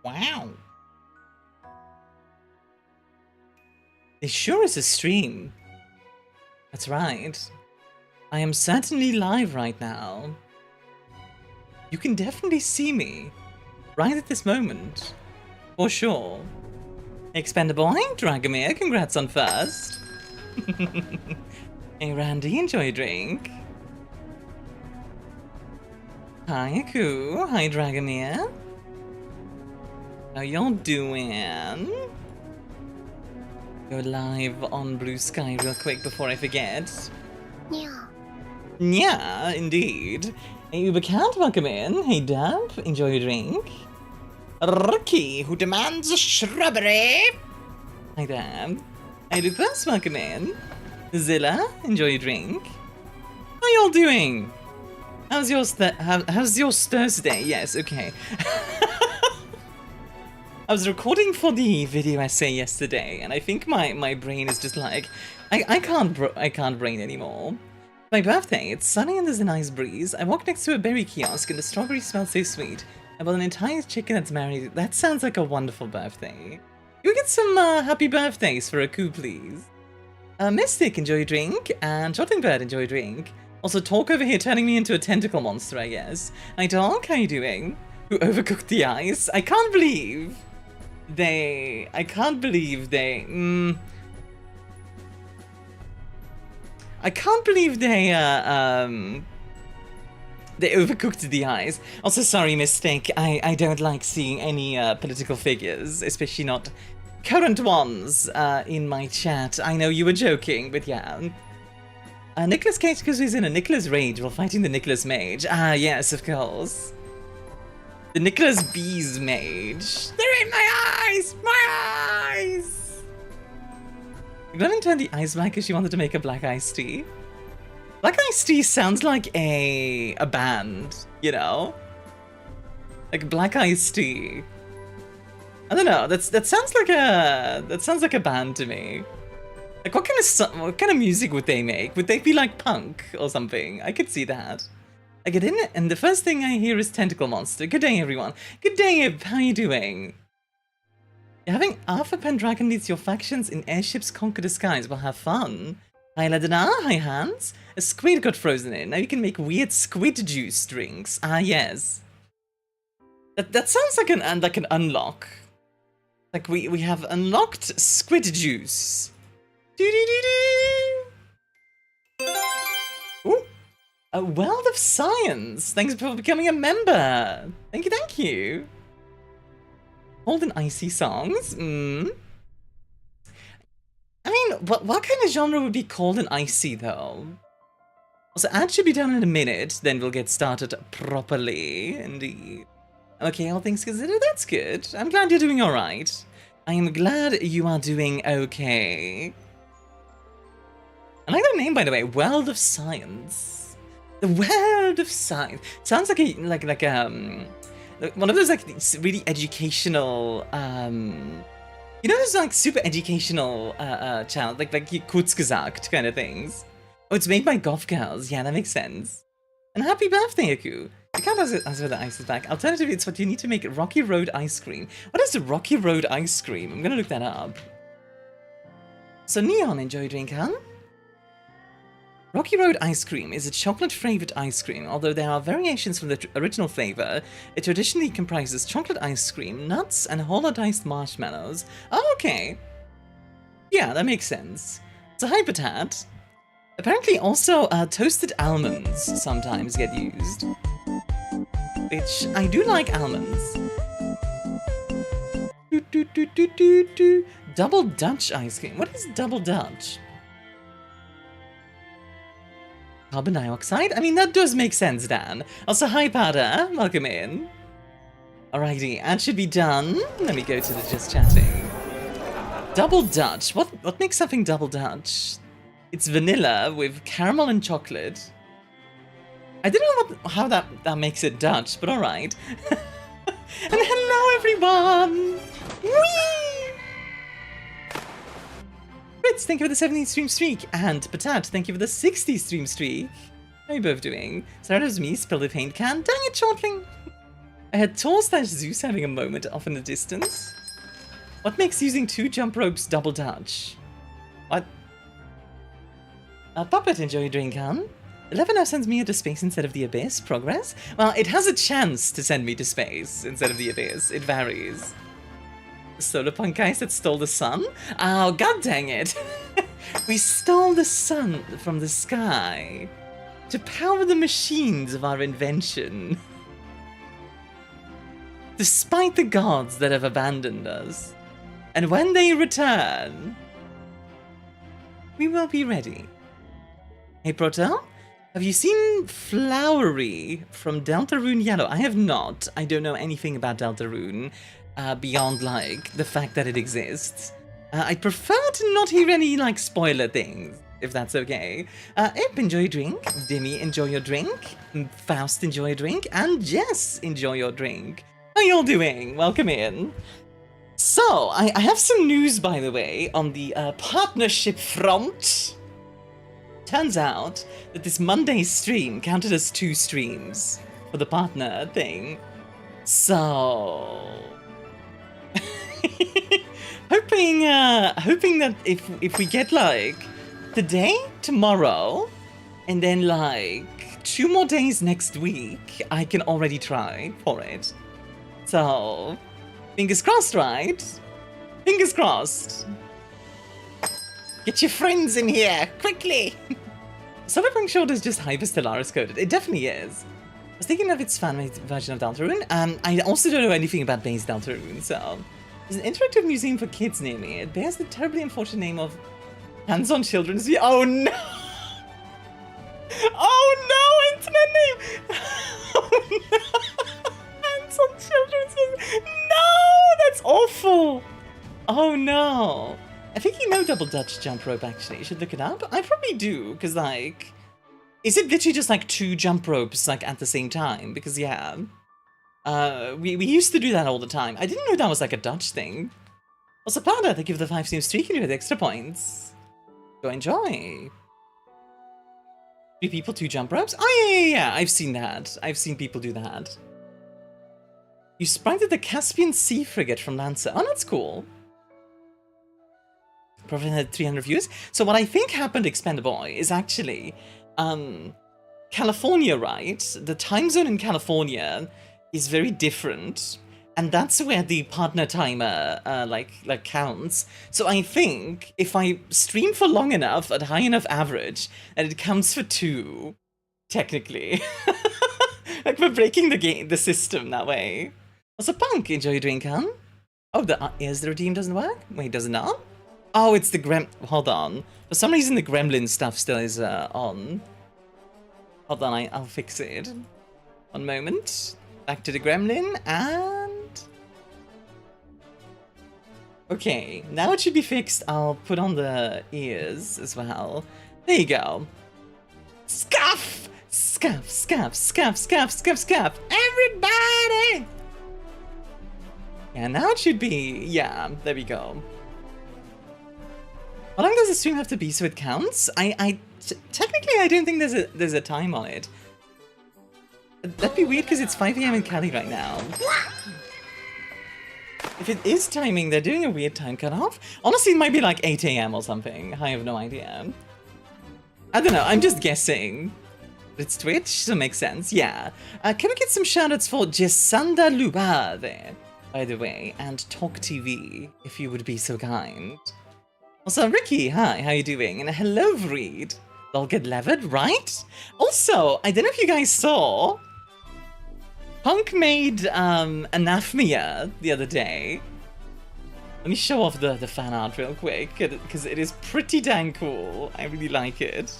Wow. It sure is a stream. That's right. I am certainly live right now. You can definitely see me. Right at this moment. For sure. Expendable. Hey, Dragomir, congrats on first. Hey, Randy, enjoy a drink. Hi, Aku. Hi, Dragomir. How y'all doing? Go live on Blue Sky real quick before I forget. Yeah. Yeah, indeed. Hey, Ubercat, welcome in. Hey, Dub, enjoy your drink. Rookie, who demands a shrubbery. Hi there. Hey, Lupus, welcome in. Zilla, enjoy your drink. How y'all doing? How's your Thursday? Yes, okay. I was recording for the video essay yesterday, and I think my brain is just like, I can't brain anymore. My birthday, it's sunny and there's a nice breeze. I walk next to a berry kiosk and the strawberries smell so sweet. I bought an entire chicken that's married. That sounds like a wonderful birthday. Can we get some happy birthdays for Aku, please? Mystic, enjoy your drink, and Bird, enjoy your drink. Also, Talk over here turning me into a tentacle monster, I guess. Hi, Talk, how you doing? Who overcooked the ice? I can't believe they I can't believe they overcooked the ice. Also, sorry, Mistake, I don't like seeing any political figures, especially not current ones, in my chat. I know you were joking, but yeah. Nicholas Cage because he's in a Nicholas Rage while fighting the Nicholas Mage. Ah, yes, of course. The Nicholas Bees Mage. They're in my eyes! My eyes! Glennon turned the ice black because she wanted to make a black iced tea. Black iced tea sounds like a band, you know? Like Black Iced Tea. I don't know. That sounds like a band to me. Like what kind of music would they make? Would they be like punk or something? I could see that. I get in and the first thing I hear is Tentacle Monster. Good day, everyone. Good day, Ib. How you doing? You're having Arthur Pendragon leads your factions in airships conquer the skies. Well, have fun. Hi, Ladana. Hi, Hans. A squid got frozen in. Now you can make weird squid juice drinks. Ah, yes. That sounds like an unlock. Like we have unlocked squid juice. Ooh. A World of Science. Thanks for becoming a member. Thank you. Hold an icy songs. I mean, what kind of genre would be called an icy though? Also, ad should be done in a minute. Then we'll get started properly. Indeed. Okay, all things considered, that's good. I'm glad you're doing all right. I am glad you are doing okay. I like that name, by the way. World of Science. The World of Science. Sounds like one of those like really educational, you know, those like super educational channels, like kurz gesagt kind of things. Oh, it's made by Goth Girls. Yeah, that makes sense. And happy birthday, Aku. You can't ask for the ice is back. Alternatively, it's what you need to make Rocky Road ice cream. What is the Rocky Road ice cream? I'm gonna look that up. So Neon, enjoy your drink, huh? Rocky Road ice cream is a chocolate-flavored ice cream. Although there are variations from the original flavor, it traditionally comprises chocolate ice cream, nuts, and whole diced marshmallows. Oh, okay. Yeah, that makes sense. So hi, Patat. Apparently also toasted almonds sometimes get used. Which, I do like almonds. Double Dutch ice cream. What is Double Dutch? Carbon dioxide? I mean, that does make sense, Dan. Also, hi, Pada. Welcome in. Alrighty, ad should be done. Let me go to the just chatting. Double Dutch. What makes something double Dutch? It's vanilla with caramel and chocolate. I don't know how that makes it Dutch, but alright. And hello, everyone! Whee! Fritz, thank you for the 70 stream streak, and Patat, thank you for the 60 stream streak. How are you both doing? Sarah's me, spill the paint can. Dang it, Shortling! I had Tor/Zeus having a moment off in the distance. What makes using 2 jump ropes double dutch? What? Puppet, enjoy your drink, huh? 11 now sends me into space instead of the abyss. Progress? Well, it has a chance to send me to space instead of the abyss. It varies. The solar punk guys that stole the sun? Oh, god dang it. We stole the sun from the sky to power the machines of our invention. Despite the gods that have abandoned us. And when they return, we will be ready. Hey, Proto? Have you seen Flowery from Deltarune Yellow? I have not. I don't know anything about Deltarune, beyond, like, the fact that it exists. I prefer to not hear any, like, spoiler things, if that's okay. Ip, enjoy your drink. Dimmy, enjoy your drink. Faust, enjoy your drink. And Jess, enjoy your drink. How you all doing? Welcome in. So, I have some news, by the way, on the partnership front. Turns out that this Monday's stream counted as 2 streams for the partner thing. So... hoping that if we get, like, today, tomorrow, and then, like, 2 more days next week, I can already try for it. So, fingers crossed, right? Fingers crossed. Get your friends in here, quickly! Solarpunk Short is just Hyper-Stellaris coded. It definitely is. I was thinking of its fan-made version of Deltarune. I also don't know anything about base Deltarune, so... There's an interactive museum for kids near me. It bears the terribly unfortunate name of Hands-on Children's View. Oh no! Oh no, internet name! Oh no! Hands-on Children's View. No! That's awful! Oh no! I think you know Double Dutch Jump Rope, actually. You should look it up. I probably do, because, like... Is it literally just, like, 2 jump ropes, like, at the same time? Because, yeah... we used to do that all the time. I didn't know that was, like, a Dutch thing. Also, Pada, they give the 5-stream streak and with extra points. Go enjoy. 3 people, 2 jump ropes? Oh, yeah. I've seen that. I've seen people do that. You sprited the Caspian Sea Frigate from Lancer. Oh, that's cool. Probably had 300 views. So what I think happened, Expendaboy, is actually California, right? The time zone in California is very different, and that's where the partner timer like counts. So I think if I stream for long enough at high enough average, and it counts for 2, technically, like we're breaking the system that way. Also, Punk, enjoy your drink, huh? Oh, the redeem doesn't work. Wait, does it not? Oh, it's the hold on. For some reason, the gremlin stuff still is on. Hold on, I'll fix it. One moment. Back to the gremlin, and... Okay, now it should be fixed. I'll put on the ears as well. There you go. Scuff! Scuff, scuff, scuff, scuff, scuff, scuff. Everybody! Yeah, now it should be... Yeah, there we go. How long does the stream have to be so it counts? Technically, I don't think there's a time on it. That'd be weird because it's 5 AM in Cali right now. If it is timing, they're doing a weird time cutoff. Honestly, it might be like 8 AM or something. I have no idea. I don't know, I'm just guessing. It's Twitch, so it makes sense. Yeah. Can we get some shoutouts for Jesanda Luba there, by the way, and Talk TV, if you would be so kind. Also, Ricky, hi, how you doing? And hello, Vreed. They'll get levered, right? Also, I don't know if you guys saw, Punk made Anathemia the other day. Let me show off the fan art real quick, because it is pretty dang cool. I really like it.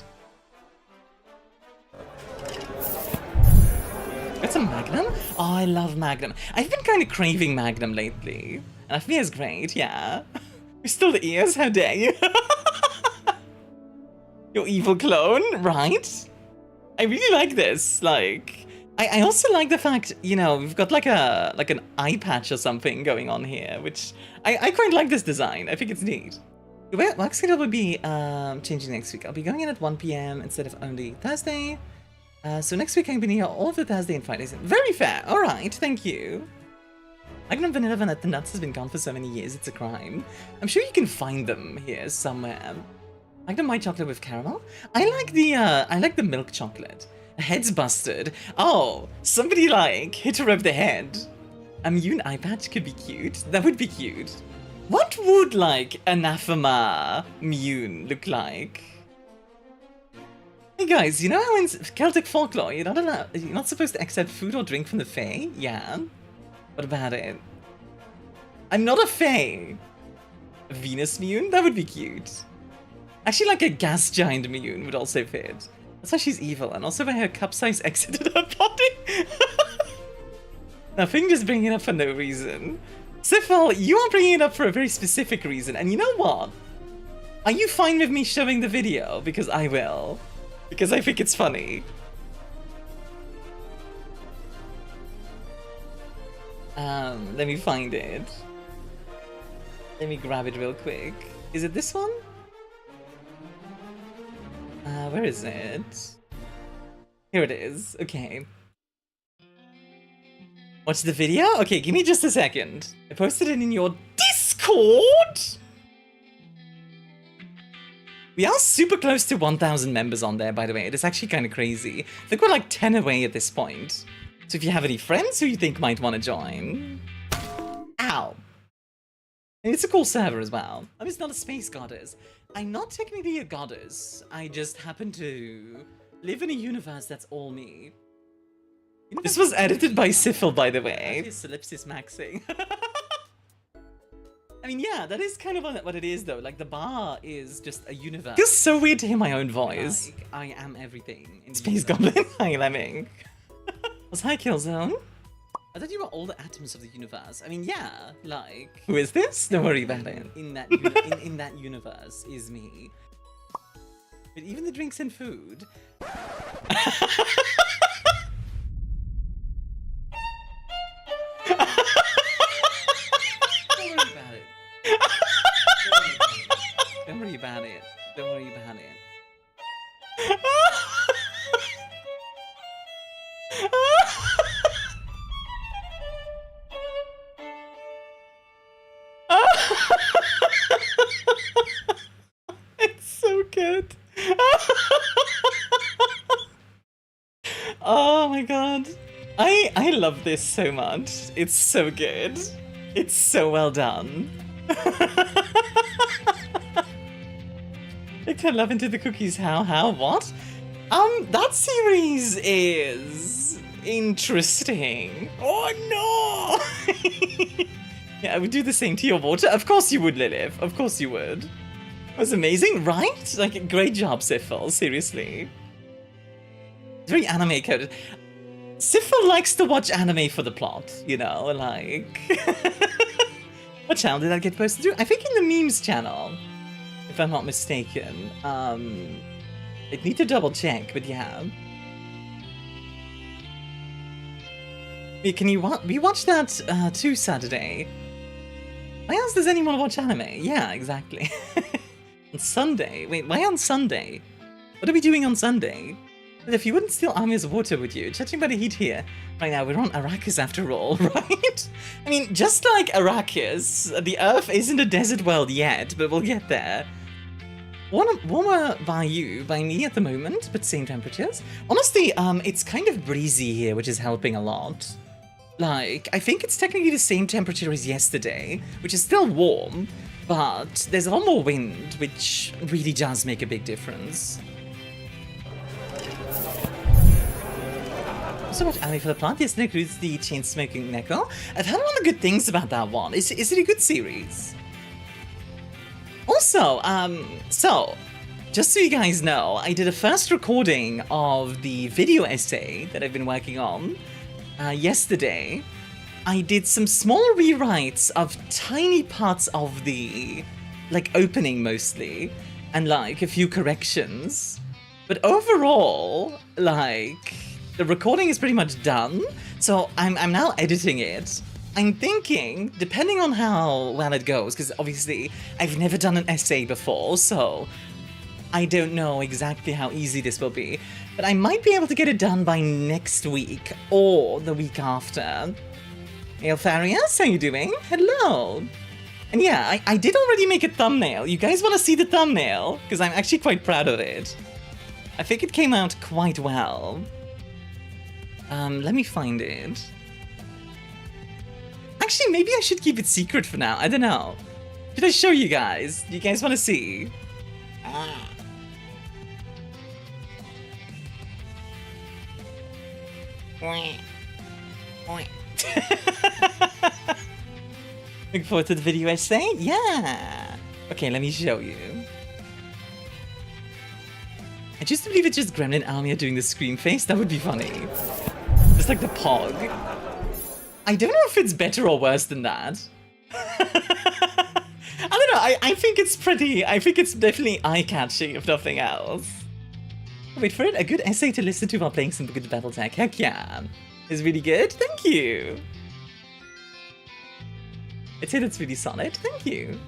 Got some Magnum? Oh, I love Magnum. I've been kind of craving Magnum lately. Anathemia is great, yeah. You're still the ears, how dare you? Your evil clone, right? I really like this, like... I also like the fact, you know, we've got like an eye patch or something going on here, which... I quite like this design, I think it's neat. The work schedule will be changing next week. I'll be going in at 1 PM instead of only Thursday. So next week I'm gonna be here all of the Thursday and Fridays. Very fair. All right, thank you. Magnum Vanilla Vanilla Nuts has been gone for so many years, it's a crime. I'm sure you can find them here somewhere. Magnum White Chocolate with caramel. I like the milk chocolate. Head's busted. Oh, somebody like hit her over the head. A Myun eye patch could be cute. That would be cute. What would like Anathema Myun look like? Hey guys, you know how in Celtic folklore you're not supposed to accept food or drink from the Fae? Yeah. What about it? I'm not a Fae. A Venus Myun? That would be cute. Actually, like a gas giant Myun would also fit. That's why she's evil, and also by her cup size exited her body. Nothing, just bringing it up for no reason. Sifal, you are bringing it up for a very specific reason, and you know what? Are you fine with me showing the video? Because I will. Because I think it's funny. Let me find it. Let me grab it real quick. Is it this one? Where is it? Here it is. Okay. Watch the video? Okay, give me just a second. I posted it in your Discord! We are super close to 1,000 members on there, by the way. It is actually kind of crazy. I think we're like 10 away at this point. So if you have any friends who you think might want to join... Ow! And it's a cool server as well. I'm just not a space goddess. I'm not technically a goddess. I just happen to live in a universe that's all me. This was edited by Sifil, by the way. Ellipsis maxing. I mean, yeah, that is kind of what it is, though. Like, the bar is just a universe. It's so weird to hear my own voice. Like, I am everything. In Space Goblin. Hi, Lemming. Was hi, Killzone? I thought you were all the atoms of the universe. I mean, yeah, like... Who is this? Don't worry about it. In that, in that universe is me. But even the drinks and food... Don't worry about it. Don't worry about it. Don't worry about it. It's so good. Oh my god. I love this so much. It's so good. It's so well done. I can love into the cookies. How, what? That series is interesting. Oh no! Yeah, I would do the same to your water. Of course you would, Lilith. Of course you would. It was amazing, right? Like, great job, Sifil. Seriously. It's very anime coded. Sifil likes to watch anime for the plot, you know, like... What channel did that get posted to? I think in the memes channel, if I'm not mistaken. I'd need to double check, but yeah. Wait, can you we watched that too Saturday? Why else does anyone watch anime? Yeah, exactly. On Sunday? Wait, why on Sunday? What are we doing on Sunday? But if you wouldn't steal Armia's water, would you? Judging by the heat here. Right now, we're on Arrakis after all, right? I mean, just like Arrakis, the Earth isn't a desert world yet, but we'll get there. Warmer by me at the moment, but same temperatures. Honestly, it's kind of breezy here, which is helping a lot. Like, I think it's technically the same temperature as yesterday, which is still warm, but there's a lot more wind, which really does make a big difference. So much anime for the plant. Yes, it includes the chain-smoking Neko. I've heard a lot of good things about that one. Is it a good series? Also, so, just so you guys know, I did a first recording of the video essay that I've been working on yesterday. I did some small rewrites of tiny parts of the, like, opening mostly, and, like, a few corrections. But overall, like, the recording is pretty much done, so I'm now editing it. I'm thinking, depending on how well it goes, because obviously I've never done an essay before, so I don't know exactly how easy this will be, but I might be able to get it done by next week or the week after. Hey, Alfarius, how you doing? Hello. And yeah, I did already make a thumbnail. You guys want to see the thumbnail? Because I'm actually quite proud of it. I think it came out quite well. Let me find it. Actually, maybe I should keep it secret for now. I don't know. Should I show you guys? Do you guys want to see? Looking forward to the video essay? Yeah! Okay, let me show you. I just believe it's just Gremlin Armia doing the scream face. That would be funny. Just like the pog. I don't know if it's better or worse than that. I don't know, I think it's pretty, I think it's definitely eye-catching if nothing else. Wait for it, a good essay to listen to while playing some good Battletech. Heck yeah. It's really good, thank you. I'd say that's really solid, thank you.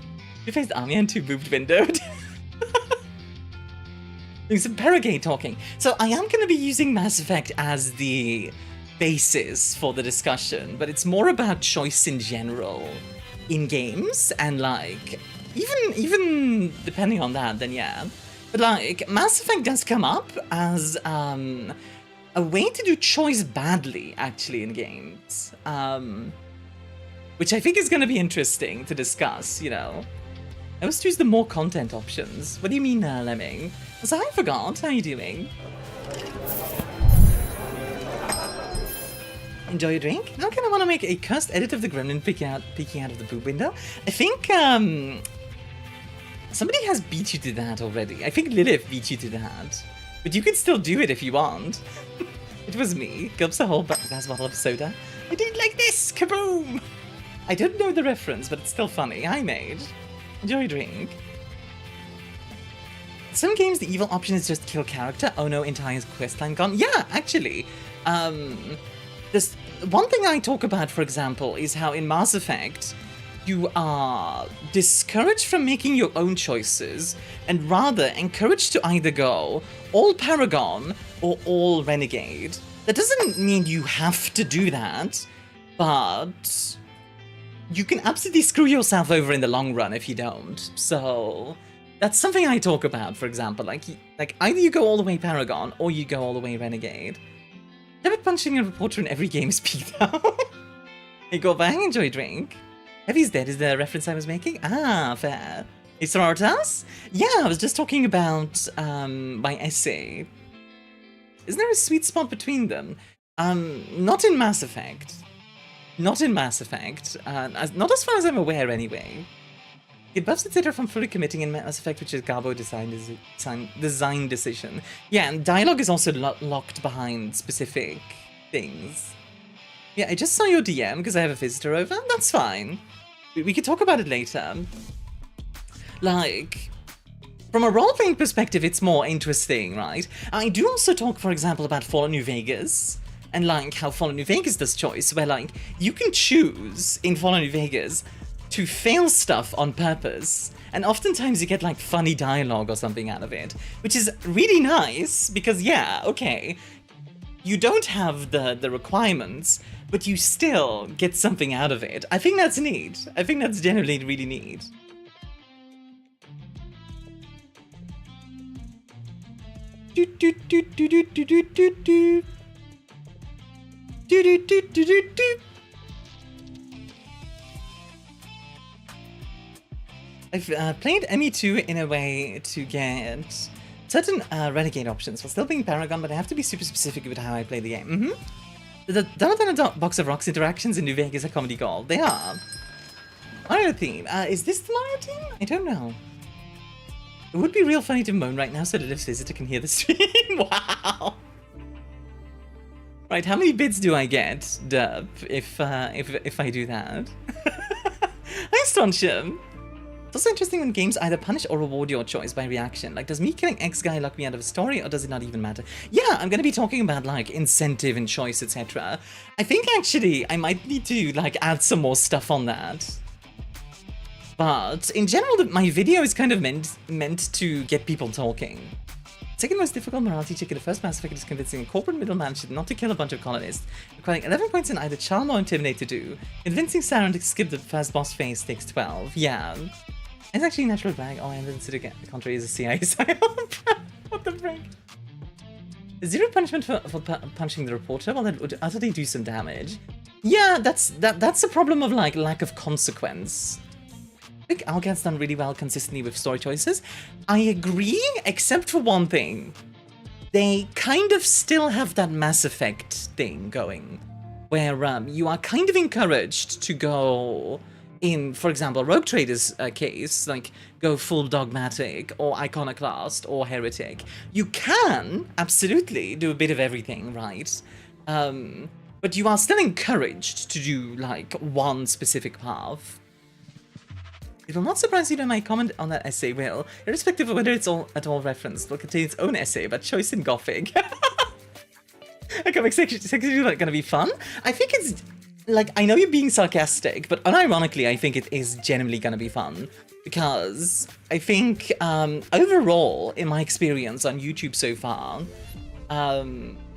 You faced Armia and 2 moved windowed. Doing some Paragate talking. So I am going to be using Mass Effect as the basis for the discussion, but it's more about choice in general in games, and like, even depending on that, then yeah. But like, Mass Effect does come up as a way to do choice badly, actually, in games. Which I think is going to be interesting to discuss, you know. I always choose the more content options. What do you mean, Lemming? So I forgot. How are you doing? Enjoy your drink? Now kind of want to make a cursed edit of the gremlin peeking out of the boob window. I think somebody has beat you to that already. I think Lilith beat you to that. But you can still do it if you want. It was me. Gulps a whole glass bottle of soda. I did like this! Kaboom! I don't know the reference, but it's still funny. Hi, mate. Enjoy your drink. Some games, the evil option is just kill character. Oh no, entire questline gone. Yeah, actually. There's one thing I talk about, for example, is how in Mass Effect, you are discouraged from making your own choices, and rather encouraged to either go all Paragon or all Renegade. That doesn't mean you have to do that, but you can absolutely screw yourself over in the long run if you don't. So that's something I talk about, for example. Like either you go all the way Paragon or you go all the way Renegade. Debit punching a reporter in every game is peaked out. Hey, go bang, enjoy a drink. Heavy's Dead is the reference I was making? Ah, fair. Hey, Sororitas? Yeah, I was just talking about my essay. Isn't there a sweet spot between them? Not in Mass Effect. Not in Mass Effect. Not as far as I'm aware, anyway. It buffs etc. from fully committing in Mass Effect, which is Garbo design decision. Yeah, and dialogue is also locked behind specific things. Yeah, I just saw your DM because I have a visitor over. That's fine. We could talk about it later. Like, from a role-playing perspective, it's more interesting, right? I do also talk, for example, about Fallout New Vegas, and like how Fallout New Vegas does choice, where like you can choose in Fallout New Vegas to fail stuff on purpose, and oftentimes you get like funny dialogue or something out of it, which is really nice because yeah, okay, you don't have the requirements, but you still get something out of it. I think that's neat. I think that's generally really neat. Do do do do do do do do do. Do do do do do do. I've played ME2 in a way to get certain Renegade options while still being Paragon, but I have to be super specific with how I play the game. The Donut Box of Rocks interactions in New Vegas are comedy gold. They are. Mario theme. Is this the Mario theme? I don't know. It would be real funny to moan right now so that this visitor can hear the stream. Wow. Right, how many bits do I get, Dub, if I do that? Hi, Stonsham. It's also interesting when games either punish or reward your choice by reaction. Like, does me killing X guy lock me out of a story, or does it not even matter? Yeah, I'm gonna be talking about, like, incentive and choice, etc. I think, actually, I might need to, like, add some more stuff on that. But in general, my video is kind of meant to get people talking. Second most difficult morality check in the first Mass Effect is convincing a corporate middleman not to kill a bunch of colonists, requiring 11 points in either Charm or Intimidate to do. Convincing Saren to skip the first boss phase takes 12. Yeah. It's actually a natural drag. Oh, and then the contrary is a CIA psyop. What the frick? Zero punishment for punching the reporter? Well, that would utterly do some damage. Yeah, that's the problem of, like, lack of consequence. I think Algad's done really well consistently with story choices. I agree, except for one thing. They kind of still have that Mass Effect thing going, where you are kind of encouraged to go in, for example, Rogue Trader's case, like, go full dogmatic, or iconoclast, or heretic. You can, absolutely, do a bit of everything, right? But you are still encouraged to do, like, one specific path. It will not surprise you that my comment on that essay will, irrespective of whether it's at all referenced, will contain its own essay about choice in Gothic. A comic section is gonna be fun. I think it's, like, I know you're being sarcastic, but unironically, I think it is genuinely gonna be fun. Because I think, overall, in my experience on YouTube so far,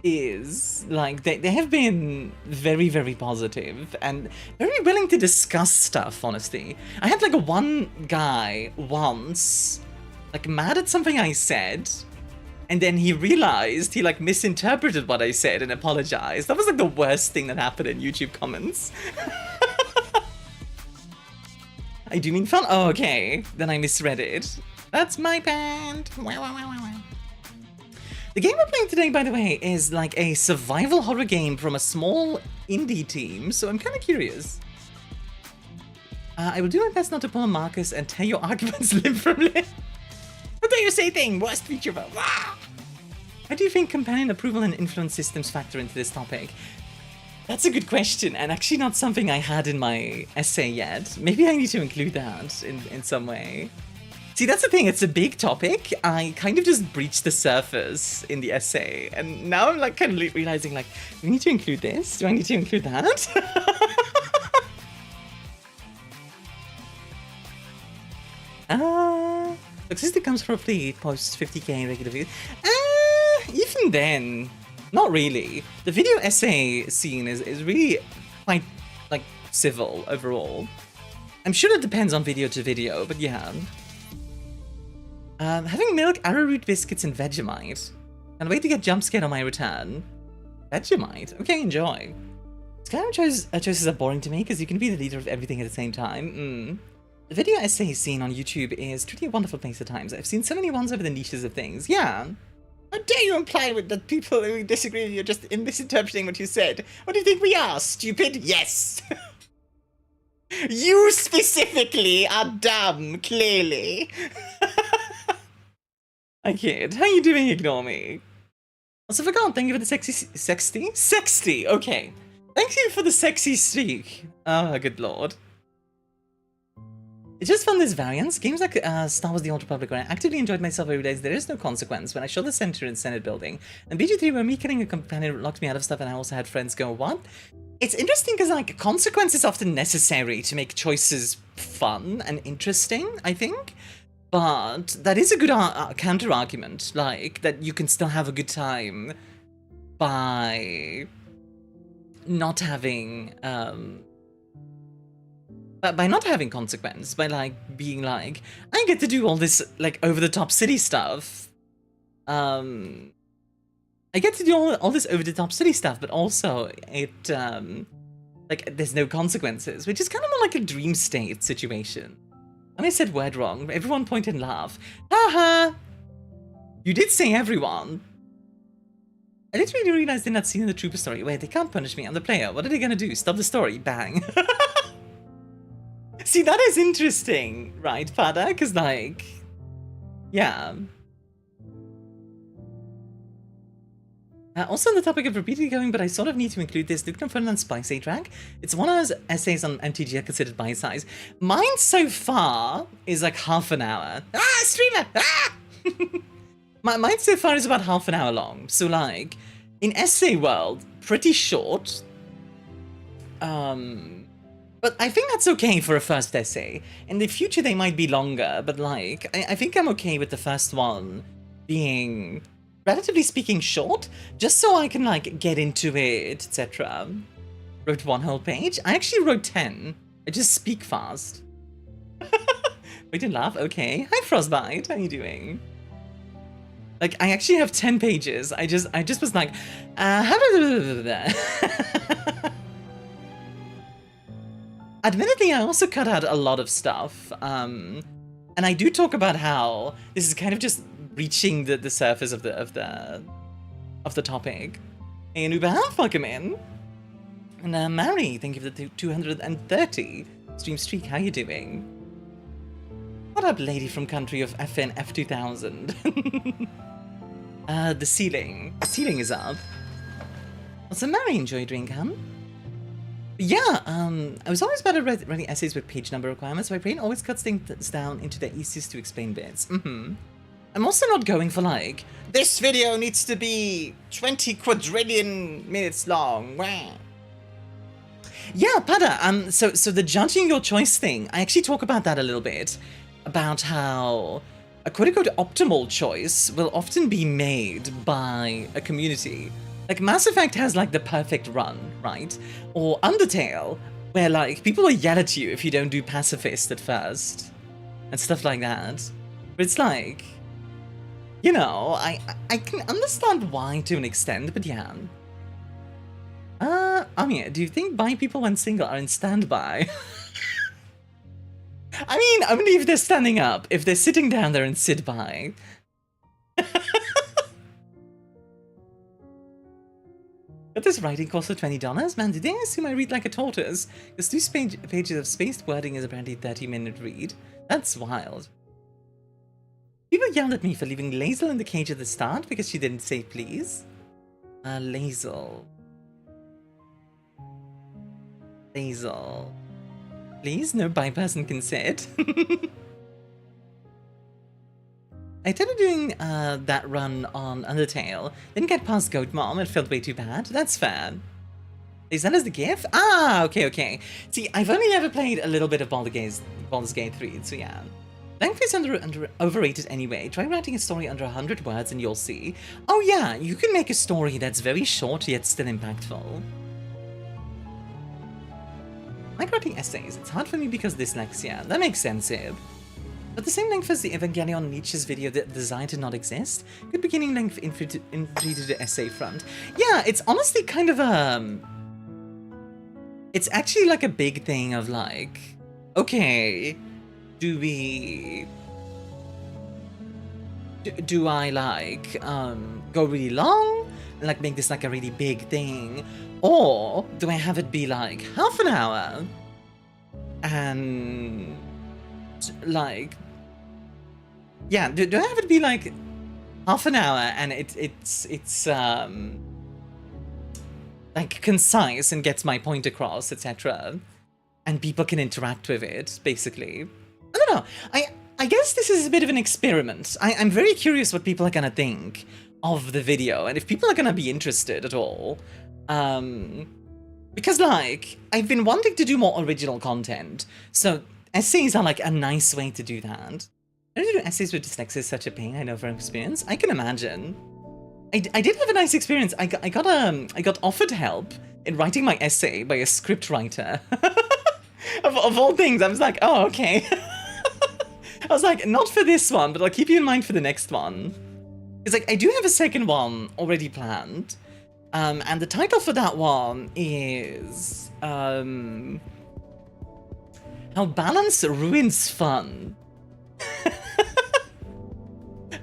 is, like, they have been very, very positive and very willing to discuss stuff, honestly. I had, like, one guy once, like, mad at something I said, and then he realized he, like, misinterpreted what I said and apologized. That was, like, the worst thing that happened in YouTube comments. I do mean fun? Oh, okay. Then I misread it. That's my bad. The game we're playing today, by the way, is like a survival horror game from a small indie team, so I'm kind of curious. I will do my best not to pull a Marcus and tear your arguments limb from limb. How dare you say thing? Worst feature of all. How do you think companion approval and influence systems factor into this topic? That's a good question, and actually not something I had in my essay yet. Maybe I need to include that in some way. See, that's the thing, it's a big topic. I kind of just breached the surface in the essay, and now I'm, like, kind of realizing, like, do I need to include this? Do I need to include that? Toxicity comes from a post 50k in regular views. Even then, not really. The video essay scene is really quite, like, civil overall. I'm sure it depends on video to video, but yeah. Having milk, arrowroot biscuits, and Vegemite. Can't wait to get jump scared on my return. Vegemite? Okay, enjoy. Skyrim choices are boring to me because you can be the leader of everything at the same time. The video essay scene on YouTube is truly a wonderful place at times. I've seen so many ones over the niches of things. Yeah. How dare you imply that people who disagree with you are just misinterpreting what you said? What do you think we are, stupid? Yes! You specifically are dumb, clearly. I kid. How you doing, ignore me? Also forgot, thank you for the sexty? Okay. Thank you for the sexy streak. Oh, good lord. It's just fun, this variance. Games like Star Wars The Old Republic, where I actively enjoyed myself, I realized there is no consequence. When I shot the center in Senate building, and BG3, where me killing a companion locked me out of stuff, and I also had friends go, what? It's interesting because, like, consequence is often necessary to make choices fun and interesting, I think. But that is a good counter-argument, like, that you can still have a good time by not having, by not having consequence, by, like, being like, I get to do all this, like, over-the-top city stuff. I get to do all this over-the-top city stuff, but also it, like, there's no consequences, which is kind of more like a dream state situation. And I said word wrong. Everyone point and laugh. Haha! You did say everyone. I literally realized in that scene in the Trooper story, wait, they can't punish me, I'm the player. What are they gonna do? Stop the story. Bang. See, that is interesting, right, Pada? Because, like, yeah. Also on the topic of repeatedly going, but I sort of need to include this. Did confirm on Spice track. It's one of those essays on MTG are considered bite size. Mine so far is like half an hour. Ah, streamer! Ah! Mine so far is about half an hour long. So, like, in essay world, pretty short. But But I think that's okay for a first essay. In the future, they might be longer, but like, I think I'm okay with the first one being, relatively speaking, short, just so I can like get into it, etc. Wrote 1 whole page. I actually wrote 10. I just speak fast. Wait and laugh. Okay. Hi, Frostbite. How are you doing? Like, I actually have 10 pages. I just was like, Admittedly, I also cut out a lot of stuff, and I do talk about how this is kind of just reaching the surface of the topic. Hey, Anuba, welcome in. And Mary, thank you for the 230 stream streak. How you doing? What up, lady from country of FN F2000? The ceiling is up. Also, Mary, enjoy your drink, huh? Yeah, I was always bad at writing essays with page number requirements. My brain always cuts things down into the easiest to explain bits. I'm also not going for like, this video needs to be 20 quadrillion minutes long. Wah. Yeah, Pada, so the judging your choice thing, I actually talk about that a little bit. About how a quote-unquote optimal choice will often be made by a community. Like, Mass Effect has, like, the perfect run, right? Or Undertale, where, like, people will yell at you if you don't do pacifist at first. And stuff like that. But it's like, you know, I can understand why to an extent, but yeah. Armia, do you think bi people when single are in standby? I mean, only if they're standing up. If they're sitting down, they're in sit by. Got this writing course for $20? Man, did they assume I read like a tortoise? Because 2 pages of spaced wording is apparently a 30-minute read. That's wild. People yelled at me for leaving Lazel in the cage at the start because she didn't say please. Lazel. Lazel. Please, no bi person can sit. I started doing that run on Undertale, didn't get past Goat Mom, it felt way too bad. That's fair. Is that as the GIF? Ah, okay. See, I've only ever played a little bit of Baldur's Gate 3, so yeah. Length is overrated anyway. Try writing a story under 100 words and you'll see. Oh yeah, you can make a story that's very short yet still impactful. I like writing essays. It's hard for me because dyslexia. That makes sense, Ib. But the same length as the Evangelion Nietzsche's video that designed to not exist. Good beginning length entry to the essay front. Yeah, it's honestly kind of it's actually like a big thing of like, okay, do I like go really long and like make this like a really big thing, or do I have it be like half an hour and like, yeah, do I have it be like half an hour and it's like concise and gets my point across, etc. And people can interact with it, basically. I don't know. I guess this is a bit of an experiment. I'm very curious what people are gonna think of the video and if people are gonna be interested at all. Because like, I've been wanting to do more original content, so essays are like a nice way to do that. I don't do essays with dyslexia is such a pain, I know from experience. I can imagine. I did have a nice experience. I got offered help in writing my essay by a script writer. of all things, I was like, oh, okay. I was like, not for this one, but I'll keep you in mind for the next one. It's like, I do have a second one already planned. And the title for that one is, How Balance Ruins Fun.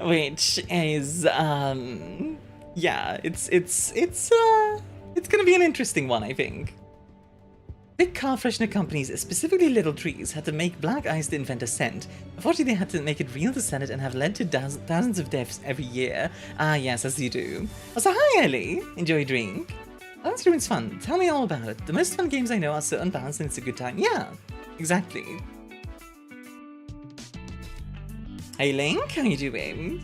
Which is, yeah, it's gonna be an interesting one, I think. Big car freshener companies, specifically Little Trees, had to make black ice to invent a scent. Unfortunately, they had to make it real to sell it and have led to thousands of deaths every year. Ah, yes, as you do. Also, hi, Ellie. Enjoy your drink. Balance Ruins Fun. Tell me all about it. The most fun games I know are so unbalanced and it's a good time. Yeah, exactly. Hey Link, how you doing?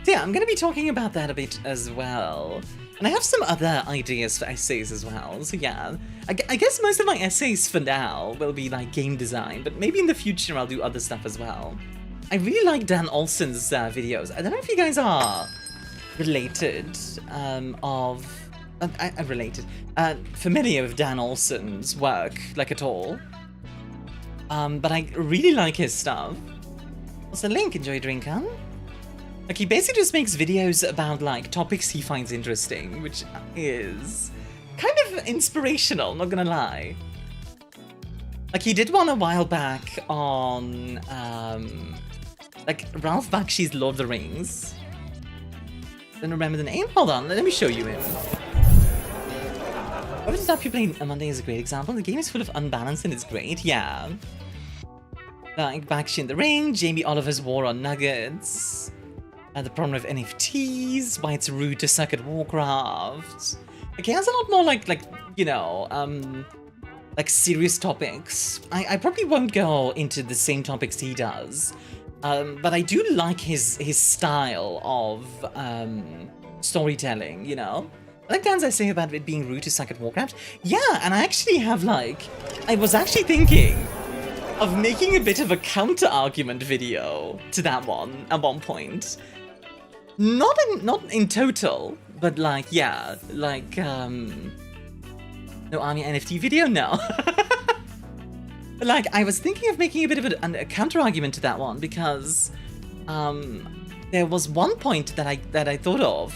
So yeah, I'm going to be talking about that a bit as well. And I have some other ideas for essays as well, so yeah. I guess most of my essays for now will be like game design, but maybe in the future I'll do other stuff as well. I really like Dan Olsen's videos. I don't know if you guys are related, familiar with Dan Olsen's work, like at all. But I really like his stuff. What's the link? Enjoy drink, huh? Like, he basically just makes videos about, like, topics he finds interesting, which is kind of inspirational, not gonna lie. Like, he did one a while back on, like, Ralph Bakshi's Lord of the Rings. Don't remember the name? Hold on, let me show you him. What is up you playing Monday is a great example. The game is full of unbalance and it's great, yeah. Like, Bakshi in the Ring, Jamie Oliver's War on Nuggets. The problem with NFTs, why it's rude to suck at Warcraft. Okay, has a lot more like you know, like serious topics. I probably won't go into the same topics he does, but I do like his style of storytelling. You know, like the things I say about it being rude to suck at Warcraft. Yeah, and I actually have I was actually thinking of making a bit of a counter argument video to that one at one point. Not in total, but like, yeah, like, no Army NFT video, no. But like, I was thinking of making a bit of a counter argument to that one because there was one point that I thought of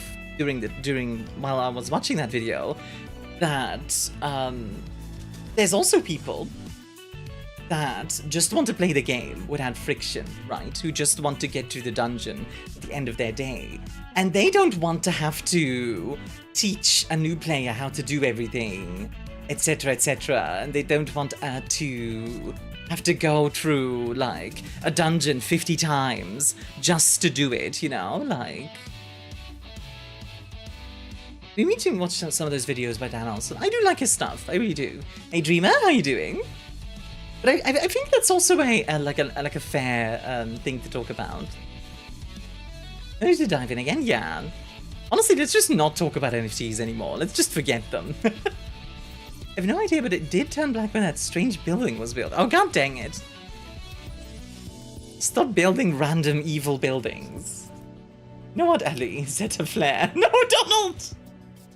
while I was watching that video that there's also people that just want to play the game without friction, right? Who just want to get to the dungeon at the end of their day. And they don't want to have to teach a new player how to do everything, etc, etc. And they don't want to have to go through, like, a dungeon 50 times just to do it, you know? Like... We need to watch some of those videos by Dan Olsen. I do like his stuff, I really do. Hey Dreamer, how you doing? But I think that's also like a fair thing to talk about. Ready to dive in again? Yeah. Honestly, let's just not talk about NFTs anymore. Let's just forget them. I have no idea, but it did turn black when that strange building was built. Oh, god dang it. Stop building random evil buildings. You know what, Ellie? Set a flare. No, Donald!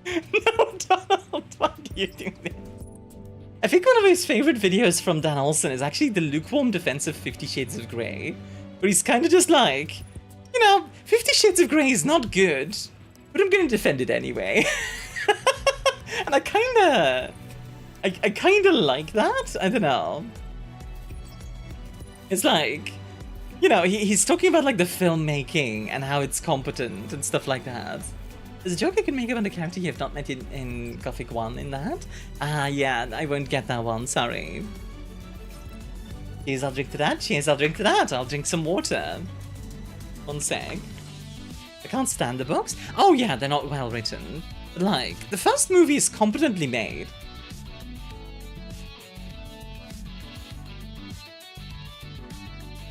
No, Donald! Why are you doing this? I think one of his favorite videos from Dan Olsen is actually the lukewarm defense of 50 Shades of Grey, where he's kind of just like, you know, 50 Shades of Grey is not good, but I'm going to defend it anyway. And I kind of like that. I don't know. It's like, you know, he's talking about like the filmmaking and how it's competent and stuff like that. There's a joke I can make about a character you have not met in Gothic 1 in that. Yeah, I won't get that one, sorry. Cheers, I'll drink to that. Cheers, I'll drink to that. I'll drink some water. One sec. I can't stand the books. Oh yeah, they're not well written. But like, the first movie is competently made.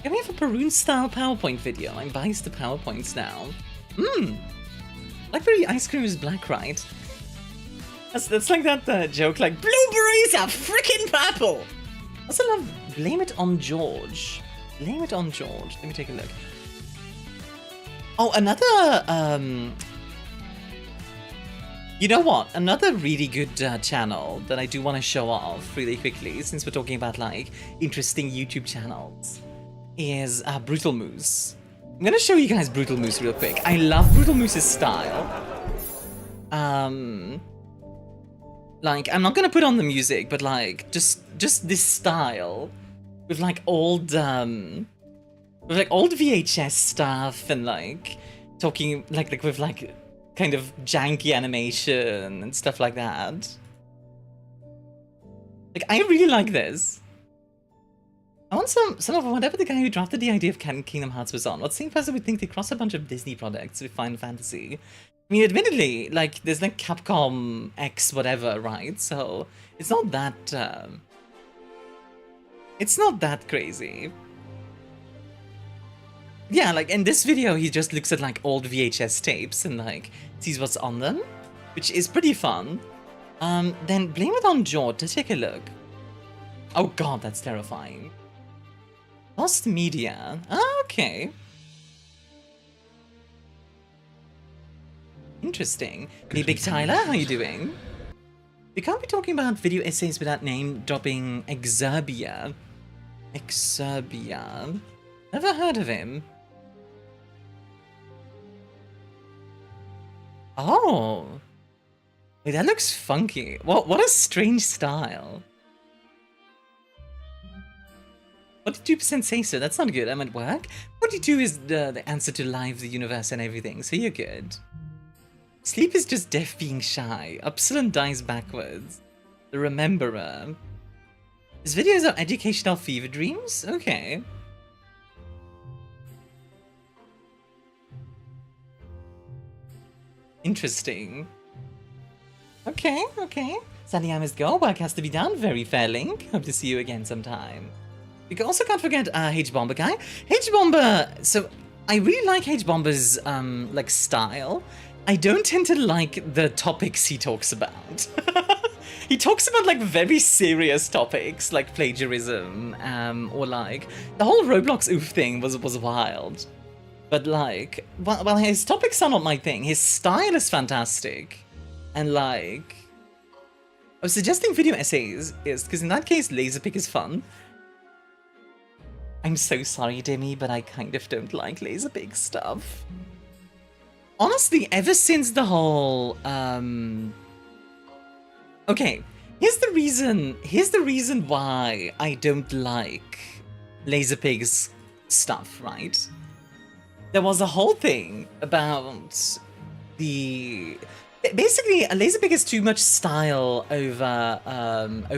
Can we have a Perun-style PowerPoint video? I'm biased to PowerPoints now. Blackberry ice cream is black, right? That's like that joke, like, blueberries are freaking purple! I also love Blame It on George. Blame It on George. Let me take a look. Oh, another, you know what? Another really good channel that I do want to show off really quickly, since we're talking about, like, interesting YouTube channels, is Brutal Moose. I'm gonna show you guys Brutal Moose real quick. I love Brutal Moose's style. Like, I'm not gonna put on the music, but like, just this style with like old VHS stuff and like talking like with like kind of janky animation and stuff like that. Like, I really like this. I want some of whatever the guy who drafted the idea of Kingdom Hearts was on. What same person would think they cross a bunch of Disney products with Final Fantasy? I mean, admittedly, like, there's like Capcom X whatever, right? So, it's not that, it's not that crazy. Yeah, like, in this video, he just looks at, like, old VHS tapes and, like, sees what's on them, which is pretty fun. Then blame it on Jord to take a look. Oh god, that's terrifying. Lost media. Okay. Interesting. Hey, Big Tyler, how you doing? We can't be talking about video essays without name-dropping Exerbia. Exerbia. Never heard of him. Oh. Wait, that looks funky. What a strange style. What did 2% say so? That's not good. I'm at work. 42 is the answer to live, the universe, and everything, so you're good. Sleep is just death being shy. Upsilon dies backwards. The Rememberer. His videos are educational fever dreams? Okay. Interesting. Okay, okay. Sunny Amis go. Work has to be done. Very fair, Link. Hope to see you again sometime. You also can't forget H-Bomber guy. H-Bomber, so I really like H-Bomber's like style. I don't tend to like the topics he talks about. He talks about like very serious topics like plagiarism, or like the whole Roblox oof thing was wild. But like, well, his topics are not my thing. His style is fantastic, and like, I was suggesting video essays is because in that case, Laserpick is fun. I'm so sorry, Demi, but I kind of don't like Laserpick stuff. Honestly, ever since the whole, okay, here's the reason why I don't like Laserpig's stuff, right? There was a whole thing about the... Basically, Laserpig has too much style over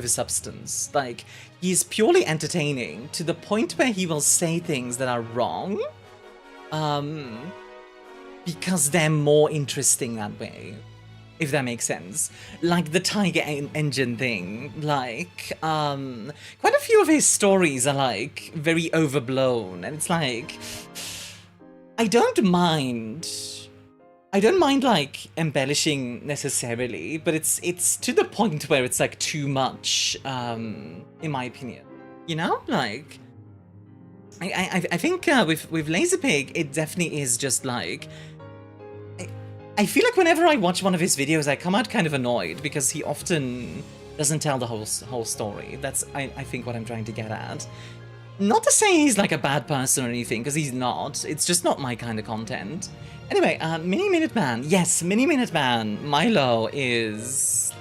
substance. Like, he's purely entertaining to the point where he will say things that are wrong, because they're more interesting that way, if that makes sense. Like the Tiger Engine thing, like, quite a few of his stories are like very overblown, and it's like, I don't mind like embellishing necessarily, but it's to the point where it's like too much, in my opinion. You know, like I think with Laserpig, it definitely is just like I feel like whenever I watch one of his videos, I come out kind of annoyed because he often doesn't tell the whole story. That's I think what I'm trying to get at. Not to say he's like a bad person or anything, because he's not. It's just not my kind of content. Anyway, Mini Minute Man. Yes, Mini Minute Man. Milo is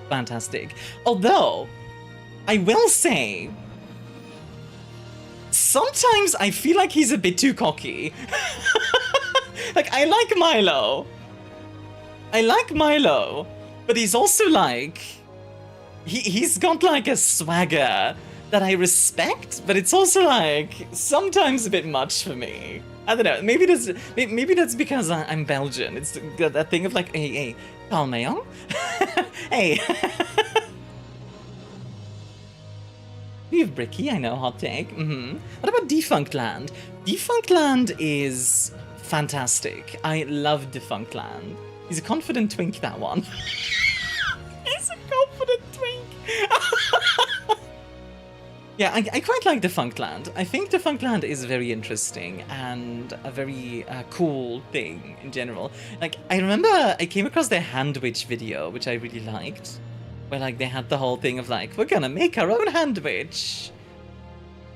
fantastic. Although, I will say, sometimes I feel like he's a bit too cocky. Like, I like Milo, but he's also like, he's got like a swagger that I respect, but it's also like sometimes a bit much for me. I don't know. Maybe that's because I'm Belgian. It's that thing of like, hey, calm down. Hey. We have Bricky. I know, hot take. What about Defunct Land? Defunct Land is fantastic. I love Defunct Land. He's a confident twink, that one. He's a confident twink. Yeah, I quite like Defunct Land. I think Defunct Land is very interesting and a very cool thing in general. Like, I remember I came across their Handwich video, which I really liked, where like they had the whole thing of like, we're gonna make our own Handwich.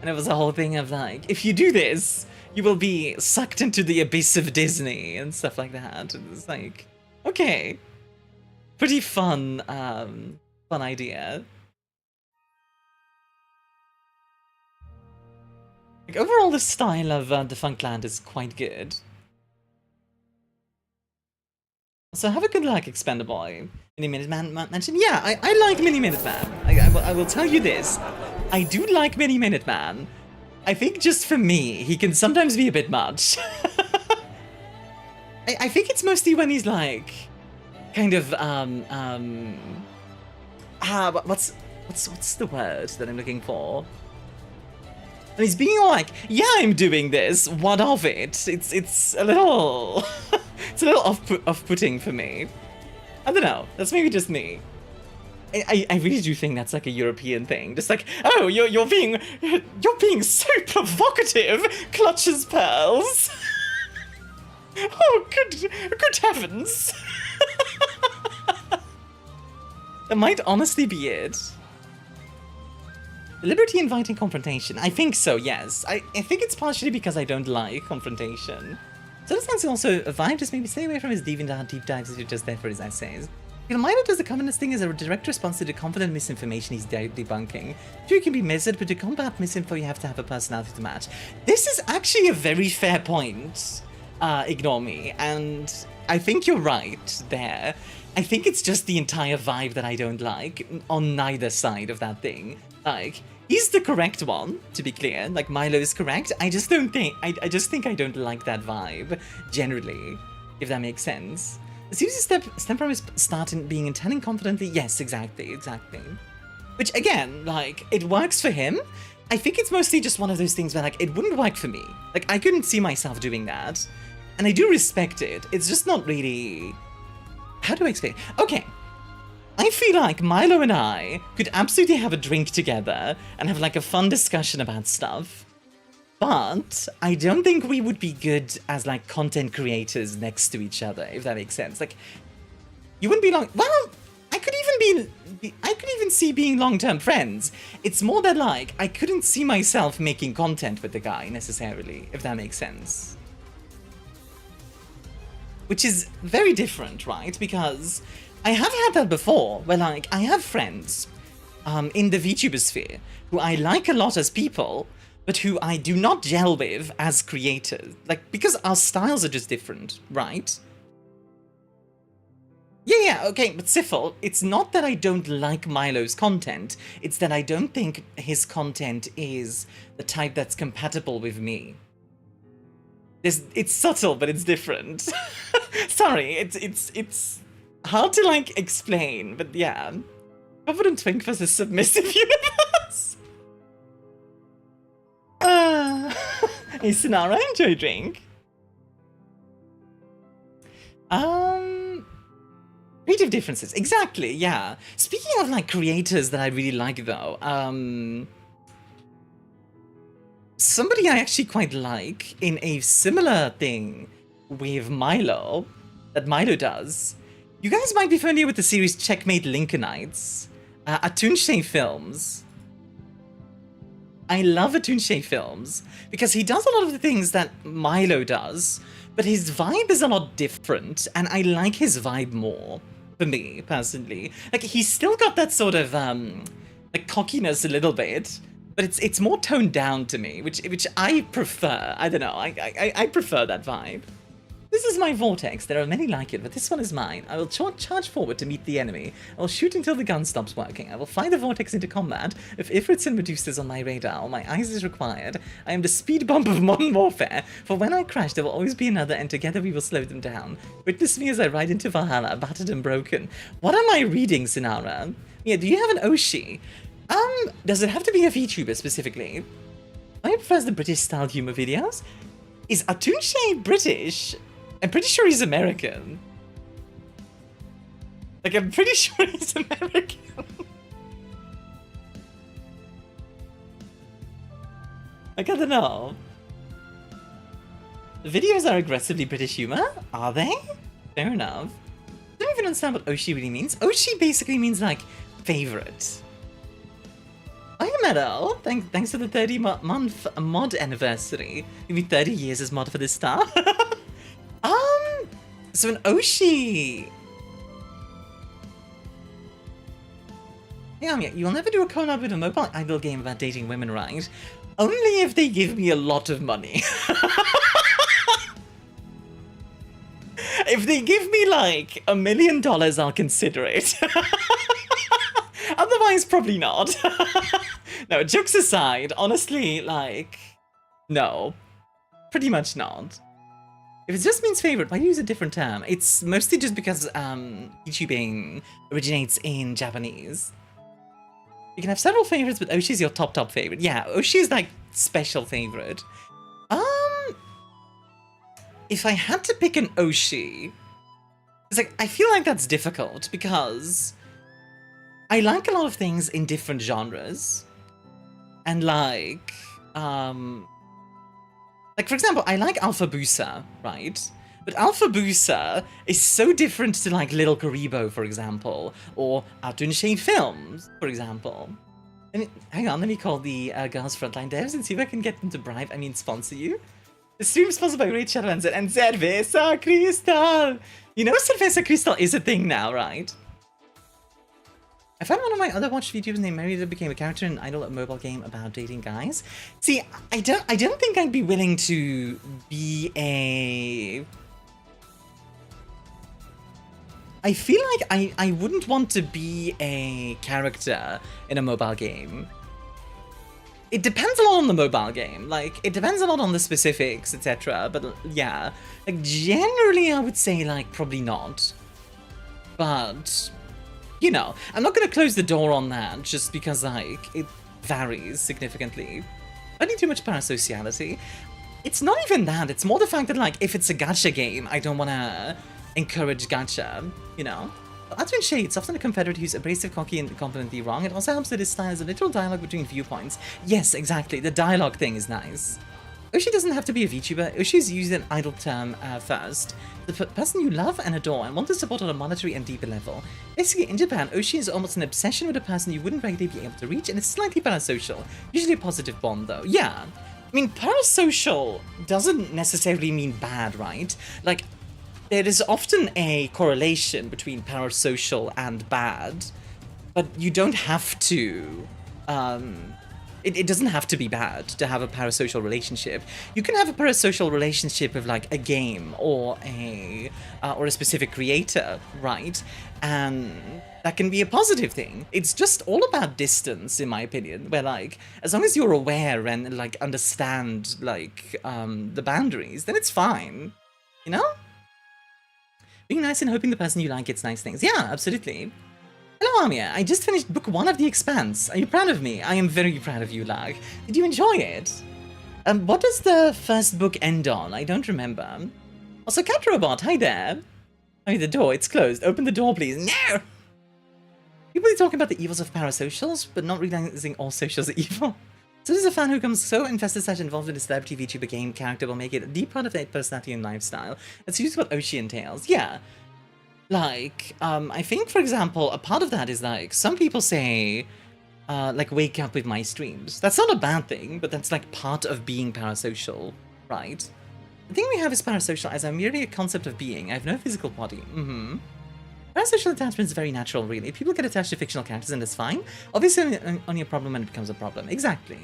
And it was a whole thing of like, if you do this, you will be sucked into the abyss of Disney and stuff like that. And it's like, okay, pretty fun, fun idea. Like, overall, the style of Defunct Land is quite good. So have a good luck, Expendaboy. Mini Minute Man mentioned, yeah, I like Mini Minute Man. I will tell you this, I do like Mini Minute Man. I think just for me, he can sometimes be a bit much. I think it's mostly when he's like, kind of, what's the word that I'm looking for? And he's being all like, yeah, I'm doing this, what of it? It's a little, it's a little off-putting for me. I don't know. That's maybe just me. I really do think that's like a European thing. Just like, oh, you're being so provocative. Clutches pearls. Oh, good heavens. That might honestly be it. Deliberately inviting confrontation. I think so, yes. I think it's partially because I don't like confrontation. So this is also a vibe, just maybe stay away from his deviant deep dives if you're just there for his essays. You know, Myuk does the commonest thing as a direct response to the confident misinformation he's debunking. Sure, you can be measured, but to combat misinfo, you have to have a personality to match. This is actually a very fair point, Ignore Me, and I think you're right there. I think it's just the entire vibe that I don't like on neither side of that thing. Like, he's the correct one, to be clear. Like, Milo is correct. I just don't think, I just think I don't like that vibe, generally, if that makes sense. As soon as stem from his start in being intending confidently, yes, exactly. Which, again, like, it works for him. I think it's mostly just one of those things where, like, it wouldn't work for me. Like, I couldn't see myself doing that. And I do respect it. It's just not really... How do I explain? Okay. I feel like Milo and I could absolutely have a drink together and have, like, a fun discussion about stuff. But I don't think we would be good as, like, content creators next to each other, if that makes sense. Like, you wouldn't be long... Well, I could even see being long-term friends. It's more that, like, I couldn't see myself making content with the guy, necessarily, if that makes sense. Which is very different, right? Because I have had that before, where, like, I have friends in the VTuber sphere who I like a lot as people, but who I do not gel with as creators. Like, because our styles are just different, right? Yeah, okay, but Syphil, it's not that I don't like Milo's content, it's that I don't think his content is the type that's compatible with me. It's subtle, but it's different. Sorry, it's hard to, like, explain, but yeah. Confident Twink versus Submissive Universe. Hey, Sonara, enjoy a drink. Creative differences, exactly, yeah. Speaking of, like, creators that I really like, though, somebody I actually quite like in a similar thing with Milo, that Milo does. You guys might be familiar with the series Checkmate Lincolnites, Shay films. I love Shay films because he does a lot of the things that Milo does, but his vibe is a lot different, and I like his vibe more, for me, personally. Like, he's still got that sort of, like, cockiness a little bit, but it's more toned down to me, which I prefer. I don't know, I prefer that vibe. This is my vortex. There are many like it, but this one is mine. I will charge forward to meet the enemy. I will shoot until the gun stops working. I will fly the vortex into combat. If Ifrits and Medusas on my radar or my eyes is required, I am the speed bump of modern warfare. For when I crash, there will always be another, and together we will slow them down. Witness me as I ride into Valhalla, battered and broken. What am I reading, Sinara? Yeah, do you have an Oshi? Does it have to be a VTuber specifically? I prefer the British-style humor videos. Is Shay British? I'm pretty sure he's American. Like, I'm pretty sure he's American. Like, I don't know. The videos are aggressively British humor? Are they? Fair enough. I don't even understand what Oshi really means. Oshi basically means, like, favorite. Hi, Meadow. Thanks for the 30-month mod anniversary. Give me 30 years as mod for this star. So an Oshi. Yeah, you'll never do a collab with a mobile idol game about dating women, right? Only if they give me a lot of money. If they give me, like, $1 million, I'll consider it. Otherwise, probably not. No, jokes aside, honestly, like, no. Pretty much not. If it just means favorite, why use a different term? It's mostly just because YouTubing originates in Japanese. You can have several favorites, but Oshi's your top favorite. Yeah, Oshi is, like, special favorite. If I had to pick an Oshi, It's like, I feel like that's difficult because I like a lot of things in different genres. And like for example, I like Alpha Busa, right? But Alpha Busa is so different to like Little Karibo, for example, or Shay Films, for example. And hang on, let me call the girls frontline devs and see if I can get them to sponsor you. The stream is sponsored by Great Shadow and Cerveza Cristal. You know, Cerveza Cristal is a thing now, right? I found one of my other watched YouTubers named Mary that became a character in an idol mobile game about dating guys. See, I don't think I'd be willing to be a... I feel like I wouldn't want to be a character in a mobile game. It depends a lot on the mobile game. Like, it depends a lot on the specifics, etc. But yeah, like generally I would say like probably not. But, you know, I'm not gonna close the door on that just because like it varies significantly. I need too much parasociality. It's not even that, it's more the fact that like if it's a gacha game, I don't wanna encourage gacha, you know? Other than Shay, it's often a Confederate who's abrasive, cocky, and confidently wrong. It also helps that his style is a literal dialogue between viewpoints. Yes, exactly. The dialogue thing is nice. Oshi doesn't have to be a VTuber. Oshi's used an idol term first. The person you love and adore and want to support on a monetary and deeper level. Basically, in Japan, Oshi is almost an obsession with a person you wouldn't regularly be able to reach, and it's slightly parasocial. Usually a positive bond, though. Yeah. I mean, parasocial doesn't necessarily mean bad, right? Like, there is often a correlation between parasocial and bad, but you don't have to, it doesn't have to be bad to have a parasocial relationship. You can have a parasocial relationship with like a game or a specific creator, right? And that can be a positive thing. It's just all about distance, in my opinion, where like, as long as you're aware and like understand like the boundaries, then it's fine, you know? Being nice and hoping the person you like gets nice things. Yeah, absolutely. Hello, Armia. I just finished book 1 of The Expanse. Are you proud of me? I am very proud of you, Lag. Did you enjoy it? What does the first book end on? I don't remember. Also, Cat Robot, hi there. I mean, the door, it's closed. Open the door, please. No! People are talking about the evils of parasocials, but not realizing all socials are evil. So this is a fan who becomes so invested such involved in a celebrity VTuber game character will make it a deep part of their personality and lifestyle. It's used what Oshi entails. Yeah. Like, I think, for example, a part of that is like, some people say, like, wake up with my streams. That's not a bad thing, but that's like part of being parasocial, right? The thing we have is parasocial as I'm merely a concept of being. I have no physical body. Parasocial attachment is very natural, really. People get attached to fictional characters and it's fine. Obviously, only a problem when it becomes a problem. Exactly.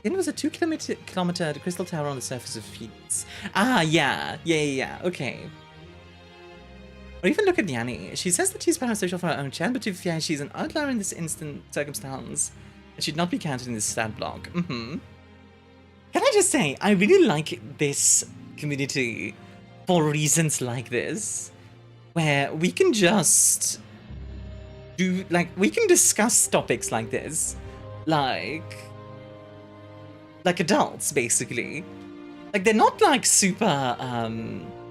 It was a 2-kilometer crystal tower on the surface of Phoenix. Ah, yeah. Yeah, okay. Or even look at Yanni. She says that she's parasocial for her own chan, but to be fair, she's an outlier in this instant circumstance. It should not be counted in this stat block. Can I just say, I really like this community for reasons like this. Where we can just do, like, we can discuss topics like this, like adults, basically. Like, they're not, like, super,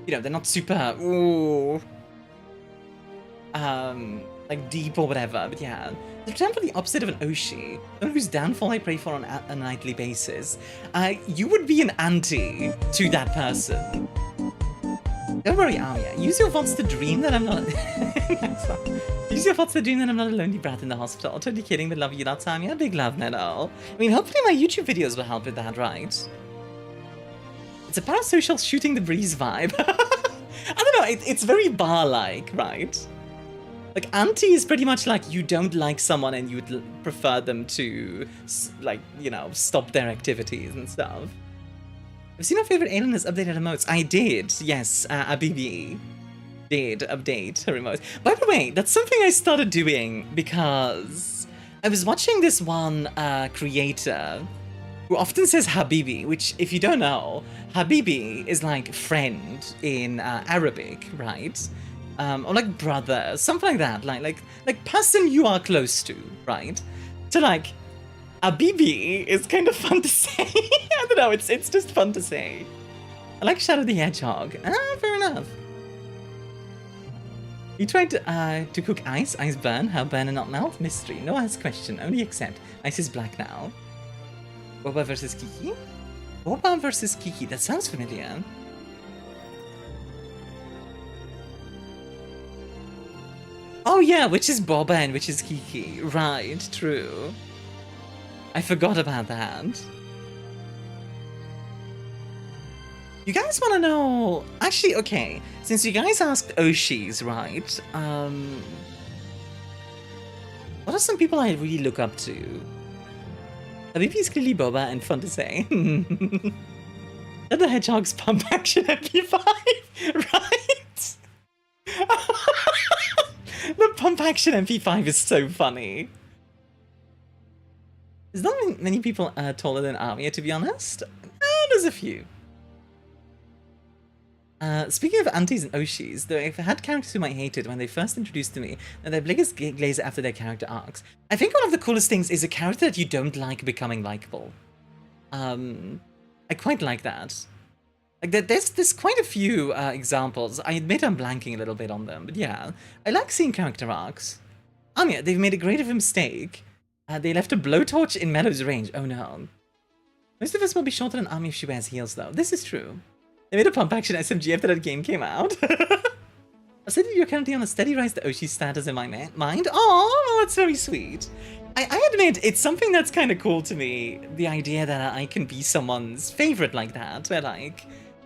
you know, they're not super, ooh, like, deep or whatever, but yeah. For example, the opposite of an Oshi, someone whose downfall I pray for on a nightly basis, you would be an auntie to that person. Don't worry, Armia. Use your thoughts to dream that I'm not... Use your thoughts to dream that I'm not a lonely brat in the hospital. Totally kidding, but love you lots, Armia. Big love, Meadow. I mean, hopefully my YouTube videos will help with that, right? It's a parasocial shooting the breeze vibe. I don't know, it's very bar-like, right? Like, auntie is pretty much like you don't like someone and you'd prefer them to, like, you know, stop their activities and stuff. I've seen our favorite alien has updated emotes. I did, yes, Abibi did update her emotes. By the way, that's something I started doing because I was watching this one creator who often says Habibi, which, if you don't know, Habibi is like friend in Arabic, right? Or like brother, something like that, like person you are close to, right? So like, Abibi is kind of fun to say. I don't know, it's just fun to say. I like Shadow the Hedgehog. Ah, fair enough. You tried to cook ice. Ice burn. How burn and not melt? Mystery. No ask question. Only accept. Ice is black now. Boba versus Kiki? Boba versus Kiki. That sounds familiar. Oh yeah, which is Boba and which is Kiki. Right, true. I forgot about that. You guys want to know... Actually, okay. Since you guys asked Oshis, right? What are some people I really look up to? Habibi is clearly Boba and fun to say. And the Hedgehog's pump action MP5, right? The pump action MP5 is so funny. There's not many people taller than Armia, to be honest. There's a few. Speaking of aunties and Oshis, though I've had characters whom I hated when they first introduced to me, and their biggest glaze after their character arcs. I think one of the coolest things is a character that you don't like becoming likable. I quite like that. Like there's quite a few examples. I admit I'm blanking a little bit on them, but yeah, I like seeing character arcs. Armia, they've made a great of a mistake. They left a blowtorch in Meadow's range. Oh no. Most of us will be shorter than Armia if she wears heels, though. This is true. They made a pump action SMG after that game came out. I said that you're currently on a steady rise to Oshi status in my mind. Oh, that's very sweet. I admit, it's something that's kind of cool to me. The idea that I can be someone's favorite like that. Where like,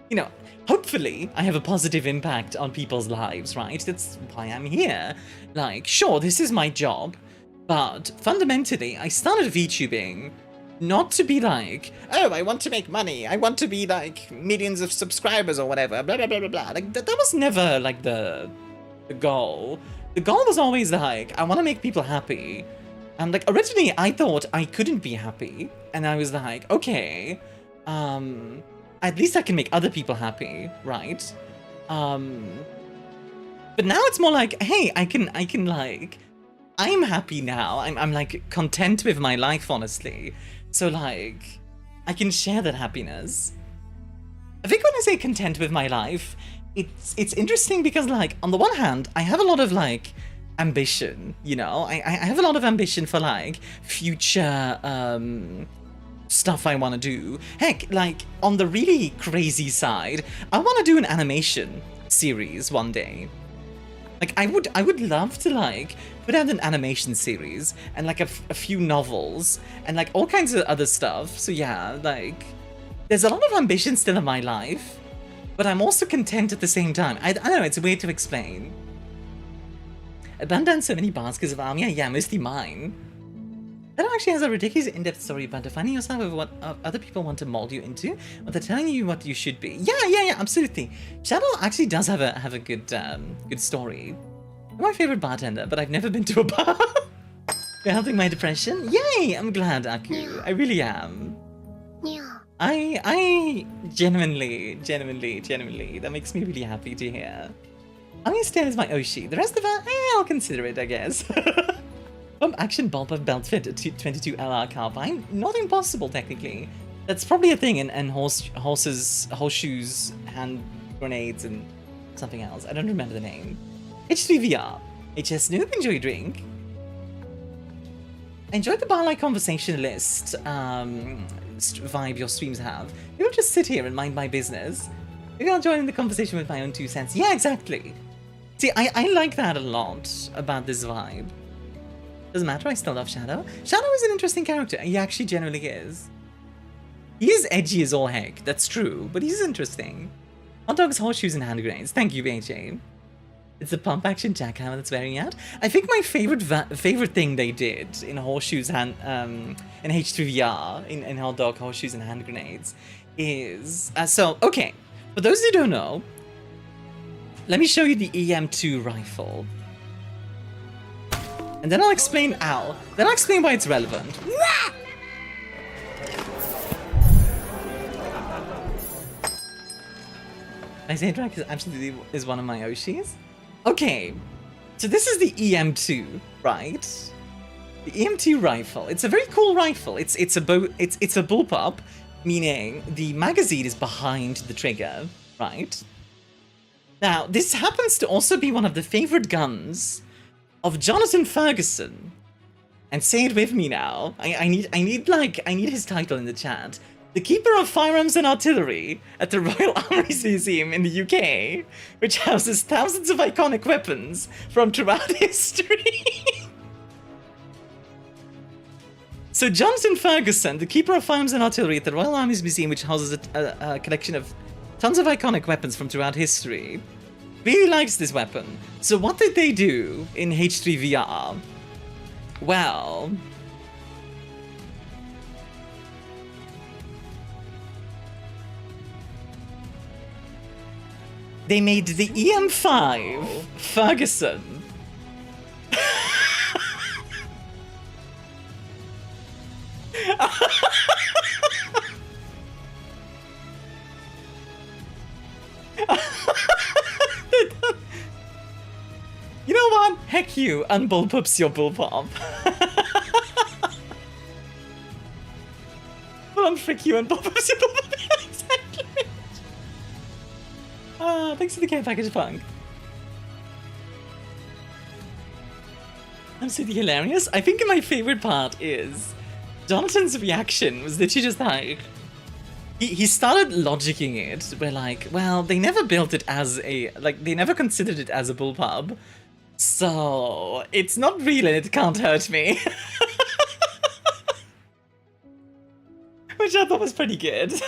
you know, hopefully I have a positive impact on people's lives, right? That's why I'm here. Like, sure, this is my job. But fundamentally, I started VTubing not to be like, oh, I want to make money. I want to be like millions of subscribers or whatever. Blah, blah, blah, blah, blah. Like, that was never like the goal. The goal was always like, I want to make people happy. And like, originally I thought I couldn't be happy. And I was like, okay, at least I can make other people happy, right? But now it's more like, hey, I can like, I'm happy now. I'm like content with my life, honestly. So like, I can share that happiness. I think when I say content with my life, it's interesting because like, on the one hand, I have a lot of like ambition, you know? I have a lot of ambition for like future stuff I want to do. Heck, like on the really crazy side, I want to do an animation series one day. Like, I would love to, like, put out an animation series and, like, a few novels and, like, all kinds of other stuff. So, yeah, like, there's a lot of ambition still in my life, but I'm also content at the same time. I don't know, it's weird to explain. I burned down so many baskets of Armia, yeah, mostly mine. That actually has a ridiculous in-depth story about defining yourself with what other people want to mold you into, or they're telling you what you should be. Yeah, absolutely. Shadow actually does have a good good story. I'm my favorite bartender, but I've never been to a bar. You're helping my depression? Yay! I'm glad, Aku. I really am. I genuinely, that makes me really happy to hear. ArmiaStars is my Oshi. The rest of her, I'll consider it, I guess. Pump action bulb of belt fit 22 LR carbine? Not impossible, technically. That's probably a thing in horseshoes, hand grenades, and something else. I don't remember the name. H3VR. HS Noob, enjoy your drink. I enjoyed the bar-like conversationalist vibe your streams have. Maybe I'll just sit here and mind my business. Maybe I'll join in the conversation with my own 2 cents. Yeah, exactly. See, I like that a lot about this vibe. Doesn't matter, I still love Shadow. Shadow is an interesting character. He actually generally is. He is edgy as all heck, that's true, but he's interesting. Hot dogs, horseshoes, and hand grenades. Thank you, BHA. It's the pump action jackhammer that's wearing out. I think my favorite thing they did in horseshoes and in H3VR, in hot dog, horseshoes, and hand grenades is so okay. For those who don't know, let me show you the EM2 rifle. And then I'll explain how. Then I'll explain why it's relevant. I say Drake is absolutely one of my Oshis. Okay, so this is the EM2, right? The EM2 rifle. It's a very cool rifle. It's a bullpup, meaning the magazine is behind the trigger, right? Now, this happens to also be one of the favorite guns of Jonathan Ferguson. And say it with me now. I need his title in the chat. The Keeper of Firearms and Artillery at the Royal Armouries Museum in the UK, which houses thousands of iconic weapons from throughout history. So Jonathan Ferguson, the Keeper of Firearms and Artillery at the Royal Armouries Museum, which houses a collection of tons of iconic weapons from throughout history, really likes this weapon. So what did they do in H3VR? Well, they made the EM5 Ferguson. You know what? Heck you, unbullpups your bullpop. Well, unfrick you and bullpups your bullpop. Exactly. Thanks for the care package, Punk. Absolutely hilarious. I think my favorite part is Jonathan's reaction was that she just like, he started logicking it. We're like, well, they never built it as a, like, they never considered it as a bullpup. So, it's not real and it can't hurt me. Which I thought was pretty good.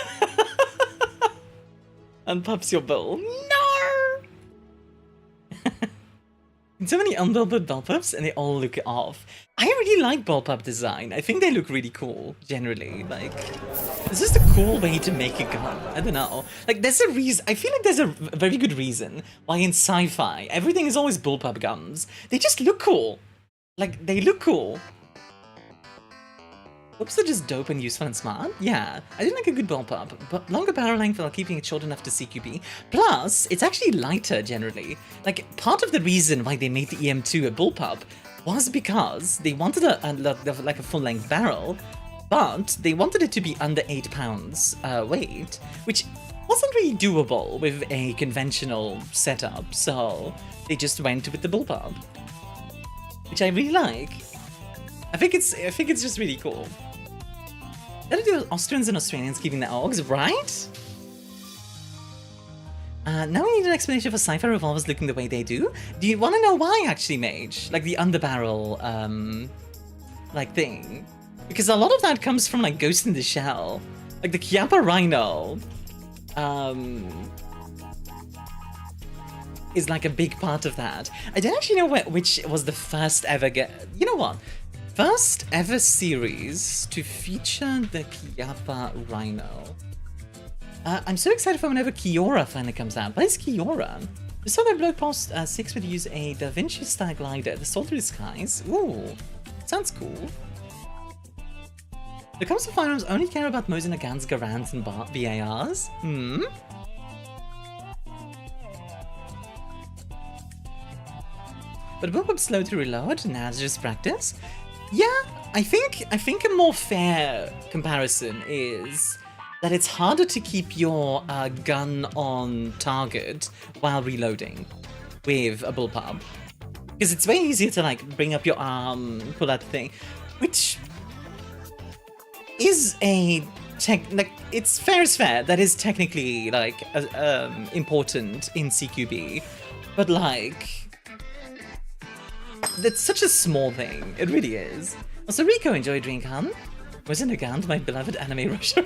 Unpups your bull. No! So many unbullpup bullpups and they all look off. I really like bullpup design. I think they look really cool, generally. Like, it's just a cool way to make a gun. I don't know. Like, there's a reason. I feel like there's a very good reason why in sci-fi everything is always bullpup guns. They just look cool. Like, they look cool. Whoops are just dope and useful and smart. Yeah, I do like a good bullpup, but longer barrel length while keeping it short enough to CQB. Plus, it's actually lighter generally. Like, part of the reason why they made the EM2 a bullpup was because they wanted like a full-length barrel, but they wanted it to be under 8 pounds weight, which wasn't really doable with a conventional setup, so they just went with the bullpup, which I really like. I think it's just really cool. That'll do Austrians and Australians keeping their orgs, right? Now we need an explanation for sci-fi revolvers looking the way they do. Do you want to know why, actually, Mage? Like the underbarrel, like thing? Because a lot of that comes from like Ghost in the Shell. Like the Chiappa Rhino, is like a big part of that. I don't actually know which was the first ever you know what? First ever series to feature the Chiappa Rhino. I'm so excited for whenever Kiora finally comes out. What is Kiora? We saw that blog post 6 would use a Da Vinci style glider that soared through the skies. Ooh, sounds cool. When it comes to firearms, only care about Mosin Nagans, Garans, and VARs? Hmm? But bullpup's slow to reload, now it's just practice. Yeah, I think a more fair comparison is that it's harder to keep your gun on target while reloading with a bullpup. Because it's way easier to like bring up your arm, pull out the thing, which is a like, it's fair is fair. That is technically like important in CQB, but like, that's such a small thing. It really is. Also, Rico enjoyed Dreamcon. Was in a gun, my beloved anime Russia.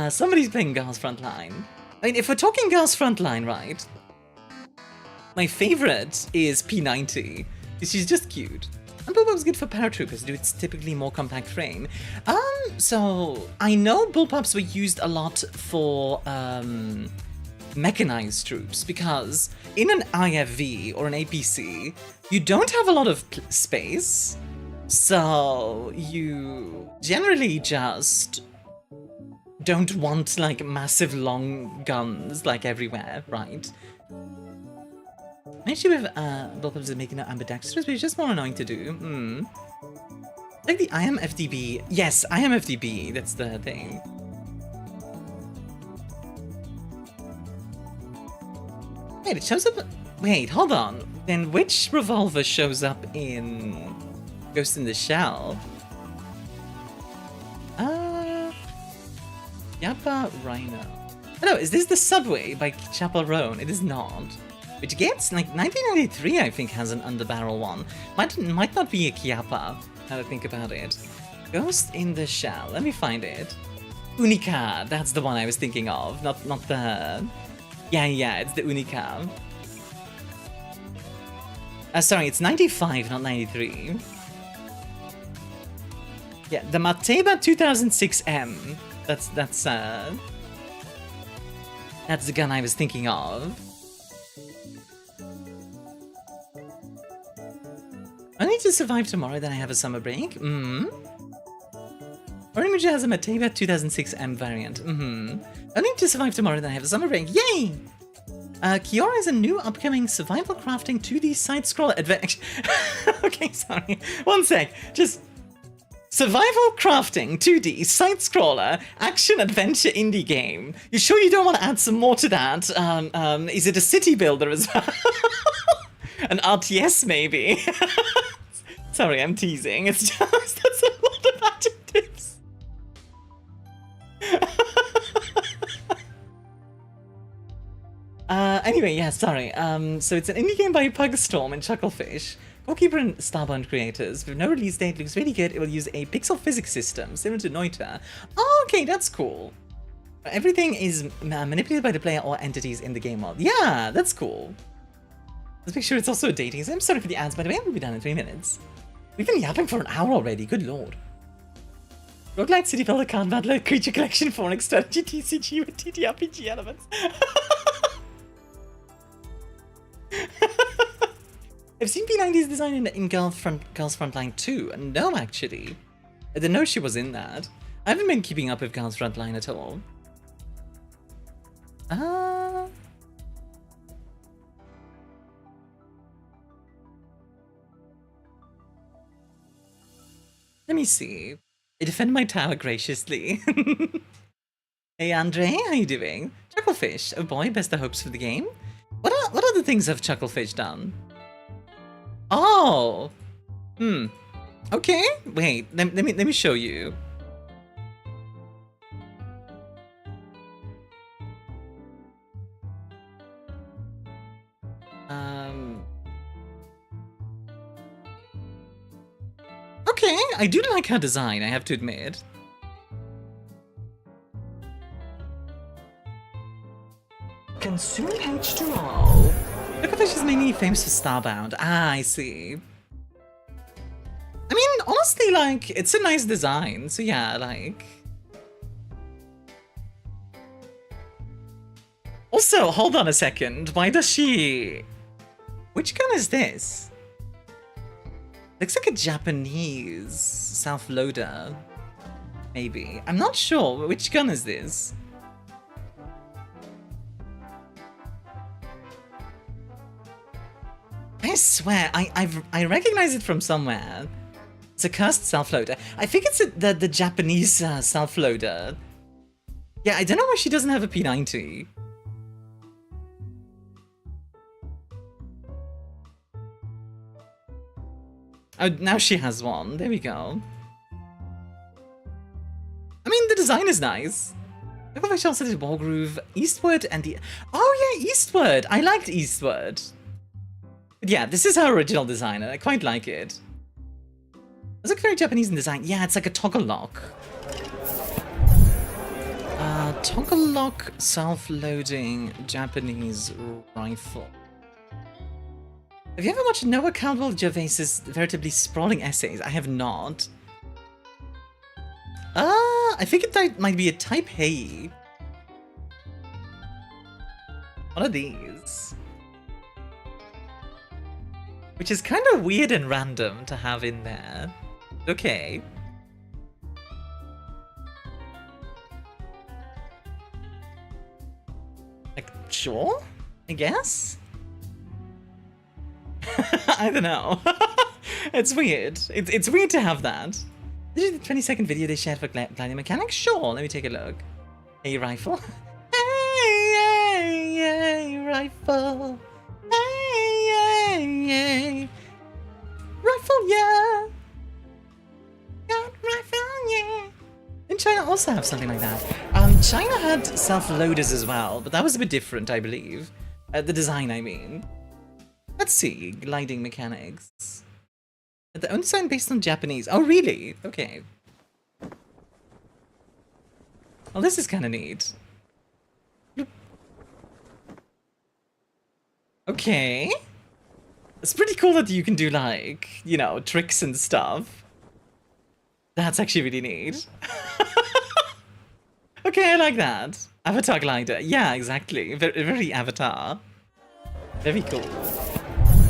Somebody's playing Girls Frontline. I mean, if we're talking Girls Frontline, right? My favorite is P90. She's just cute. And bullpup's good for paratroopers, due it's typically more compact frame. So I know bullpups were used a lot for mechanized troops, because in an IFV or an APC, you don't have a lot of space, so you generally just don't want like massive long guns like everywhere, right? Actually, with bullpups is making it ambidextrous, but it's just more annoying to do. Like the IMFDB. Yes, IMFDB, that's the thing. Wait, it shows up... Wait, hold on. Then which revolver shows up in Ghost in the Shell? Yappa Rhino. Oh no, is this the Subway by Chaperone? It is not. Which gets, like, 1993 I think has an underbarrel one. Might not be a Chiappa, now to think about it. Ghost in the Shell, let me find it. Unica, that's the one I was thinking of, not the... Yeah, it's the Unica. Sorry, it's 95, not 93. Yeah, the Mateba 2006M. That's the gun I was thinking of. I need to survive tomorrow, then I have a summer break. Orange has a Mateba 2006M variant. I need to survive tomorrow, then I have a summer break. Yay! Kiora is a new upcoming survival crafting 2D side-scroller adventure. Okay, sorry. One sec. Just... Survival crafting 2D side-scroller action adventure indie game. You sure you don't want to add some more to that? Is it a city builder as well? An RTS maybe? Sorry, I'm teasing. It's just that's a lot of adjectives. Anyway, yeah, sorry. So it's an indie game by Pugstorm and Chucklefish. Goalkeeper and Starbound creators. With no release date, looks really good. It will use a pixel physics system, similar to Noita. Oh, okay, that's cool. Everything is manipulated by the player or entities in the game world. Yeah, that's cool. Let's make sure it's also a dating. I'm sorry for the ads, by the way. We'll be done in 3 minutes. We've been yapping for an hour already. Good lord. Roguelite City Builder Card Battler Creature Collection for an strategy TCG with TTRPG elements. I've seen P90's design in Girls Frontline 2. No, actually. I didn't know she was in that. I haven't been keeping up with Girls Frontline at all. Let me see. I defend my tower graciously. Hey Andre, how you doing? Chucklefish. Oh boy, best of hopes for the game. What other things have Chucklefish done? Oh! Okay, wait, let me show you. Okay, I do like her design, I have to admit. Consume H2O. Chucklefish is mainly famous for Starbound. Ah, I see. I mean, honestly, like, it's a nice design, so yeah, like... Also, hold on a second, why does she... Which gun is this? Looks like a Japanese self-loader. Maybe. I'm not sure, which gun is this? I swear, I recognize it from somewhere. It's a cursed self-loader. I think it's the Japanese self-loader. Yeah, I don't know why she doesn't have a P90. Oh, now she has one. There we go. I mean, the design is nice. Look at also did Wargroove, Eastward, and the... Oh yeah, Eastward! I liked Eastward. But yeah, this is her original design, and I quite like it. It's like very Japanese in design. Yeah, it's like a toggle lock. Toggle lock self-loading Japanese rifle. Have you ever watched Noah Caldwell Gervais's veritably sprawling essays? I have not. I think it might be a Type A. What are these? Which is kind of weird and random to have in there. Okay. Like, sure? I guess? I don't know. It's weird. It's weird to have that. This is the 20-second video they shared for Gliding Mechanics? Sure, let me take a look. A rifle. Hey, rifle. Hey, hey, hey. Rifle, yeah. Got rifle, yeah. Didn't China also have something like that? China had self-loaders as well, but that was a bit different, I believe. The design, I mean. Let's see. Gliding mechanics. The own design based on Japanese. Oh, really? Okay. Well, this is kind of neat. Okay. It's pretty cool that you can do, like, you know, tricks and stuff. That's actually really neat. Okay, I like that. Avatar glider. Yeah, exactly. Very Avatar. Very cool.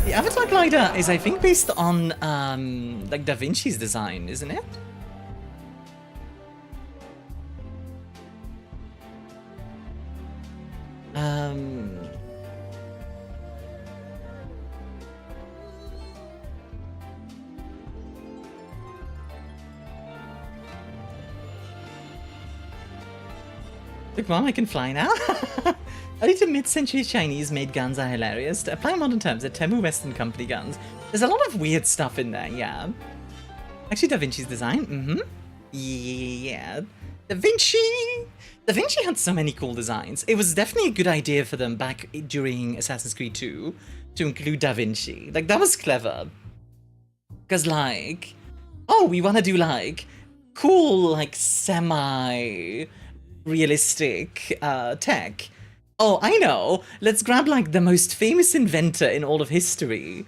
The Avatar glider is, I think, based on, like, Da Vinci's design, isn't it? Look, Mom, I can fly now. Early to mid-century Chinese-made guns are hilarious. To apply modern terms, they're Temu Western Company guns. There's a lot of weird stuff in there, yeah. Actually, Da Vinci's design, yeah. Da Vinci had so many cool designs. It was definitely a good idea for them back during Assassin's Creed 2 to include Da Vinci. Like, that was clever. Because, like, oh, we want to do, like, cool, like, semi-realistic tech. Oh, I know. Let's grab, like, the most famous inventor in all of history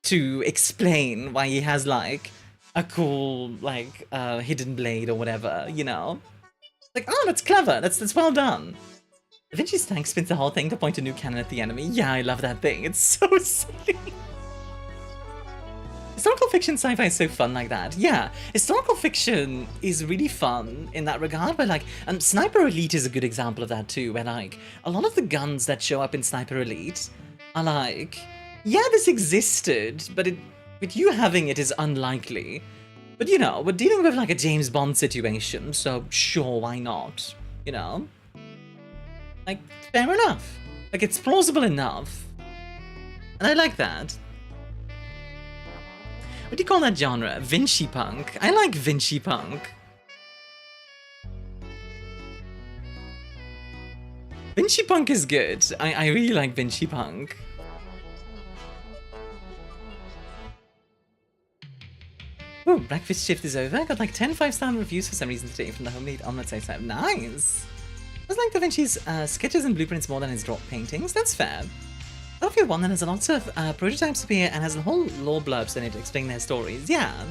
to explain why he has, like, a cool, like, hidden blade or whatever, you know? Like, oh, that's clever. That's well done. Da Vinci's tank spins the whole thing to point a new cannon at the enemy. Yeah, I love that thing. It's so silly. Historical fiction sci-fi is so fun like that. Yeah, historical fiction is really fun in that regard, but, like, Sniper Elite is a good example of that too, where, like, a lot of the guns that show up in Sniper Elite are like, yeah, this existed, but with you having it is unlikely. But, you know, we're dealing with, like, a James Bond situation, so sure, why not? You know? Like, fair enough. Like, it's plausible enough. And I like that. What do you call that genre? Vinci Punk. I like Vinci Punk. Vinci Punk is good. I really like Vinci Punk. Ooh, breakfast shift is over. I got like 10 5-star reviews for some reason today from the homemade omelette site. Nice! I was like Da Vinci's sketches and blueprints more than his drop paintings. That's fair. Lawffy one that has lots of prototypes appear and has a whole lore blurbs in it to explain their stories. Yeah.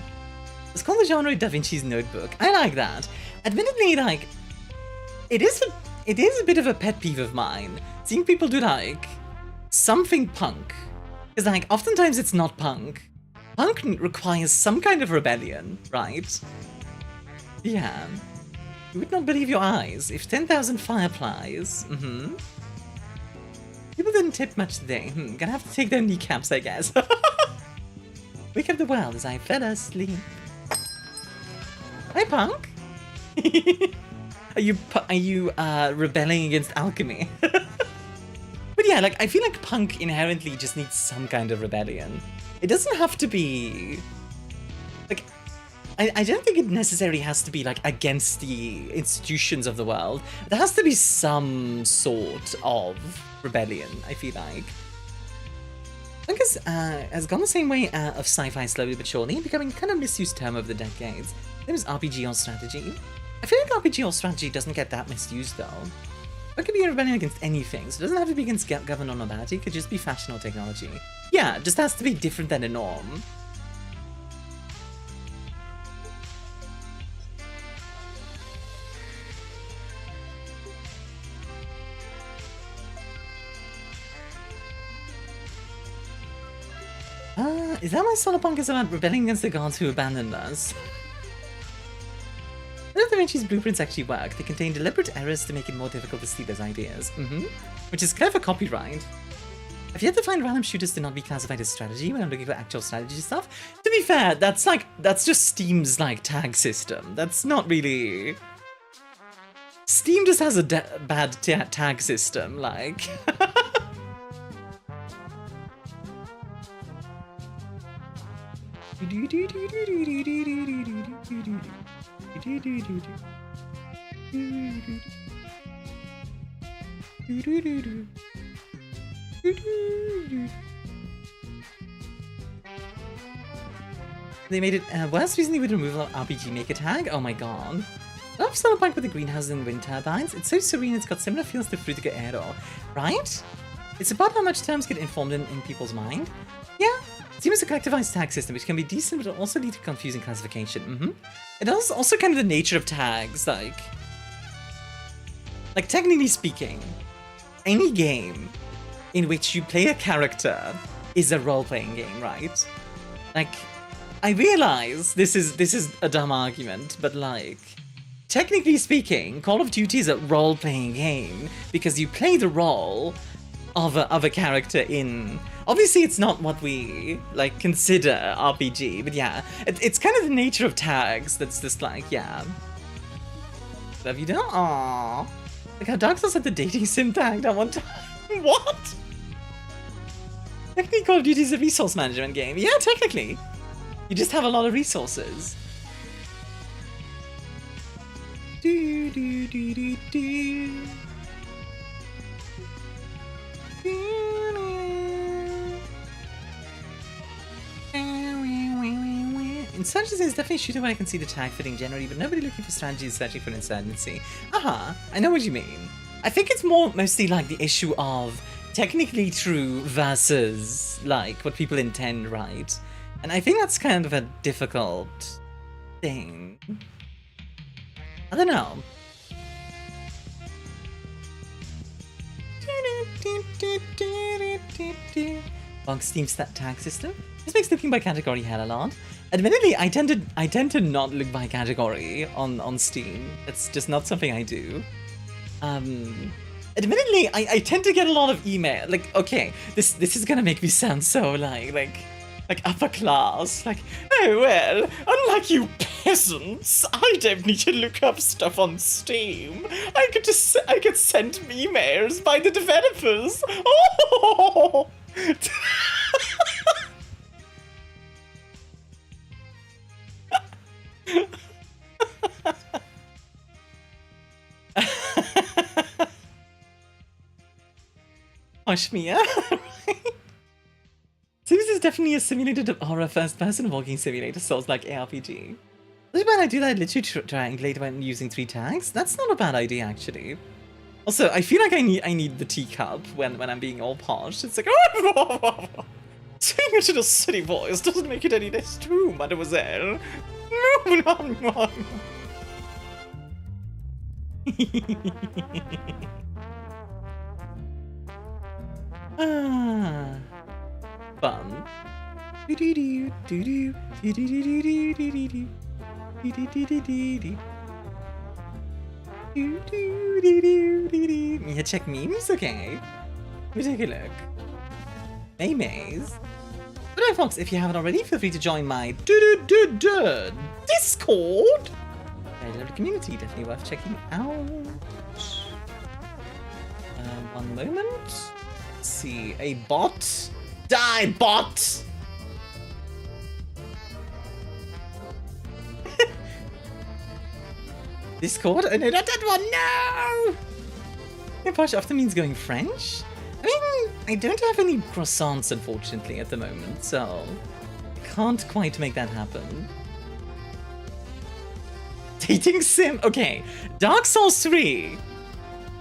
It's called the genre Da Vinci's Notebook. I like that. Admittedly, like, it is a bit of a pet peeve of mine, seeing people do, like, something punk. Because, like, oftentimes it's not punk. Punk requires some kind of rebellion, right? Yeah. You would not believe your eyes. If 10,000 fireflies... People didn't tip much today. Gonna have to take their kneecaps, I guess. Wake up the world as I fell asleep. Hi, Punk. Are you rebelling against alchemy? But yeah, like, I feel like Punk inherently just needs some kind of rebellion. It doesn't have to be... Like, I don't think it necessarily has to be, like, against the institutions of the world. There has to be some sort of rebellion, I feel like. I think has gone the same way of sci-fi slowly but surely, becoming kind of misused term over the decades. There was RPG or strategy. I feel like RPG or strategy doesn't get that misused, though. It could be a rebellion against anything, so it doesn't have to be against government or nobility, it could just be fashion or technology. Yeah, it just has to be different than a norm. Is that why Solarpunk is about rebelling against the gods who abandoned us? None of Da Vinci's blueprints actually work. They contain deliberate errors to make it more difficult to steal his ideas. Which is clever copyright. I've yet to find random shooters to not be classified as strategy when I'm looking for actual strategy stuff. To be fair, that's just Steam's, like, tag system. That's not really... Steam just has a bad tag system, like... They made it worse recently with removal of RPG Maker tag. Oh my god. I love Solarpunk with the greenhouses and wind turbines. It's so serene, it's got similar feels to Frutiger Aero, right? It's about how much terms get informed in people's mind. Yeah, Steam is a collectivized tag system, which can be decent, but also lead to confusing classification. It is also kind of the nature of tags, like technically speaking, any game in which you play a character is a role-playing game, right? Like, I realize this is a dumb argument, but like, technically speaking, Call of Duty is a role-playing game because you play the role of a character in. Obviously, it's not what we like consider RPG, but yeah, it's kind of the nature of tags that's just like, yeah. What have you done? Aww. Like how Dark Souls had the dating sim tag that one time. What? Technically, Call of Duty is a resource management game. Yeah, technically. You just have a lot of resources. Do do do do do. Insurgency is definitely a shooter where I can see the tag fitting generally, but nobody looking for strategy is searching for an insurgency. I know what you mean. I think it's mostly like the issue of technically true versus like what people intend, right? And I think that's kind of a difficult thing. I don't know. Bug Steam stat tag system. This makes looking by category hell a lot. Admittedly, I tend to not look by category on Steam. It's just not something I do. Admittedly, I tend to get a lot of email. Like, okay, this is gonna make me sound so like upper class. Like, oh well, unlike you peasants, I don't need to look up stuff on Steam. I could send emails by the developers. Oh. Mia, right? So this is definitely a simulated horror first-person walking simulator, Souls like ARPG. Is bad idea that I literally triangulate when using 3 tags? That's not a bad idea, actually. Also, I feel like I need the teacup when I'm being all posh. It's like, oh, saying it in a silly voice doesn't make it any less true, mademoiselle. Fun. Yeah, check memes? Okay. Let me take a look. Hey, Maze. But hey, folks, if you haven't already, feel free to join my Discord. Very lovely community, definitely worth checking out. One moment. Let's see, a bot. Die, bot! Discord? Oh no, not that one, no! Yeah, Posh often means going French. I mean, I don't have any croissants, unfortunately, at the moment, so I can't quite make that happen. Dating sim? Okay, Dark Souls 3.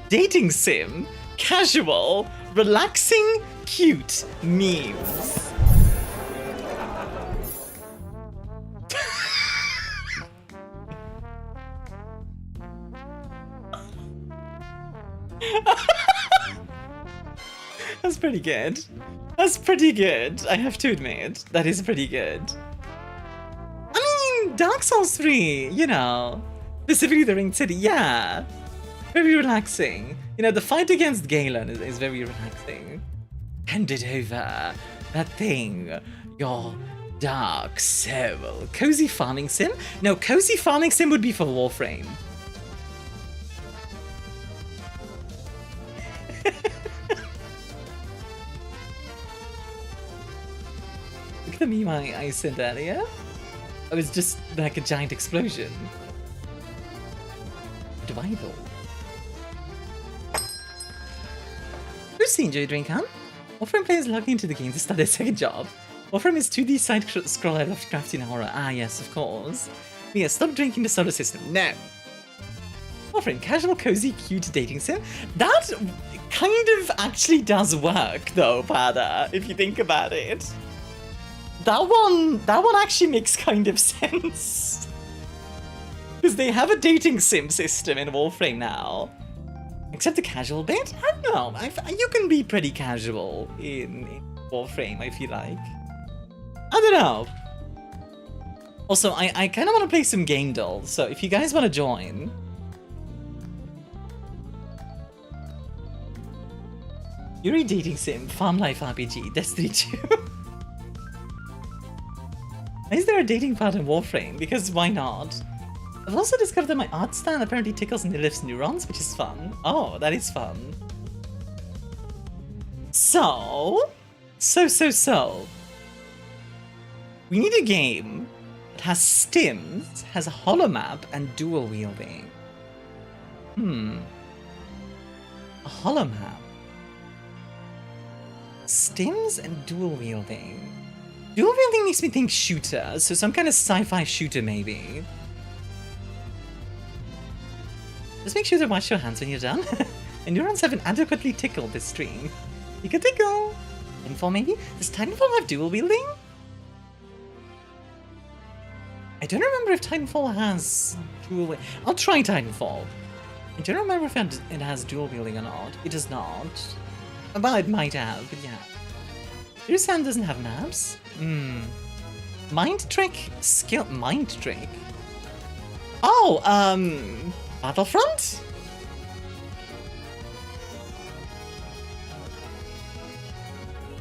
Dating sim. Casual. Relaxing. Cute. Memes. That's pretty good. That's pretty good, I have to admit. That is pretty good. I mean, Dark Souls 3, you know, specifically the Ringed City, yeah. Very relaxing. You know, the fight against Galen is very relaxing. Hand it over. That thing. Your dark soul. Cozy farming sim? No, cozy farming sim would be for Warframe. the meme I sent earlier? It was just like a giant explosion. Dwible. Lucy, enjoy your drink, huh? Warframe players logging into the game to start their second job. Warframe is 2D side scroll I love crafting horror. Ah, yes, of course. But yeah, stop drinking the solar system. No. Warframe, casual, cozy, cute dating sim. That kind of actually does work, though, Pada, if you think about it. That one actually makes kind of sense. Because they have a dating sim system in Warframe now. Except the casual bit? I don't know. You can be pretty casual in Warframe, I feel like. I don't know. Also, I kind of want to play some game dolls, so if you guys want to join... Yuri Dating Sim, Farm Life RPG, Destiny 2. Is there a dating part in Warframe? Because why not? I've also discovered that my art stand apparently tickles and lifts neurons, which is fun. Oh, that is fun. So... We need a game that has stims, has a holomap, and dual wielding. A holomap. Stims and dual wielding. Dual wielding makes me think shooter, so some kind of sci-fi shooter maybe. Just make sure to wash your hands when you're done. And neurons haven't adequately tickled this stream. You can tickle. Titanfall maybe? Does Titanfall have dual wielding? I don't remember if Titanfall has dual wielding. I'll try Titanfall. I don't remember if it has dual wielding or not. It does not. Well, it might have, but yeah. Your sound doesn't have maps? Mind trick? Skill? Mind trick? Oh, Battlefront?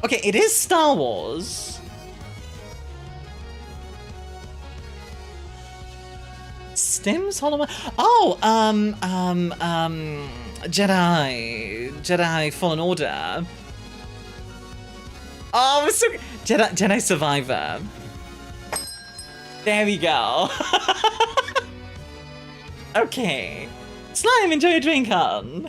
Okay, it is Star Wars. Stims Hollow. Oh, Jedi Fallen Order. Oh, so Jedi Survivor. There we go. Okay. Slime, enjoy your drink, hon.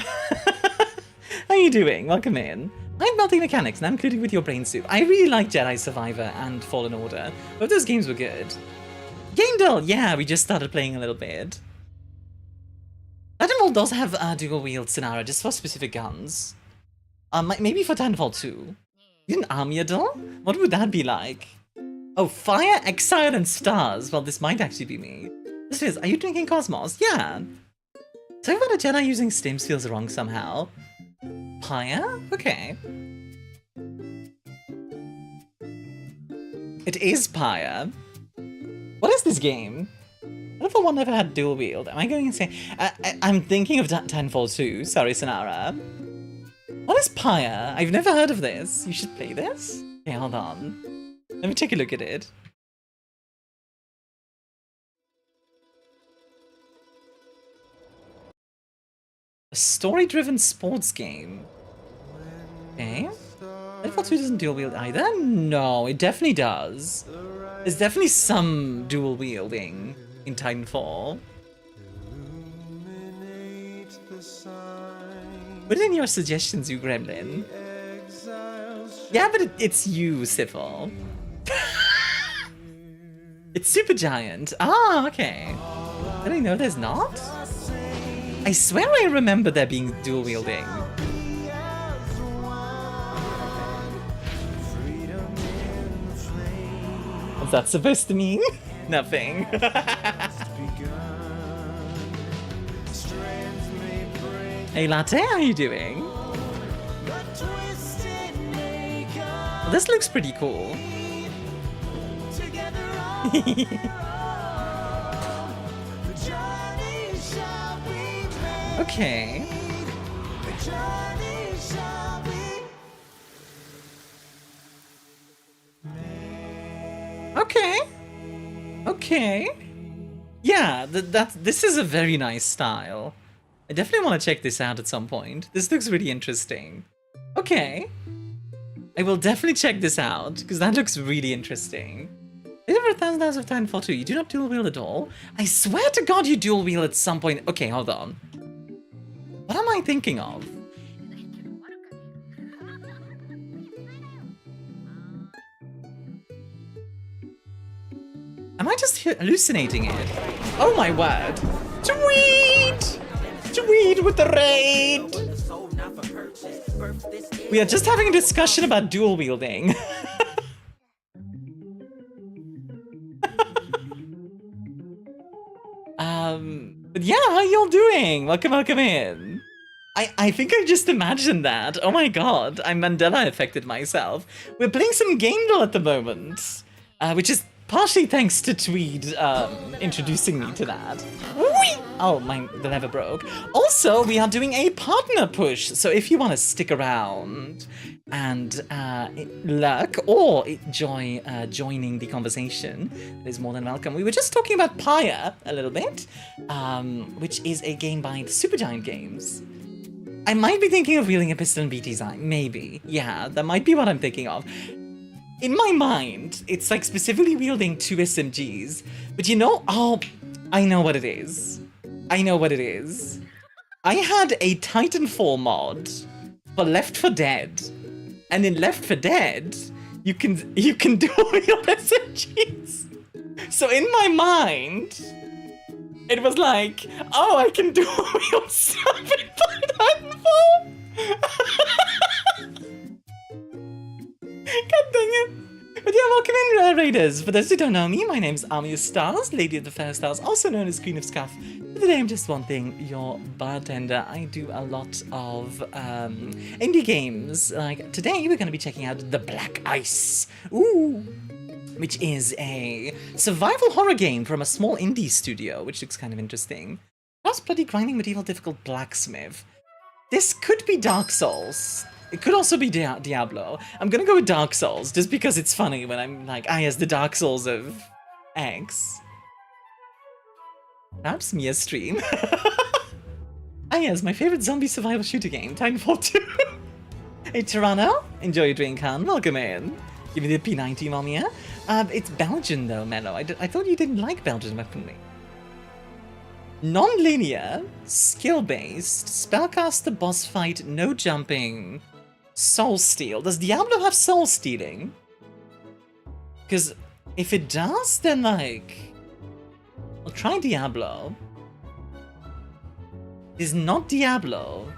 How you doing? Welcome in. I'm melting mechanics, and I'm including with your brain soup. I really like Jedi Survivor and Fallen Order. Both those games were good. Gaindle, yeah, we just started playing a little bit. Titanfall does have a dual wield scenario just for specific guns. Maybe for Titanfall 2. An ArmiaStars? What would that be like? Oh, Fire, Exile, and Stars. Well, this might actually be me. This is, are you drinking Cosmos? Yeah. Talking about a Jedi using stims feels wrong somehow. Pyre? Okay. It is Pyre. What is this game? Titanfall 1 never had dual wield. Am I going insane? I'm thinking of Titanfall 2. Sorry, Sonara. What is Pyre? I've never heard of this. You should play this? Okay, hold on. Let me take a look at it. A story-driven sports game. Okay. Titanfall 2 doesn't dual wield either? No, it definitely does. There's definitely some dual wielding in Titanfall. Put in your suggestions, you gremlin. Yeah, but it's you, Sifal. It's Super Giant. Ah, okay. Did I know there's not? I swear I remember there being dual wielding. What's that supposed to mean? Nothing. Hey Latte, how you doing? Well, this looks pretty cool. Okay. Okay. Okay. Yeah, this is a very nice style. I definitely want to check this out at some point. This looks really interesting. Okay. I will definitely check this out, because that looks really interesting. Is over 1,000 hours of Titanfall 2? You do not dual wield at all? I swear to God you dual wield at some point. Okay, hold on. What am I thinking of? Am I just hallucinating it? Oh my word. Tweet! Tweet with the raid! We are just having a discussion about dual wielding. But yeah, how y'all doing? Welcome in. I think I just imagined that. Oh my god, I'm Mandela affected myself. We're playing some Gamedle at the moment, which is partially thanks to Tweed introducing me to that. Whee! Oh, the lever broke. Also, we are doing a partner push, so if you want to stick around and lurk or joining the conversation, it is more than welcome. We were just talking about Pyre a little bit, which is a game by the Supergiant Games. I might be thinking of wielding a pistol and BT design, maybe. Yeah, that might be what I'm thinking of. In my mind, it's like specifically wielding 2 SMGs, but you know, oh, I know what it is. I know what it is. I had a Titanfall mod for Left 4 Dead, and in Left 4 Dead, you can dual wield SMGs. So in my mind, it was like, oh, I can dual wield stuff in Titanfall. God dang it. But yeah, welcome in, Raiders. For those who don't know me, my name's ArmiaStars, Lady of the Fair Stars, also known as Queen of Scuff. But today I'm just one thing, your bartender. I do a lot of indie games. Like today we're going to be checking out The Black Ice. Ooh. Which is a survival horror game from a small indie studio, which looks kind of interesting. Plus bloody grinding medieval difficult blacksmith. This could be Dark Souls. It could also be Diablo. I'm gonna go with Dark Souls, just because it's funny when I'm like, ah yes, the Dark Souls of X. Perhaps Mia stream. Ah yes, my favorite zombie survival shooter game, Titanfall 2. Hey Toronto, enjoy your drink, hun. Welcome in. Give me the P90, Mia. It's Belgian though, Mello. I thought you didn't like Belgian weaponry. Non-linear, skill-based, spellcaster boss fight, no jumping, soul steal. Does Diablo have soul stealing? Because if it does, then like, I'll try Diablo. It's not Diablo.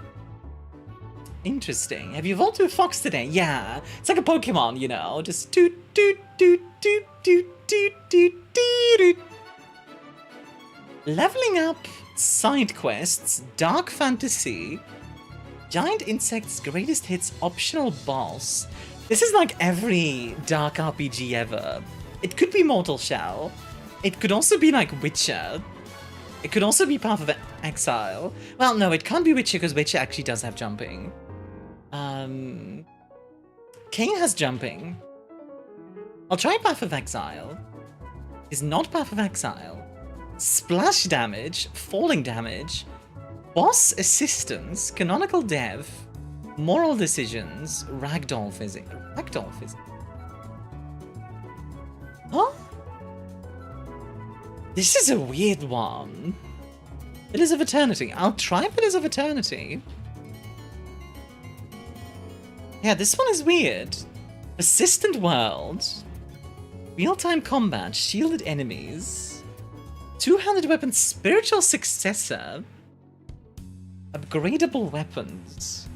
Interesting. Have you evolved to a fox today? Yeah. It's like a Pokemon, you know, just doot doot doot doot doot doot doot doot. Leveling up, side quests, dark fantasy, giant insects, greatest hits, optional boss. This is like every dark RPG ever. It could be Mortal Shell. It could also be like Witcher. It could also be Path of Exile. Well, no, it can't be Witcher because Witcher actually does have jumping. Kane has jumping. I'll try Path of Exile. Is not Path of Exile. Splash damage, falling damage, boss assistance, canonical dev, moral decisions, ragdoll physics. Ragdoll physics. Huh? This is a weird one. Pillars of Eternity. I'll try Pillars of Eternity. Yeah, this one is weird. Persistent world. Real-time combat, shielded enemies. Two-handed weapon, spiritual successor. Upgradable weapons.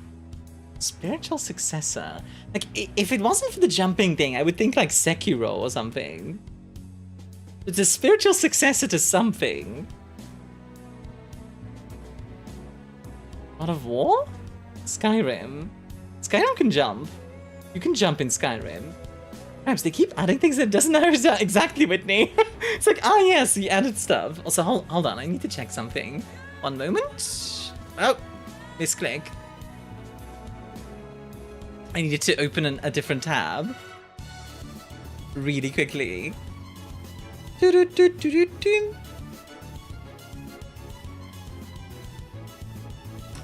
Spiritual successor. Like, if it wasn't for the jumping thing, I would think like Sekiro or something. It's a spiritual successor to something. God of War? Skyrim. Skyrim can jump. You can jump in Skyrim. Perhaps they keep adding things that doesn't matter exactly, Whitney. It's like, ah yes, he added stuff. Also, hold on, I need to check something. One moment. Oh, misclick. I needed to open a different tab. Really quickly.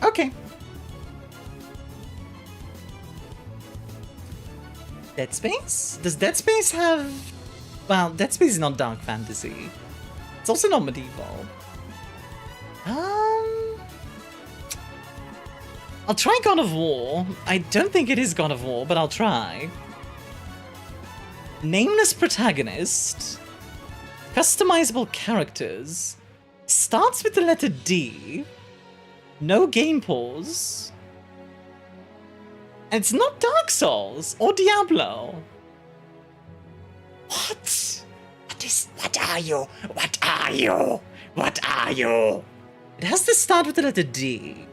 Okay. Dead Space? Does Dead Space have... Well, Dead Space is not dark fantasy. It's also not medieval. I'll try God of War. I don't think it is God of War, but I'll try. Nameless protagonist. Customizable characters. Starts with the letter D. No game pause. And it's not Dark Souls or Diablo. What? What are you? What are you? What are you? It has to start with the letter D.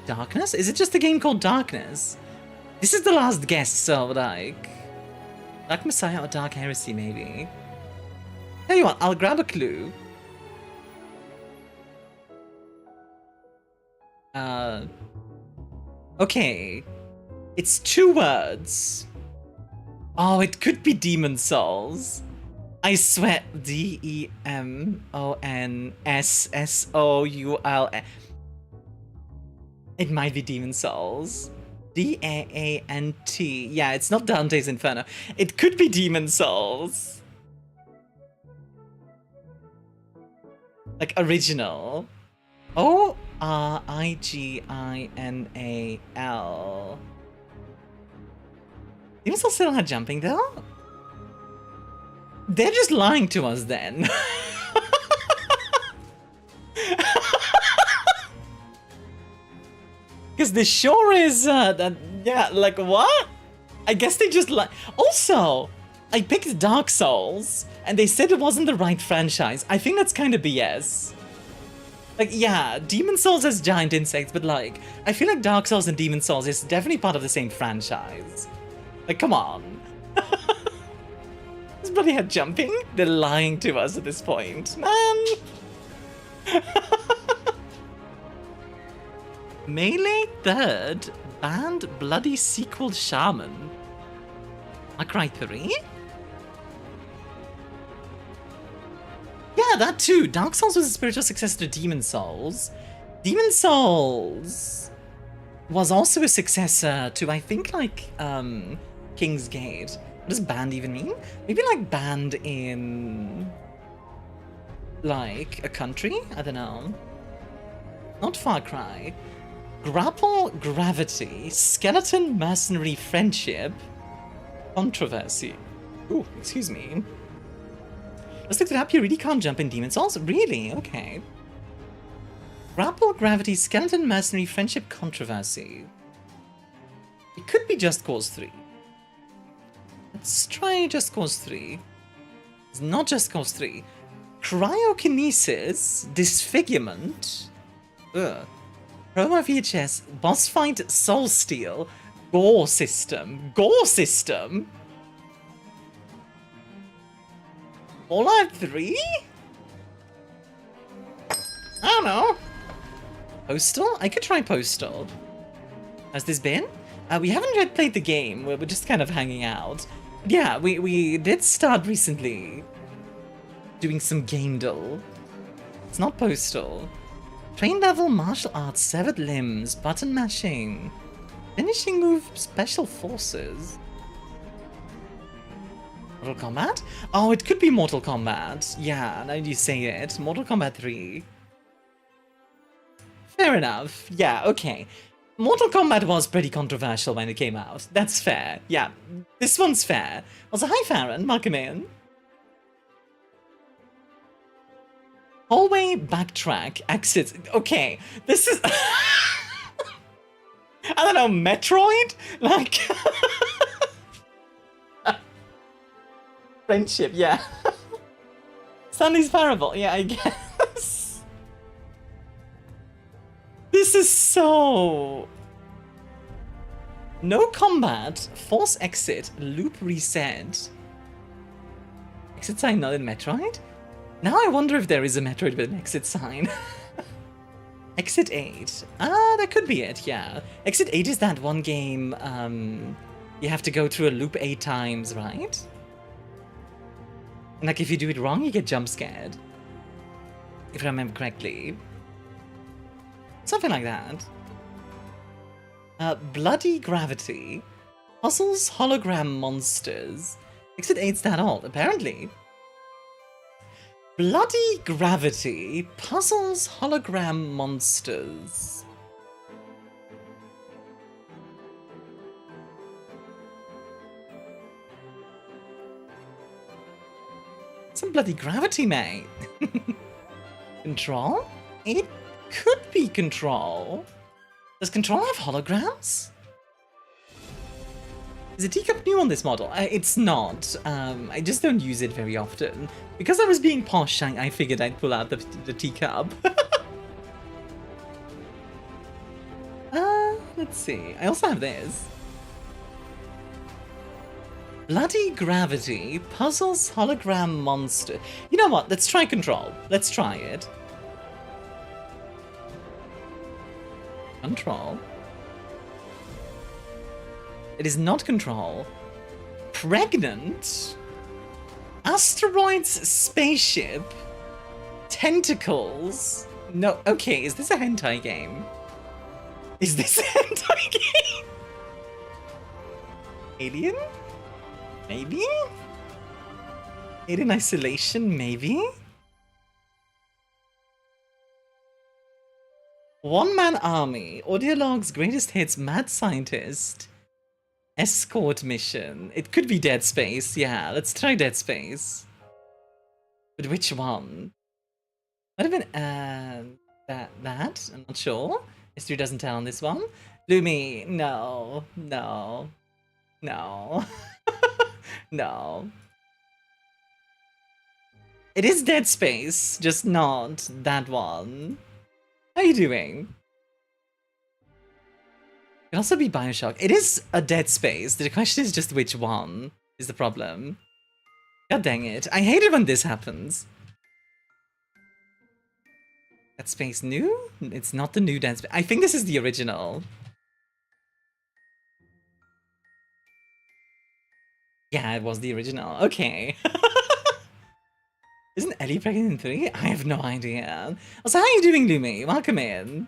Darkness? Is it just a game called Darkness? This is the last guess, so like... Dark Messiah or Dark Heresy, maybe? Tell you what, I'll grab a clue. Okay. It's 2 words. Oh, it could be Demon Souls. I swear. DEMONSSOUL. It might be Demon Souls. DAANT. Yeah, it's not Dante's Inferno. It could be Demon Souls. Like original. ORIGINAL. Demon Souls still had jumping though? They're just lying to us then. Because this sure is, yeah, like what? I guess they just like. Also, I picked Dark Souls, and they said it wasn't the right franchise. I think that's kind of BS. Like, yeah, Demon Souls has giant insects, but like, I feel like Dark Souls and Demon Souls is definitely part of the same franchise. Like, come on. This bloody had jumping? They're lying to us at this point. Man! Melee 3rd, banned bloody sequel Shaman. Far Cry 3? Yeah, that too. Dark Souls was a spiritual successor to Demon Souls. Demon Souls was also a successor to, I think, like, King's Gate. What does banned even mean? Maybe, like, banned in, like, a country? I don't know. Not Far Cry. Grapple Gravity, Skeleton Mercenary Friendship, Controversy. Ooh, excuse me. Let's look it up. You really can't jump in Demon Souls? Really? Okay. Grapple Gravity, Skeleton Mercenary Friendship, Controversy. It could be Just Cause 3. Let's try Just Cause 3. It's not Just Cause 3. Cryokinesis, Disfigurement. Ugh. Promo VHS, Boss Fight, Soul Steal, Gore System. Gore System? Fallout 3? I don't know. Postal? I could try Postal. Has this been? We haven't yet played the game. We're just kind of hanging out. Yeah, we did start recently doing some Gaindle. It's not Postal. Train level martial arts, severed limbs, button mashing, finishing move, special forces. Mortal Kombat? Oh, it could be Mortal Kombat. Yeah, now you say it. Mortal Kombat 3. Fair enough. Yeah, okay. Mortal Kombat was pretty controversial when it came out. That's fair. Yeah, this one's fair. Also, hi Farron, welcome in. Hallway, backtrack, exits. Okay, this is... I don't know, Metroid? Like... Friendship, yeah. Stanley's Parable, yeah, I guess. This is so... No combat, force exit, loop reset. Exit sign not in Metroid? Now I wonder if there is a Metroid with an exit sign. Exit 8. Ah, that could be it, yeah. Exit 8 is that one game, you have to go through a loop 8 times, right? And like if you do it wrong, you get jump scared. If I remember correctly. Something like that. Bloody Gravity. Puzzles hologram monsters. Exit 8's that old, apparently. Bloody gravity. Puzzles hologram monsters. Some bloody gravity, mate. Control? It could be Control. Does Control have holograms? Is a teacup new on this model? It's not. I just don't use it very often. Because I was being posh, I figured I'd pull out the teacup. Let's see. I also have this. Bloody gravity, puzzles, hologram monster. You know what? Let's try Control. Let's try it. Control. It is not Control. Pregnant. Asteroids, spaceship. Tentacles. No, okay, is this a hentai game? Is this a hentai game? Alien? Maybe? Alien Isolation, maybe? One-man army. Audiolog's greatest hits, Mad Scientist. Escort mission. It could be Dead Space. Yeah, let's try Dead Space. But which one? Might have been, that? I'm not sure. History doesn't tell on this one. Lumi, no. No. No. It is Dead Space, just not that one. How are you doing? It can also be Bioshock. It is a Dead Space. The question is just which one is the problem. God dang it. I hate it when this happens. Dead Space new? It's not the new Dead Space. I think this is the original. Yeah, it was the original. Okay. Isn't Ellie pregnant in 3? I have no idea. Also, how are you doing, Lumi? Welcome in.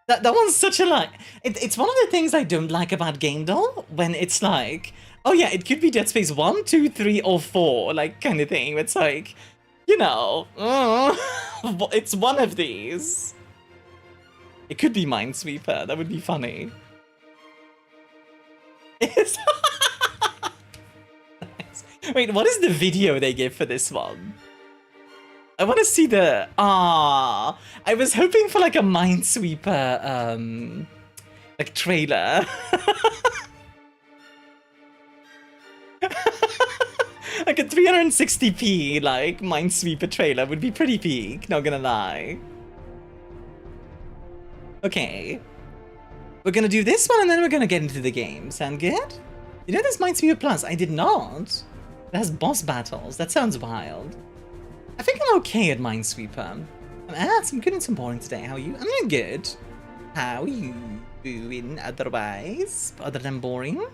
That one's such a like. It's one of the things I don't like about Game Doll, when it's like, oh yeah, it could be Dead Space 1, 2, 3, or 4, like kind of thing. It's like, you know, it's one of these. It could be Minesweeper. That would be funny. Nice. Wait, what is the video they give for this one? I want to see the... I was hoping for like a Minesweeper, like trailer. Like a 360p, like, Minesweeper trailer would be pretty peak, not gonna lie. Okay. We're gonna do this one and then we're gonna get into the game. Sound good? You know there's Minesweeper Plus? I did not. It has boss battles. That sounds wild. I think I'm okay at Minesweeper. I had some good and some boring today. How are you? I'm doing good. How are you doing otherwise? Other than boring?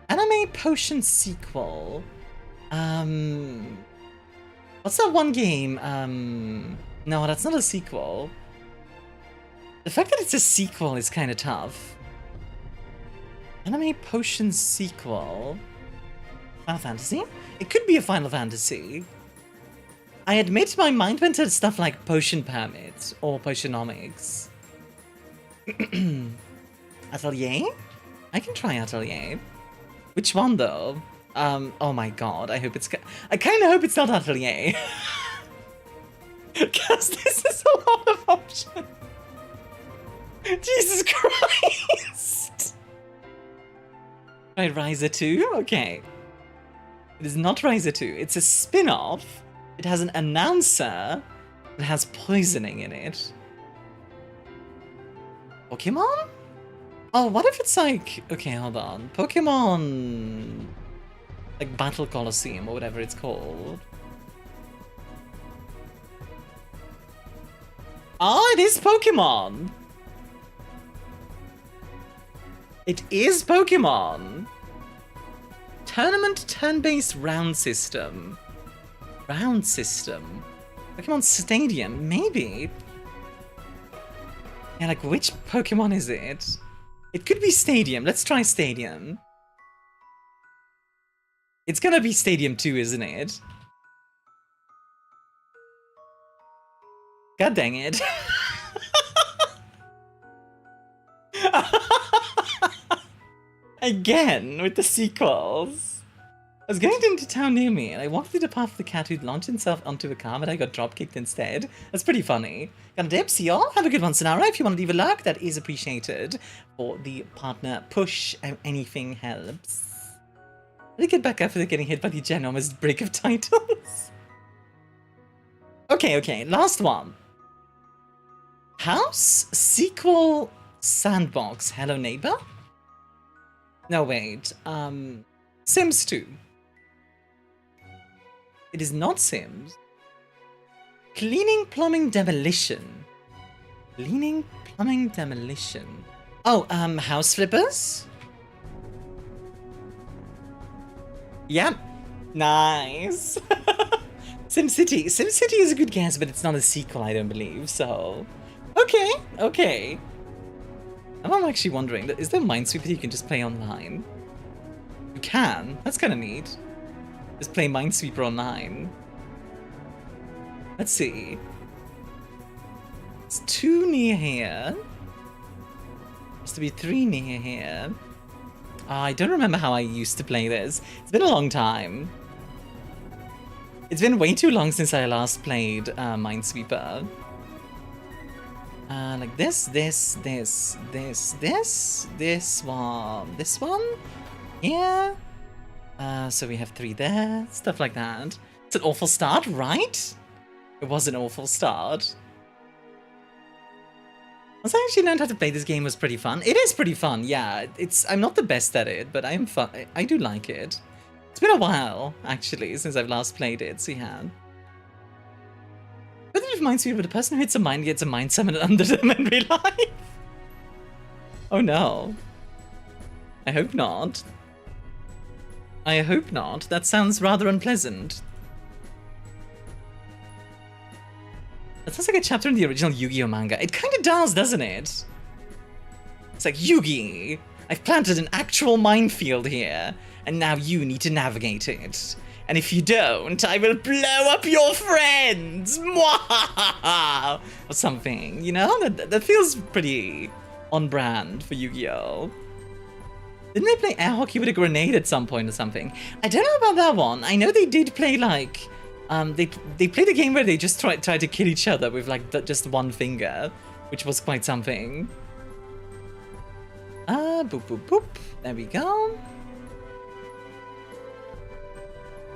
Anime Potion sequel. What's that one game? No, that's not a sequel. The fact that it's a sequel is kind of tough. Anime Potion sequel. Final Fantasy? It could be a Final Fantasy. I admit my mind went to stuff like Potion Permit or Potionomics. Atelier? I can try Atelier. Which one though? Oh my god, I hope it's... I kind of hope it's not Atelier. Because this is a lot of options. Jesus Christ! Right, Riser 2? Okay. It is not Riser 2. It's a spin-off. It has an announcer that has poisoning in it. Pokemon? Oh, what if it's like... Okay, hold on. Pokemon... Like Battle Coliseum or whatever it's called. Oh, it is Pokemon! It is Pokemon! Tournament turn-based round system. Round system? Pokemon Stadium? Maybe. Yeah, like which Pokemon is it? It could be Stadium. Let's try Stadium. It's gonna be Stadium 2, isn't it? God dang it. Again, with the sequels. I was going into town near me, and I walked through the path of the cat who'd launched himself onto a car, but I got drop-kicked instead. That's pretty funny. Got a dip, see y'all? Have a good one, Sonara. If you want to leave a like, that is appreciated. For the partner push, anything helps. How did I get back after getting hit by the ginormous break of titles? Okay, last one. House, sequel, sandbox, hello neighbor? No, wait, Sims 2. It is not Sims. Cleaning, plumbing, demolition. Cleaning, plumbing, demolition. Oh, house flippers? Yep. Nice. SimCity. SimCity is a good guess, but it's not a sequel, I don't believe, so... Okay. I'm actually wondering, is there Minesweeper you can just play online? You can? That's kind of neat. Just play Minesweeper online. Let's see. It's 2 near here. Has to be 3 near here. I don't remember how I used to play this. It's been a long time. It's been way too long since I last played Minesweeper. Like this one, yeah. So we have 3 there, stuff like that. It's an awful start, right? It was an awful start. Once I actually learned how to play this game, was pretty fun. It is pretty fun, yeah. I'm not the best at it, but I'm fun. I do like it. It's been a while, actually, since I've last played it, so yeah. Whether it Minesweeper, but the person who hits a mine gets a mine summoned under them in real life. Oh no. I hope not. I hope not. That sounds rather unpleasant. That sounds like a chapter in the original Yu-Gi-Oh manga. It kind of does, doesn't it? It's like, Yugi, I've planted an actual minefield here, and now you need to navigate it. And if you don't, I will blow up your friends! Or something, you know? That feels pretty on brand for Yu-Gi-Oh! Didn't they play air hockey with a grenade at some point or something? I don't know about that one. I know they did play, like... they played a game where they just tried to kill each other with, like, just one finger. Which was quite something. Boop, boop, boop. There we go.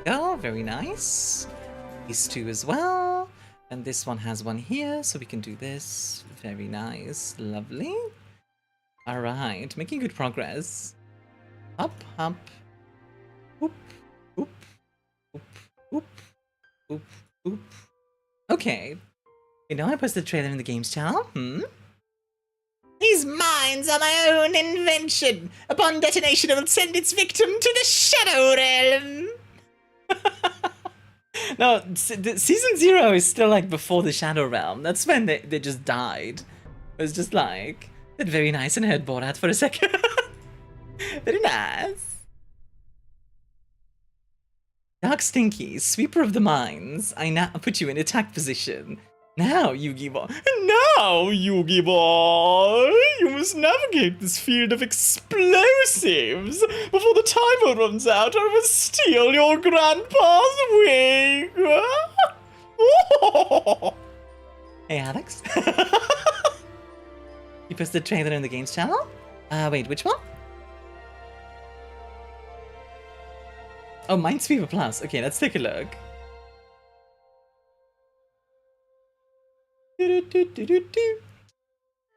Oh, very nice. These 2 as well. And this one has one here, so we can do this. Very nice. Lovely. Alright, making good progress. Up, up. Oop, oop, oop, oop, oop, oop. Okay. You know I posted a trailer in the games channel? These mines are my own invention. Upon detonation, it will send its victim to the Shadow Realm. No, Season 0 is still like before the Shadow Realm. That's when they just died. It was just like, very nice, and I heard Borat for a second. Very nice. Dark Stinky, Sweeper of the Mines. I now put you in attack position. Now, Yugi Boy. Now, Yugi Boy, you must navigate this field of explosives before the timer runs out, or I will steal your grandpa's wig. Hey, Alex. You posted the trailer in the games channel? Wait, which one? Oh, Minesweeper Plus. Okay, let's take a look.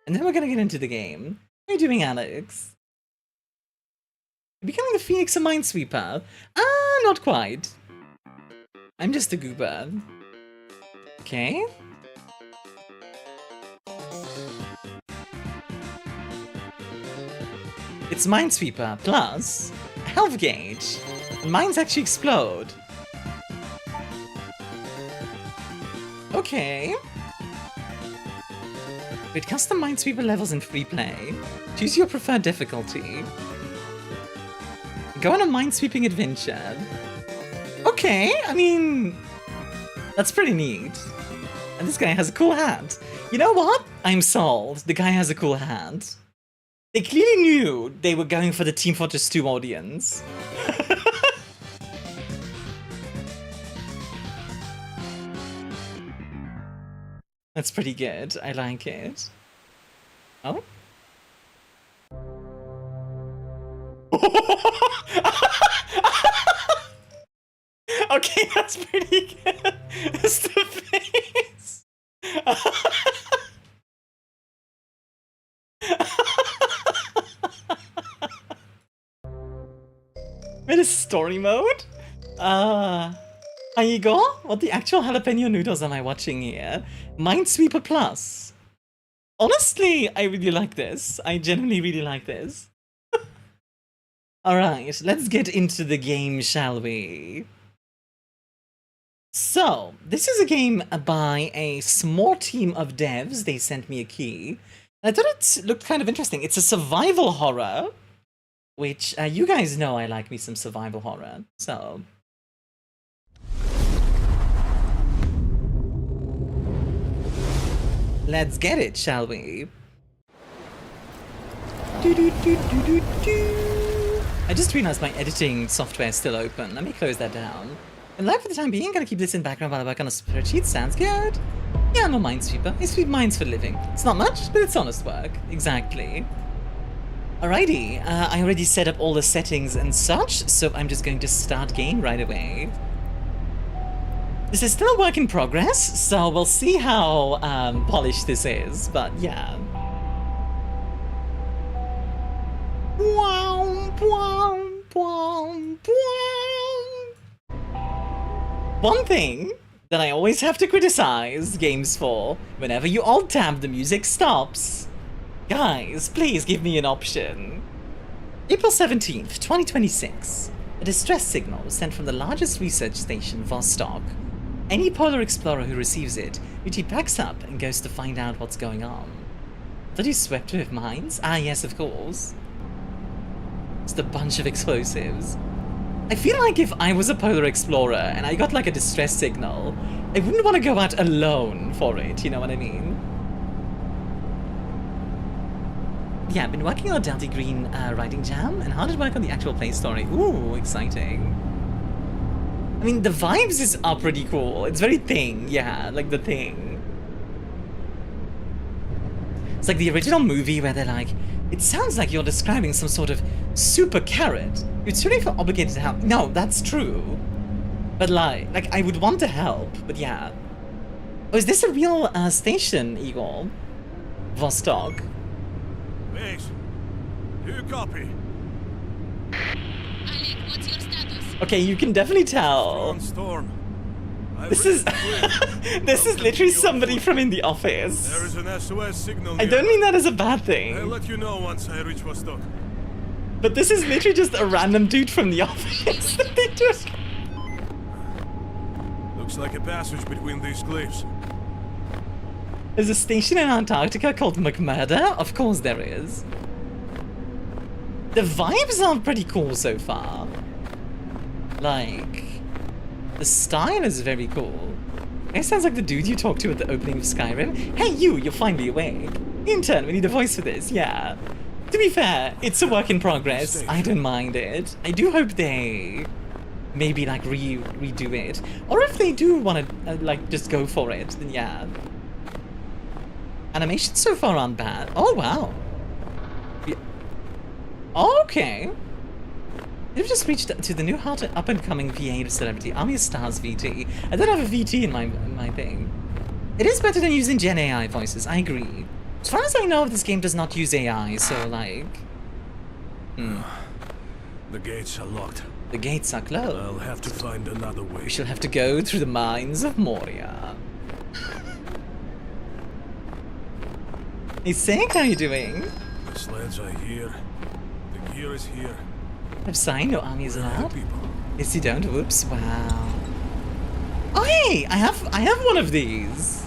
And then we're gonna get into the game. How are you doing, Alex? You're becoming the Phoenix of Minesweeper? Not quite. I'm just a goober. Okay. It's Minesweeper plus health gauge. And mines actually explode. Okay. With custom Minesweeper levels in free play, choose your preferred difficulty. Go on a minesweeping adventure. Okay, I mean, that's pretty neat. And this guy has a cool hat. You know what? I'm sold. The guy has a cool hat. They clearly knew they were going for the Team Fortress 2 audience. That's pretty good. I like it. Oh? Okay, that's pretty good. It's the face. With a story mode? Aigo? What the actual jalapeno noodles am I watching here? Minesweeper Plus. Honestly, I really like this. I genuinely really like this. Alright, let's get into the game, shall we? So, this is a game by a small team of devs. They sent me a key. I thought it looked kind of interesting. It's a survival horror, which you guys know I like me some survival horror, so... Let's get it, shall we? I just realized my editing software is still open. Let me close that down. And live for the time being, gonna keep this in background while I work on a spreadsheet. Sounds good. Yeah, I'm a minesweeper. I sweep mines for a living. It's not much, but it's honest work. Exactly. Alrighty, I already set up all the settings and such, so I'm just going to start game right away. This is still a work in progress, so we'll see how polished this is, but yeah. One thing that I always have to criticize games for, whenever you alt-tab, the music stops. Guys, please give me an option. April 17th, 2026. A distress signal was sent from the largest research station, Vostok. Any polar explorer who receives it usually packs up and goes to find out what's going on. Thought you swept with mines? Ah, yes, of course. Just a bunch of explosives. I feel like if I was a polar explorer and I got like a distress signal, I wouldn't want to go out alone for it, you know what I mean? Yeah, I've been working on a Delta Green writing jam, and how did it work on the actual play story? Ooh, exciting. I mean, the vibes are pretty cool. It's very Thing, yeah, like the Thing. It's like the original movie where they're like, it sounds like you're describing some sort of super carrot. You'd really feel obligated to help. No, that's true. But like I would want to help, but yeah. Oh, is this a real station, Igor? Vostok? Base, do you copy? Alec, what's your status? Okay, you can definitely tell. Storm. This is this is literally somebody from in the office. There is an SOS signal. I don't mean that as a bad thing. I'll let you know once I reach Vostok. But this is literally just a random dude from the office that they just... Looks like a passage between these cliffs. There's a station in Antarctica called McMurder? Of course there is. The vibes are pretty cool so far. Like, the style is very cool. It sounds like the dude you talked to at the opening of Skyrim. Hey you, you're finally awake. Intern, we need a voice for this, yeah. To be fair, it's a work in progress. I don't mind it. I do hope they maybe like redo it. Or if they do want to like just go for it, then yeah. Animations so far aren't bad. Oh wow. Yeah. Okay. They've just reached to the new hot up-and-coming V8 celebrity, ArmiaStars VT. I don't have a VT in my thing. It is better than using Gen AI voices, I agree. As far as I know, this game does not use AI, so like... The gates are locked. The gates are closed. I'll have to find another way. We shall have to go through the mines of Moria. Hey Sick, how are you doing? The sleds are here. The gear is here. I've signed your army is allowed. People. Yes, you don't. Whoops. Wow. Oh hey, I have one of these.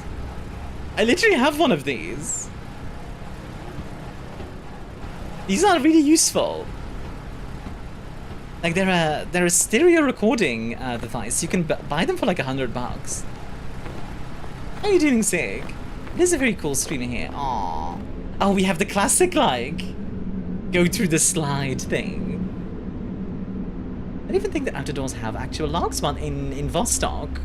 I literally have one of these. These are really useful. Like they're a stereo recording device. You can buy them for like $100. How are you doing, Sig? There's a very cool streamer here. Aww. Oh, we have the classic, like, go through the slide thing. I don't even think the outdoors have actual logs one in Vostok.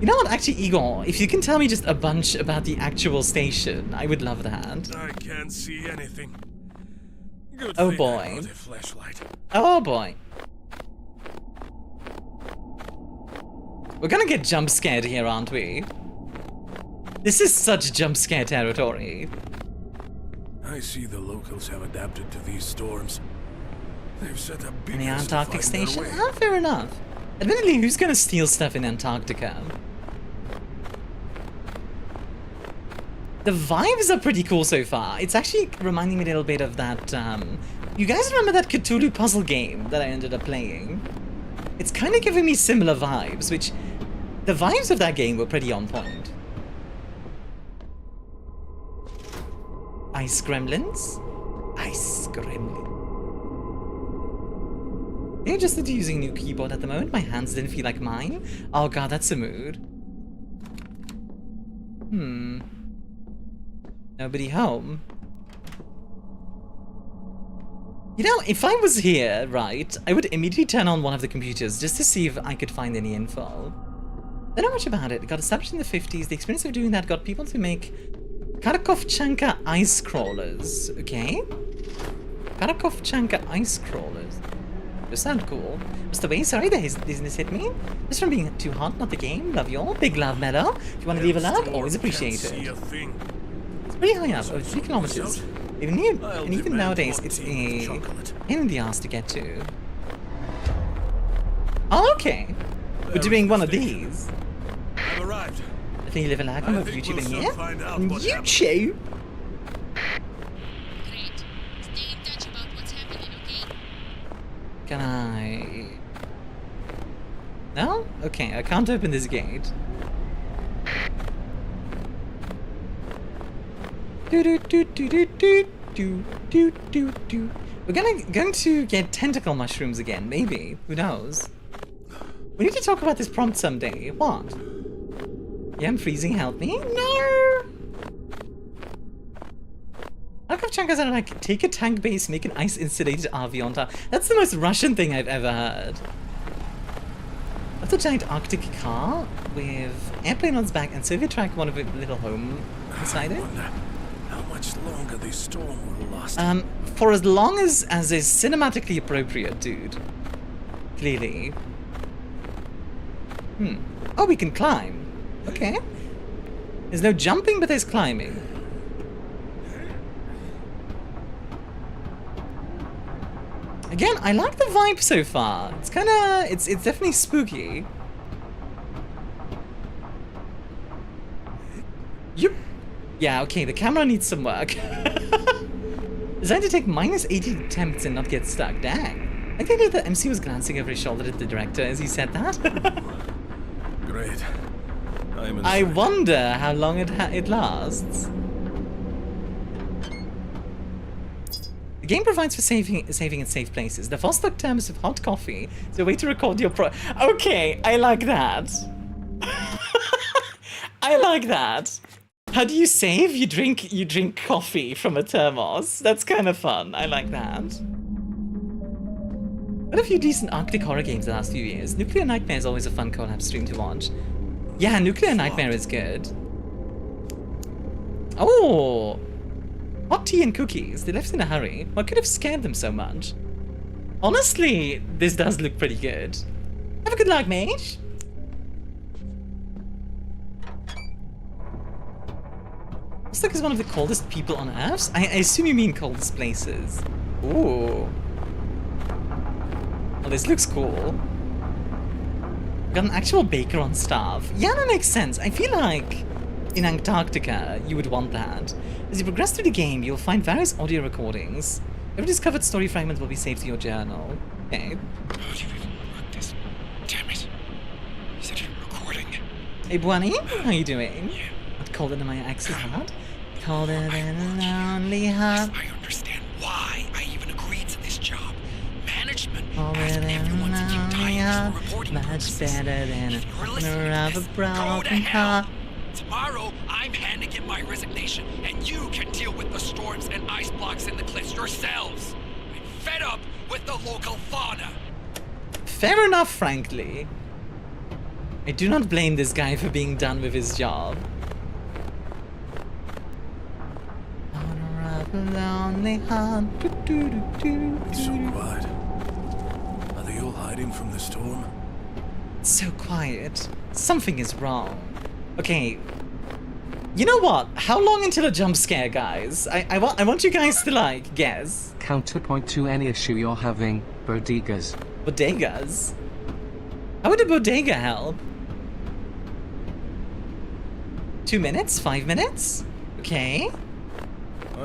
You know what, actually, Igor, if you can tell me just a bunch about the actual station, I would love that. I can't see anything. Good Oh thing I boy. brought a flashlight. Oh boy. We're gonna get jump scared here, aren't we? This is such jump scare territory. I see the locals have adapted to these storms. They've set up big In the Antarctic station? Ah, fair enough. Admittedly, who's gonna steal stuff in Antarctica? The vibes are pretty cool so far. It's actually reminding me a little bit of that, you guys remember that Cthulhu puzzle game that I ended up playing? It's kind of giving me similar vibes, which... The vibes of that game were pretty on point. Ice gremlins? Ice gremlin. They adjusted to using a new keyboard at the moment. My hands didn't feel like mine. Oh god, that's a mood. Nobody home. You know, if I was here, right, I would immediately turn on one of the computers just to see if I could find any info. Don't know much about it. It got established in the 50s. The experience of doing that got people to make Karakovchanka ice crawlers. Okay? Karakovchanka ice crawlers. Those sound cool. Mr. Way, sorry the dizziness hit me. Just from being too hot, not the game. Love you all. Big love, Meadow. If you want to leave a love, always appreciate it. It's pretty high up, over 3 kilometers. And even nowadays, it's a pain in the ass to get to. Oh, okay. We're doing one of these. I've arrived. I think you live a lag on YouTube in here. On YouTube? Great. Stay in touch about what's happening, okay? Can I... No? Okay, I can't open this gate. We're going to get tentacle mushrooms again, maybe. Who knows? We need to talk about this prompt someday. What? Yeah, I'm freezing. Help me. No! Chankas are like, take a tank base, make an ice-insulated RV on top. That's the most Russian thing I've ever heard. That's a giant Arctic car with airplane on its back and Soviet track, one of a little home beside it. How much longer this storm will last? For as long as is cinematically appropriate, dude. Clearly. Oh, we can climb. Okay. There's no jumping, but there's climbing. Again, I like the vibe so far. It's kinda... It's definitely spooky. Yep. Yeah, okay, the camera needs some work. Designed to take minus 80 attempts and not get stuck. Dang. I think that the MC was glancing over his shoulder at the director as he said that. Great. I wonder how long it lasts. The game provides for saving in safe places. The Vostok terms of hot coffee is a way to record your Okay, I like that. I like that. How do you save? You drink coffee from a thermos. That's kind of fun. I like that. What a few decent Arctic horror games the last few years. Nuclear Nightmare is always a fun collab stream to watch. Yeah, Nuclear Nightmare is good. Oh! Hot tea and cookies. They left in a hurry. What could have scared them so much? Honestly, this does look pretty good. Have a good luck, mate. Vostok is one of the coldest people on Earth. I assume you mean coldest places. Ooh. Well, this looks cool. We've got an actual baker on staff. Yeah, that makes sense. I feel like in Antarctica, you would want that. As you progress through the game, you'll find various audio recordings. Every discovered story fragment will be saved to your journal. Okay. How do you even work this? Damn it. You said you're recording. Hey, Buani, how you doing? Yeah. Not colder than my ex's heart? Colder than a lonely heart. I understand why I even agreed to this job. Management Ask everyone to keep dying for reporting much purposes. better than If you're a listening owner to of a this, go to broken hell. heart. Tomorrow, I'm handing in my resignation, and you can deal with the storms and ice blocks in the cliffs yourselves. I'm fed up with the local fauna. Fair enough, frankly. I do not blame this guy for being done with his job. Owner of a lonely heart. It's so quiet. Are they all hiding from the storm? It's so quiet. Something is wrong. Okay. You know what? How long until a jump scare, guys? I want you guys to, like, guess. Counterpoint to any issue you're having, bodegas. Bodegas? How would a bodega help? 2 minutes? 5 minutes? Okay.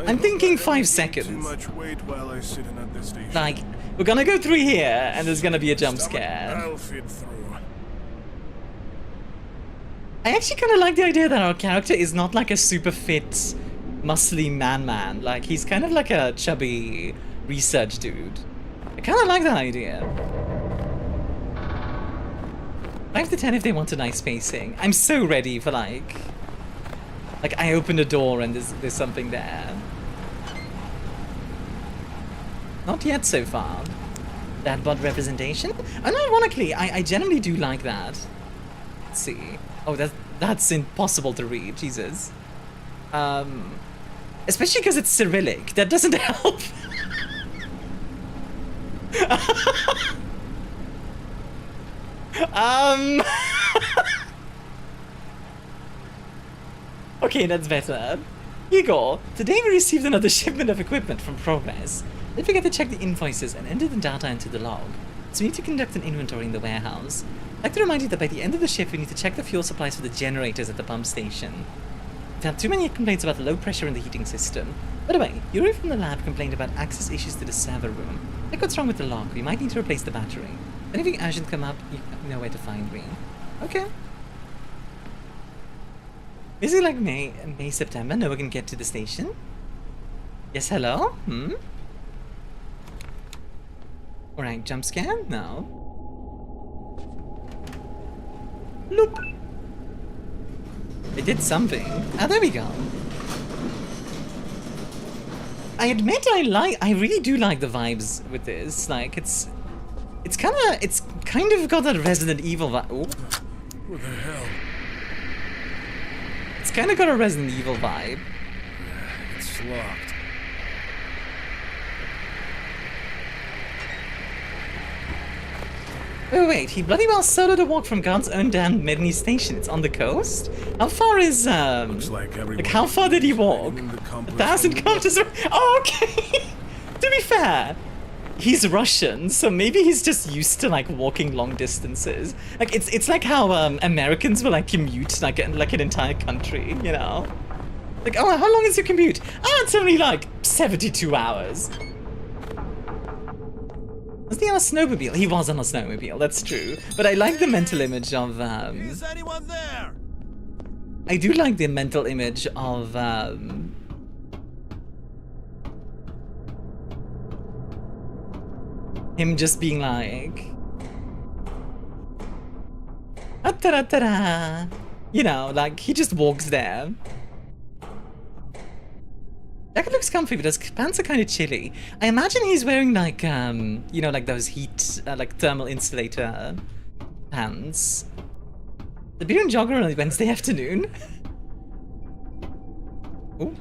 I'm thinking 5 seconds. Too much weight while I sit in at this station. Like, we're gonna go through here, and there's gonna be a jump scare. I'll fit through. I actually kind of like the idea that our character is not like a super fit, muscly man. Like, he's kind of like a chubby research dude. I kind of like that idea. 5 to 10 if they want a nice spacing. I'm so ready for like I open a door and there's something there. Not yet so far. That bot representation? Unironically, I generally do like that. Let's see. Oh, that's impossible to read. Jesus. Especially because it's Cyrillic. That doesn't help. Okay, that's better. Igor, today we received another shipment of equipment from Progress. Don't forget to check the invoices and enter the data into the log. So we need to conduct an inventory in the warehouse. I'd like to remind you that by the end of the shift we need to check the fuel supplies for the generators at the pump station. We've had too many complaints about the low pressure in the heating system. By the way, Yuri from the lab complained about access issues to the server room. Check what's wrong with the lock. We might need to replace the battery. If anything urgent come up, you know where to find me. Okay. Is it like May, September? No one can get to the station? Yes, hello? Alright, jump scare? No. Loop. It did something. Ah, there we go. I admit I really do like the vibes with this. Like, it's kind of got that Resident Evil vibe. Oh. What the hell? It's kind of got a Resident Evil vibe. It's locked. Oh wait, he bloody well soloed a walk from God's own damn Medni station. It's on the coast? How far is, Looks like everyone. like how far did he walk? 1,000 kilometers. Oh, okay. To be fair, he's Russian, so maybe he's just used to like walking long distances. Like it's like how Americans will like commute like an entire country, you know? Like, oh, how long is your commute? Oh, it's only like 72 hours. Was he on a snowmobile? He was on a snowmobile, that's true. But I like the mental image of Is anyone there? I do like the mental image of him just being like, "Ah-ta-da-ta-da." You know, like he just walks there. Jacket looks comfy, but his pants are kind of chilly. I imagine he's wearing like you know, like those heat like thermal insulator pants. The beer and jogger on a Wednesday afternoon. Ooh.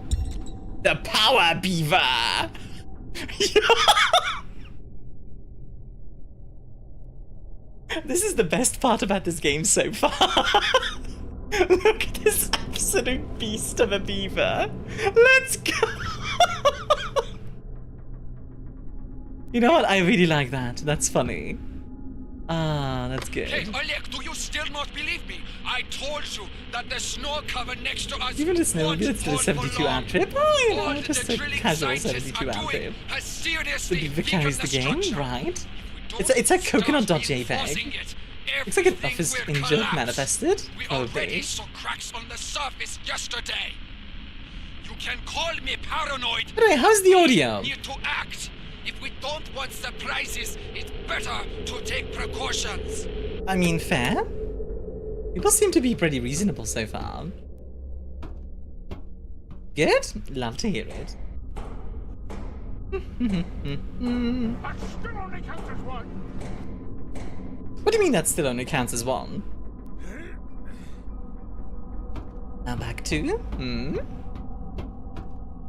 The power beaver. This is the best part about this game so far. Look at this absolute beast of a beaver. Let's go. You know what? I really like that. That's funny. Ah, that's good. Hey, Oleg, do you still not believe me? I told you that the snow cover next to us Even a snowmobile, it's still a won't 72 hold hour for trip. Oh, you long. know, just All a the drilling casual scientists 72 are hour doing trip. has The seriously beaver carries the weakened game, structure. right? If we It's like don't coconut start JPEG. reinforcing it, Looks like an everything office will injured collapse. manifested. We Probably. already saw cracks on the surface yesterday. You can call me paranoid. By the way, how's the audio? We need to act. If we don't want surprises, it's better to take precautions. I mean, fair. People seem to be pretty reasonable so far. Good? Love to hear it. What do you mean that still only counts as one? Now back to?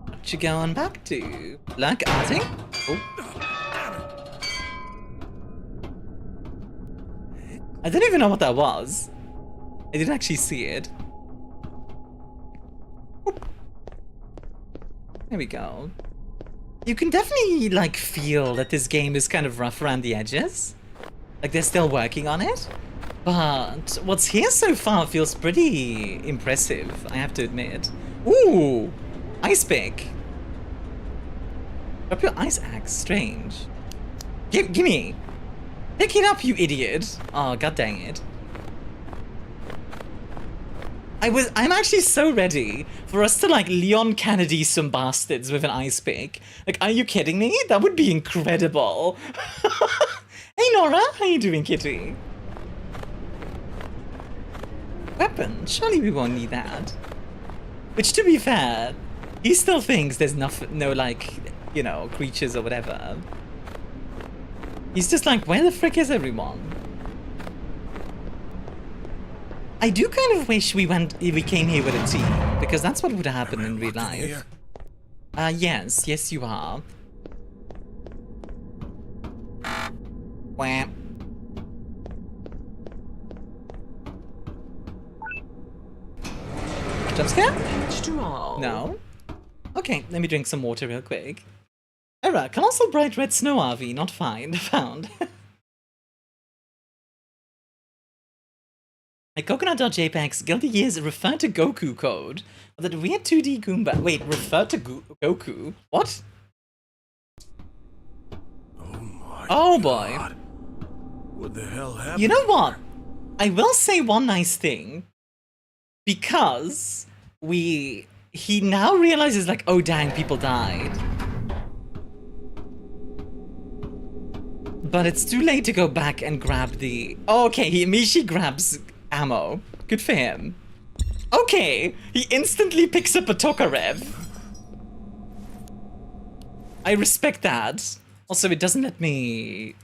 What you going back to? Black arting? Oh. I don't even know what that was. I didn't actually see it. Oop. There we go. You can definitely, like, feel that this game is kind of rough around the edges. Like, they're still working on it. But what's here so far feels pretty impressive, I have to admit. Ooh! Ice pick. Drop your ice axe. Strange. Gimme! Pick it up, you idiot! Oh, god dang it. I'm actually so ready for us to, like, Leon Kennedy some bastards with an ice pick. Like, are you kidding me? That would be incredible. Hey Nora, how you doing, kitty? Weapon? Surely we won't need that. Which, to be fair, he still thinks there's no, like, you know, creatures or whatever. He's just like, where the frick is everyone? I do kind of wish we came here with a team, because that's what would happen in real life. Yes you are. Wham. Jump scare? No. Okay, let me drink some water real quick. Error, colossal bright red snow RV, not found. Like coconut.jpg's Guilty Gears refer to Goku code. Or that weird 2D Goomba. Wait, refer to Goku? What? Oh boy. God. What the hell happened? You know what? I will say one nice thing. Because he now realizes, like, oh dang, people died. But it's too late to go back and grab the... Oh, okay, he immediately grabs ammo. Good for him. Okay, he instantly picks up a Tokarev. I respect that. Also, it doesn't let me,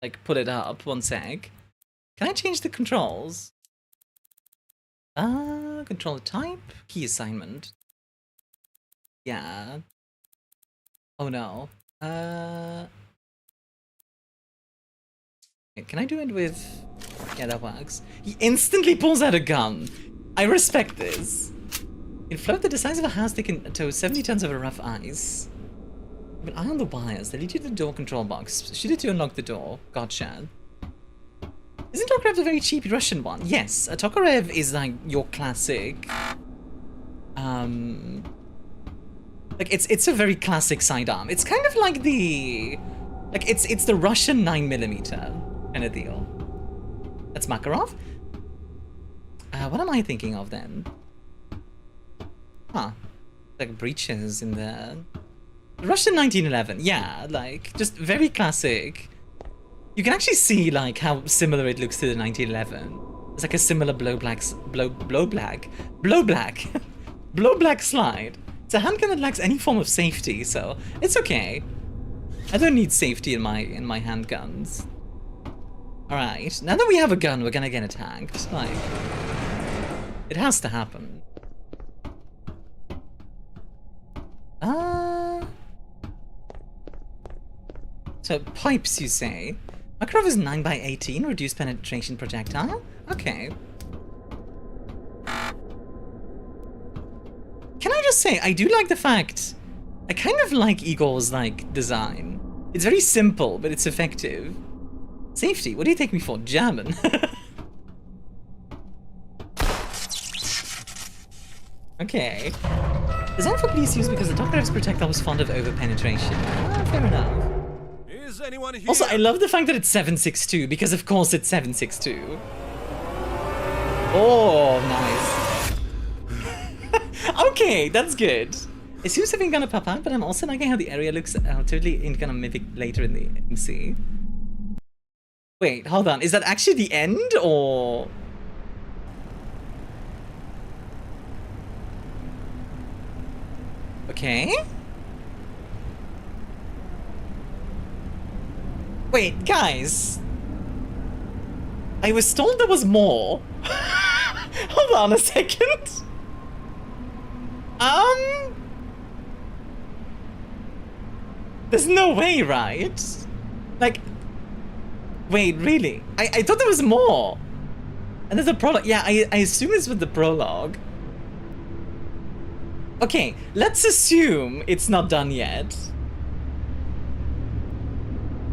like, pull it up. One sec. Can I change the controls? Controller type? Key assignment. Yeah. Oh no. Can I do it with... Yeah, that works. He instantly pulls out a gun. I respect this. In float the size of a house, they can tow 70 tons over rough ice. Keep an eye on the wires. They lead you to the door control box. Shoot it to unlock the door. Gotcha. Isn't Tokarev a very cheap Russian one? Yes, a Tokarev is like your classic... Like, it's a very classic sidearm. It's kind of like the... Like, it's the Russian 9mm kind of deal. That's Makarov? What am I thinking of then? Huh. Like breaches in there. Russian 1911, yeah, like, just very classic. You can actually see, like, how similar it looks to the 1911. It's like a similar blow black slide. It's a handgun that lacks any form of safety, so it's okay. I don't need safety in my handguns. Alright, now that we have a gun, we're gonna get attacked. Like, it has to happen. So, pipes, you say? Makarov is 9x18, reduced penetration projectile? Okay. Can I just say, I do like the fact... I kind of like Igor's, like, design. It's very simple, but it's effective. Safety, what do you take me for? German. Okay. Designed for police use because the Tokarev's projectile was fond of over-penetration. Ah, fair enough. Is anyone here? Also, I love the fact that it's 7.62, because of course it's 7.62. Oh, nice. Okay, that's good. It seems to be gonna pop out, but I'm also liking how the area looks totally gonna mimic later in the MC. Wait, hold on. Is that actually the end, or...? Okay. Wait, guys. I was told there was more. Hold on a second. There's no way, right? Like, wait, really? I thought there was more. And there's a prologue. Yeah, I assume it's with the prologue. Okay, let's assume it's not done yet.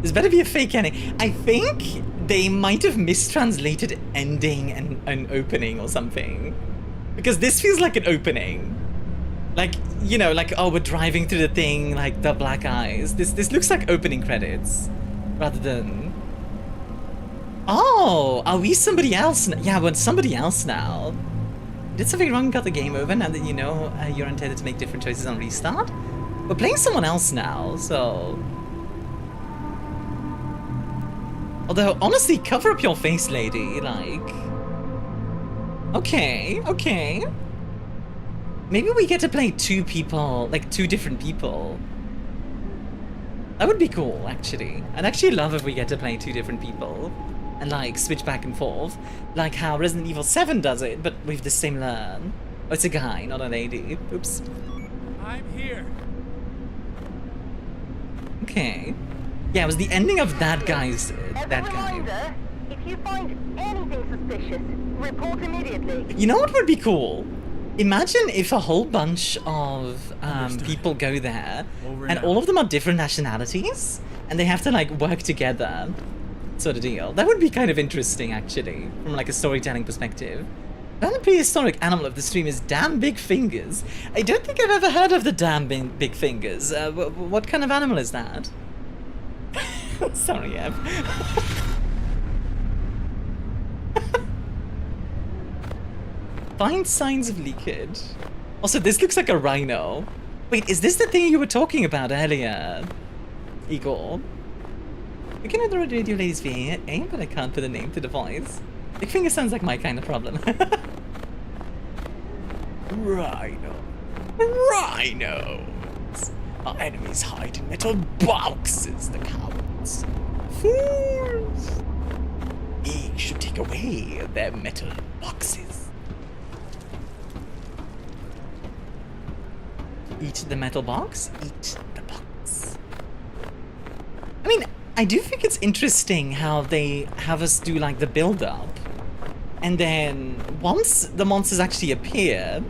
There's better be a fake ending. I think they might have mistranslated ending and an opening or something. Because this feels like an opening. Like, you know, like, oh, we're driving through the thing, like the black eyes. This looks like opening credits rather than... Oh, are we somebody else? Yeah, we're somebody else now. Did something wrong, got the game over now that you know you're intended to make different choices on restart? We're playing someone else now, so... Although, honestly, cover up your face, lady, like... Okay, okay. Maybe we get to play two people, like two different people. That would be cool, actually. I'd actually love if we get to play two different people. And like, switch back and forth. Like how Resident Evil 7 does it, but with the same learn. Oh, it's a guy, not a lady. Oops. I'm here. Okay. Yeah, it was the ending of that guy's... that guy. Reminder, if you find anything suspicious, report immediately. You know what would be cool? Imagine if a whole bunch of people go there, and all of them are different nationalities, and they have to like work together, sort of deal. That would be kind of interesting, actually, from like a storytelling perspective. Another prehistoric animal of the stream is damn big fingers. I don't think I've ever heard of the damn big fingers. What kind of animal is that? Sorry, Ev. Find signs of leakage. Also, this looks like a rhino. Wait, is this the thing you were talking about earlier, Igor? We can the radio ladies VA aim, but I can't put a name to the voice. Big finger sounds like my kind of problem. Rhino. Rhinos. Our enemies hide in metal boxes, the cowards. Fools. We should take away their metal boxes. Eat the metal box? Eat the box. I mean, I do think it's interesting how they have us do like the build-up. And then once the monsters actually appear,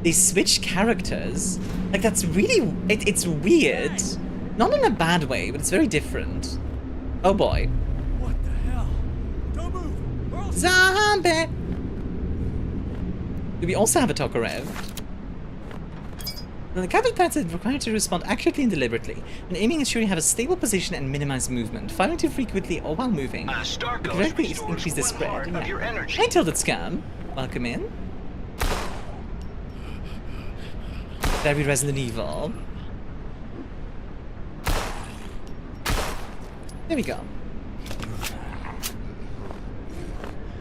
they switch characters. Like that's really, it's weird. Not in a bad way, but it's very different. Oh boy. What the hell? Don't move! Zombie! Do we also have a Tokarev? The capital pads is required to respond accurately and deliberately. When aiming, ensure you have a stable position and minimize movement. Firing too frequently or while moving. Starkos Correctly increase the spread. of your energy. I tilted scam. Welcome in. Very Resident Evil. There we go.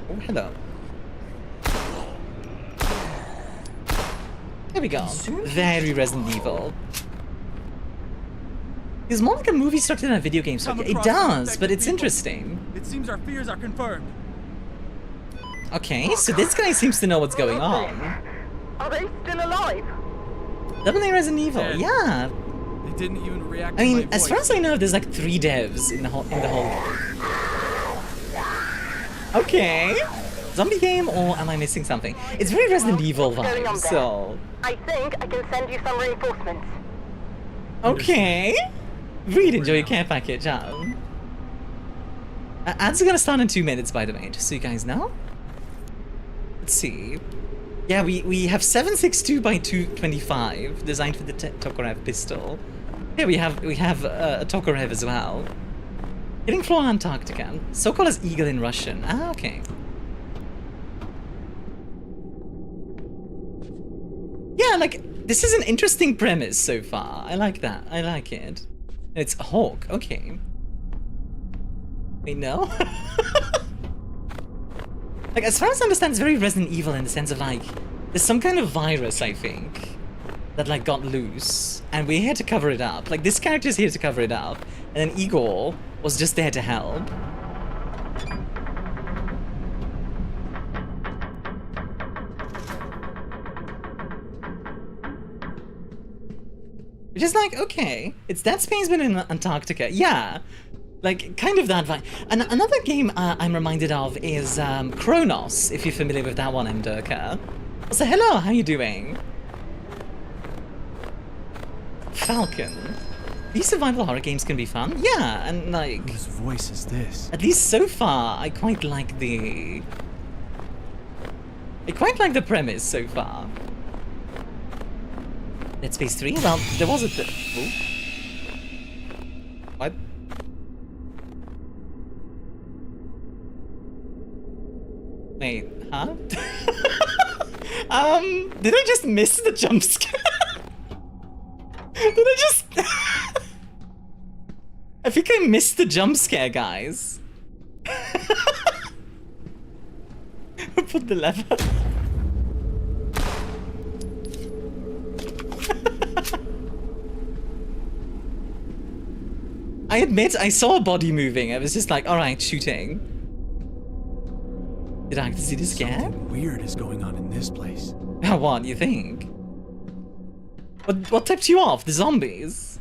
Oh, hello. There we go. Very Resident Evil. It's more like a movie structure than a video game structure. It does, but it's interesting. It seems our fears are confirmed. Okay, so this guy seems to know what's going on. Are they still alive? Double A Resident Evil, yeah. They didn't even react I to my mean, as voice. far as I know, there's like 3 devs in the whole game. Okay. Zombie game, or am I missing something? It's very Resident Evil vibes, so... I think I can send you some reinforcements. Okay. Really enjoy your care package, ads are gonna start in 2 minutes, by the way, just so you guys know. Let's see. Yeah, we have 7.62 by 225, designed for the Tokarev pistol. Here we have a Tokarev as well. Hitting floor in Antarctica. So-called as eagle in Russian. Ah, okay. Yeah, like, This is an interesting premise so far. I like that. I like it. It's a hawk. Okay. Wait, no? Like, as far as I understand, it's very Resident Evil in the sense of, like, there's some kind of virus, I think, that, like, got loose, and we're here to cover it up. Like, this character's here to cover it up, and then Igor was just there to help. Which is like, okay, it's Dead Space but in Antarctica. Yeah, like, kind of that vibe. And another game I'm reminded of is Kronos, if you're familiar with that one, Mdurka. So hello, how you doing? Falcon. These survival horror games can be fun. Yeah, and like... Whose voice is this? At least so far, I quite like the... premise so far. Dead Space 3? Well, there was a... Ooh. What? Wait, huh? Did I just miss the jump scare? Did I just... I think I missed the jump scare, guys. Put the lever. I admit, I saw a body moving. I was just like, alright, shooting. Did I see the scare? Something weird is going on in this place. What, you think? What tipped you off? The zombies?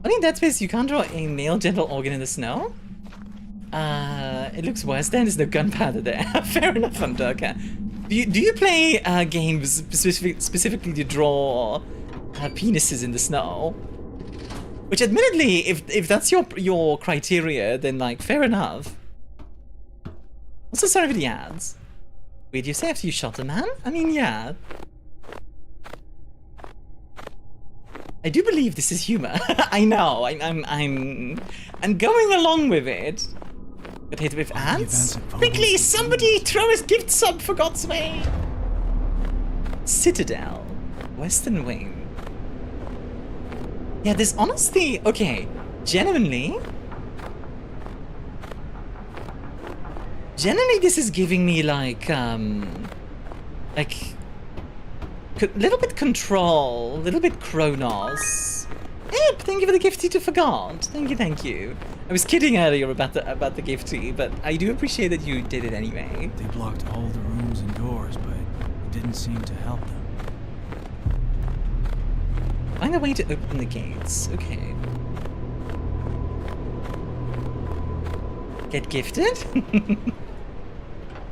Only in Dead Space you can't draw a male genital organ in the snow? It looks worse then, there's no gunpowder there. Fair enough, Mdurka. Do you play games specifically to draw penises in the snow? Which admittedly, if that's your criteria, then like, fair enough. Also sorry for the ads. Wait, you say after you shot a man? I mean, yeah. I do believe this is humor. I know. I'm going along with it. Got hit with ads? Quickly, somebody throw his gift sub for God's sake! Citadel, Western Wing. Yeah, there's honestly, okay, genuinely this is giving me like little bit Control, little bit Kronos. Yep, thank you for the gifty to forgot. Thank you. I was kidding earlier about the gifty, but I do appreciate that you did it anyway. They blocked all the rooms and doors, but it didn't seem to help them. Find a way to open the gates. Okay. Get gifted?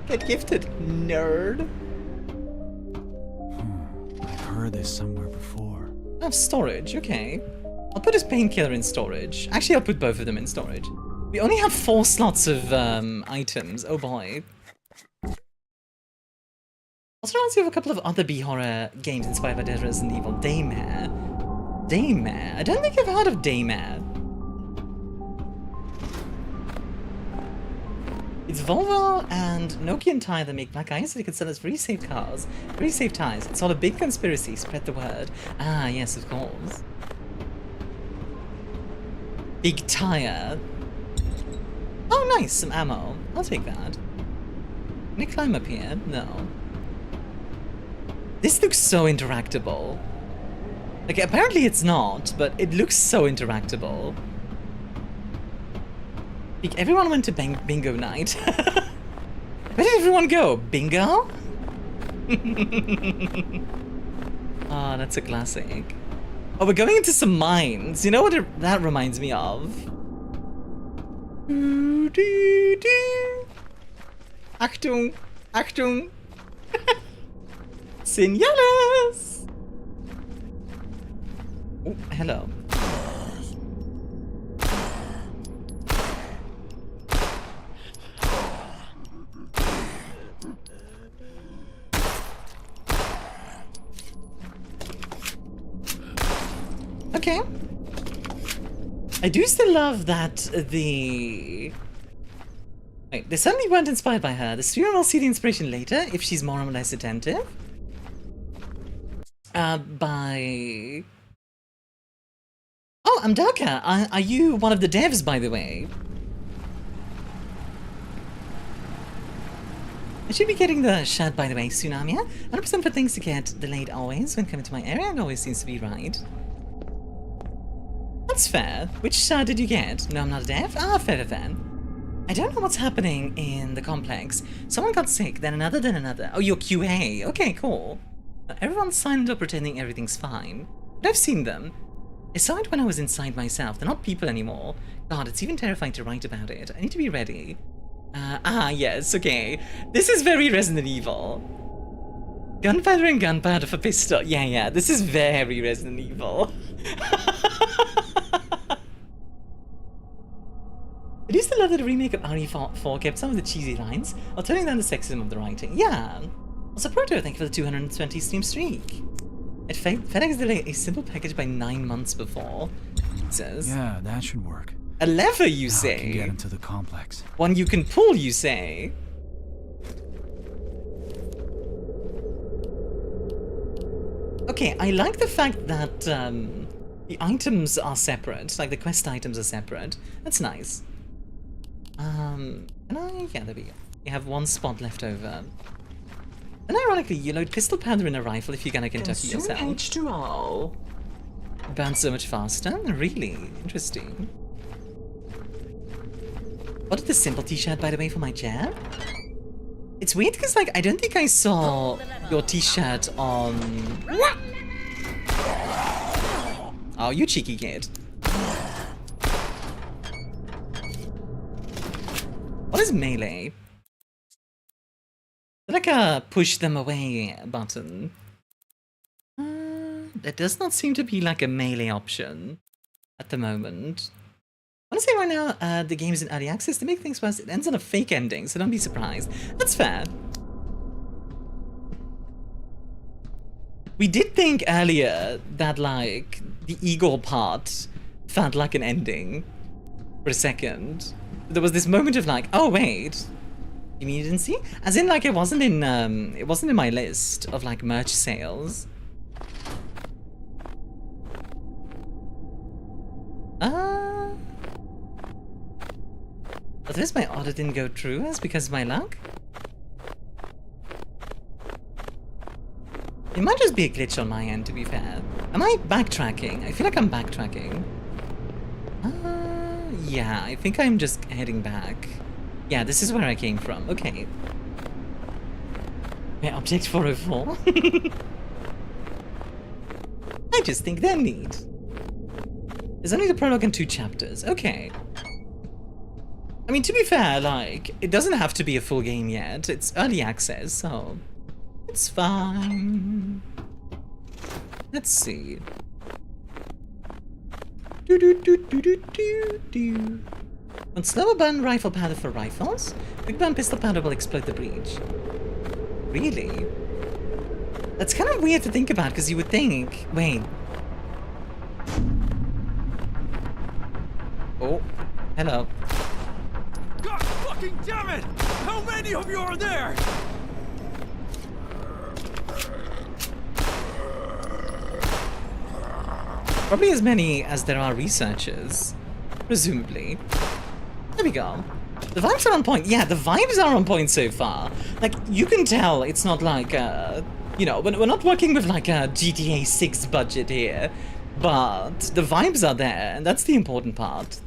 Get gifted, nerd. I've heard this somewhere before. I have storage, okay. I'll put his painkiller in storage. Actually, I'll put both of them in storage. We only have 4 slots of items. Oh boy. Also reminds me of a couple of other B-horror games inspired by Dead Resident Evil. Daymare. I don't think I've heard of Daymare. It's Volvo and Nokia and Tire that make black eyes so they can sell us very safe cars. Very safe tires. It's all a big conspiracy. Spread the word. Ah, yes, of course. Big tire. Oh, nice. Some ammo. I'll take that. Can I climb up here? No. This looks so interactable. Like, apparently it's not, but it looks so interactable. Like, everyone went to bingo night. Where did everyone go? Bingo? Ah, that's a classic. Oh, we're going into some mines. You know what that reminds me of? Achtung! Achtung! Señales! Oh, hello. Okay. I do still love that the... Wait, they certainly weren't inspired by her. The streamer will see the inspiration later if she's more or less attentive. by... Oh, I'm Daka. Are you one of the devs, by the way? I should be getting the shirt, by the way, Tsunami. 100% for things to get delayed always when coming to my area. It always seems to be right. That's fair. Which shirt did you get? No, I'm not a dev? Ah, fair then. I don't know what's happening in the complex. Someone got sick, then another, then another. Oh, you're QA. Okay, cool. Everyone's signed up pretending everything's fine. But I've seen them. I saw it when I was inside myself. They're not people anymore. God, it's even terrifying to write about it. I need to be ready. Yes, okay. This is very Resident Evil. Gunpowder and gunpowder for pistol. Yeah, this is very Resident Evil. I used to love that the remake of RE4 kept some of the cheesy lines while turning down the sexism of the writing. Yeah. Also, Proto, thank you for the 220 Steam streak. FedEx delayed a simple package by 9 months before. It says. Yeah, that should work. A lever, you Now I say? can get into the complex. One you can pull, you say? Okay, I like the fact that the items are separate, like the quest items are separate. That's nice. Yeah, there we go. You have one spot left over. And ironically, you load pistol powder in a rifle if you're gonna Kentucky yourself. H2O. Burns so much faster? Really? Interesting. What is the simple t-shirt, by the way, for my jab? It's weird because, like, I don't think I saw your t-shirt on... Oh, you cheeky kid. What is melee? Like a push them away button. There does not seem to be like a melee option at the moment. I want to say right now, the game is in early access. To make things worse, it ends on a fake ending, so don't be surprised. That's fair. We did think earlier that, like, the Igor part felt like an ending for a second. There was this moment of like, oh wait, you mean you didn't see? As in, like, it wasn't in my list of like merch sales. But this my order didn't go through as because of my luck? It might just be a glitch on my end, to be fair. Am I backtracking? I feel like I'm backtracking. Yeah, I think I'm just heading back. Yeah, this is where I came from. Okay. My object 404. I just think they're neat. There's only the prologue and 2 chapters. Okay. I mean, to be fair, like, it doesn't have to be a full game yet. It's early access, so it's fine. Let's see. On slower burn rifle powder for rifles, quick burn pistol powder will explode the breach. Really? That's kind of weird to think about, because you would think... Wait. Oh, hello. God fucking damn it! How many of you are there? Probably as many as there are researchers, presumably. There we go. The vibes are on point. Yeah, the vibes are on point so far. Like, you can tell it's not like, you know, we're not working with like a GTA 6 budget here, but the vibes are there, and that's the important part.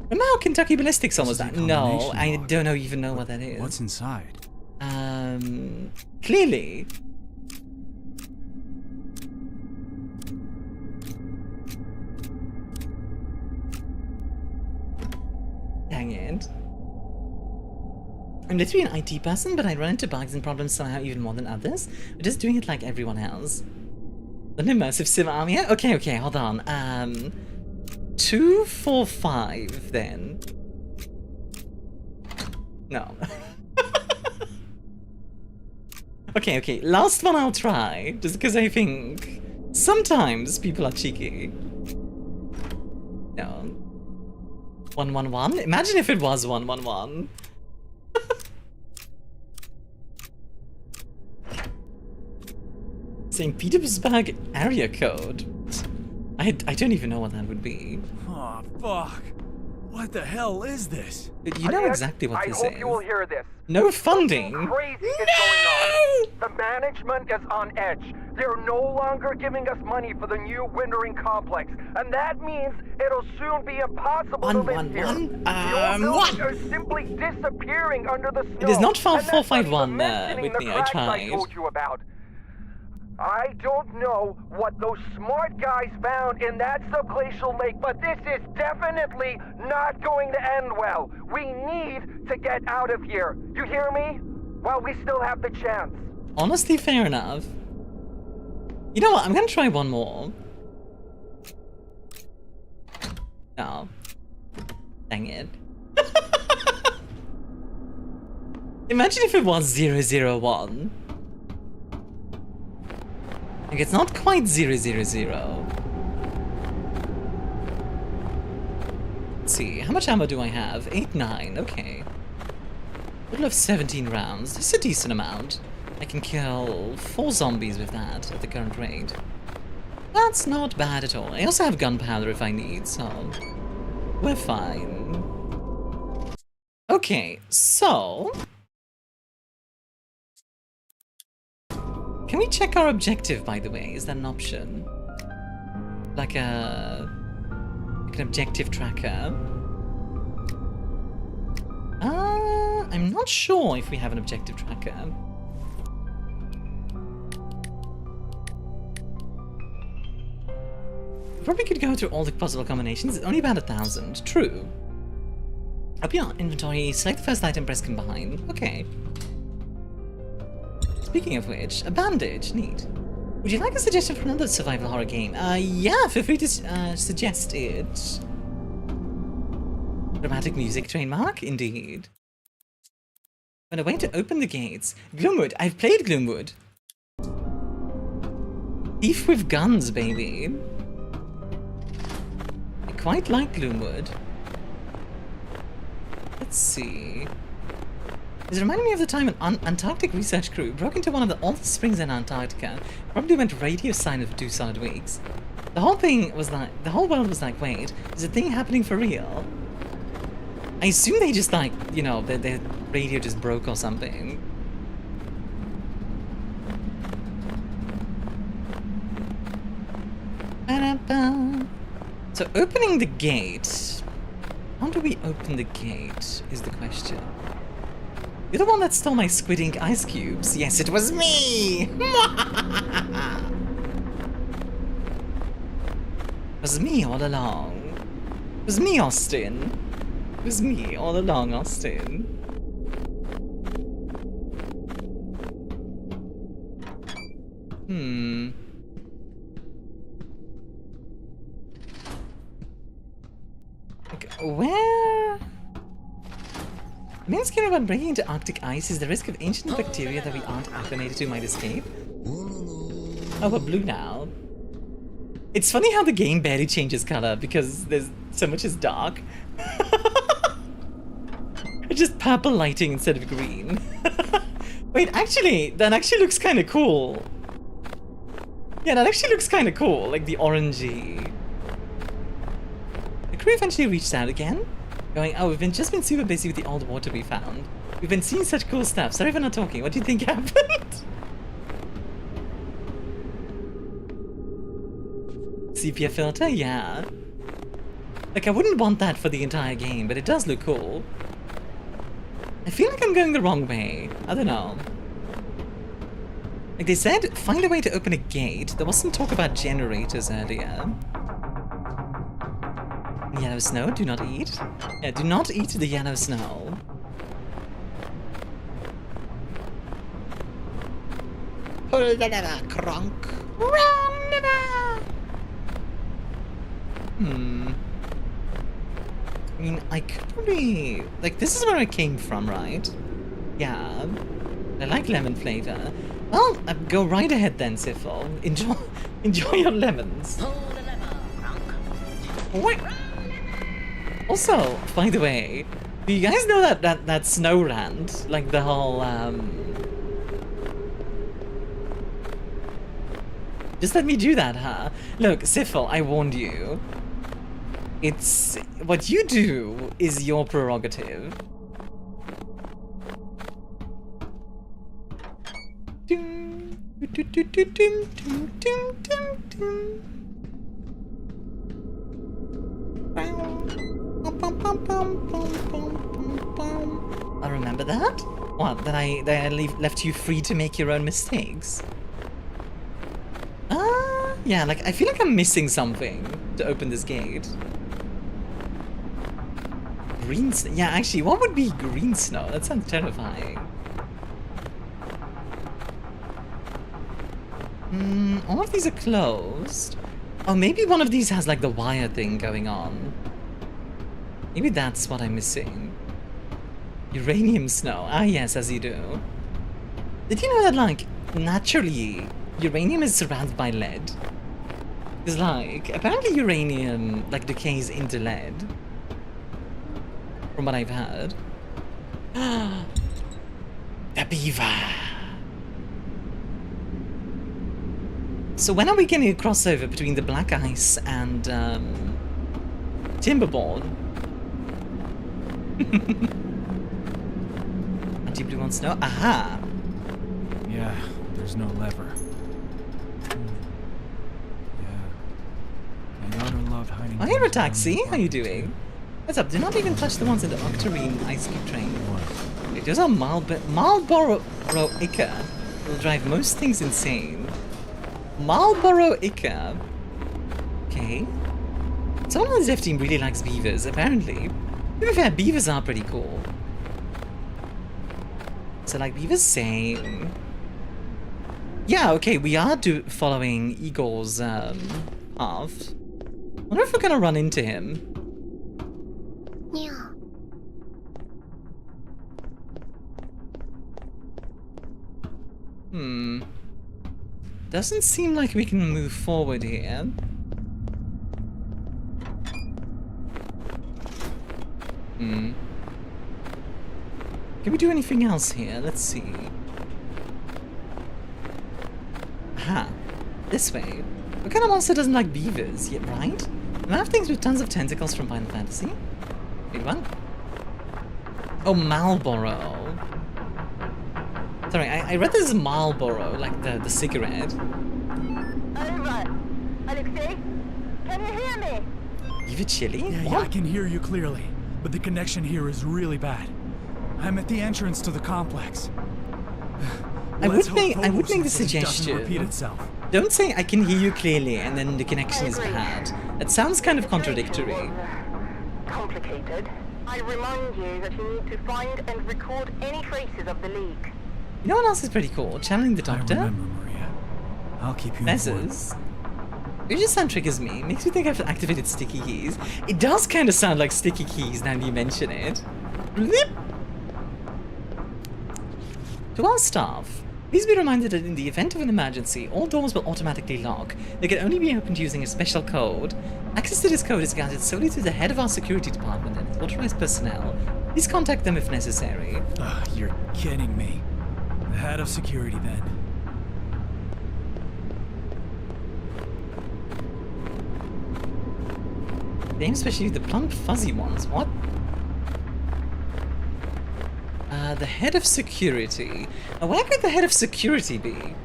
Remember how Kentucky Ballistics almost died? No, I don't even know what that is. What's inside? Clearly. Dang it. I'm literally an IT person, but I run into bugs and problems somehow even more than others. We're just doing it like everyone else. An immersive sim Armia? Okay, hold on. 245 then. No. Okay, last one I'll try, just because I think sometimes people are cheeky. No. 111? Imagine if it was 111. St. Petersburg area code. I don't even know what that would be. Oh, fuck. What the hell is this? You know exactly what this I hope is. you will hear this. No funding. Crazy is going on. The management is on edge. They're no longer giving us money for the new wintering complex, and that means it'll soon be impossible to live here. The old buildings are simply disappearing under the snow. It is not far and that's not 451 even mentioning Whitney, the I cracks tried. I told you about. I don't know what those smart guys found in that subglacial lake, but this is definitely not going to end well. We need to get out of here. You hear me? While we still have the chance. Honestly, fair enough. You know what? I'm gonna try one more. Oh. Dang it. Imagine if it was 001. Like, it's not quite 000. Let's see, how much ammo do I have? 9, okay. Total of 17 rounds. That's a decent amount. I can kill 4 zombies with that at the current rate. That's not bad at all. I also have gunpowder if I need, so we're fine. Okay, so can we check our objective, by the way? Is that an option? Like an objective tracker? I'm not sure if we have an objective tracker. Probably could go through all the possible combinations. It's only about 1,000. True. Open your inventory, select the first item, press combine. Okay. Speaking of which, a bandage. Neat. Would you like a suggestion for another survival horror game? Yeah, feel free to suggest it. Dramatic music, trademark? Indeed. But a way to open the gates. Gloomwood. I've played Gloomwood. Thief with guns, baby. I quite like Gloomwood. Let's see. This reminded me of the time an Antarctic research crew broke into one of the oldest springs in Antarctica. Probably went radio silent for 2 solid weeks. The whole world was like, wait, is the thing happening for real? I assume they just like, you know, their radio just broke or something. So opening the gate. How do we open the gate is the question. You're the one that stole my squid ink ice cubes. Yes, it was me! It was me all along. It was me, Austin. It was me all along, Austin. Okay, where? The main scheme about breaking into Arctic ice is the risk of ancient bacteria that we aren't acclimated to might escape. Oh, we're blue now. It's funny how the game barely changes color because there's so much is dark. It's just purple lighting instead of green. Wait, actually, that actually looks kind of cool. Yeah, that actually looks kind of cool, like the orangey. The crew eventually reached out again, going, oh, we've just been super busy with the old water we found. We've been seeing such cool stuff. Sorry for not talking. What do you think happened? Sepia filter? Yeah. Like, I wouldn't want that for the entire game, but it does look cool. I feel like I'm going the wrong way. I don't know. Like they said, find a way to open a gate. There wasn't talk about generators earlier. Yellow snow, do not eat. Yeah, do not eat the yellow snow. Pull the lever, Kronk. Run, lever! I mean, I could probably... Like, this is where I came from, right? Yeah. I like lemon flavor. Well, go right ahead then, Siffle. Enjoy your lemons. What? Also, by the way, do you guys know that snow rant? Like the whole, Just let me do that, huh? Look, Syphil, I warned you. It's... what you do is your prerogative. I remember that? What, that I left you free to make your own mistakes? Yeah, like, I feel like I'm missing something to open this gate. Green snow? Yeah, actually, what would be green snow? That sounds terrifying. All of these are closed. Oh, maybe one of these has, like, the wire thing going on. Maybe that's what I'm missing. Uranium snow. Ah, yes, as you do. Did you know that, like, naturally, uranium is surrounded by lead? Because, like, apparently uranium, like, decays into lead. From what I've heard. The beaver. So when are we getting a crossover between the black ice and, Timberborn? Anti-blue on snow? Aha! Yeah, there's no lever. My daughter loved hiding. Oh, hey, Rotaxi, how you doing? What's up? Do not even touch the ones in the Octarine Ice Cube train. Wait, those are Marlboro Ica. Will drive most things insane. Marlboro Ica. Okay. Someone on the dev team really likes beavers, apparently. To be fair, beavers are pretty cool. So, like, beavers same. Yeah, okay, we are following Igor's, path. I wonder if we're gonna run into him. Yeah. Doesn't seem like we can move forward here. Can we do anything else here? Let's see. Aha. This way. What kind of monster doesn't like beavers? Yeah, right? And I have things with tons of tentacles from Final Fantasy. Wait, what? Oh, Marlboro. Sorry, I read this as Marlboro, like the cigarette. Over. Alexei? Can you hear me? Beaver chili? Yeah, I can hear you clearly, but the connection here is really bad. I'm at the entrance to the complex. I would make the Doesn't repeat suggestion. itself. Don't say I can hear you clearly and then the connection is bad. That sounds kind of contradictory. Complicated. I remind you that you need to find and record any traces of the leak. You know what else is pretty cool? Channeling the I Doctor? remember, Maria. I'll keep you informed. Mezzes. Your just sound triggers me. Makes me think I've activated sticky keys. It does kind of sound like sticky keys now that you mention it. Blip. To our staff, please be reminded that in the event of an emergency, all doors will automatically lock. They can only be opened using a special code. Access to this code is granted solely to the head of our security department and authorized personnel. Please contact them if necessary. You're kidding me. The head of security, then. Name especially the plump fuzzy ones. What? The head of security. Where could the head of security be?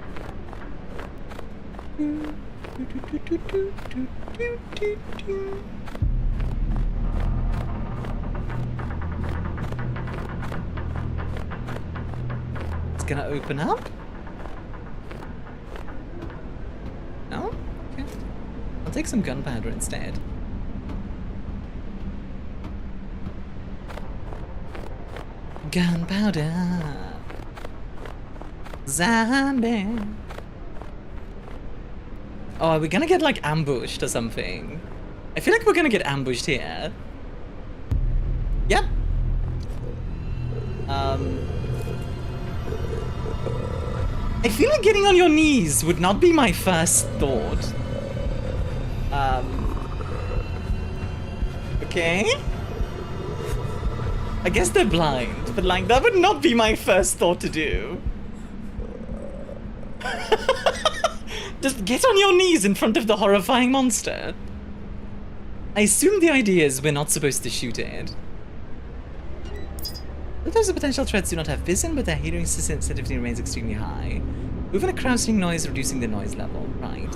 It's gonna open up? No? Okay. I'll take some gunpowder instead. Gunpowder. Zombie. Oh, are we gonna get, like, ambushed or something? I feel like we're gonna get ambushed here. Yep. I feel like getting on your knees would not be my first thought. Okay. I guess they're blind, but like that would not be my first thought to do. Just get on your knees in front of the horrifying monster. I assume the idea is we're not supposed to shoot it. Sometimes the potential threats do not have vision, but their hearing sensitivity remains extremely high. Even a crouching noise reducing the noise level, right?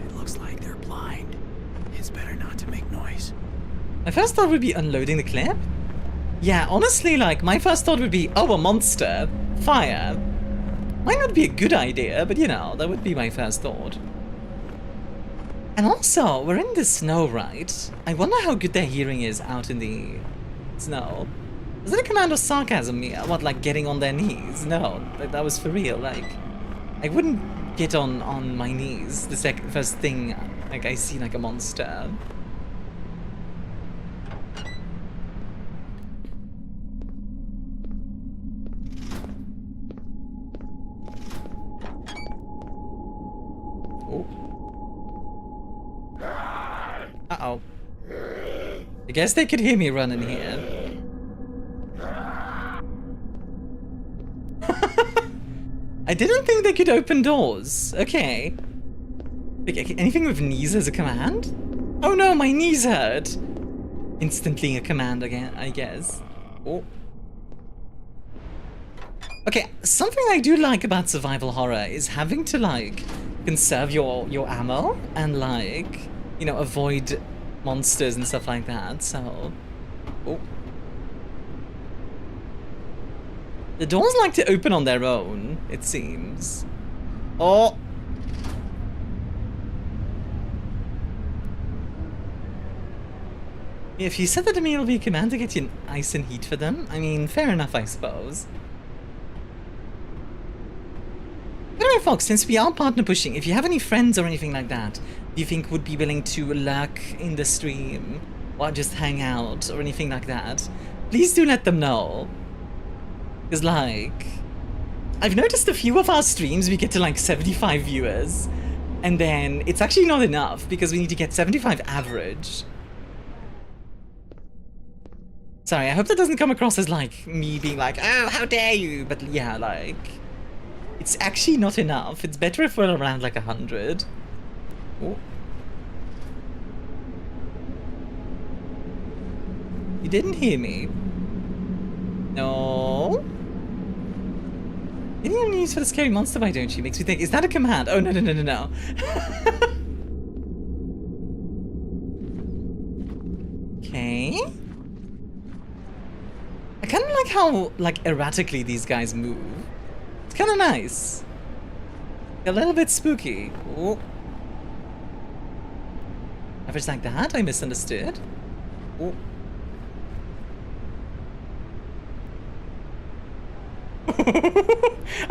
It looks like they're blind. It's better not to make noise. My first thought would be unloading the clip. Yeah, honestly, like, my first thought would be, oh, a monster. Fire. Might not be a good idea, but you know, that would be my first thought. And also, we're in the snow, right? I wonder how good their hearing is out in the snow. Was that a command of sarcasm, Mia? What, like getting on their knees? No, that was for real. Like, I wouldn't get on my knees the first thing like I see like a monster. Oh. Uh-oh. I guess they could hear me running here. I didn't think they could open doors. Okay. Anything with knees as a command? Oh no, my knees hurt. Instantly a command again, I guess. Oh. Okay, something I do like about survival horror is having to like conserve your ammo and like, you know, avoid monsters and stuff like that. So, oh. The doors like to open on their own, it seems. Oh. If you said that to me, it'll be a command to get you ice and heat for them. I mean, fair enough, I suppose. Anyway, folks, since we are partner pushing, if you have any friends or anything like that, do you think would be willing to lurk in the stream or just hang out or anything like that, please do let them know. Because, like, I've noticed a few of our streams, we get to, like, 75 viewers. And then it's actually not enough because we need to get 75 average. Sorry, I hope that doesn't come across as, like, me being like, oh, how dare you? But, yeah, like, it's actually not enough. It's better if we're around, like, 100. Oh. You didn't hear me. No. Any news for the scary monster, why don't you? Makes me think, is that a command? Oh, no, no, no, no, no. Okay. I kind of like how, like, erratically these guys move. It's kind of nice. A little bit spooky. Oh. Average like that? I misunderstood. Oh.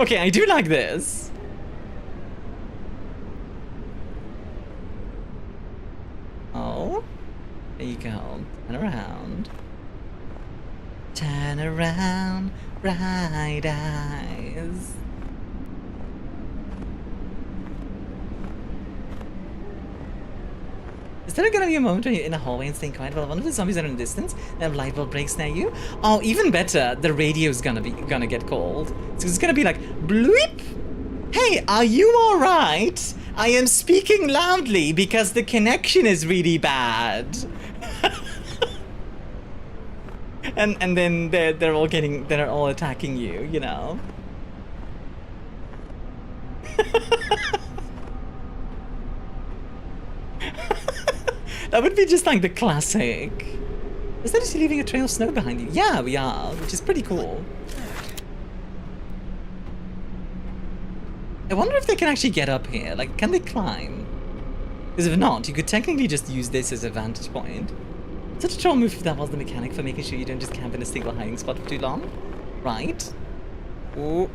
Okay, I do like this. Oh, there you go. Turn around. Turn around, bright eyes. Is there gonna be a moment where you're in a hallway and staying quiet while one of the zombies are in the distance and have light bulb breaks near you? Oh, even better, the radio's gonna get called. So it's gonna be like, bleep! Hey, are you alright? I am speaking loudly because the connection is really bad. and then they're all attacking you, you know. That would be just like the classic. Is that just leaving a trail of snow behind you? Yeah, we are, which is pretty cool. I wonder if they can actually get up here. Like, can they climb? Because if not, you could technically just use this as a vantage point. Such a troll move if that was the mechanic for making sure you don't just camp in a single hiding spot for too long. Right. Ooh.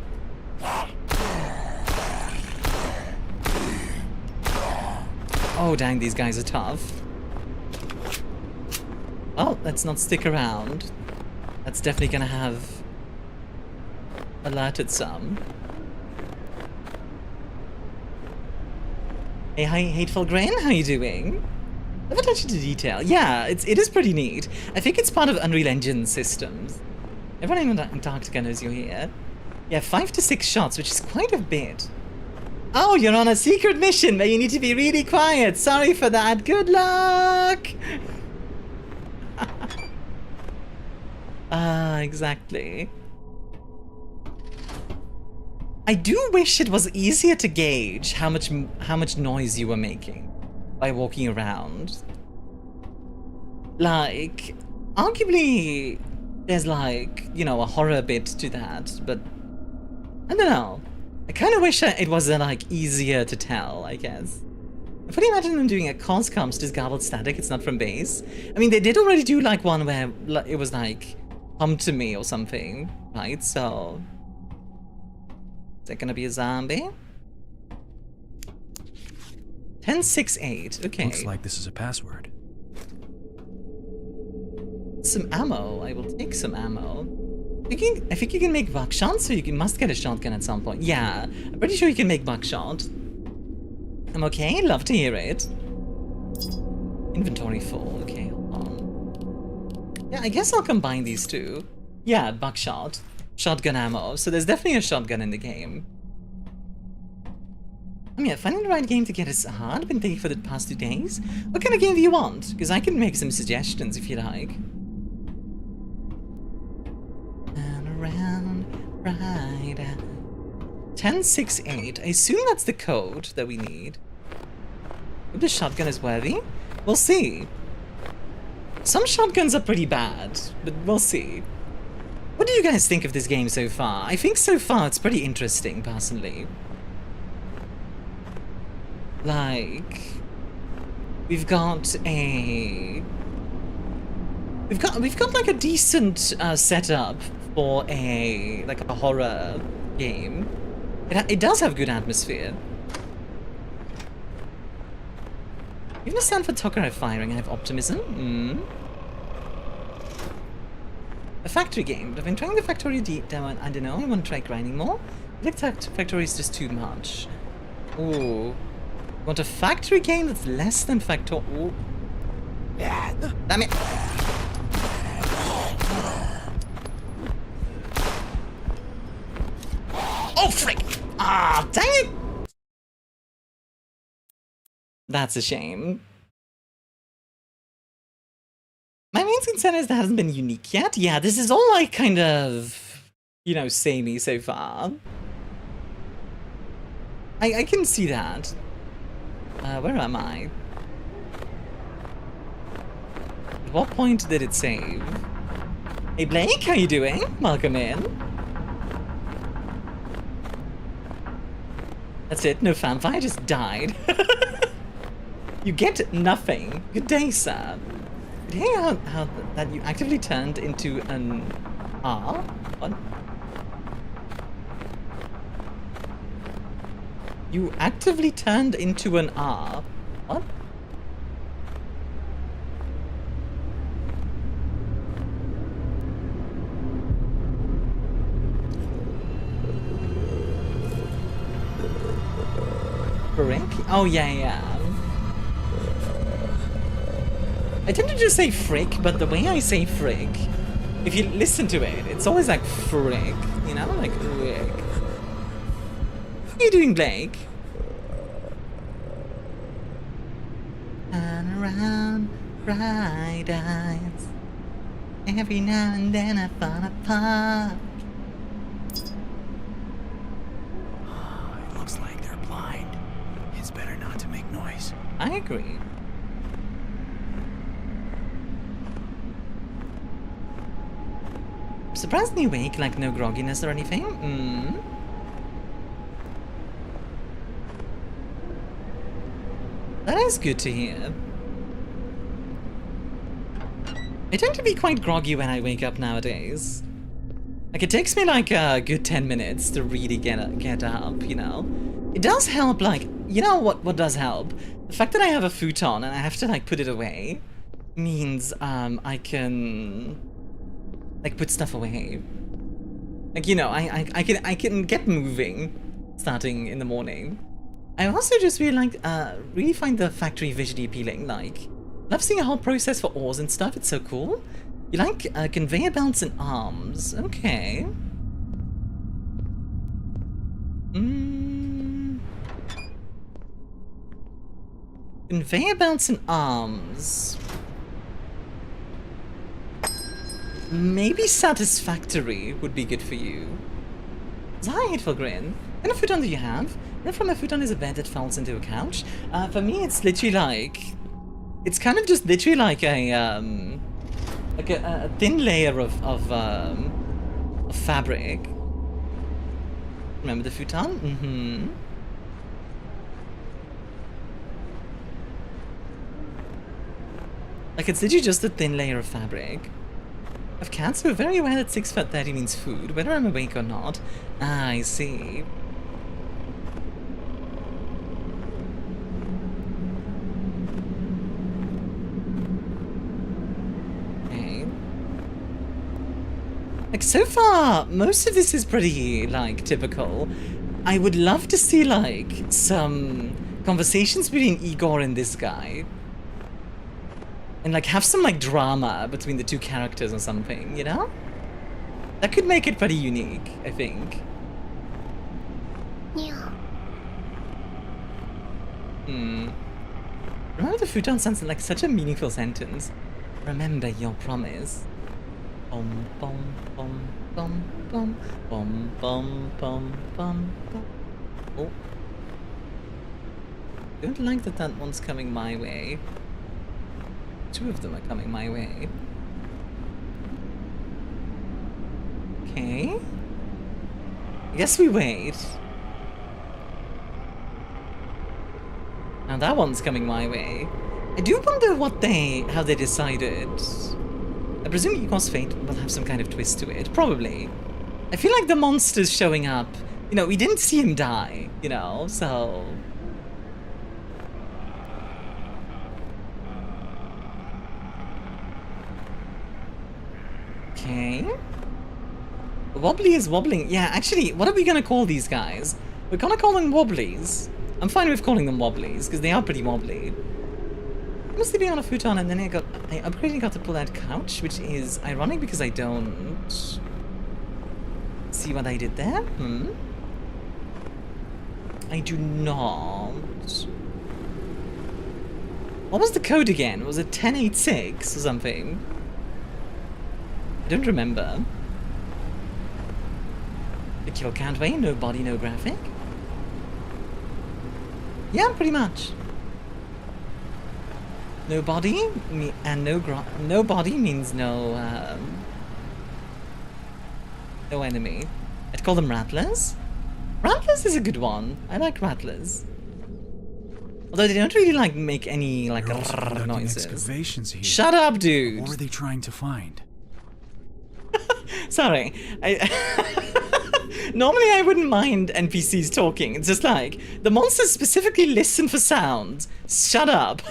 Oh, dang, these guys are tough. Well, let's not stick around. That's definitely gonna have alerted some. Hey, hi, Hateful Grain, how you doing? Love attention to detail. Yeah, it is pretty neat. I think it's part of Unreal Engine systems. Everyone in Antarctica knows you're here. Yeah, 5 to 6 shots, which is quite a bit. Oh, you're on a secret mission where you need to be really quiet. Sorry for that. Good luck. Exactly. I do wish it was easier to gauge how much noise you were making by walking around. Like, arguably, there's like, you know, a horror bit to that, but I don't know. I kind of wish it was like easier to tell, I guess. I fully imagine them doing a cause comes just garbled static, it's not from base. I mean, they did already do like one where it was like, come to me or something, right? So, is that gonna be a zombie? 1068, okay. Looks like this is a password. Some ammo, I will take some ammo. I think you can make buckshot, so you must get a shotgun at some point. Yeah, I'm pretty sure you can make buckshot. I'm okay, love to hear it. Inventory full, okay, hold on. Yeah, I guess I'll combine these two. Yeah, buckshot, shotgun ammo, so there's definitely a shotgun in the game. I mean, finding the right game to get is hard. Been thinking for the past 2 days. What kind of game do you want? Because I can make some suggestions if you like. And around, right at 1068. I assume that's the code that we need. If the shotgun is worthy, we'll see. Some shotguns are pretty bad, but we'll see. What do you guys think of this game so far? I think so far it's pretty interesting, personally. Like, we've got like a decent setup for a horror game. It does have good atmosphere. Even a stand for Tokyo firing, I have optimism. A factory game. I've been trying the factory demo. I don't know. I want to try grinding more. I think factory is just too much. Ooh. Want a factory game that's less than factor? Ooh. Yeah. Damn it. Oh frick! Ah, dang it! That's a shame. My main concern is that hasn't been unique yet. Yeah, this is all like kind of, you know, samey so far. I can see that. Where am I? At what point did it save? Hey Blake, how you doing? Welcome in. That's it, no fanfare, I just died. You get nothing. Good day, sir. Did you hear how that you actively turned into an R? What? You actively turned into an R. What? Frick? Oh, yeah. I tend to just say frick, but the way I say frick, if you listen to it, it's always like frick, you know? Like frick. How are you doing, Blake? Turn around, bright eyes. Every now and then I fall apart. It looks like they're blind. It's better not to make noise. I agree. Surprisingly awake, like no grogginess or anything. That is good to hear. I tend to be quite groggy when I wake up nowadays. Like, it takes me like a good 10 minutes to really get up, you know? It does help, like, you know what does help? The fact that I have a futon and I have to, like, put it away means, I can, like, put stuff away. Like, you know, I can get moving starting in the morning. I also just really find the factory visually appealing. Like, love seeing a whole process for ores and stuff. It's so cool. You like conveyor belts and arms. Okay. Conveyor belts and arms. Maybe satisfactory would be good for you. Hi, Hateful Grin. What kind of futon do you have? And from a futon is a bed that falls into a couch. For me, it's literally like... It's kind of just literally like a thin layer of fabric. Remember the futon? Mm-hmm. Like, it's literally just a thin layer of fabric. Of cats who are very aware that 6 foot 30 means food, whether I'm awake or not. Ah, I see. Okay. Like, so far, most of this is pretty, like, typical. I would love to see, like, some conversations between Igor and this guy. And, like, have some, like, drama between the two characters or something, you know? That could make it pretty unique, I think. Yeah. Remember the futon sounds like such a meaningful sentence. Remember your promise. Bum bum bum bum bum bum bum bum bum bum. Oh. Don't like that one's coming my way. 2 of them are coming my way. Okay. I guess we wait. Now that one's coming my way. I do wonder how they decided. I presume Igor's fate will have some kind of twist to it. Probably. I feel like the monster's showing up. You know, we didn't see him die, you know, so... Okay. Wobbly is wobbling. Yeah, actually, what are we gonna call these guys? We're gonna call them Wobblies. I'm fine with calling them Wobblies, because they are pretty wobbly. Mostly be on a futon, and then I upgraded and got to pull that couch, which is ironic because I don't see what I did there. I do not. What was the code again? Was it 1086 or something? I don't remember. The kill can't wait, no body, no graphic. Yeah, pretty much. No body and no body means no no enemy. I'd call them rattlers. Rattlers is a good one. I like rattlers. Although they don't really like make any like noises. Excavations here. Shut up, dude. What were they trying to find? Sorry. Normally I wouldn't mind NPCs talking. It's just like the monsters specifically listen for sounds. Shut up.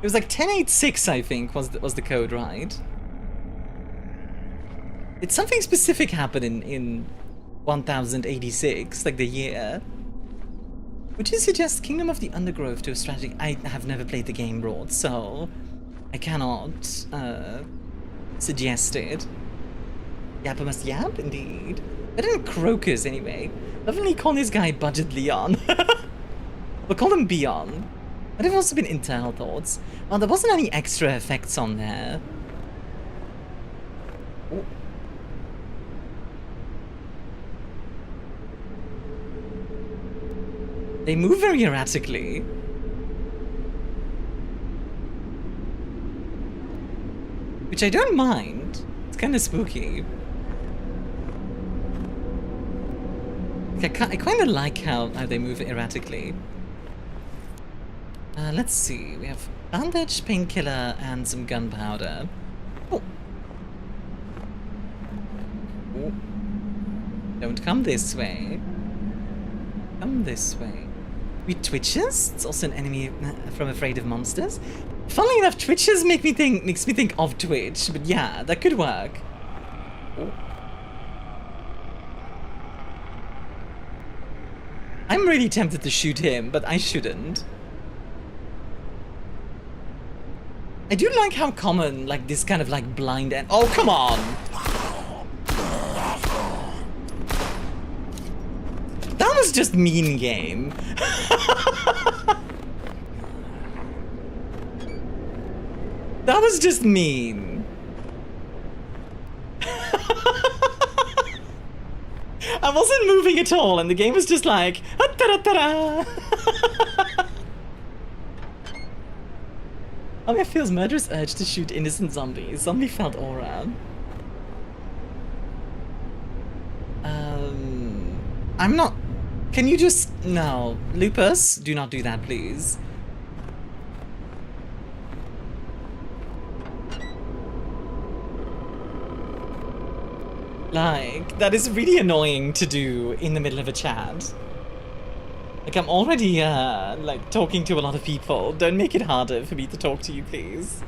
It was like 1086, I think, was the code, right? It's something specific happened in 1086, like the year. Would you suggest Kingdom of the Undergrowth to a strategy? I have never played the game broad, so I cannot suggest it. Yappa must yap, indeed. Better than Crocus, anyway. Definitely call this guy Budget Leon. We'll call him Beyond. Might have also been internal thoughts. Well, there wasn't any extra effects on there. Ooh. They move very erratically. Which I don't mind. It's kind of spooky. I kind of like how they move erratically. Let's see. We have bandage, painkiller, and some gunpowder. Oh. Oh. Don't come this way. Come this way. We Twitches? It's also an enemy from Afraid of Monsters. Funnily enough, Twitches makes me think of Twitch, but yeah, that could work. Oh. I'm really tempted to shoot him, but I shouldn't. I do like how common, like, this kind of, like, blind end— oh, come on! That was just mean, game. That was just mean. I wasn't moving at all, and the game was just like, "Ah-ta-da-ta-da." Armia feels murderous urge to shoot innocent zombies. Zombie felt aura. I'm not... Can you just... No. Lupus, do not do that, please. Like, that is really annoying to do in the middle of a chat. Like, I'm already, like, talking to a lot of people. Don't make it harder for me to talk to you, please.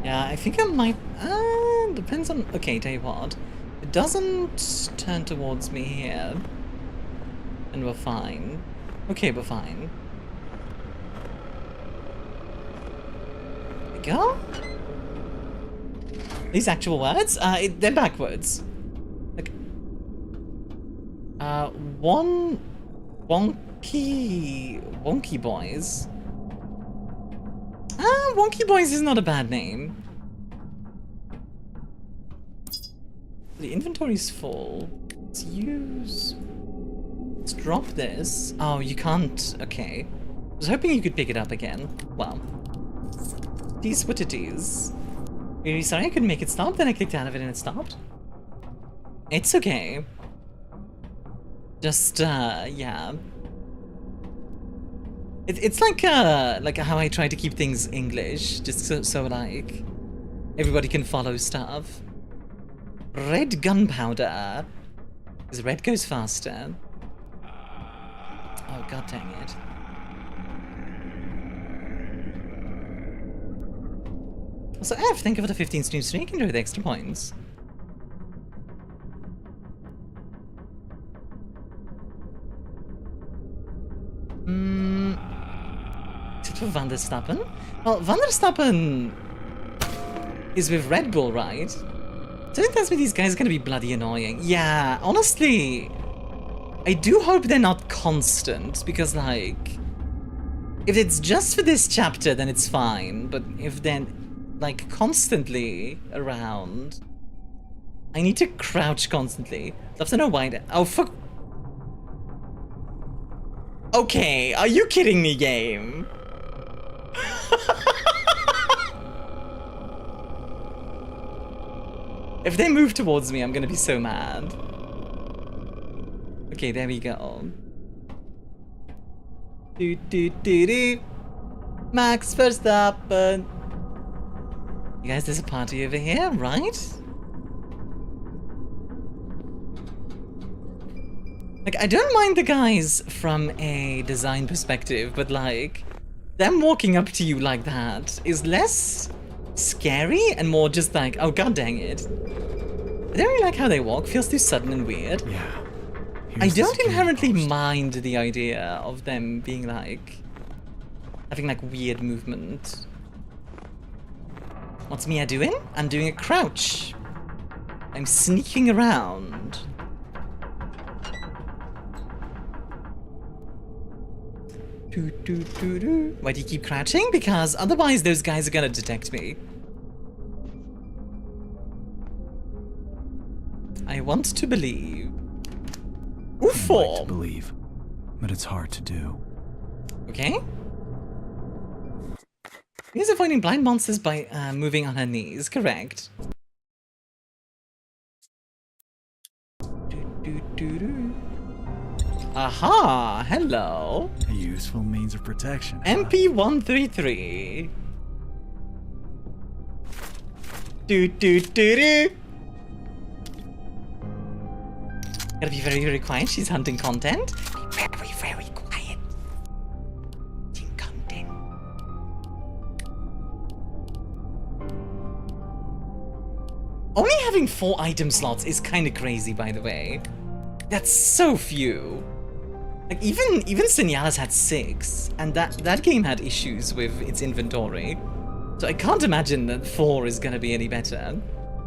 Yeah, I think I might... depends on... Okay, tell you what. It doesn't turn towards me here. And we're fine. Okay, we're fine. There we go. These actual words? They're backwards. Like... Wonky boys. Wonky boys is not a bad name. The inventory's full. Let's use... Let's drop this. Oh, you can't... Okay. I was hoping you could pick it up again. Well. These what it is. Really sorry I couldn't make it stop, then I clicked out of it and it stopped. It's okay. Just, yeah. It's like how I try to keep things English, just so like, everybody can follow stuff. Red gunpowder. Because red goes faster. Oh, god dang it. Also, F, thank you for the 15 stream streak. Enjoy the extra points. Except for Van der Stappen? Well, Van der Stappen is with Red Bull, right? So don't tell me these guys are gonna be bloody annoying. Yeah, honestly, I do hope they're not constant, because, like, if it's just for this chapter, then it's fine, but if they're, like, constantly around, I need to crouch constantly. I'd love to know why. Oh, fuck. Okay, are you kidding me, game? If they move towards me, I'm gonna be so mad. Okay, there we go. Do do do do. Max Verstappen. You guys, there's a party over here, right? Like, I don't mind the guys from a design perspective, but like, them walking up to you like that is less scary and more just like, oh god dang it. I don't really like how they walk, feels too sudden and weird. Yeah. I don't inherently mind the idea of them being like, having like weird movement. What's Mia doing? I'm doing a crouch. I'm sneaking around. Why do you keep crouching? Because otherwise those guys are gonna detect me. I want to believe. I'd like to believe, but it's hard to do. Okay. He's avoiding blind monsters by moving on her knees, correct. Aha! Hello! A useful means of protection. MP133. Do do do do. Gotta be very, very quiet. She's hunting content. Be very, very quiet. Hunting content. Only having 4 item slots is kind of crazy, by the way. That's so few. Like, even Senyalas had 6, and that game had issues with its inventory. So I can't imagine that 4 is gonna be any better.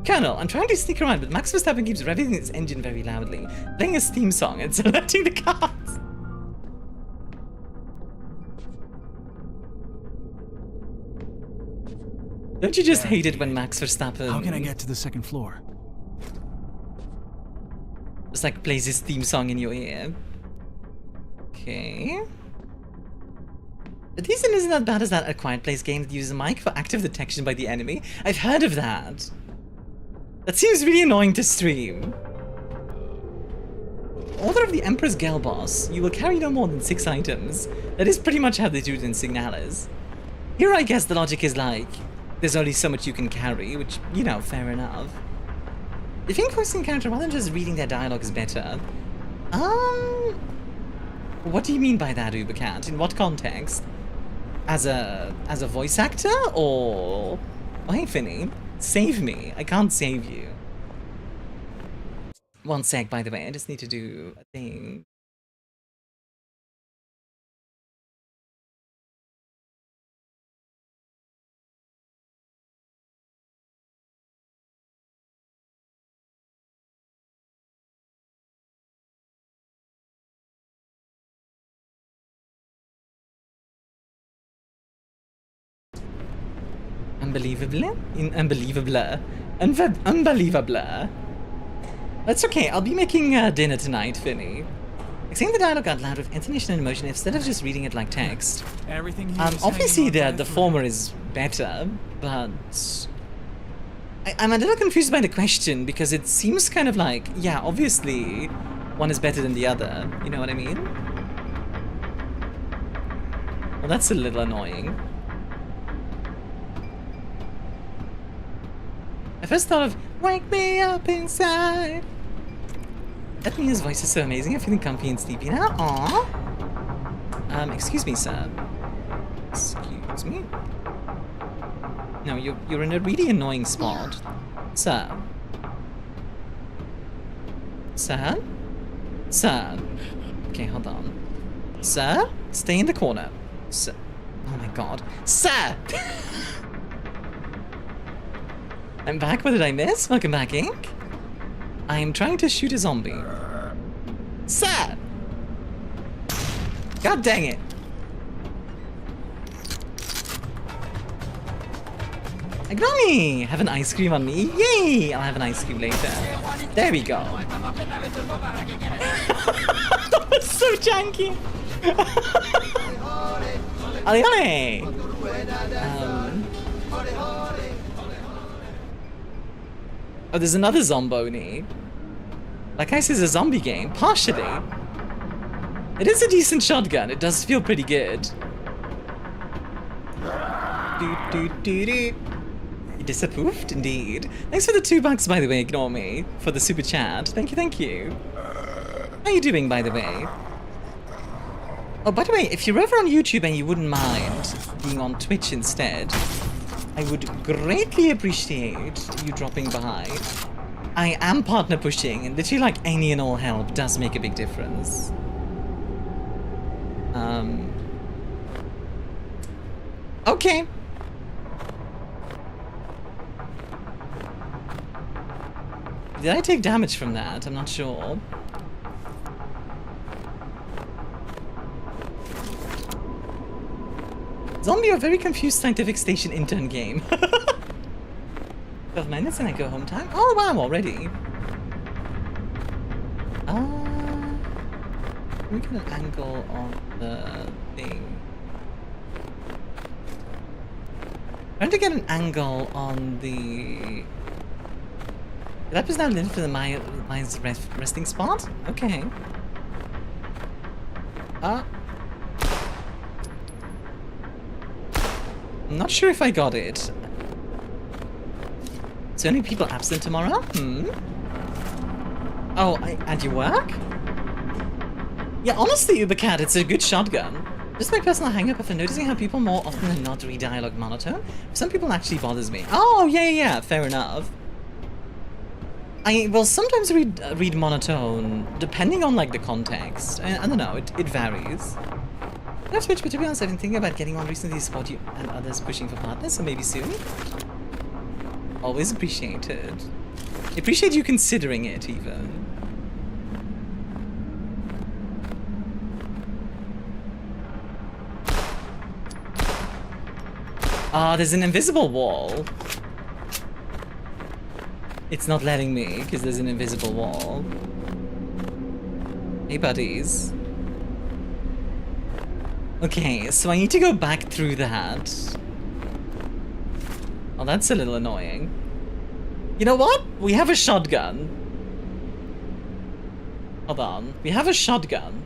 Colonel, I'm trying to sneak around, but Max Verstappen keeps revving his engine very loudly, playing his theme song and selecting the cars. Don't you just hate it when Max Verstappen... How can I get to the second floor? just like plays his theme song in your ear? Okay. The reason isn't as bad as that A Quiet Place game that uses a mic for active detection by the enemy. I've heard of that. That seems really annoying to stream. Order of the Emperor's Girl Boss. You will carry no more than 6 items. That is pretty much how they do it in Signalis. Here I guess the logic is like, there's only so much you can carry, which, you know, fair enough. I think voicing character rather than just reading their dialogue is better. What do you mean by that, Ubercat? In what context? As a voice actor, or... Oh, hey, Finny. Save me. I can't save you. One sec, by the way. I just need to do a thing. Unbelievable? Unbelievable. That's okay, I'll be making dinner tonight, Finny. Saying the dialogue out loud with intonation and emotion instead of just reading it like text. Everything obviously the former is better, but... I'm a little confused by the question, because it seems kind of like, yeah, obviously one is better than the other. You know what I mean? Well, that's a little annoying. I first thought of, wake me up inside. That Mia's voice is so amazing, I'm feeling comfy and sleepy now. Aww. Excuse me, sir. Excuse me? No, you're in a really annoying spot. Sir. Sir? Sir? Okay, hold on. Sir? Stay in the corner. Sir. Oh my god. Sir! I'm back, what did I miss? Welcome back, Ink. I'm trying to shoot a zombie. Sir! God dang it. Ignore me! Have an ice cream on me. Yay! I'll have an ice cream later. There we go. That was so janky. Ale ale! Oh, there's another Zomboni. Like I said, it's a zombie game. Partially. It is a decent shotgun. It does feel pretty good. You disapproved? Indeed. Thanks for the $2, by the way. Ignore me. For the super chat. Thank you, thank you. How are you doing, by the way? Oh, by the way, if you're ever on YouTube and you wouldn't mind being on Twitch instead, I would greatly appreciate you dropping by. I am partner pushing, and literally like any and all help does make a big difference. Okay. Did I take damage from that? I'm not sure. Zombie, a very confused scientific station intern game. 12 minutes and I go home time? Oh wow, already. Let me get an angle on the thing. Trying to get an angle on the... That was now lit for the mine's resting spot? Okay. I'm not sure if I got it. So only people absent tomorrow? Oh, at your work? Yeah, honestly, Ubercat, it's a good shotgun. Just my personal hang-up after noticing how people more often than not read dialogue monotone. Some people actually bothers me. Oh, yeah, fair enough. I will sometimes read monotone, depending on, like, the context. I don't know, it varies. Not Twitch, but to be honest, I've been thinking about getting on recently to support you and others pushing for partners, so maybe soon. Always appreciated. Appreciate you considering it, even. Ah, there's an invisible wall. It's not letting me, because there's an invisible wall. Hey, buddies. Okay, so I need to go back through that. Oh, that's a little annoying. You know what? We have a shotgun. Hold on. We have a shotgun.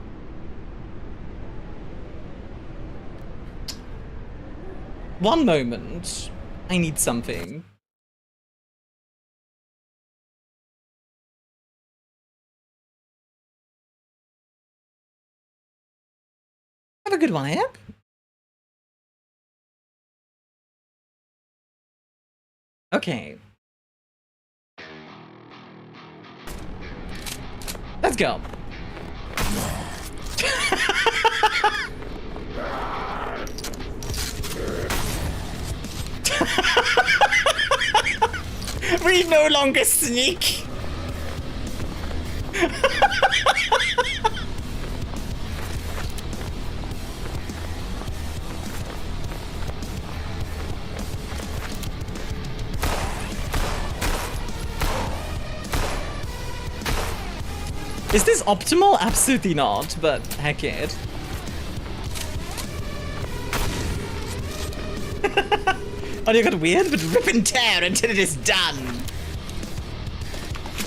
One moment. I need something. Have a good one, Eb. Okay. Let's go. We no longer sneak. Is this optimal? Absolutely not, but heck it. Audio got weird, but rip and tear until it is done.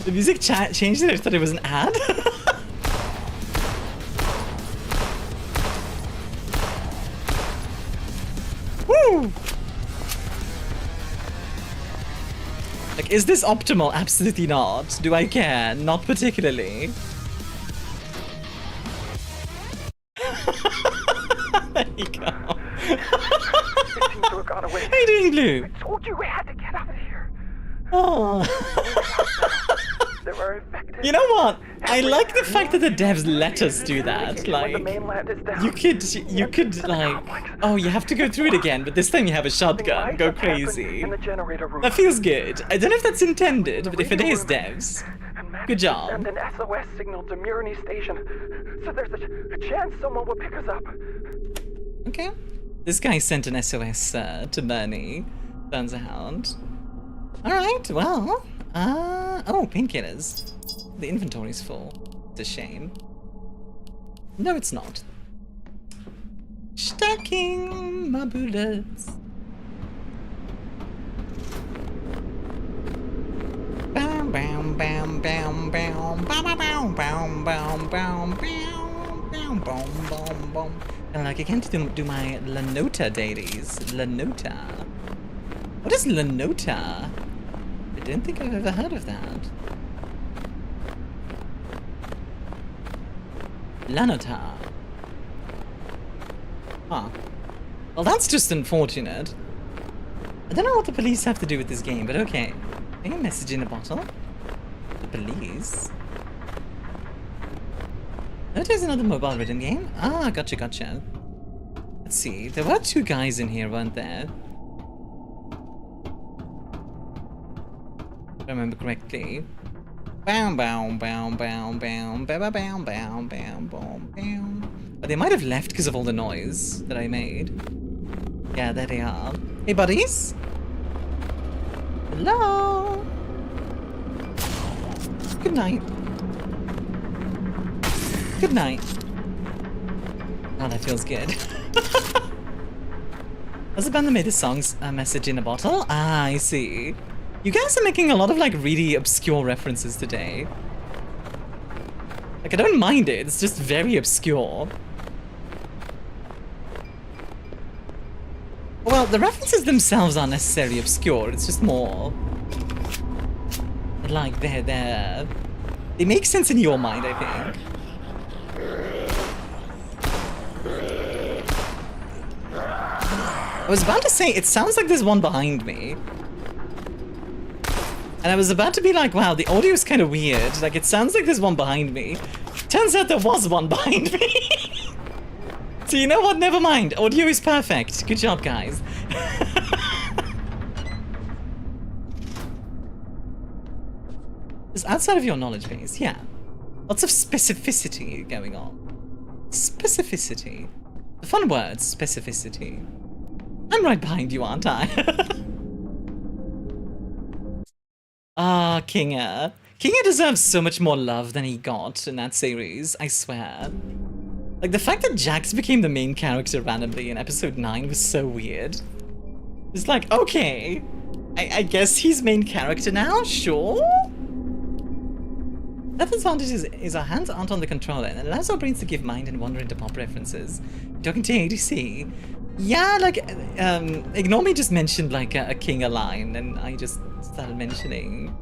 The music changed it. I thought it was an ad. Woo! Like, is this optimal? Absolutely not. Do I care? Not particularly. There you go. It seems to have gone away. How you doing, Blue? I told you we had to get out of here. Oh. There are effective. You know what? I like the fact that the devs let us do that. When the Like, mainland is down. you could like, oh, you have to go through it again, but this time you have a shotgun. Go crazy. In the generator room. That feels good. I don't know if that's intended, but if it is, devs, good job. Send an SOS signal to Myun station, so there's a chance someone will pick us up. Okay. This guy sent an SOS to Bernie. Turns out. Alright, well. Oh, painkillers. The inventory's full. It's a shame. No, it's not. Stacking my bullets. Bam, bam, bam, bam, bam, bam, bam, bam, bam, bam, bam, bam, bam, bam. And like, I can't do my Lanota dailies. Lanota. What is Lanota? I don't think I've ever heard of that. Lanota. Huh. Well, that's just unfortunate. I don't know what the police have to do with this game, but okay. A message in a bottle? The police? Oh, there's another mobile rhythm game? Ah, gotcha, gotcha. Let's see. There were two guys in here, weren't there? If I remember correctly. Bam, bam, bam, bam, bam, bam, bam, bam, bam, bam, bam. But they might have left because of all the noise that I made. Yeah, there they are. Hey, buddies. Hello. Good night. Good night. Oh, that feels good. Was the band that made the songs a message in a bottle? Ah, I see. You guys are making a lot of like really obscure references today. Like, I don't mind it, it's just very obscure. Well, the references themselves aren't necessarily obscure, it's just more like they make sense in your mind, I think. I was about to say, it sounds like there's one behind me. And I was about to be like, wow, the audio is kind of weird. Like, it sounds like there's one behind me. Turns out there was one behind me. So you know what? Never mind. Audio is perfect. Good job, guys. Just outside of your knowledge base, yeah. Lots of specificity going on. Specificity. The fun word, specificity. I'm right behind you, aren't I? Ah, Kinga. Kinga deserves so much more love than he got in that series, I swear. Like, the fact that Jax became the main character randomly in episode 9 was so weird. It's like, okay, I guess he's main character now, sure? That advantage is our hands aren't on the controller, and it allows our brains to give mind and wander into pop references. Talking to ADC. Yeah, like, Ignore Me just mentioned, like, a Kinga line, and I just started mentioning,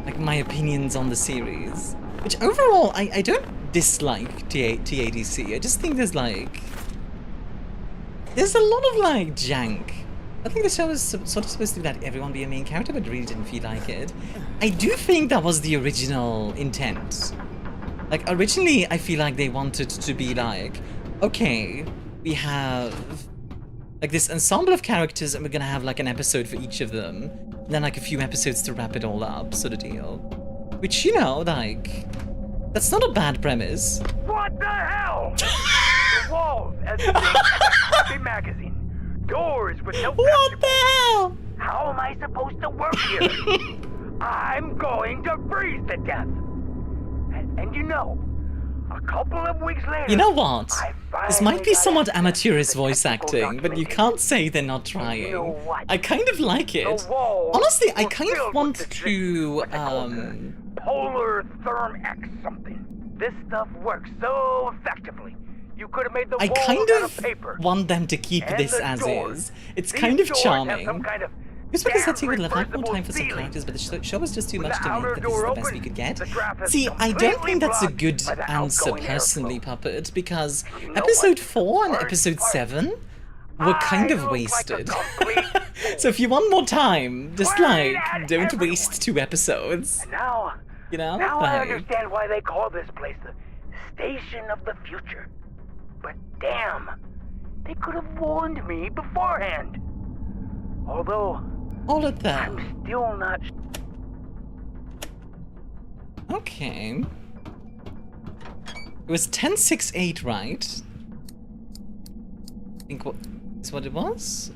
like, my opinions on the series. Which, overall, I don't dislike TADC. I just think there's, like, there's a lot of, like, jank. I think the show was sort of supposed to let everyone be a main character, but really didn't feel like it. I do think that was the original intent. Like, originally, I feel like they wanted to be like, okay, we have, like, this ensemble of characters, and we're gonna have, like, an episode for each of them, and then, like, a few episodes to wrap it all up, sort of deal. Which, you know, like, that's not a bad premise. What the hell? The walls as big as a copy magazine. Doors with no What the hell? How am I supposed to work here? I'm going to freeze to death. And you know, a couple of weeks later... You know what? This might be somewhat amateurish voice acting, but you can't say they're not trying. You know what? I kind of like it. Honestly, I kind of want to, Polar Therm X something. This stuff works so effectively. You could have made the I walls kind out of paper. want them to keep And this the as doors. is. It's These kind of doors have charming. some kind of It's because that scene would have had more reversible time for some ceiling. characters, but the show was just too With much the to make outer that this is door the best open, we could get. the draft is See, I don't completely think that's a blocked good by the answer outgoing personally, airflow. Puppet, because You know episode what? 4 and Part- episode part- 7 were kind I of look wasted. Like a complete So if you want more time, just Point like, at don't everyone. waste 2 episodes. And now, You know? now I Like, understand why they call this place the Station of the Future. But damn, they could have warned me beforehand. Although, all of that. I'm still not... Okay. It was 1068, right? I think what is what it was?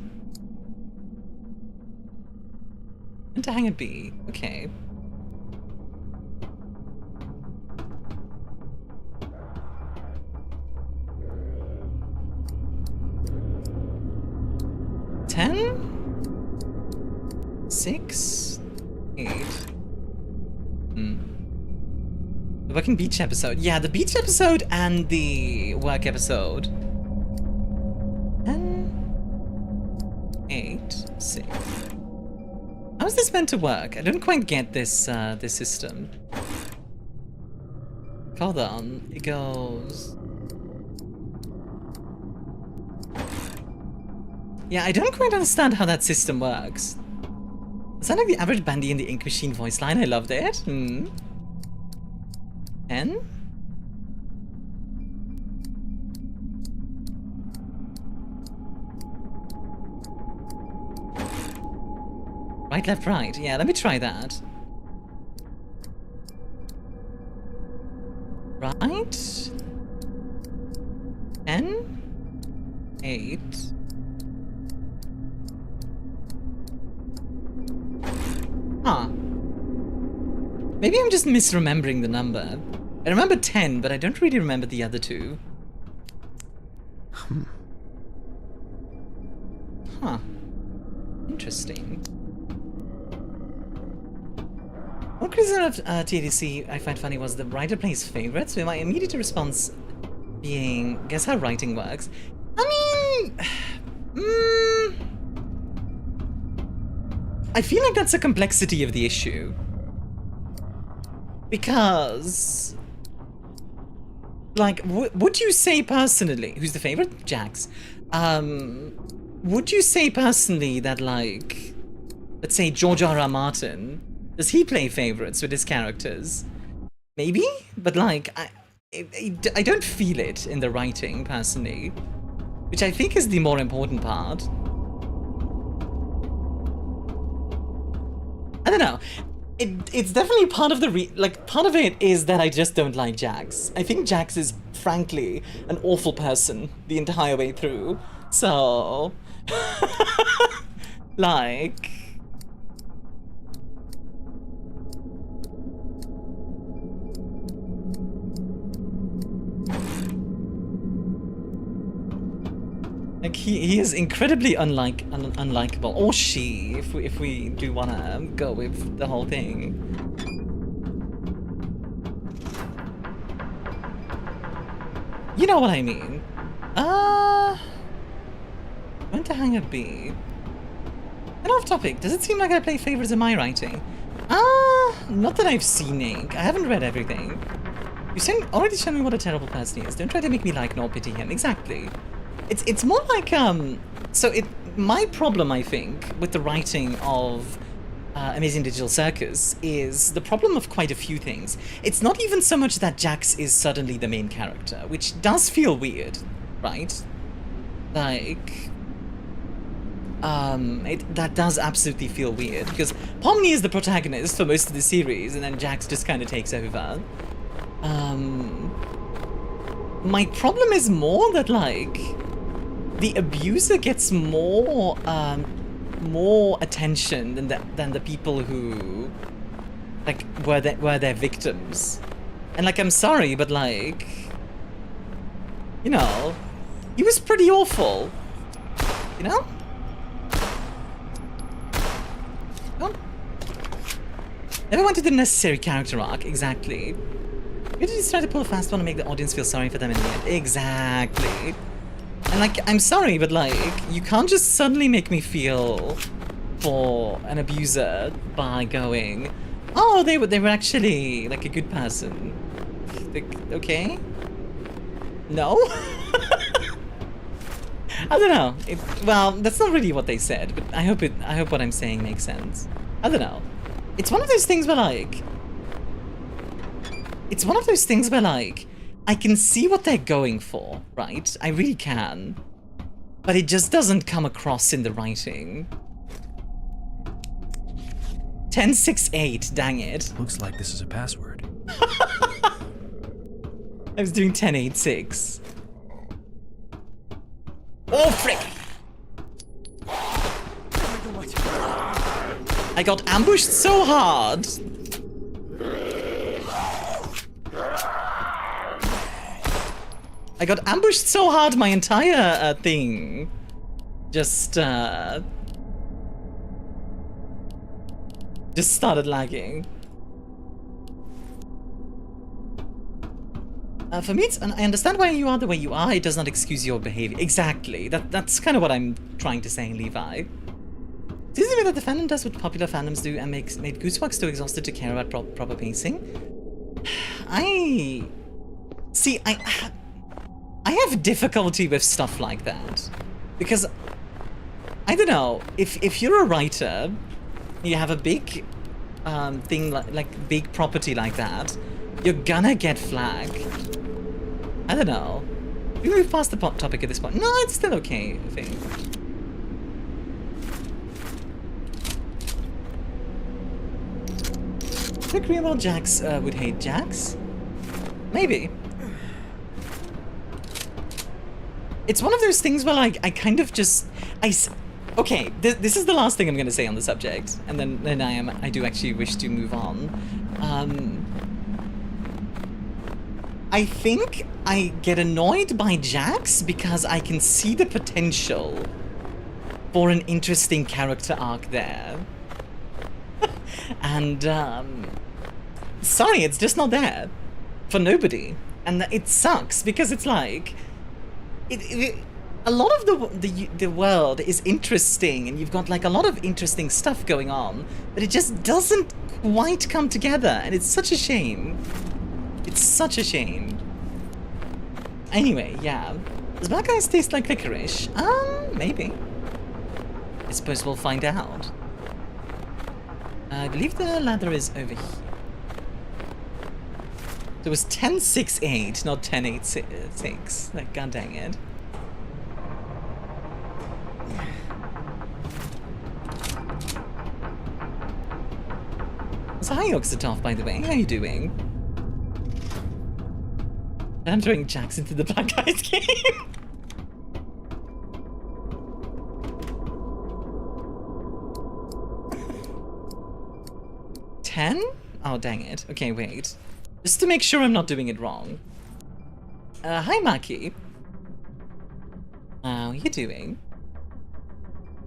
And to hang a B. Okay. Ten? 6? 8? The working beach episode. Yeah, the beach episode and the work episode. 10, 8, 6. How's this meant to work? I don't quite get this this system. Hold on. It goes. Yeah, I don't quite understand how that system works. Is that like the average Bandy in the Ink Machine voice line? I loved it. 10? Right, left, right. Yeah, let me try that. Right. 10? 8. Huh. Maybe I'm just misremembering the number. I remember 10, but I don't really remember the other two. Huh. Interesting. One criticism of TDC I find funny was the writer plays favorites, with my immediate response being, guess how writing works? I mean... I feel like that's a complexity of the issue. Because... Like, would you say personally... Who's the favorite? Jax. Would you say personally that, like... Let's say George R.R. Martin... Does he play favorites with his characters? Maybe? But, like, I don't feel it in the writing, personally. Which I think is the more important part. I don't know. It's definitely part of the part of it is that I just don't like Jax. I think Jax is, frankly, an awful person the entire way through. So... like... Like he is incredibly unlikable, or she, if we do wanna go with the whole thing. You know what I mean? When to hang up B? And off topic, does it seem like I play favorites in my writing? Not that I've seen ink. I haven't read everything. You already shown me what a terrible person he is. Don't try to make me like nor pity him. Exactly. It's more like, my problem, I think, with the writing of Amazing Digital Circus is the problem of quite a few things. It's not even so much that Jax is suddenly the main character, which does feel weird, right? Like, that does absolutely feel weird, because Pomni is the protagonist for most of the series, and then Jax just kind of takes over. My problem is more that, like, the abuser gets more attention than the people who, like, were their victims. And, like, I'm sorry, but, like, you know, he was pretty awful, you know? Oh. Never wanted the necessary character arc, exactly. You just try to pull a fast one and make the audience feel sorry for them in the end. Exactly. And, like, I'm sorry, but, like, you can't just suddenly make me feel for an abuser by going, oh, they were actually, like, a good person. Like, okay? No? I don't know. Well, that's not really what they said, but I hope what I'm saying makes sense. I don't know. It's one of those things where, like... It's one of those things where, like, I can see what they're going for, right? I really can. But it just doesn't come across in the writing. 1068, dang it. Looks like this is a password. I was doing 1086. Oh, frick! I got ambushed so hard. I got ambushed so hard my entire thing just started lagging. For me, I understand why you are the way you are. It does not excuse your behavior. Exactly. That's kind of what I'm trying to say, Levi. It's easy that the fandom does what popular fandoms do and made Goosebugs too exhausted to care about proper pacing. I have difficulty with stuff like that. Because, I don't know, if you're a writer, you have a big thing, like big property like that, you're gonna get flagged. I don't know. We move past the topic at this point. No, it's still okay, I think. Do you agree about Jax would hate Jax? Maybe. It's one of those things where, like, I kind of just... Okay, this is the last thing I'm going to say on the subject, and then I do actually wish to move on. I think I get annoyed by Jax because I can see the potential for an interesting character arc there. And, sorry, it's just not there. For nobody. And it sucks, because it's like... a lot of the world is interesting, and you've got, like, a lot of interesting stuff going on, but it just doesn't quite come together, and it's such a shame. It's such a shame. Anyway, yeah. Does black ice taste like licorice? Maybe. I suppose we'll find out. I believe the ladder is over here. It was 1068, not 1086. Like, god dang it. So hi, Oxitov, by the way. How are you doing? I'm throwing Jax into the Black Guys game. 10? Oh, dang it. Okay, wait. Just to make sure I'm not doing it wrong. Hi, Maki. How are you doing?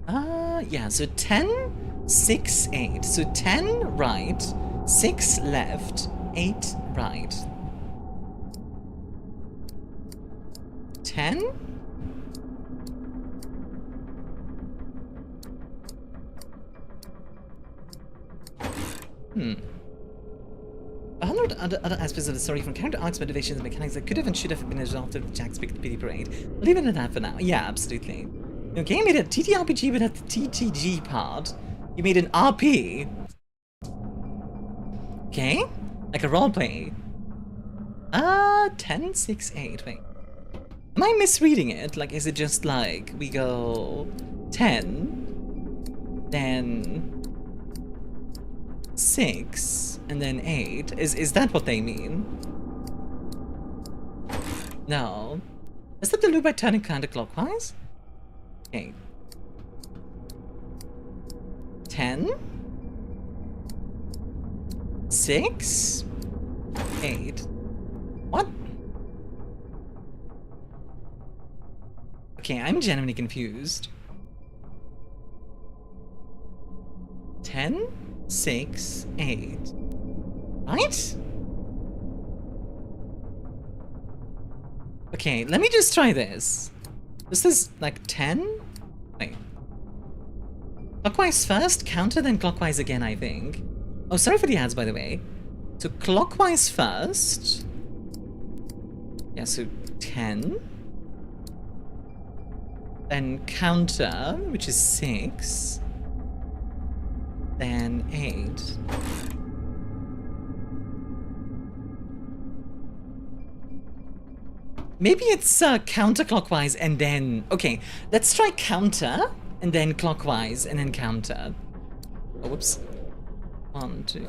Yeah, so 10, 6, 8. So 10 right, 6 left, 8 right. 10? Hmm. 100 other aspects of the story, from character arcs, motivations, and mechanics that could have and should have been resolved after Jack's Pity Parade. I'll leave it at that for now. Yeah, absolutely. Okay, you made a TTRPG without the TTG part. You made an RP. Okay, like a roleplay. 10, 6, 8. Wait. Am I misreading it? Like, is it just like we go 10, then 6, and then 8? Is that what they mean? No. Is that the loop by turning counterclockwise? Okay. 10, 6, 8. What? Okay, I'm genuinely confused. 10, 6, 8. Right? Okay, let me just try this. This is like 10? Wait. Clockwise first, counter, then clockwise again, I think. Oh, sorry for the ads, by the way. So clockwise first. Yeah, so 10. Then counter, which is 6. Then 8. Maybe it's counterclockwise and then... Okay, let's try counter, and then clockwise, and then counter. Oh, whoops. 1, 2.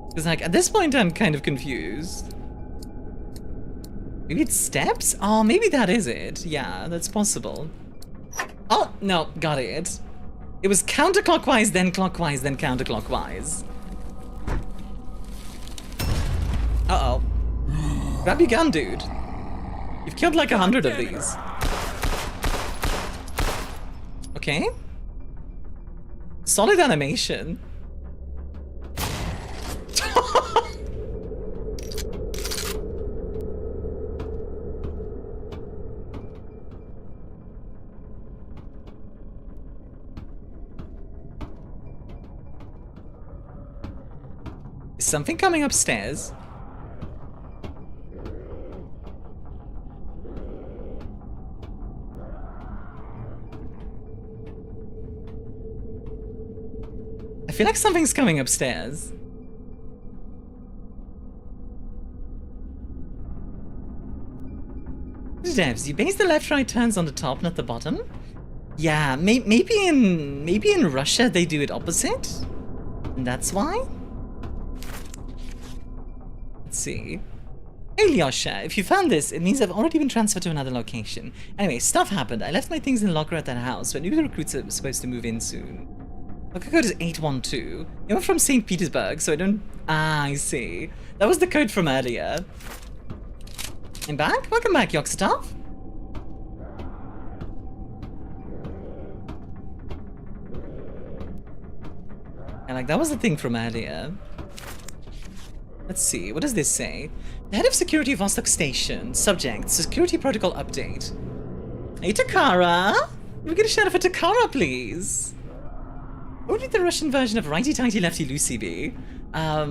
Because, like, at this point, I'm kind of confused. Maybe it's steps? Oh, maybe that is it. Yeah, that's possible. Oh, no, got it. It was counterclockwise, then clockwise, then counterclockwise. Uh-oh. Grab your gun, dude. You've killed like 100 of these. Okay. Solid animation. Is something coming upstairs? I feel like something's coming upstairs. Devs, you base the left-right turns on the top, not the bottom? Yeah, maybe in Russia they do it opposite? And that's why? Let's see. Hey Lyosha, if you found this, it means I've already been transferred to another location. Anyway, stuff happened. I left my things in the locker at that house, but new recruits are supposed to move in soon. Locker code is 812. You're from St. Petersburg, so I don't... Ah, I see. That was the code from earlier. I'm back? Welcome back, Yoxatov. Yeah, like, that was the thing from earlier. Let's see, what does this say? The head of security of Vostok Station. Subject, security protocol update. Hey, Takara! Can we get a shout out for Takara, please? What would the Russian version of Righty Tighty Lefty Lucy be? I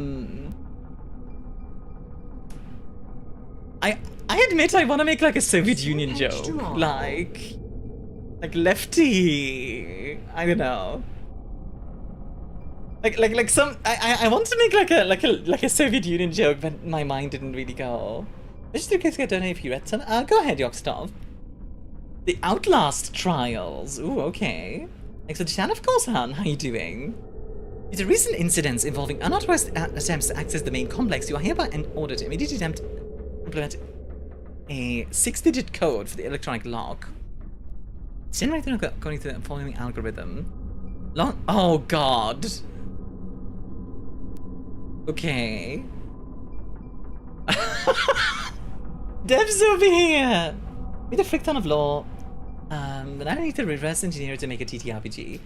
admit I want to make like a Soviet Union joke. Like lefty. I don't know. Like some. I want to make like a Soviet Union joke, but my mind didn't really go. Just in case I don't know if you read some. Go ahead, Yokstov. The Outlast trials. Ooh, okay. Thanks for the chat, of course, Han. How you doing? Due to recent incidents involving unauthorized attempts to access the main complex, you are hereby ordered to immediately attempt to implement a 6-digit code for the electronic lock. It's generated according to the following algorithm. Oh god. Okay. Devs over here! With a frick ton of lore. But I need to reverse engineer it to make a TTRPG.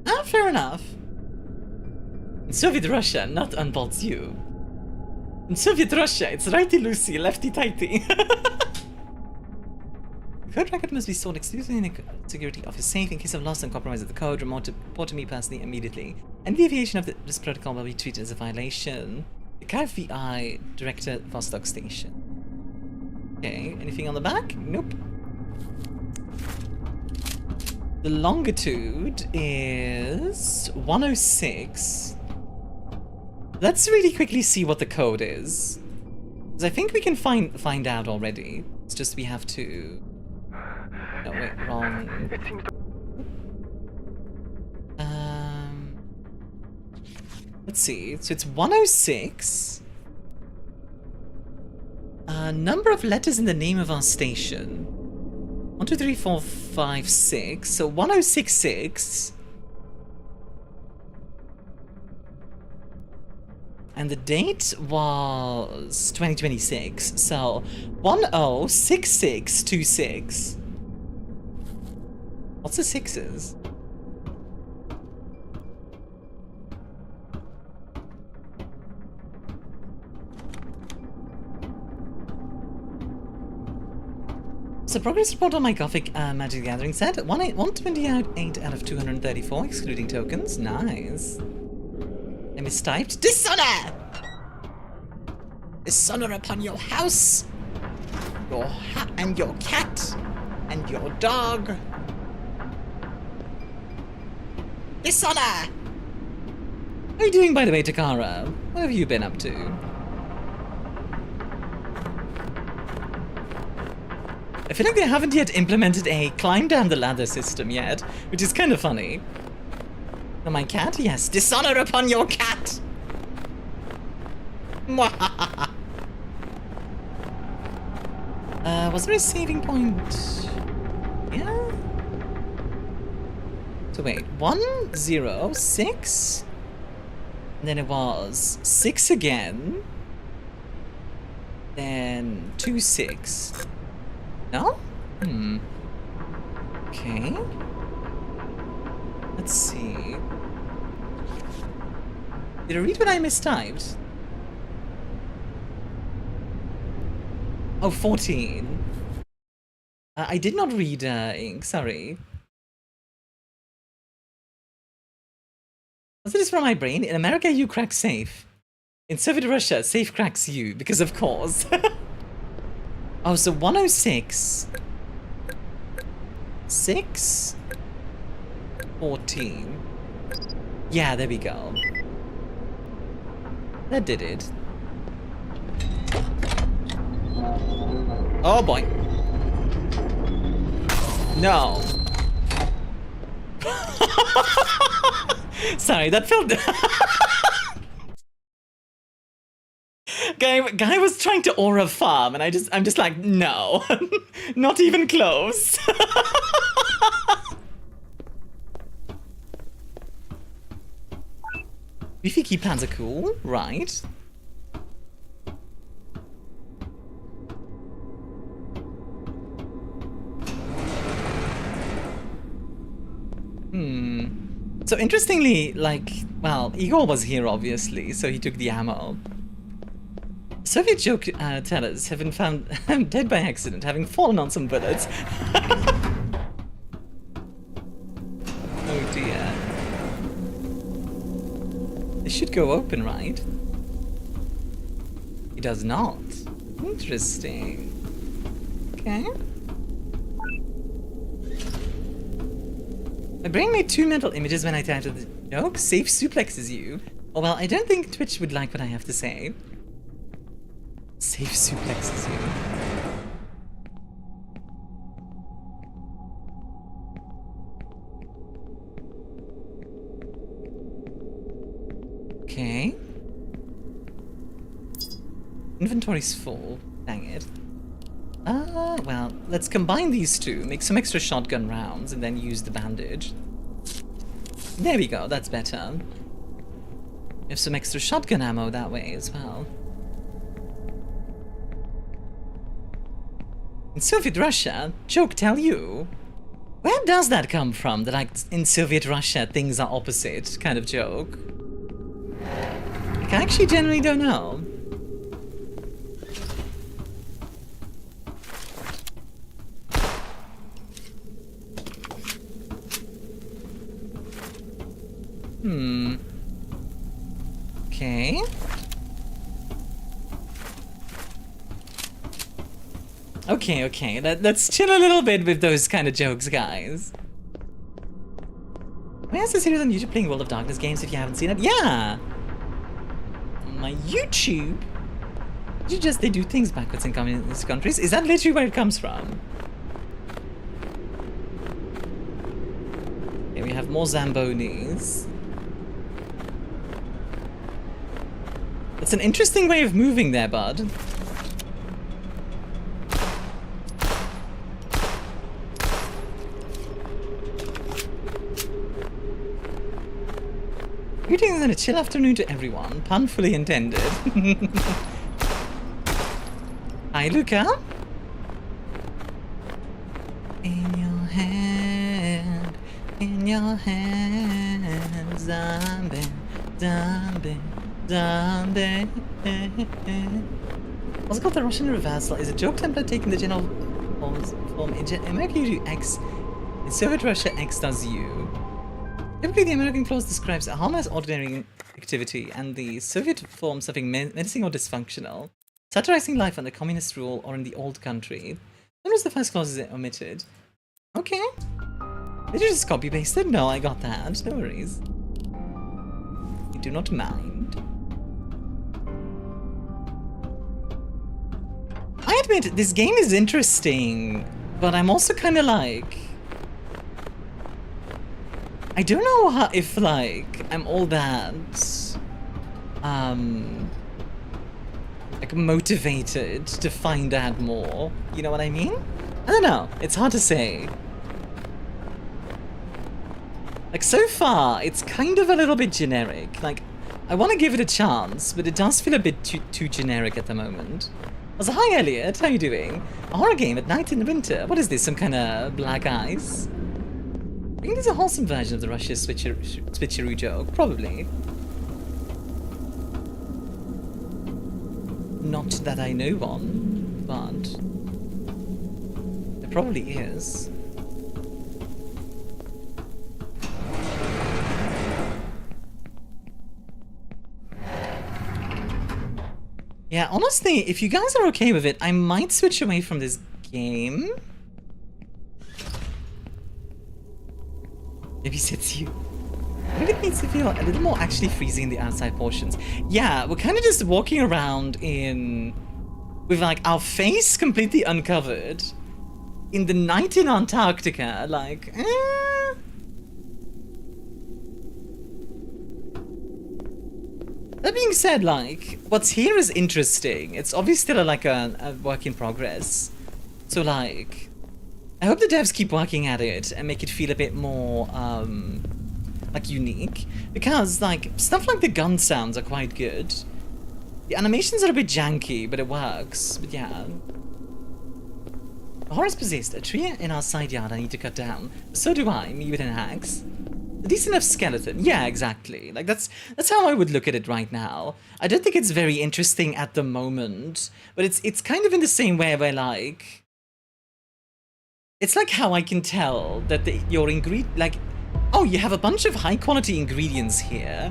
Ah, fair enough. In Soviet Russia, not unbolts you. In Soviet Russia, it's righty-loosey, lefty-tighty. The code record must be stored exclusively in the security office safe. In case of loss and compromise of the code, report to me personally immediately. Any deviation of this protocol will be treated as a violation. The KVI Director Vostok Station. Okay, anything on the back? Nope. The longitude is 106. Let's really quickly see what the code is. Because I think we can find out already. It's just we have to... No, wait, wrong. It seems to... Let's see. So it's 106. Number of letters in the name of our station. 1, 2, 3, 4, 5, 6. So 1066. And the date was 2026. So 106626. What's the sixes? So progress report on my Gothic Magic the Gathering set. 128 out of 234, excluding tokens. Nice. I mistyped. Dishonor! Dishonor upon your house, your and your cat, and your dog. Dishonor! How are you doing, by the way, Takara? What have you been up to? I feel like they haven't yet implemented a climb down the ladder system yet, which is kind of funny. Oh, my cat? Yes. Dishonor upon your cat! Was there a saving point? Yeah? So wait, 106? And then it was 6 again. Then 26. No? Okay. Let's see. Did I read what I mistyped? Oh, 14. I did not read ink, sorry. Was this from my brain? In America, you crack safe. In Soviet Russia, safe cracks you, because of course. Oh, so 106. 6. 14. Yeah, there we go. That did it. Oh boy. No. Sorry, that felt... Guy was trying to aura farm, and I'm just like, no. Not even close. Beefy key pans are cool, right? So interestingly, like, well, Igor was here obviously, so he took the ammo. Soviet joke tellers have been found dead by accident, having fallen on some bullets. Oh dear. This should go open, right? It does not. Interesting. Okay. My brain made 2 mental images when I titled the joke. Safe suplexes you. Oh well, I don't think Twitch would like what I have to say. Safe suplexes you. Okay. Inventory's full. Dang it. Well, let's combine these two, make some extra shotgun rounds, and then use the bandage. There we go, that's better. We have some extra shotgun ammo that way as well. In Soviet Russia, joke tell you. Where does that come from, that like in Soviet Russia things are opposite kind of joke? Like, I actually generally don't know. Okay. Okay, let's chill a little bit with those kind of jokes, guys. Why is this series on YouTube playing World of Darkness games if you haven't seen it? Yeah! On my YouTube? They do things backwards in communist countries? Is that literally where it comes from? Okay, we have more Zambonis. It's an interesting way of moving there, bud. Greetings and a chill afternoon to everyone. Pun fully intended. Hi, Luca. In your hand, zombie, zombie. What's called the Russian reversal is a joke template taking the general form in America you do X, in Soviet Russia X does U. Typically the American clause describes a harmless ordinary activity and the Soviet form something menacing or dysfunctional, satirizing life under communist rule or in the old country. Sometimes the first clause is omitted. Okay. Did you just copy paste it? No, I got that. No worries. You do not mind. I admit, this game is interesting, but I'm also kind of like... I don't know how, if, like, I'm all that... like, motivated to find out more. You know what I mean? I don't know. It's hard to say. Like, so far, it's kind of a little bit generic. Like, I want to give it a chance, but it does feel a bit too generic at the moment. Also, hi Elliot, how you doing? A horror game at night in the winter. What is this, some kind of black ice? I think there's a wholesome version of the Russia switcheroo joke, probably. Not that I know one, but there probably is. Yeah, honestly, if you guys are okay with it, I might switch away from this game. Maybe sits you. Maybe it needs to feel a little more actually freezing in the outside portions. Yeah, we're kind of just walking around with like our face completely uncovered in the night in Antarctica, like, That being said, like, what's here is interesting. It's obviously still like a work in progress. So like, I hope the devs keep working at it and make it feel a bit more, like, unique. Because, like, stuff like the gun sounds are quite good. The animations are a bit janky, but it works. But yeah. A horror's possessed. A tree in our side yard I need to cut down. So do I, me with an axe. A decent enough skeleton. Yeah, exactly. Like, that's how I would look at it right now. I don't think it's very interesting at the moment, but it's kind of in the same way where, like, it's like how I can tell that your ingredient, like, oh, you have a bunch of high quality ingredients here,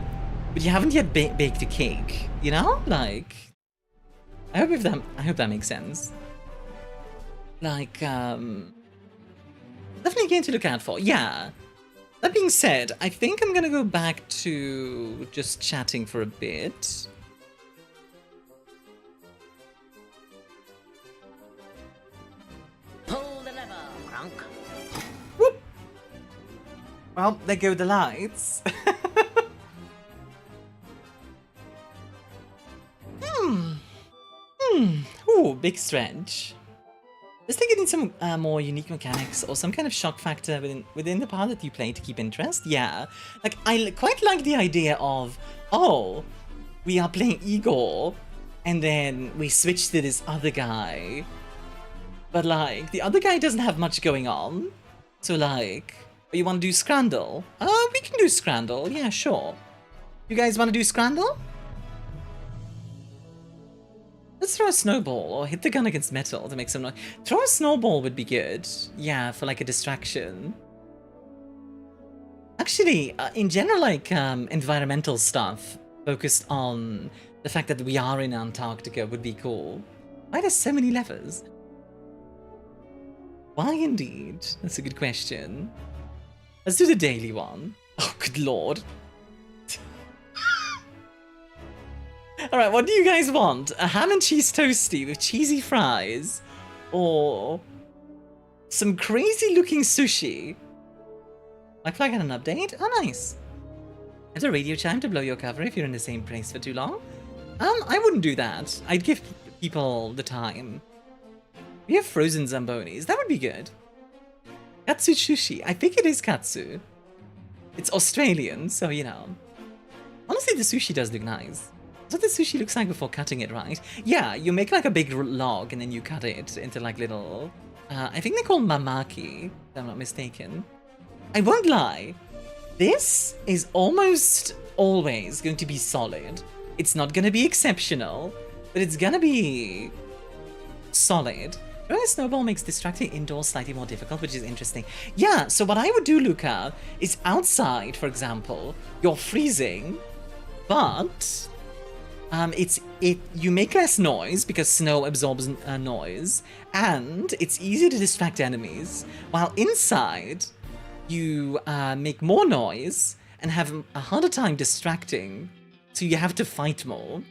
but you haven't yet baked a cake, you know? Like, I hope that makes sense. Like, definitely a game to look out for. Yeah. That being said, I think I'm gonna go back to just chatting for a bit. Pull the lever, Grunk. Whoop! Well, there go the lights. Ooh, big stretch. Just think it needs some more unique mechanics or some kind of shock factor within the part that you play to keep interest. Yeah, like I quite like the idea of, oh, we are playing Igor, and then we switch to this other guy. But like the other guy doesn't have much going on, so like, you want to do Scrandle? We can do Scrandle. Yeah, sure. You guys want to do Scrandle? Let's throw a snowball or hit the gun against metal to make some noise. Throw a snowball would be good. Yeah, for like a distraction. Actually, in general, like environmental stuff focused on the fact that we are in Antarctica would be cool. Why there's so many levers? Why indeed? That's a good question. Let's do the daily one. Oh, good lord. Alright, what do you guys want? A ham and cheese toasty with cheesy fries? Or some crazy looking sushi? My flag had an update? Oh, nice. There's a radio chime to blow your cover if you're in the same place for too long. I wouldn't do that. I'd give people the time. We have frozen zambonis. That would be good. Katsu sushi. I think it is katsu. It's Australian, so you know. Honestly, the sushi does look nice. That's what the sushi looks like before cutting it, right? Yeah, you make like a big log and then you cut it into like little... I think they're called mamaki, if I'm not mistaken. I won't lie. This is almost always going to be solid. It's not going to be exceptional, but it's going to be solid. Throwing a snowball makes distracting indoors slightly more difficult, which is interesting. Yeah, so what I would do, Luca, is outside, for example, you're freezing, but... you make less noise because snow absorbs noise, and it's easier to distract enemies. While inside, you make more noise and have a harder time distracting, so you have to fight more.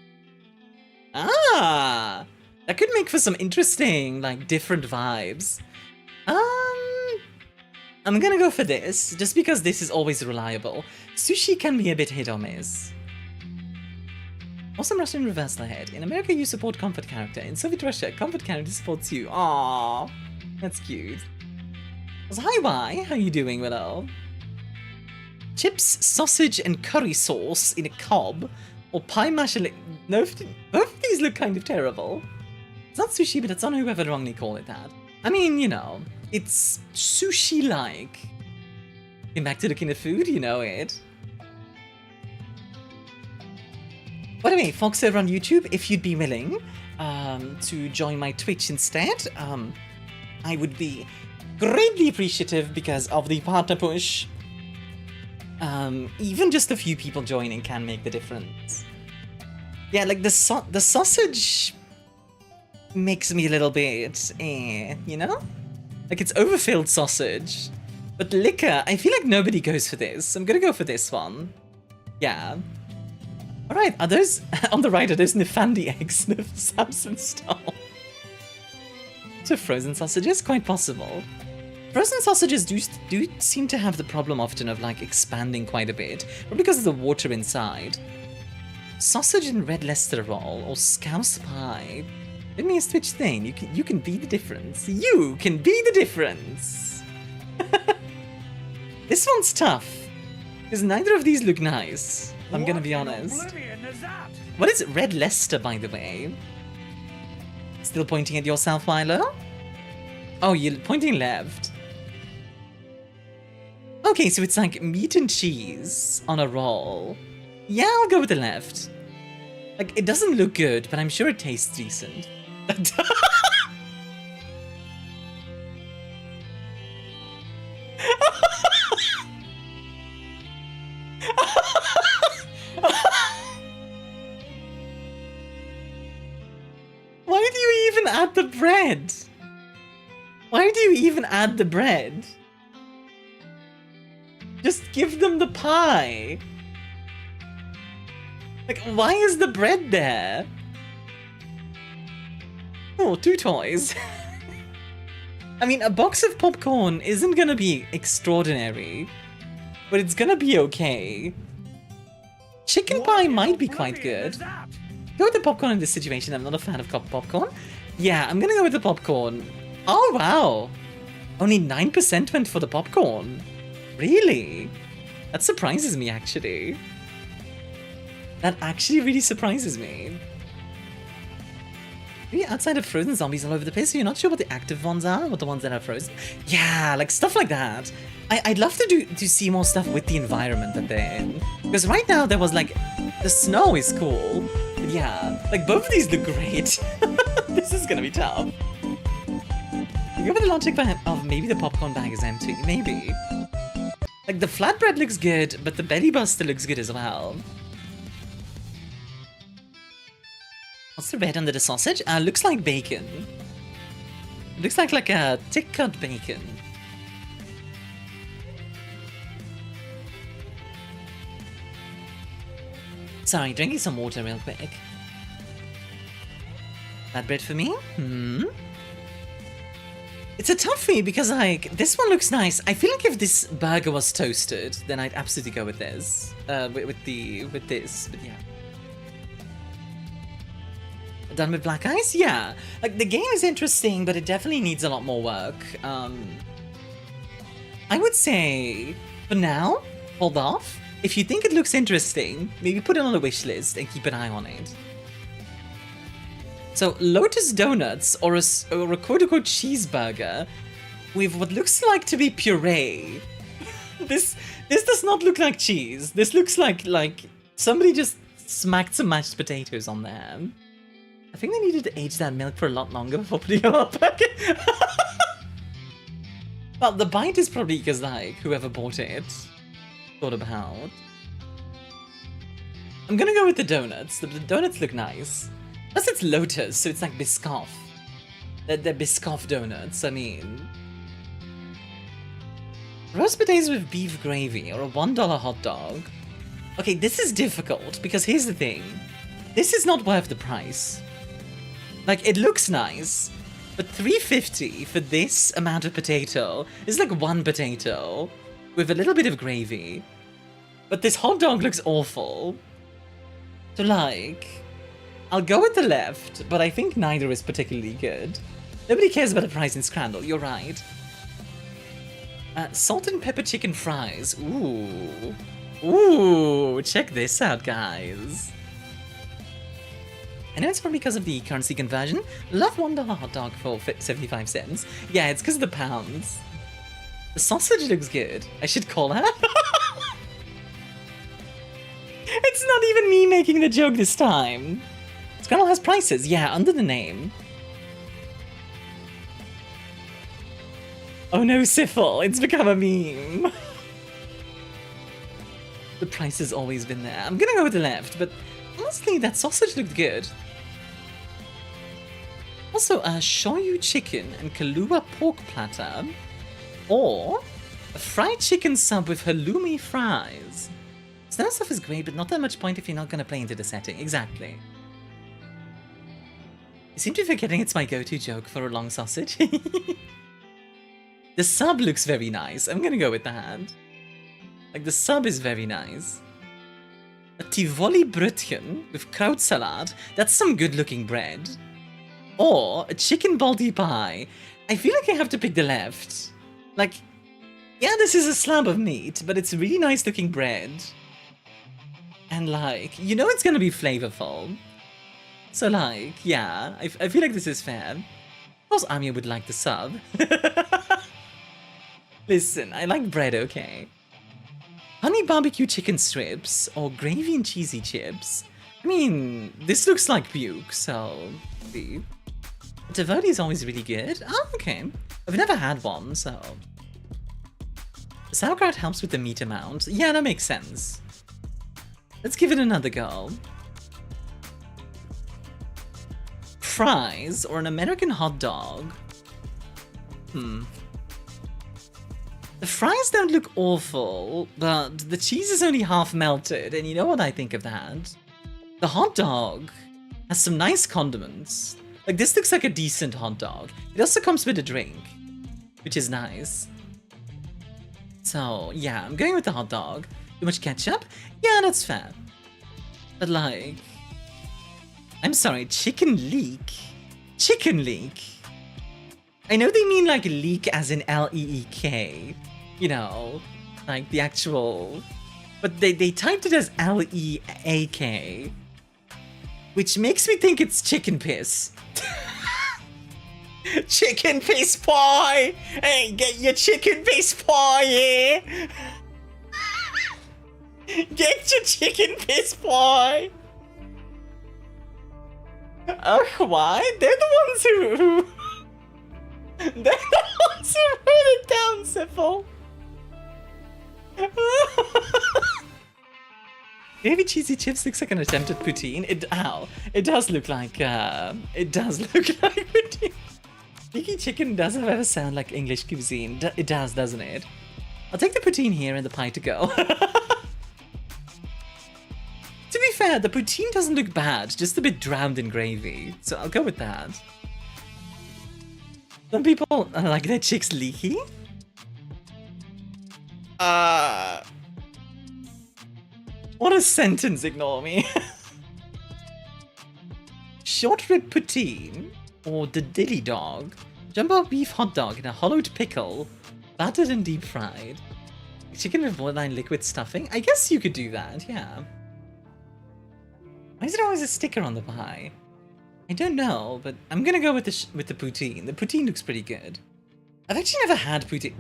Ah, that could make for some interesting, like, different vibes. I'm gonna go for this, just because this is always reliable. Sushi can be a bit hit or miss. Awesome Russian reversal ahead. In America, you support comfort character. In Soviet Russia, comfort character supports you. Aww, that's cute. So, hi, Y. How you doing, Willow? Chips, sausage, and curry sauce in a cob, or pie mash. No, both of these look kind of terrible. It's not sushi, but it's on whoever wrongly called it that. I mean, you know, it's sushi-like. Came back to looking at food, you know it. By the way, Fox over on YouTube, if you'd be willing to join my Twitch instead, I would be greatly appreciative because of the partner push. Even just a few people joining can make the difference. Yeah, like the sausage makes me a little bit, you know? Like it's overfilled sausage. But liquor, I feel like nobody goes for this. I'm gonna go for this one. Yeah. Alright, are those, on the right, are those Nifandi eggs of Samson style? So frozen sausages? Quite possible. Frozen sausages do seem to have the problem often of like expanding quite a bit, but because of the water inside. Sausage and red Leicester roll, or scouse pie. Let me a Twitch thing, you can be the difference. You can be the difference! This one's tough, because neither of these look nice. I'm gonna be honest. What is Red Leicester, by the way? Still pointing at yourself, Milo? Oh, you're pointing left. Okay, so it's like meat and cheese on a roll. Yeah, I'll go with the left. Like, it doesn't look good, but I'm sure it tastes decent. Why do you even add the bread? Why do you even add the bread? Just give them the pie. Like, why is the bread there? Oh, 2 toys. I mean, a box of popcorn isn't gonna be extraordinary, but it's gonna be okay. Chicken pie might be quite good. Go with the popcorn in this situation. I'm not a fan of popcorn. Yeah, I'm gonna go with the popcorn. Oh, wow. Only 9% went for the popcorn. Really? That surprises me, actually. That actually really surprises me. Maybe outside of frozen zombies all over the place, so you're not sure what the active ones are, what the ones that are frozen? Yeah, like stuff like that. I'd love to see more stuff with the environment that they're in. Because right now there was like, the snow is cool. But yeah, like both of these look great. This is gonna be tough. You go with the logic of maybe the popcorn bag is empty, maybe. Like the flatbread looks good, but the belly buster looks good as well. What's the red under the sausage? Looks like bacon. Looks like a thick cut bacon. Sorry, drinking some water real quick. That bread for me? It's a toughie because like, this one looks nice. I feel like if this burger was toasted, then I'd absolutely go with this. With this, but yeah. Done with black ice? Yeah. Like, the game is interesting, but it definitely needs a lot more work. I would say, for now, hold off. If you think it looks interesting, maybe put it on the wish list and keep an eye on it. So, Lotus Donuts, or a quote-unquote cheeseburger, with what looks like to be puree. This does not look like cheese. This looks like somebody just smacked some mashed potatoes on there. I think they needed to age that milk for a lot longer before putting it on a packet. Well, the bite is probably because, like, whoever bought it thought about. I'm gonna go with the donuts. The donuts look nice. Plus it's Lotus, so it's like Biscoff. They're Biscoff donuts, I mean. Roast potatoes with beef gravy, or a $1 hot dog. Okay, this is difficult, because here's the thing. This is not worth the price. Like, it looks nice, but $3.50 for this amount of potato is like one potato with a little bit of gravy. But this hot dog looks awful. So, like, I'll go with the left, but I think neither is particularly good. Nobody cares about the price in Scrandal, you're right. Salt and pepper chicken fries. Ooh. Ooh, check this out, guys. I know it's probably because of the currency conversion. Love $1 hot dog for 75 cents. Yeah, it's because of the pounds. The sausage looks good. I should call her. It's not even me making the joke this time. Scrabble has prices. Yeah, under the name. Oh no, Syphil. It's become a meme. The price has always been there. I'm gonna go with the left, but honestly, that sausage looked good. Also, a shoyu chicken and Kahlua pork platter, or a fried chicken sub with halloumi fries. So that stuff is great, but not that much point if you're not going to play into the setting. Exactly. You seem to be forgetting it's my go-to joke for a long sausage. The sub looks very nice. I'm going to go with that. Like, the sub is very nice. A Tivoli Brötchen with kraut salad. That's some good-looking bread. Or a chicken baldi pie. I feel like I have to pick the left. Like, yeah, this is a slab of meat, but it's really nice-looking bread. And, like, you know it's gonna be flavorful. So, like, yeah, I feel like this is fair. Of course, Armia would like the sub. Listen, I like bread, okay? Honey barbecue chicken strips, or gravy and cheesy chips. I mean, this looks like Myuk, so... Tavoli is always really good. Oh, okay. I've never had one, so... Sauerkraut helps with the meat amount. Yeah, that makes sense. Let's give it another go. Fries, or an American hot dog. The fries don't look awful, but the cheese is only half melted, and you know what I think of that? The hot dog has some nice condiments. Like, this looks like a decent hot dog. It also comes with a drink, which is nice. So, yeah, I'm going with the hot dog. Too much ketchup? Yeah, that's fair. But, like... I'm sorry, chicken leek? Chicken leek? I know they mean, like, leek as in L-E-E-K. You know, like the actual... But they typed it as L-E-A-K. Which makes me think it's chicken piss. Chicken piss pie! Hey, get your chicken piss pie here! Get your chicken piss pie! Oh, why? They're the ones who... They're the ones who wrote it down, Syphil. Maybe cheesy chips looks like an attempt at poutine. It does look like poutine. Leaky chicken doesn't ever sound like English cuisine. It does, doesn't it? I'll take the poutine here and the pie to go. To be fair, the poutine doesn't look bad, just a bit drowned in gravy. So I'll go with that. Some people like their chicks leaky. What a sentence, ignore me. Short rib poutine or the dilly dog. Jumbo beef hot dog in a hollowed pickle, battered and deep fried. Chicken with borderline liquid stuffing. I guess you could do that, yeah. Why is there always a sticker on the pie? I don't know, but I'm gonna go with the poutine. The poutine looks pretty good. I've actually never had poutine.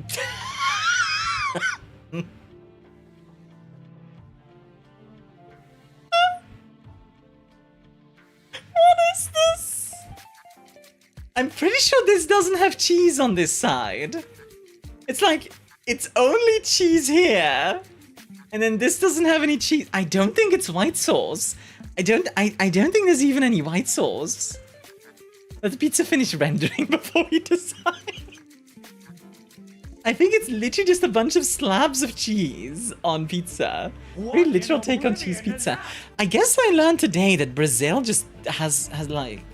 What is this? I'm pretty sure this doesn't have cheese on this side. It's like, it's only cheese here. And then this doesn't have any cheese. I don't think it's white sauce. I don't think there's even any white sauce. Let the pizza finish rendering before we decide. I think it's literally just a bunch of slabs of cheese on pizza. Very literal take on cheese pizza. I guess I learned today that Brazil just has like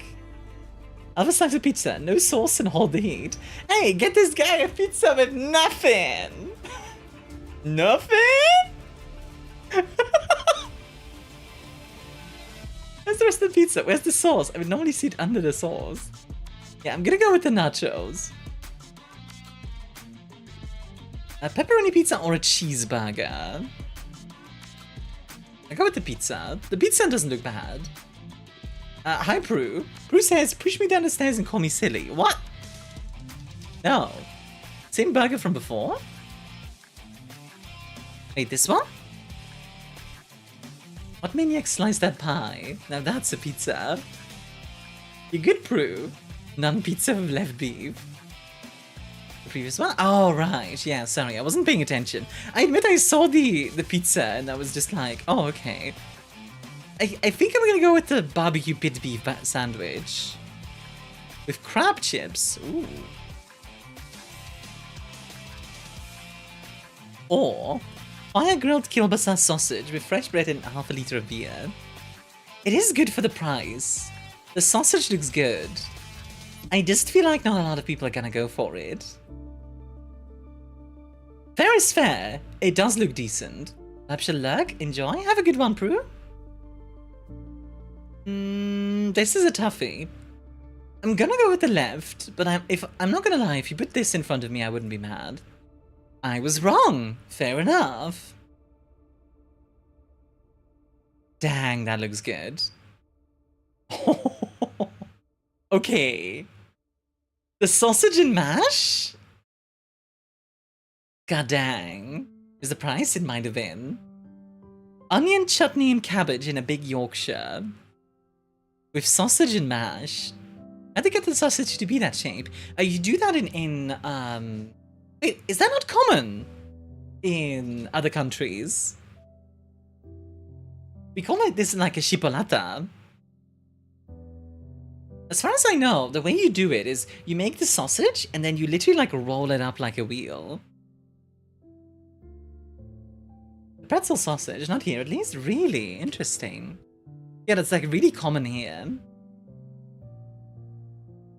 other slices of pizza, no sauce and hold the heat. Hey, get this guy a pizza with nothing. Nothing? Where's the rest of the pizza? Where's the sauce? I would normally see it under the sauce. Yeah, I'm gonna go with the nachos. A pepperoni pizza or a cheeseburger? I go with the pizza. The pizza doesn't look bad. Hi, Prue. Prue says, push me down the stairs and call me silly. What? No. Same burger from before? Wait, this one? What maniac sliced that pie? Now that's a pizza. You good, Prue? Non-pizza with left beef. The previous one? Oh, right. Yeah, sorry. I wasn't paying attention. I admit I saw the pizza and I was just like, oh, okay. I think I'm gonna go with the barbecue pit beef sandwich. With crab chips. Ooh. Or fire-grilled kielbasa sausage with fresh bread and half a liter of beer. It is good for the price. The sausage looks good. I just feel like not a lot of people are gonna go for it. Fair is fair. It does look decent. Lurk, enjoy. Have a good one, Prue. This is a toughie. I'm gonna go with the left, but I'm not gonna lie, if you put this in front of me, I wouldn't be mad. I was wrong. Fair enough. Dang, that looks good. Okay. The sausage and mash? God dang. Is the price? It might have been. Onion, chutney, and cabbage in a big Yorkshire. With sausage and mash. How'd they get the sausage to be that shape? You do that in wait, is that not common in other countries? We call it this like a chipolata. As far as I know, the way you do it is you make the sausage and then you literally like roll it up like a wheel. Pretzel sausage, not here at least. Really interesting. Yeah, that's like really common here.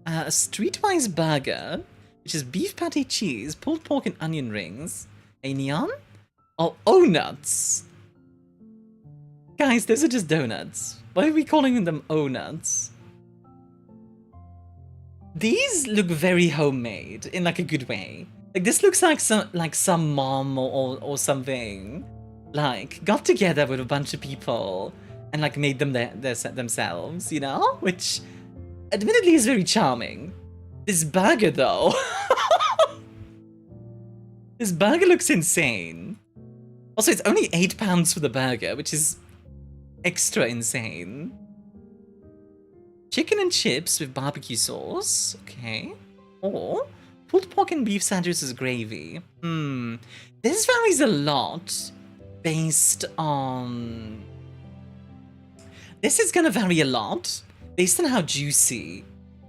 A streetwise burger, which is beef patty, cheese, pulled pork, and onion rings. A neon? Oh, O-nuts. Guys, those are just donuts. Why are we calling them O-nuts? These look very homemade in like a good way. Like this looks like some mom or something like got together with a bunch of people and like made them themselves, you know? Which admittedly is very charming. This burger though. This burger looks insane. Also, it's only £8 for the burger, which is extra insane. Chicken and chips with barbecue sauce. Okay. Or pulled pork and beef sandwiches as gravy. This varies a lot based on... This is gonna vary a lot based on how juicy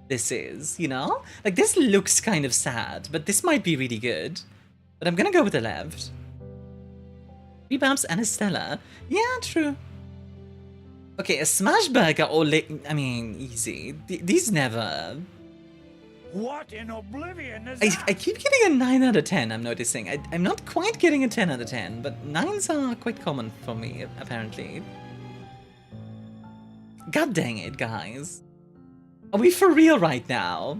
this is, you know? Like, this looks kind of sad, but this might be really good. But I'm gonna go with the left. 3 bumps and a Stella. Yeah, true. Okay, a smash burger or I mean, easy. These never... What in oblivion is I keep getting a 9 out of 10, I'm noticing. I'm not quite getting a 10 out of 10, but 9s are quite common for me, apparently. God dang it, guys. Are we for real right now?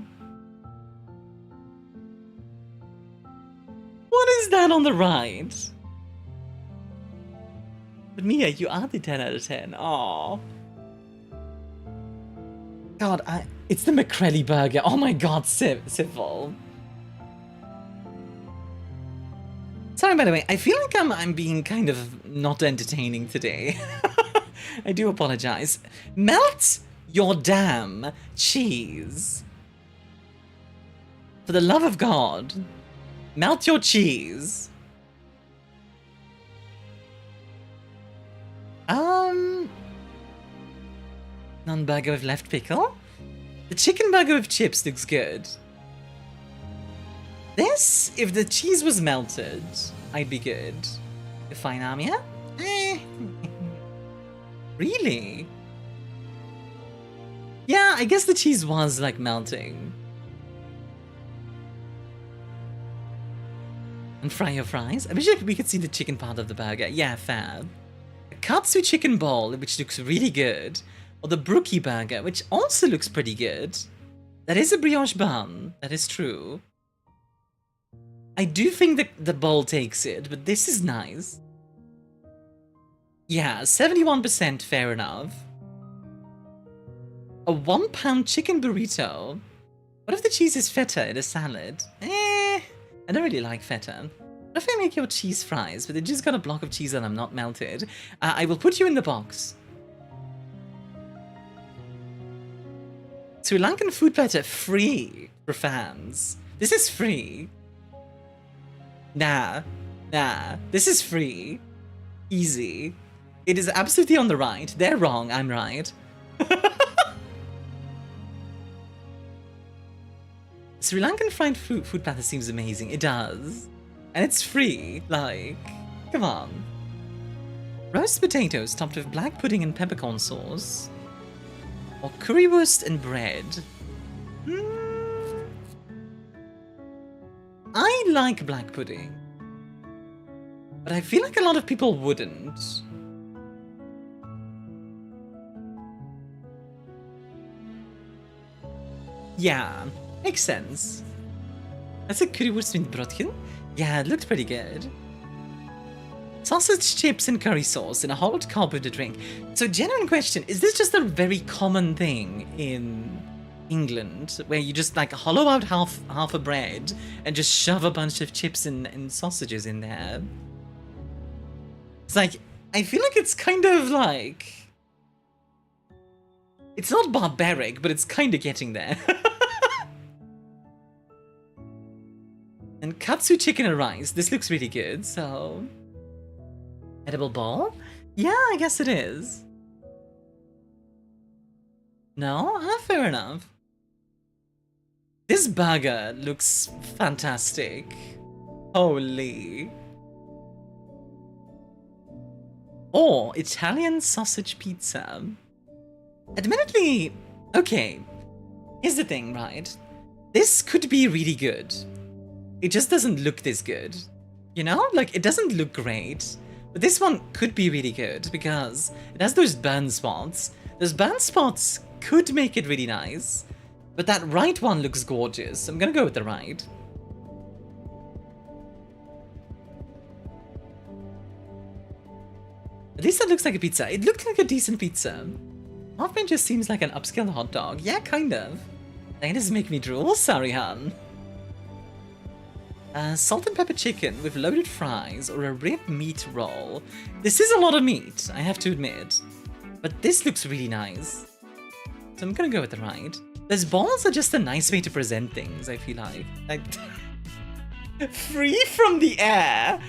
What is that on the right? But Mia, you are the 10 out of 10. Aww. God, it's the McCrelly burger. Oh my god, Civil. Sorry, by the way, I feel like I'm being kind of not entertaining today. I do apologize. Melt your damn cheese. For the love of God, melt your cheese. Non-burger with left pickle? The chicken burger with chips looks good. This, if the cheese was melted, I'd be good. A fine Armia? Really? Yeah, I guess the cheese was like melting. And fry your fries? I wish we could see the chicken part of the burger. Yeah, fair. A katsu chicken ball, which looks really good. Or the brookie burger, which also looks pretty good. That is a brioche bun. That is true. I do think that the bowl takes it, but this is nice. Yeah, 71% fair enough. A £1 chicken burrito. What if the cheese is feta in a salad? I don't really like feta. What if I make your cheese fries, but they just got a block of cheese and I'm not melted? I will put you in the box. Sri Lankan food platter free for fans. This is free. Nah. This is free. Easy. It is absolutely on the right. They're wrong, I'm right. Sri Lankan fried food platter seems amazing. It does. And it's free. Like, come on. Roast potatoes topped with black pudding and peppercorn sauce. Or currywurst and bread. I like black pudding. But I feel like a lot of people wouldn't. Yeah, makes sense. That's a currywurst with brotchen? Yeah, it looked pretty good. Sausage chips and curry sauce in a hot cup with a drink. So, genuine question, is this just a very common thing in England, where you just like hollow out half a bread and just shove a bunch of chips and sausages in there? It's like, I feel like it's kind of like... It's not barbaric, but it's kind of getting there. And katsu chicken and rice. This looks really good, so... Edible ball? Yeah, I guess it is. No? Fair enough. This burger looks fantastic. Holy. Or Italian sausage pizza. Admittedly, okay, here's the thing, right? This could be really good. It just doesn't look this good. You know? Like, it doesn't look great. But this one could be really good because it has those burn spots. Those burn spots could make it really nice. But that right one looks gorgeous. So I'm gonna go with the right. At least that looks like a pizza. It looked like a decent pizza. Halfman just seems like an upscale hot dog. Yeah, kind of. That does make me drool. Sorry, hun. Salt and pepper chicken with loaded fries or a rib meat roll. This is a lot of meat, I have to admit. But this looks really nice. So I'm gonna go with the right. Those balls are just a nice way to present things, I feel like. Free from the air!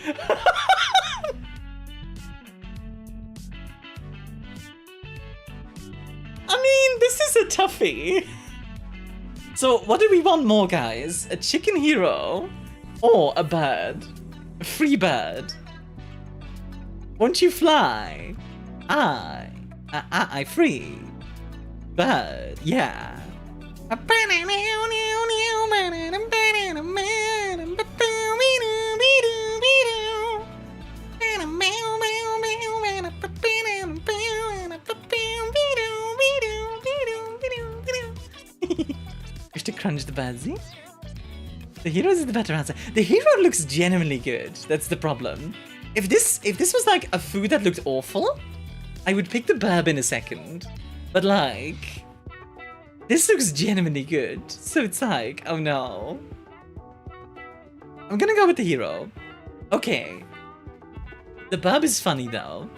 I mean, this is a toughie. So what do we want more, guys? A chicken hero? Or a bird? A free bird? Won't you fly? I free. Bird, yeah. Wish to crunch the birdsie? The hero is the better answer. The hero looks genuinely good. That's the problem. If this was like a food that looked awful, I would pick the burb in a second. But like, this looks genuinely good. So it's like, oh no. I'm gonna go with the hero. Okay. The burb is funny though.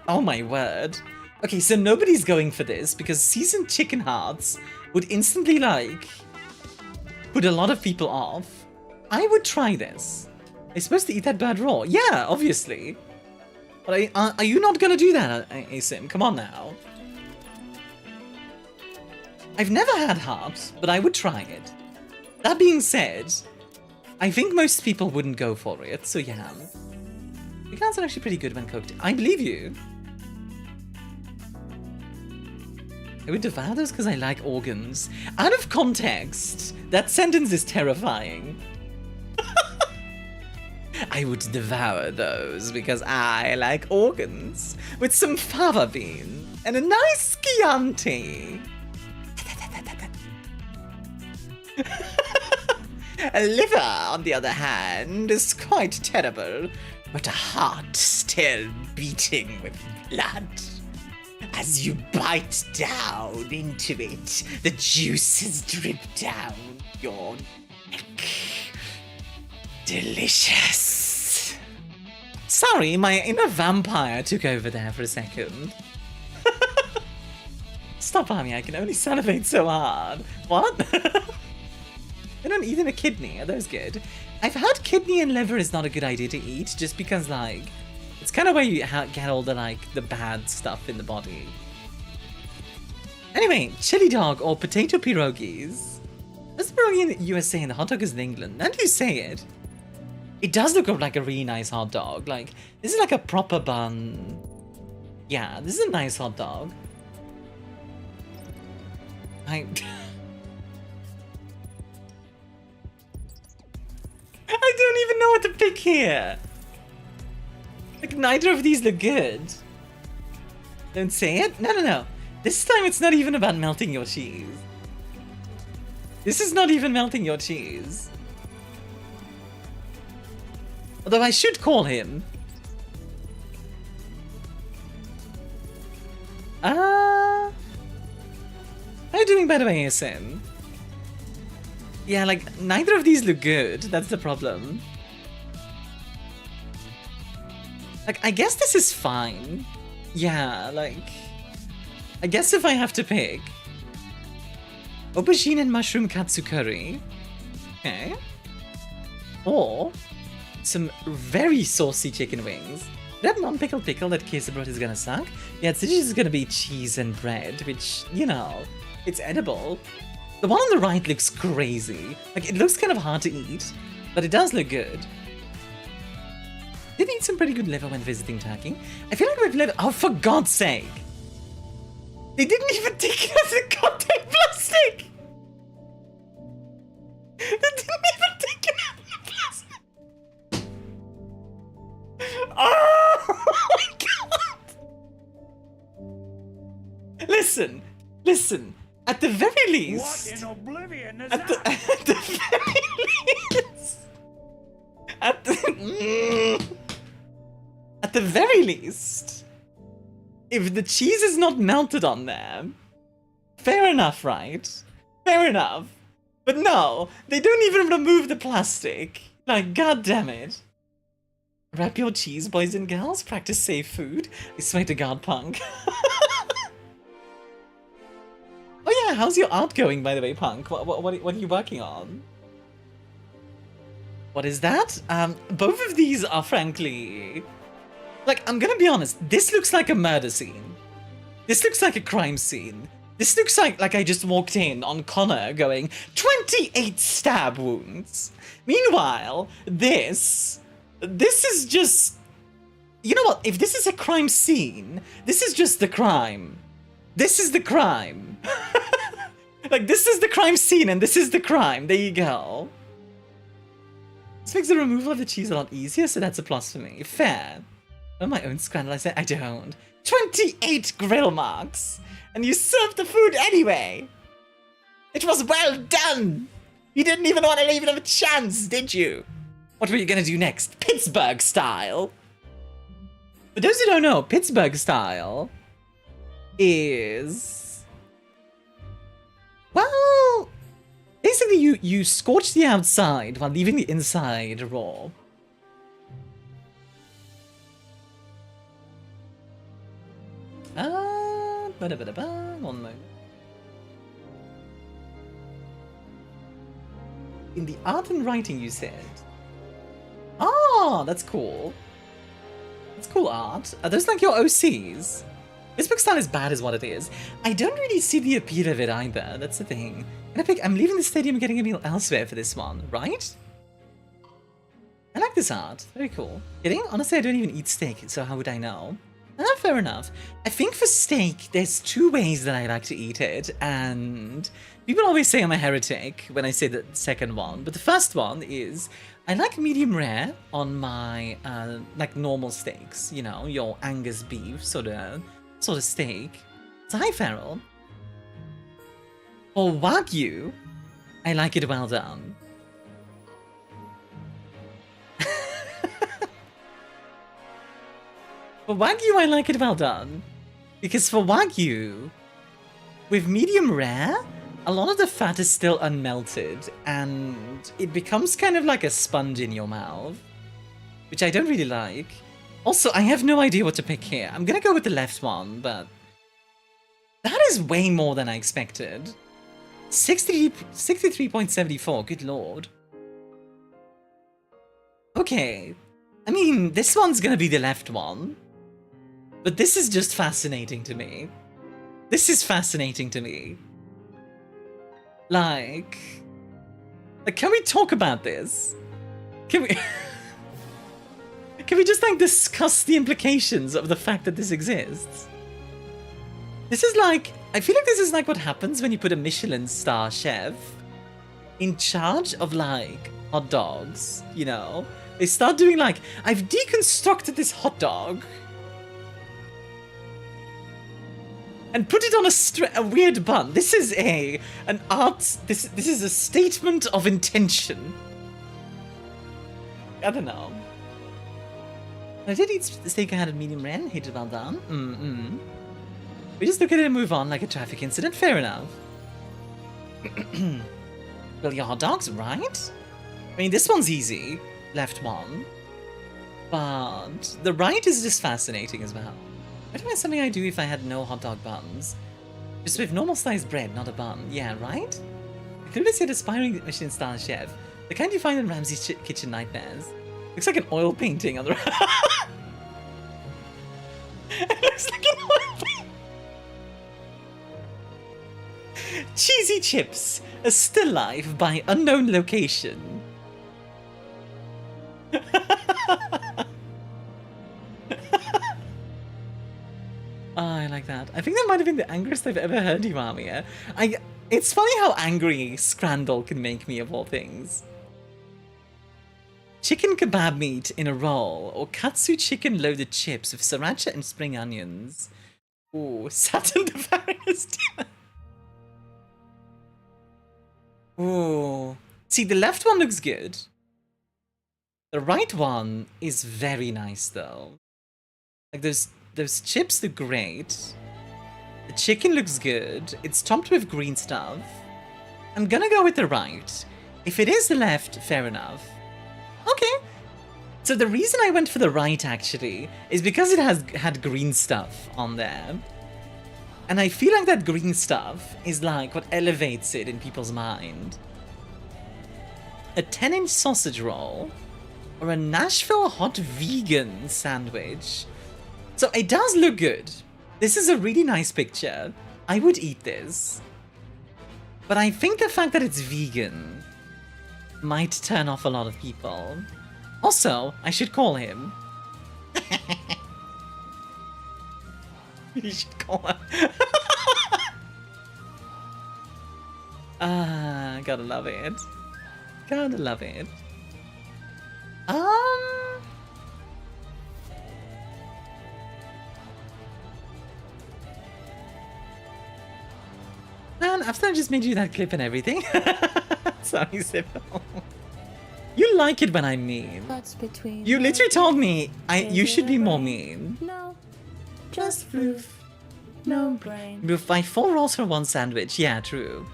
Oh my word. Okay, so nobody's going for this because seasoned chicken hearts would instantly like put a lot of people off. I would try this. Are you supposed to eat that bird raw? Yeah, obviously. But are you not gonna do that, Asim? Come on now. I've never had heart, but I would try it. That being said, I think most people wouldn't go for it, so yeah. The cans are actually pretty good when cooked. I believe you. I would devour those because I like organs. Out of context, that sentence is terrifying. I would devour those because I like organs with some fava bean and a nice Chianti. A liver, on the other hand, is quite terrible, but a heart still beating with blood. As you bite down into it, the juices drip down your neck. Delicious. Sorry, my inner vampire took over there for a second. Stop, Army, I can only salivate so hard. What? I don't eat in a kidney, are those good? I've heard kidney and liver is not a good idea to eat, just because, like, it's kind of where you get all the, like, the bad stuff in the body. Anyway, chili dog or potato pierogies. That's the pierogi in the USA and the hot dog is in England. Now do you say it? It does look like a really nice hot dog. Like, this is like a proper bun. Yeah, this is a nice hot dog. I don't even know what to pick here. Like, neither of these look good. Don't say it? No. This time it's not even about melting your cheese. This is not even melting your cheese. Although I should call him. How are you doing, by the way, ASM? Yeah, like, neither of these look good. That's the problem. Like, I guess this is fine. Yeah, like, I guess if I have to pick. Aubergine and mushroom katsu curry. Okay. Or some very saucy chicken wings. That non-pickled pickle that ConfusedBadger is gonna suck. Yeah, it's just gonna be cheese and bread, which, you know, it's edible. The one on the right looks crazy. Like, it looks kind of hard to eat, but it does look good. did eat some pretty good liver when visiting Turkey. I feel like we've liver. Oh, for God's sake! They didn't even take it out of the goddamn plastic. They didn't even take it out of the plastic. Oh my God! Listen. At the very least. What in oblivion is At the very least. At the very least, if the cheese is not melted on there, fair enough, right? Fair enough. But no, they don't even remove the plastic. Like, god damn it. Wrap your cheese, boys and girls. Practice safe food. I swear to God, Punk. Oh yeah, how's your art going, by the way, Punk? What are you working on? What is that? Both of these are frankly... Like, I'm gonna be honest, this looks like a murder scene. This looks like a crime scene. This looks like I just walked in on Connor going, 28 stab wounds. Meanwhile, this is just... You know what? If this is a crime scene, this is just the crime. This is the crime. Like, this is the crime scene and this is the crime. There you go. This makes the removal of the cheese a lot easier, so that's a plus for me. Fair. Oh, my own scandal, I said I don't. 28 grill marks! And you served the food anyway! It was well done! You didn't even want to leave it a chance, did you? What were you gonna do next? Pittsburgh style? For those who don't know, Pittsburgh style is... Well... Basically, you scorch the outside while leaving the inside raw. One moment. In the art and writing, you said. Ah, that's cool. That's cool art. Are those like your OCs? This book style is bad is what it is. I don't really see the appeal of it either. That's the thing. I'm leaving the stadium and getting a meal elsewhere for this one, right? I like this art. Very cool. Kidding? Honestly, I don't even eat steak, so how would I know? Fair enough. I think for steak, there's two ways that I like to eat it, and people always say I'm a heretic when I say the second one, but the first one is I like medium rare on my like normal steaks, you know, your Angus beef sort of steak. It's a high feral. For Wagyu, I like it well done. For Wagyu, I like it well done. Because for Wagyu, with medium rare, a lot of the fat is still unmelted, and it becomes kind of like a sponge in your mouth, which I don't really like. Also, I have no idea what to pick here. I'm gonna go with the left one, but that is way more than I expected. 63.74, good lord. Okay, I mean, this one's gonna be the left one. But this is just fascinating to me. This is fascinating to me. Like, can we talk about this? Can we... Can we just, like, discuss the implications of the fact that this exists? This is like... I feel like this is like what happens when you put a Michelin star chef in charge of, like, hot dogs, you know? They start doing, like, I've deconstructed this hot dog and put it on a weird bun. This is an art... This is a statement of intention. I don't know. I did eat steak I had at medium rare. Hated well done. We just look at it and move on like a traffic incident. Fair enough. Well, your hot dogs, right? I mean, this one's easy. Left one. But the right is just fascinating as well. I don't know something I'd do if I had no hot dog buns. Just with normal sized bread, not a bun. Yeah, right? I could have said aspiring Michelin star chef. The kind you find in Ramsay's Kitchen Nightmares. Looks like an oil painting on the It looks like an oil painting. Cheesy chips, a still life by unknown location. that. I think that might have been the angriest I've ever heard you, Armia. It's funny how angry Scrandal can make me, of all things. Chicken kebab meat in a roll, or katsu chicken loaded chips with sriracha and spring onions. Ooh, Saturn the Various Demon. Ooh. See, the left one looks good. The right one is very nice, though. Like, those chips look great. The chicken looks good. It's topped with green stuff. I'm gonna go with the right. If it is the left, fair enough. Okay. So the reason I went for the right, actually, is because it had green stuff on there. And I feel like that green stuff is like what elevates it in people's mind. A 10-inch sausage roll, or a Nashville hot vegan sandwich. So it does look good. This is a really nice picture. I would eat this. But I think the fact that it's vegan might turn off a lot of people. Also, I should call him. You should call him. Ah, gotta love it. Gotta love it. Man, after I just made you that clip and everything. Sorry, Sybil. You like it when I'm mean. You literally told me you should be more mean. No, just floof. No brain. Move by 4 rolls for 1 sandwich. Yeah, true.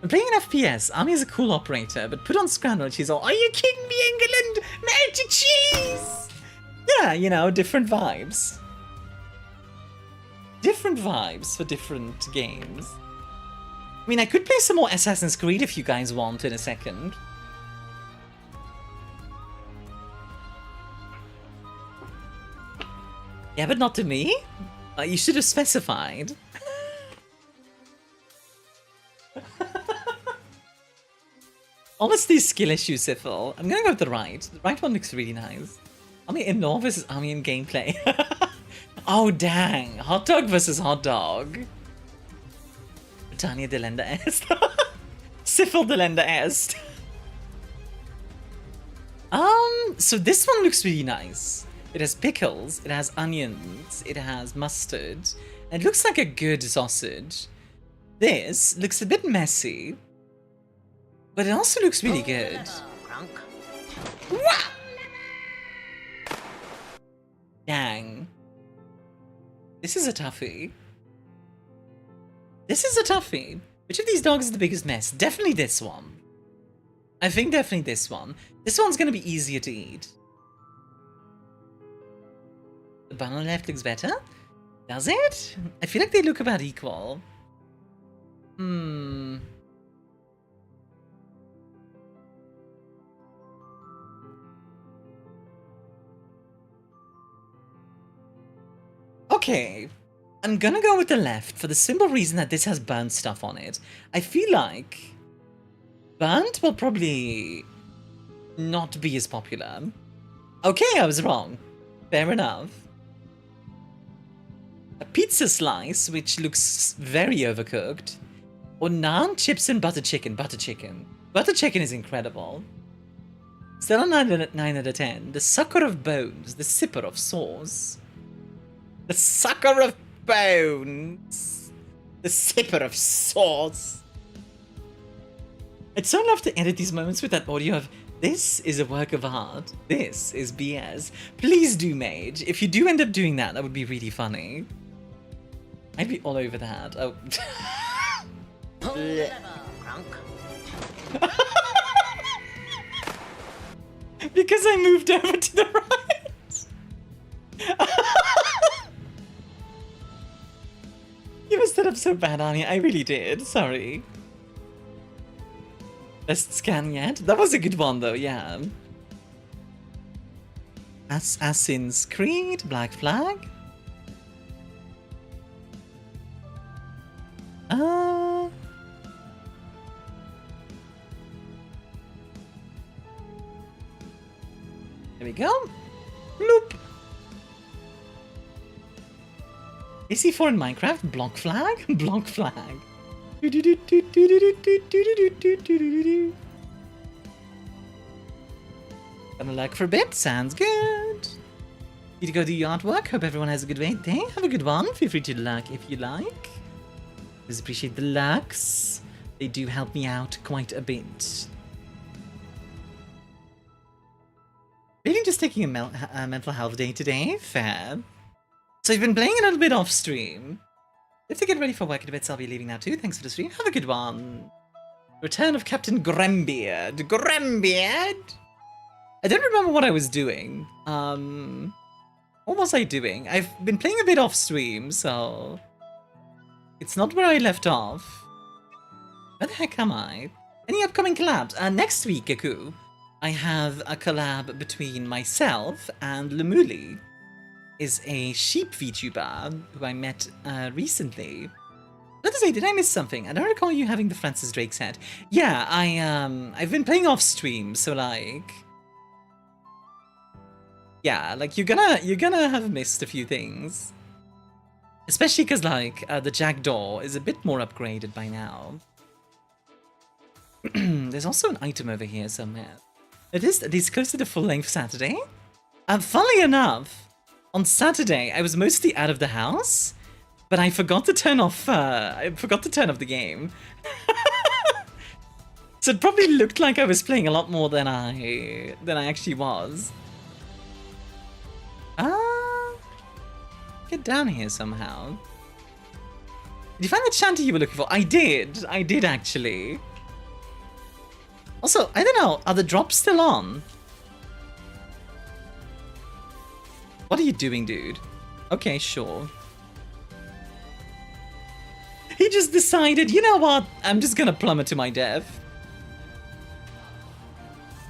When playing an FPS, Army is a cool operator, but put on Scrandal, she's all, "Are you kidding me, England? Magic cheese!" Yeah, you know, different vibes. Different vibes for different games. I mean, I could play some more Assassin's Creed if you guys want in a second. Yeah, but not to me. You should have specified. Honestly, skill issue, Syphil. I'm gonna go with the right. The right one looks really nice. Army in law versus Army in gameplay. Oh, dang. Hot dog versus hot dog. Britannia delenda est. Syphil delenda est. So this one looks really nice. It has pickles, it has onions, it has mustard. And it looks like a good sausage. This looks a bit messy. But it also looks really good. Dang. This is a toughie. This is a toughie. Which of these dogs is the biggest mess? Definitely this one. I think definitely this one. This one's gonna be easier to eat. The bun on the left looks better? Does it? I feel like they look about equal. Okay, I'm gonna go with the left for the simple reason that this has burnt stuff on it. I feel like burnt will probably not be as popular. Okay, I was wrong. Fair enough. A pizza slice, which looks very overcooked. Or naan, chips, and butter chicken. Butter chicken. Butter chicken is incredible. Still on 9 out of 10. The sucker of bones. The sipper of sauce. The sucker of bones. The sipper of sauce. I'd so love to edit these moments with that audio of, "This is a work of art. This is BS. Please do, Mage. If you do end up doing that, that would be really funny." I'd be all over that. Oh. Because I moved over to the right. You messed it up so bad, Arnie. I really did. Sorry. Best scan yet? That was a good one, though, yeah. Assassin's Creed, Black Flag. There we go. Bloop. AC4 in Minecraft? Block flag? Block flag. Gonna lurk for a bit, sounds good. Need to go do your artwork. Hope everyone has a good day. Have a good one. Feel free to lurk if you like. Just appreciate the lurks. They do help me out quite a bit. Really just taking a mental health day today. Fair. So I've been playing a little bit off stream. If to get ready for work in a bit, so I'll be leaving now too. Thanks for the stream. Have a good one. Return of Captain Grembeard. Grembeard? I don't remember what I was doing. What was I doing? I've been playing a bit off stream, so it's not where I left off. Where the heck am I? Any upcoming collabs? Next week, Gaku, I have a collab between myself and Lemuli, is a sheep VTuber who I met recently. Let us say, did I miss something? I don't recall you having the Francis Drake's head. Yeah, I've been playing off stream, so like, yeah, like you're gonna have missed a few things, especially because like the jackdaw is a bit more upgraded by now. There's also an item over here somewhere. It is close to the full-length Saturday. Funnily enough, on Saturday I was mostly out of the house, but I forgot to turn off. I forgot to turn off the game. So it probably looked like I was playing a lot more than I actually was. Get down here somehow. Did you find the shanty you were looking for? I did actually. Also, I don't know, are the drops still on? What are you doing, dude? Okay, sure. He just decided, you know what? I'm just gonna plummet to my death.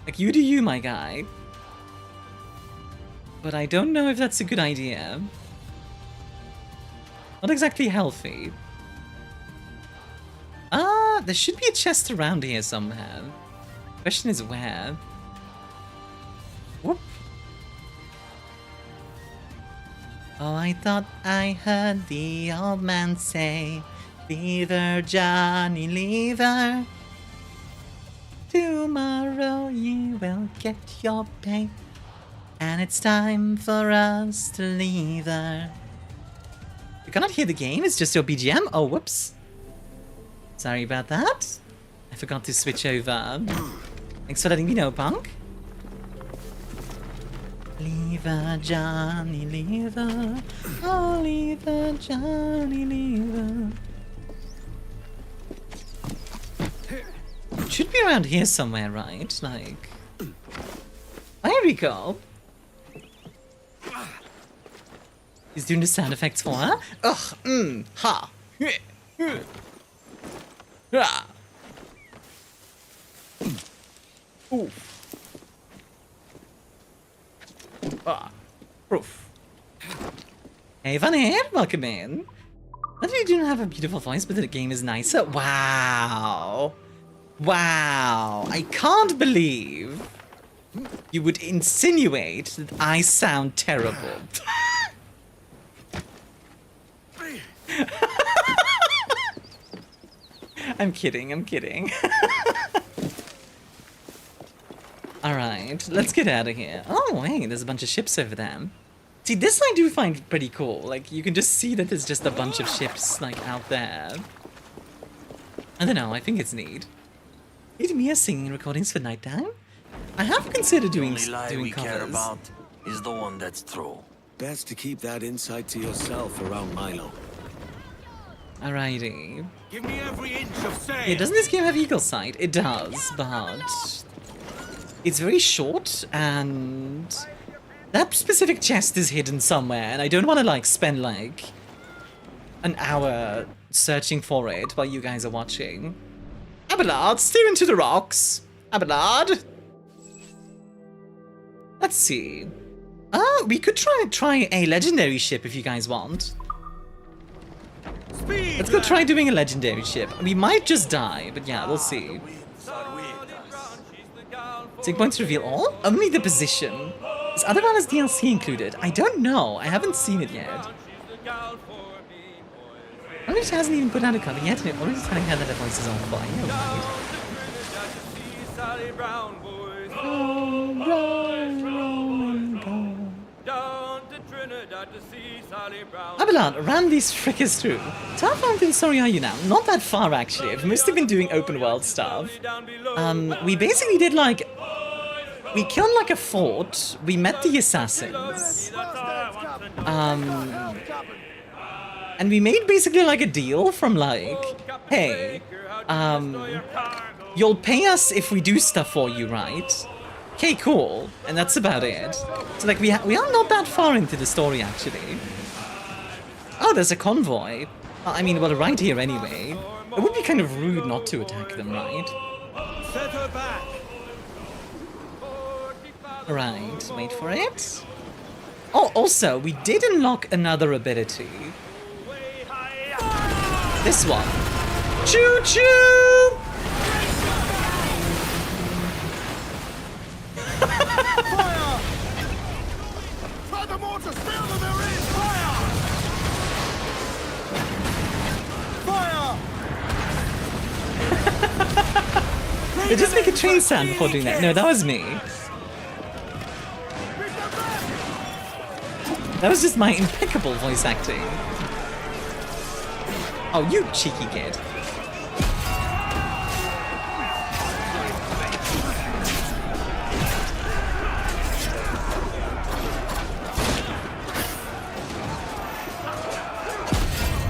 Like, you do you, my guy. But I don't know if that's a good idea. Not exactly healthy. There should be a chest around here somewhere. Question is where? Whoop. Oh, I thought I heard the old man say, "Lever, Johnny, lever. Tomorrow you will get your pay. And it's time for us to leave her." You cannot hear the game, it's just your BGM? Oh, whoops. Sorry about that. I forgot to switch over. Thanks for letting me know, punk. Leave her, Johnny, leave her. Oh, leave her, Johnny, leave her. It should be around here somewhere, right? Like... There we go. He's doing the sound effects for her. Ugh, ha. Ooh. Proof. Hey, Van here, welcome in. Not that you don't have a beautiful voice, but the game is nicer. Wow. Wow. I can't believe you would insinuate that I sound terrible. I'm kidding, I'm kidding. Alright, let's get out of here. Oh, hey, there's a bunch of ships over there. See, this I do find pretty cool. Like, you can just see that there's just a bunch of ships, like, out there. I don't know, I think it's neat. Is Mia singing recordings for nighttime? I have considered doing covers. We care about is the one that's true. Best to keep that insight to yourself around Milo. Alrighty. Give me every inch of sail. Yeah, doesn't this game have eagle sight? It does, but it's very short, and that specific chest is hidden somewhere, and I don't want to like spend like an hour searching for it while you guys are watching. Abelard, steer into the rocks. Abelard. Let's see. We could try a legendary ship if you guys want. Let's go try doing a legendary ship. We might just die, but yeah, we'll see. Take points reveal all? Only the position. Is Otherbound DLC included? I don't know. I haven't seen it yet. She hasn't even put out a cover yet, and it already telling her that her voice is on fire. Abelard, ran these frickers through. How far sorry are you now? Not that far, actually. I've mostly been doing open world stuff. We basically did, like... We killed, like, a fort. We met the assassins. And we made basically, like, a deal from, like... Hey, you'll pay us if we do stuff for you, right? Okay, cool. And that's about it. So, like, we are not that far into the story, actually. Oh, there's a convoy. I mean, well, right here anyway. It would be kind of rude not to attack them, right? Set her back. Right, wait for it. Oh, also, we did unlock another ability. This one. Choo-choo! Fire! Try the mortar, spill them, there is fire! Fire! They just make a train sound before doing that. No, that was me. That was just my impeccable voice acting. Oh, you cheeky kid.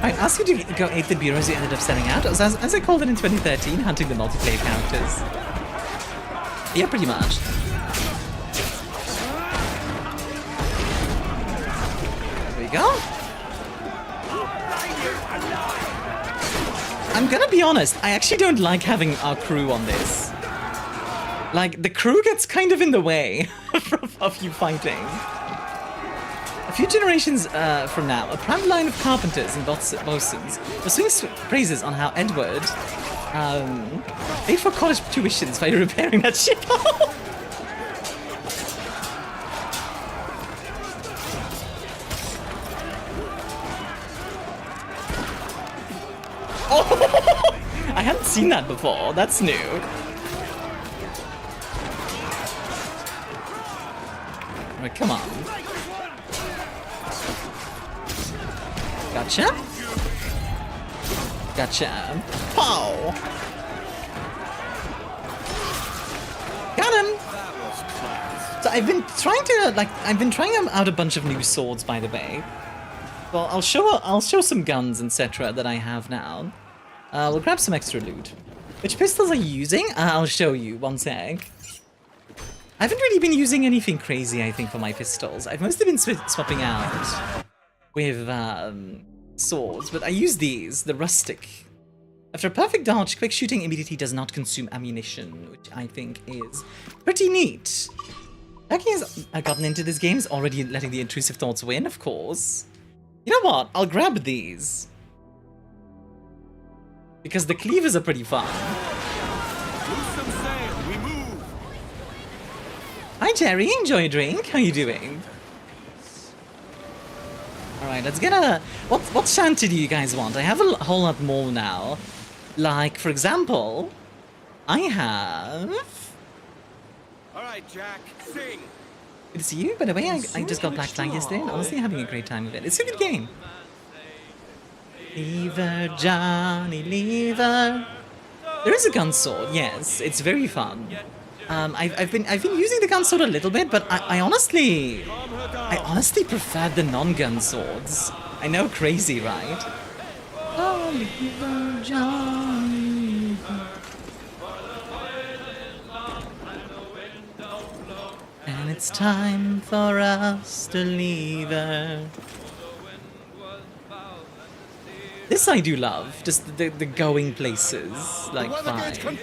I asked you to go 8 the bureaus you ended up selling out, as I called it in 2013, hunting the multiplayer characters. Yeah, pretty much. There we go. I'm gonna be honest, I actually don't like having our crew on this. Like, the crew gets kind of in the way of you fighting. A few generations from now, a proud line of carpenters and bosuns will swing praises on how Edward paid for college tuitions by repairing that ship. Oh, I hadn't seen that before. That's new. Alright, come on. Gotcha. Gotcha. Pow! Got him! So I've been trying to, like, out a bunch of new swords, by the way. Well, I'll show some guns, etc. that I have now. We'll grab some extra loot. Which pistols are you using? I'll show you, one sec. I haven't really been using anything crazy, I think, for my pistols. I've mostly been swapping out with swords, but I use these, the rustic. After a perfect dodge, quick shooting immediately does not consume ammunition, which I think is pretty neat. Lucky has gotten into this game, is already letting the intrusive thoughts win, of course. You know what? I'll grab these. Because the cleavers are pretty fun. Hi Jerry, enjoy a drink. How you doing? Alright, let's get a... What shanty do you guys want? I have a whole lot more now. Like, for example, I have... Alright, Jack, sing. Good to see you. By the way, I just got Black Flag yesterday and honestly having a great time with it. It's a good game. Lever, Johnny, lever. There is a gun sword, yes. It's very fun. I've been using the gun sword a little bit, but I honestly prefer the non-gun swords. I know, crazy, right? Oh, lever, Johnny. And it's time for us to leave her. This I do love, just the going places, like fine.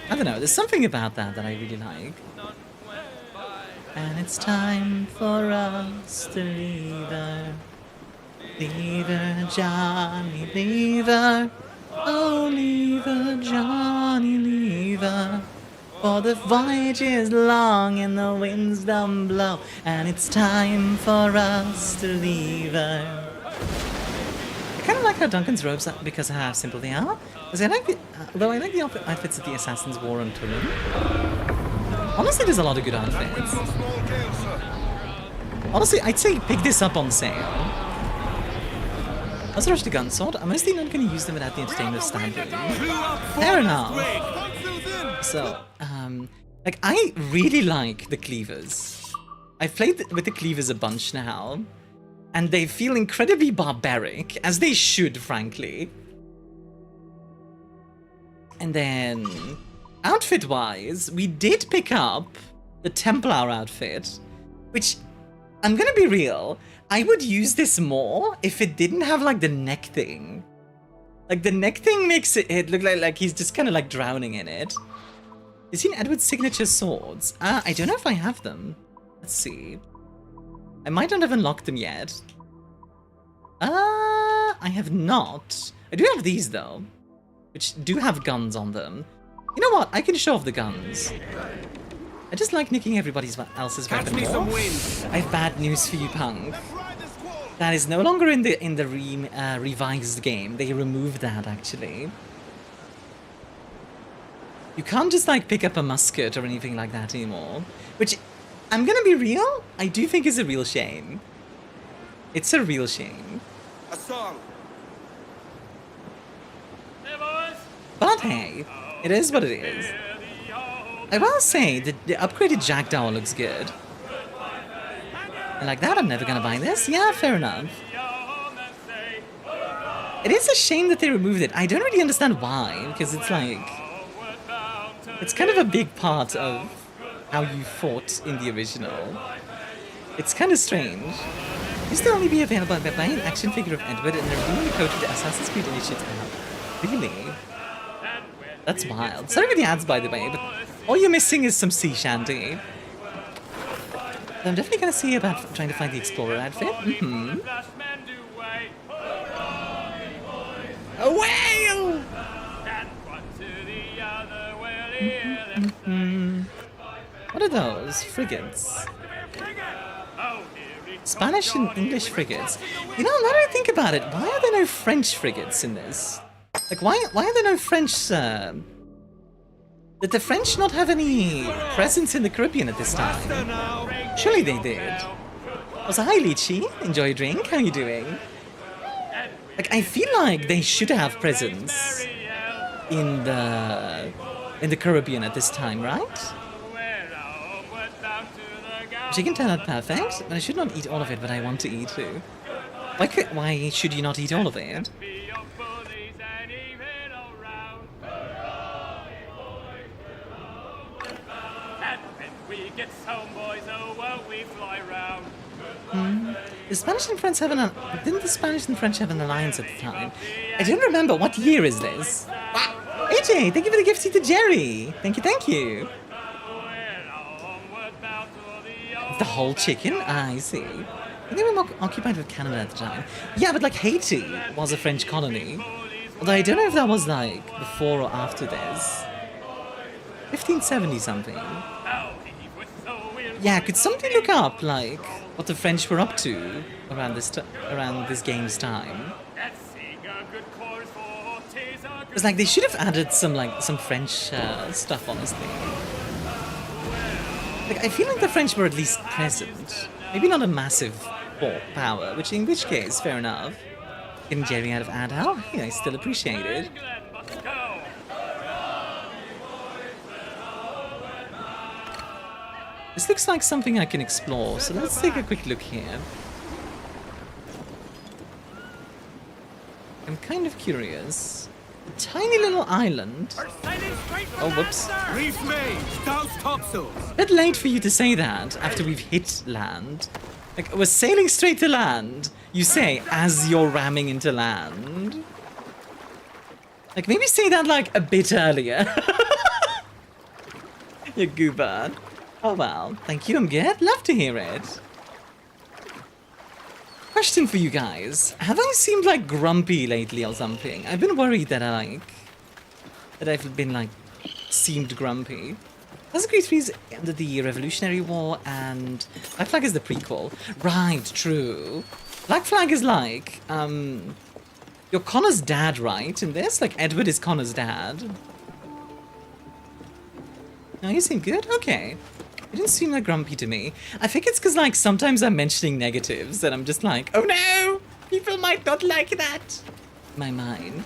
I don't know, there's something about that I really like. And it's time for us to leave her. Leave her, Johnny, leave her. Oh, leave her, Johnny, leave her. For the voyage is long and the winds don't blow. And it's time for us to leave her. I kind of like how Duncan's robes are because of how simple they are. Although I like the outfits that the assassins wore on Tulum. Honestly, there's a lot of good outfits. Honestly, I'd say pick this up on sale. Also, rush the gun sword. I'm mostly not going to use them without the entertainment of standard. Fair enough. So, like, I really like the cleavers. I've played with the cleavers a bunch now, and they feel incredibly barbaric, as they should, frankly. And then, outfit-wise, we did pick up the Templar outfit, which, I'm gonna be real, I would use this more if it didn't have, like, the neck thing. Like, the neck thing makes it look like he's just kind of, like, drowning in it. Is he in Edward's signature swords? I don't know if I have them. Let's see. I might not have unlocked them yet. I have not. I do have these, though, which do have guns on them. You know what? I can show off the guns. I just like nicking everybody else's weapon more. I have bad news for you, punk. That is no longer in the revised game. They removed that, actually. You can't just, like, pick up a musket or anything like that anymore. Which, I'm gonna be real, I do think is a real shame. It's a real shame. A song. But hey, it is what it is. I will say that the upgraded Jackdaw looks good. And like that, I'm never gonna buy this. Yeah, fair enough. It is a shame that they removed it. I don't really understand why, because it's like... It's kind of a big part of how you fought in the original. It's kind of strange. Used to only be available by an action figure of Edward and they're removing the code to the Assassin's Creed Initiative app. Really? That's wild. Sorry for the ads, by the way, but all you're missing is some sea shanty. I'm definitely gonna see about trying to find the Explorer outfit. A whale! What are those? Frigates. Spanish and English frigates. You know, now that I think about it, why are there no French frigates in this? Like, why are there no French, Did the French not have any presence in the Caribbean at this time? Surely they did. Also, hi Lychee. Enjoy your drink. How are you doing? Like, I feel like they should have presence in the Caribbean at this time, right? Chicken turned out perfect, but I should not eat all of it, but I want to eat too. Why should you not eat all of it? The Spanish and French have didn't the Spanish and French have an alliance at the time? I don't remember. What year is this? AJ, thank you for the gift to Jerry. Thank you. The whole chicken? I see. They were more occupied with Canada at the time. Yeah, but like Haiti was a French colony. Although I don't know if that was like before or after this. 1570 something. Yeah, could somebody look up like what the French were up to around this game's time? It's like they should have added some French stuff, honestly. Like, I feel like the French were at least present. Maybe not a massive power, in which case, fair enough. Getting Jerry out of ad hell? Hey, I still appreciate it. This looks like something I can explore, so let's take a quick look here. I'm kind of curious. A tiny little island. Oh, whoops. Bit late for you to say that after we've hit land. Like, we're sailing straight to land, you say, as you're ramming into land. Like, maybe say that, like, a bit earlier. You goober. Oh, well. Thank you, I'm good. Love to hear it. Question for you guys. Have I seemed, like, grumpy lately or something? I've been worried that I've been, like, seemed grumpy. Assassin's Creed 3 is under the Revolutionary War, and Black Flag is the prequel. Right, true. Black Flag is like, You're Connor's dad, right? In this? Like, Edward is Connor's dad. No, you seem good? Okay. You didn't seem like grumpy to me. I think it's because, like, sometimes I'm mentioning negatives and I'm just like, oh no! People might not like that! My mind.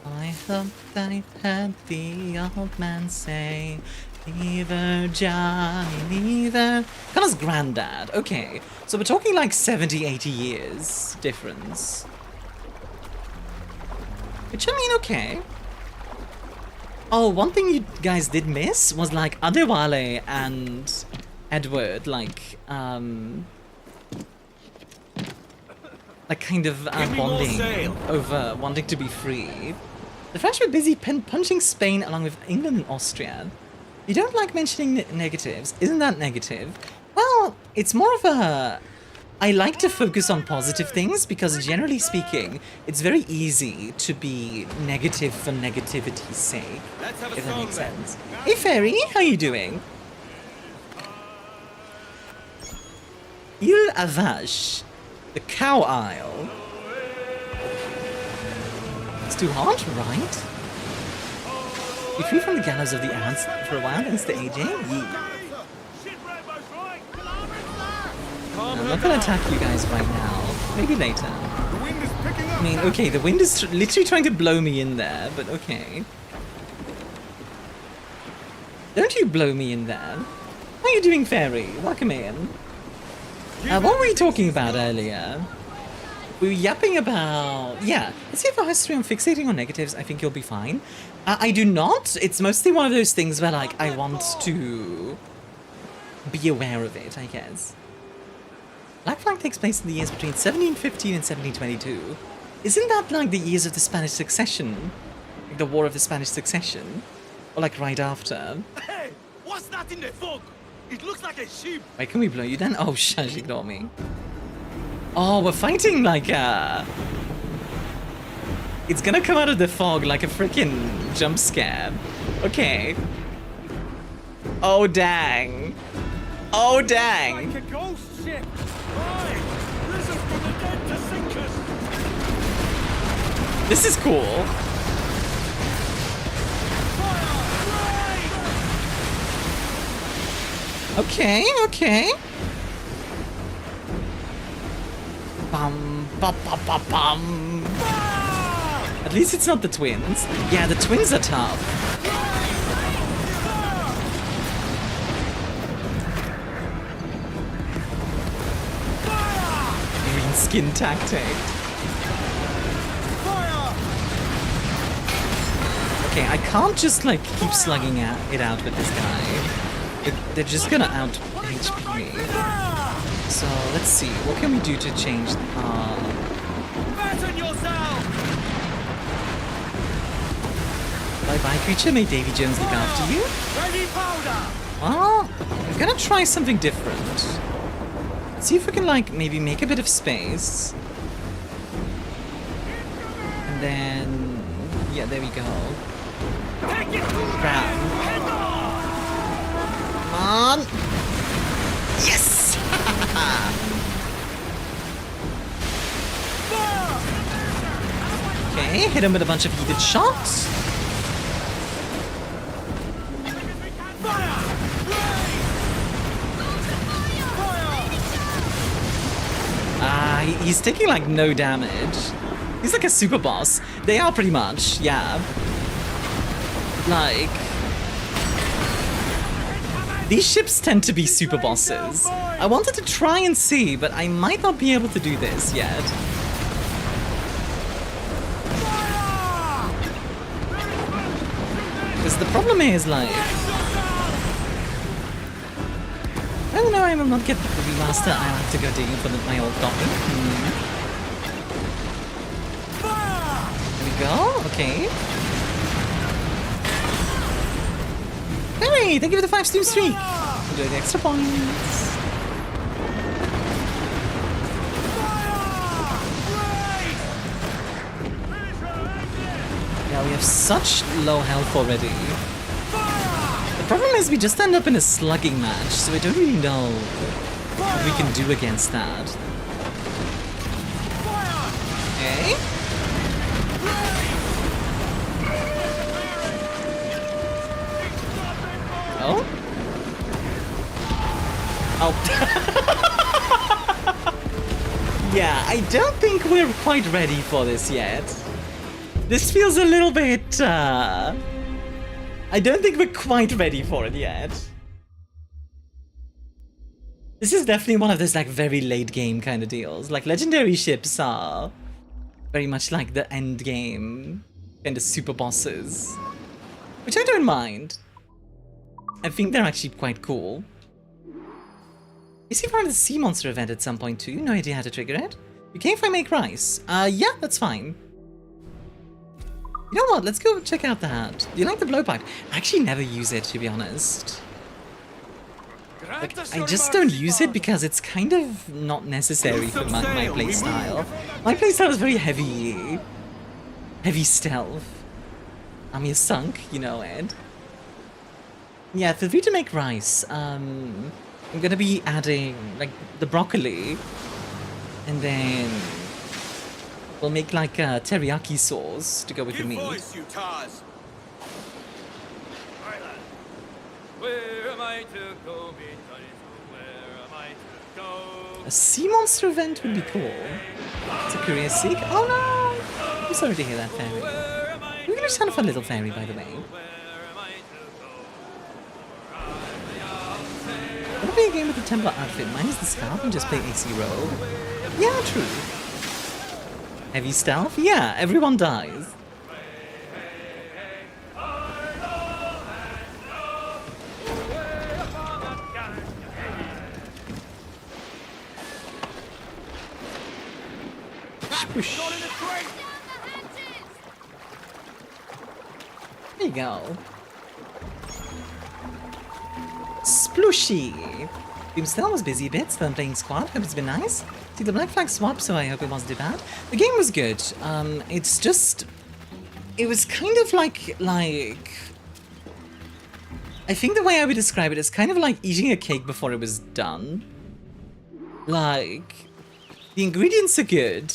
I hope I've heard the old man say, neither Johnny, neither. Connor's granddad. Okay. So we're talking like 70, 80 years difference. Which, I mean, okay. Oh, one thing you guys did miss was like Adewale and Edward, like kind of bonding over wanting to be free. The French were busy punching Spain along with England and Austria. You don't like mentioning negatives. Isn't that negative? Well, it's more of a... I like to focus on positive things because generally speaking, it's very easy to be negative for negativity's sake, if that makes sense. Hey Fairy, how you doing? Il Avache, the cow aisle. It's too hot, right? Be free from the gallows of the ants for a while, thanks to AJ? Yeah. I'm not gonna attack you guys right now. Maybe later. I mean, okay, the wind is literally trying to blow me in there, but okay. Don't you blow me in there. How are you doing, Fairy? Welcome in. What were we talking about earlier? We were yapping about... Yeah, let's see if our history on fixating on negatives. I think you'll be fine. I do not. It's mostly one of those things where, like, I want to be aware of it, I guess. Black Flag takes place in the years between 1715 and 1722. Isn't that like the years of the Spanish Succession? Like the War of the Spanish Succession? Or like right after? Hey, what's that in the fog? It looks like a sheep. Wait, can we blow you then? Oh, shush, ignore me. Oh, we're fighting like a... It's gonna come out of the fog like a freaking jump scare. Okay. Oh, dang. Oh, dang. Like a ghost ship. Right. Risen from the dead to sink us. This is cool. Okay, okay. Bum, bum, bum, bum, bum. At least it's not the twins. Yeah, the twins are tough. Green skin tactic. Okay, I can't just like keep slugging it out with this guy. They're just gonna out HP me. So let's see, what can we do to change? Bye bye, creature. May Davy Jones look after you. Well, I'm gonna try something different. See if we can like maybe make a bit of space. And then yeah, there we go. Grab. Come on! Yes! Okay, hit him with a bunch of heated shots. He's taking like no damage. He's like a super boss. They are pretty much, yeah. Like... These ships tend to be super bosses. I wanted to try and see, but I might not be able to do this yet. Because the problem is, like... I don't know, I will not get the remaster. I'll have to go digging for my old copy. There we go, okay. Hey, thank you for the 5 Steam streak. Enjoy the extra points. Yeah, we have such low health already. The problem is we just end up in a slugging match, so I don't really know what we can do against that. Okay. Oh? Oh. Yeah, I don't think we're quite ready for this yet. This feels a little bit, I don't think we're quite ready for it yet. This is definitely one of those, like, very late game kind of deals. Like, legendary ships are very much like the end game kind of super bosses. Which I don't mind. I think they're actually quite cool. Is he part of the sea monster event at some point too? No idea how to trigger it. Okay, if I make rice. Yeah, that's fine. You know what? Let's go check out that. Do you like the blowpipe? I actually never use it, to be honest. Like, I just don't use it because it's kind of not necessary for my playstyle. My playstyle is very heavy stealth. Army is sunk, you know, Ed. Yeah, feel free to make rice. I'm gonna be adding, like, the broccoli. And then we'll make, like, a teriyaki sauce to go with the meat. Where am I to go? Where am I to go? A sea monster event would be cool. It's a curious seek. Oh no! I'm sorry to hear that, fairy. You're gonna sound of a little fairy, by the way. Wanna play a game with the Templar outfit? Mine is the scarf and just play AC Rogue. Yeah, true. Heavy stealth? Yeah, everyone dies. There you go. Splooshy! Boomstel was busy a bit, still playing squad, hope it's been nice. See the black flag swap, so I hope it wasn't too bad. The game was good. It's just... It was kind of like... I think the way I would describe it is kind of like eating a cake before it was done. Like... The ingredients are good.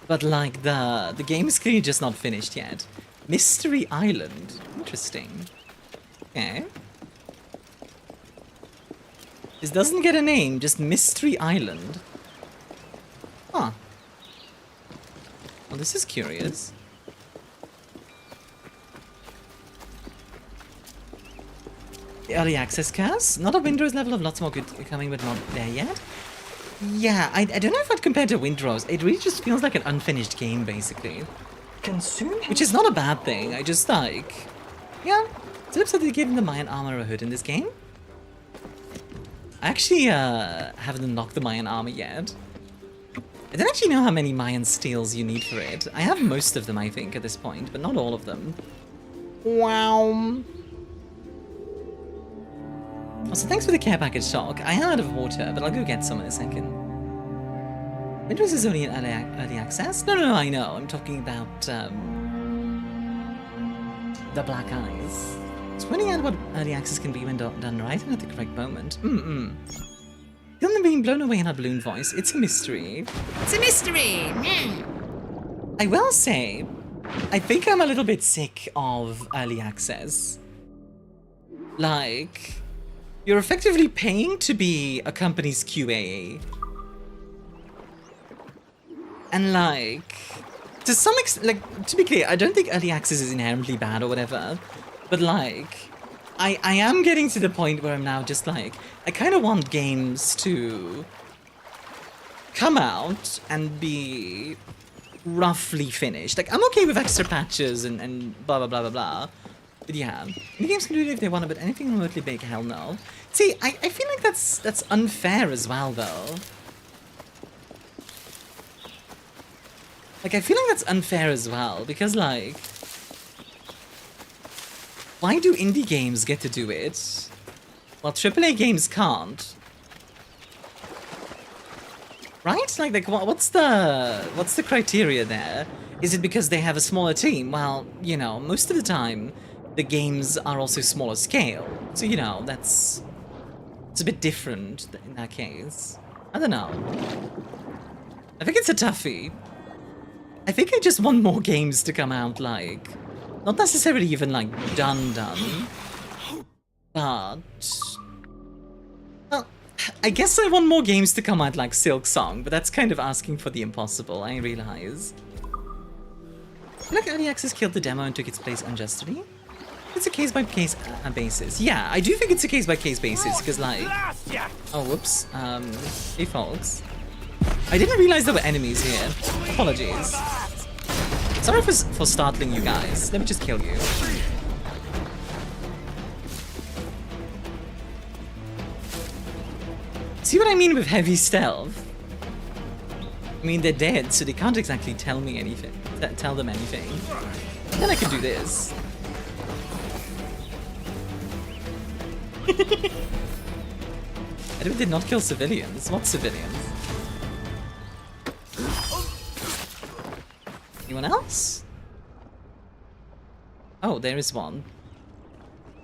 But like the game is clearly just not finished yet. Mystery Island. Interesting. Okay. This doesn't get a name, just Mystery Island. Huh. Well, this is curious. The early access curse? Not a Windrose level of lots more good coming, but not there yet. Yeah, I don't know if I'd compare to Windrose. It really just feels like an unfinished game, basically. Which is not a bad thing, I just like... Yeah, it's an episode that gave him the Mayan armor a hood in this game. I actually haven't unlocked the Mayan armor yet. I don't actually know how many Mayan steels you need for it. I have most of them, I think, at this point, but not all of them. Wow. Also, thanks for the care package talk. I am out of water, but I'll go get some in a second. Windows is only in early access? No, I know. I'm talking about the black eyes. It's pointing out what early access can be when done right and at the correct moment. Feeling them being blown away in our balloon voice. It's a mystery. It's a mystery! I will say, I think I'm a little bit sick of early access. Like, you're effectively paying to be a company's QA. And like, to some extent, like, to be clear, I don't think early access is inherently bad or whatever. But like, I am getting to the point where I'm now just like, I kind of want games to come out and be roughly finished. Like, I'm okay with extra patches and blah blah blah blah blah. But yeah, any games can do it if they want to, but anything remotely big, hell no. See, I feel like that's unfair as well, though. Like, I feel like that's unfair as well, because like, why do indie games get to do it, while AAA games can't? Right? Like what's the criteria there? Is it because they have a smaller team? Well, you know, most of the time, the games are also smaller scale. So, you know, it's a bit different in that case. I don't know. I think it's a toughie. I think I just want more games to come out, like, not necessarily even like done, but well, I guess I want more games to come out like Silk Song, but that's kind of asking for the impossible, I realize. Like early access killed the demo and took its place unjustly. It's a case-by-case basis. Yeah, I do think it's a case-by-case basis, because like... Oh, whoops. Hey, folks. I didn't realize there were enemies here. Apologies. Sorry for startling you guys. Let me just kill you. See what I mean with heavy stealth? I mean, they're dead, so they can't exactly tell me anything. Tell them anything. Then I can do this. Edward did not kill civilians. What civilians? Anyone else? Oh, there is one.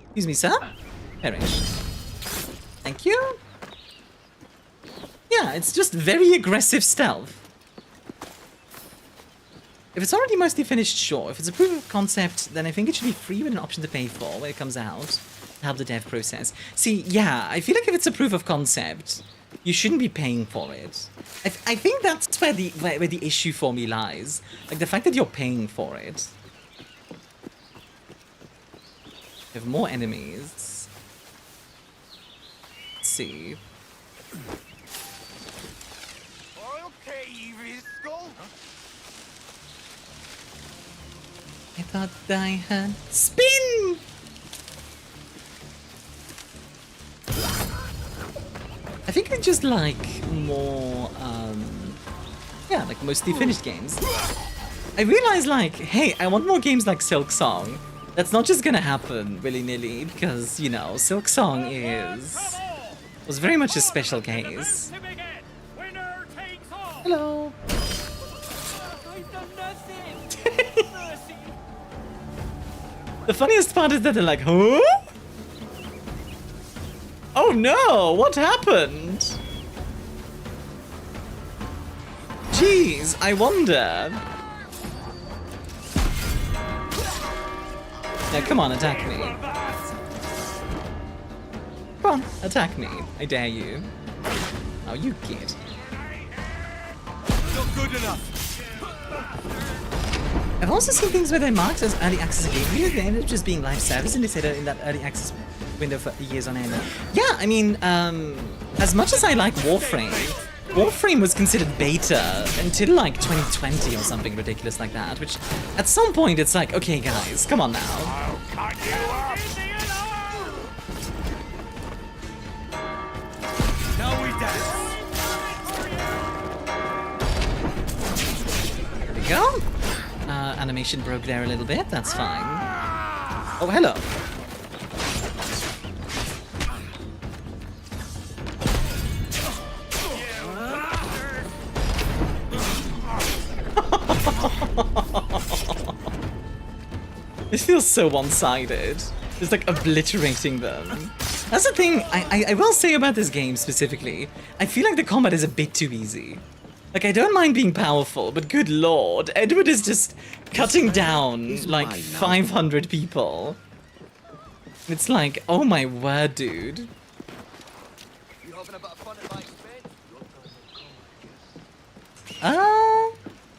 Excuse me, sir? Perish. Thank you. Yeah, it's just very aggressive stealth. If it's already mostly finished, sure. If it's a proof of concept, then I think it should be free with an option to pay for when it comes out to help the dev process. See, yeah, I feel like if it's a proof of concept, you shouldn't be paying for it. I think that's where the issue for me lies. Like, the fact that you're paying for it. We have more enemies. Let's see. I thought I had spin! I think I just like more, yeah, like mostly finished games. I realized, like, hey, I want more games like Silk Song. That's not just gonna happen willy-nilly, because, you know, Silk Song was very much a special case. Hello! The funniest part is that they're like, huh? Oh no, what happened? Jeez, I wonder. Now come on, attack me. Come on, attack me. I dare you. Oh, you kid. Not good enough. I've also seen things where they're marked as early access games. They ended up just being live service and they said in that early access window for years on end. Yeah, I mean, as much as I like Warframe was considered beta until like 2020 or something ridiculous like that, which at some point it's like, okay guys, come on now. I'll cut you up. Now we dance. There we go. Animation broke there a little bit, that's fine. Oh, hello. This feels so one-sided. Just like obliterating them. That's the thing I will say about this game specifically. I feel like the combat is a bit too easy. Like, I don't mind being powerful, but good lord, Edward is just cutting down, like, 500 people. It's like, oh my word, dude. Oh,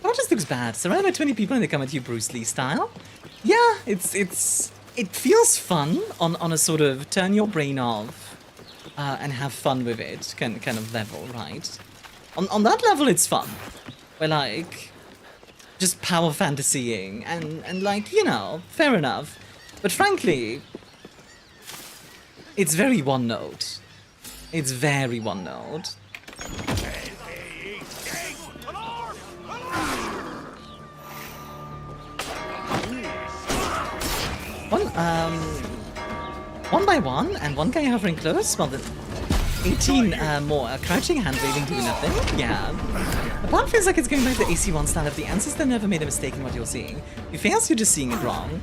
it just looks bad. Surrounded by 20 people and they come at you Bruce Lee style. Yeah, it feels fun on a sort of turn your brain off and have fun with it kind of level, right? On that level, it's fun. We're like, just power fantasying and like, you know, fair enough. But frankly, it's very one note. It's very one note. One by one, and one guy hovering close, well, the 18 more. Crouching, hand waving, doing nothing. Yeah. The part feels like it's going back to the AC1 style of the ancestor never made a mistake in what you're seeing. If fails, you're just seeing it wrong.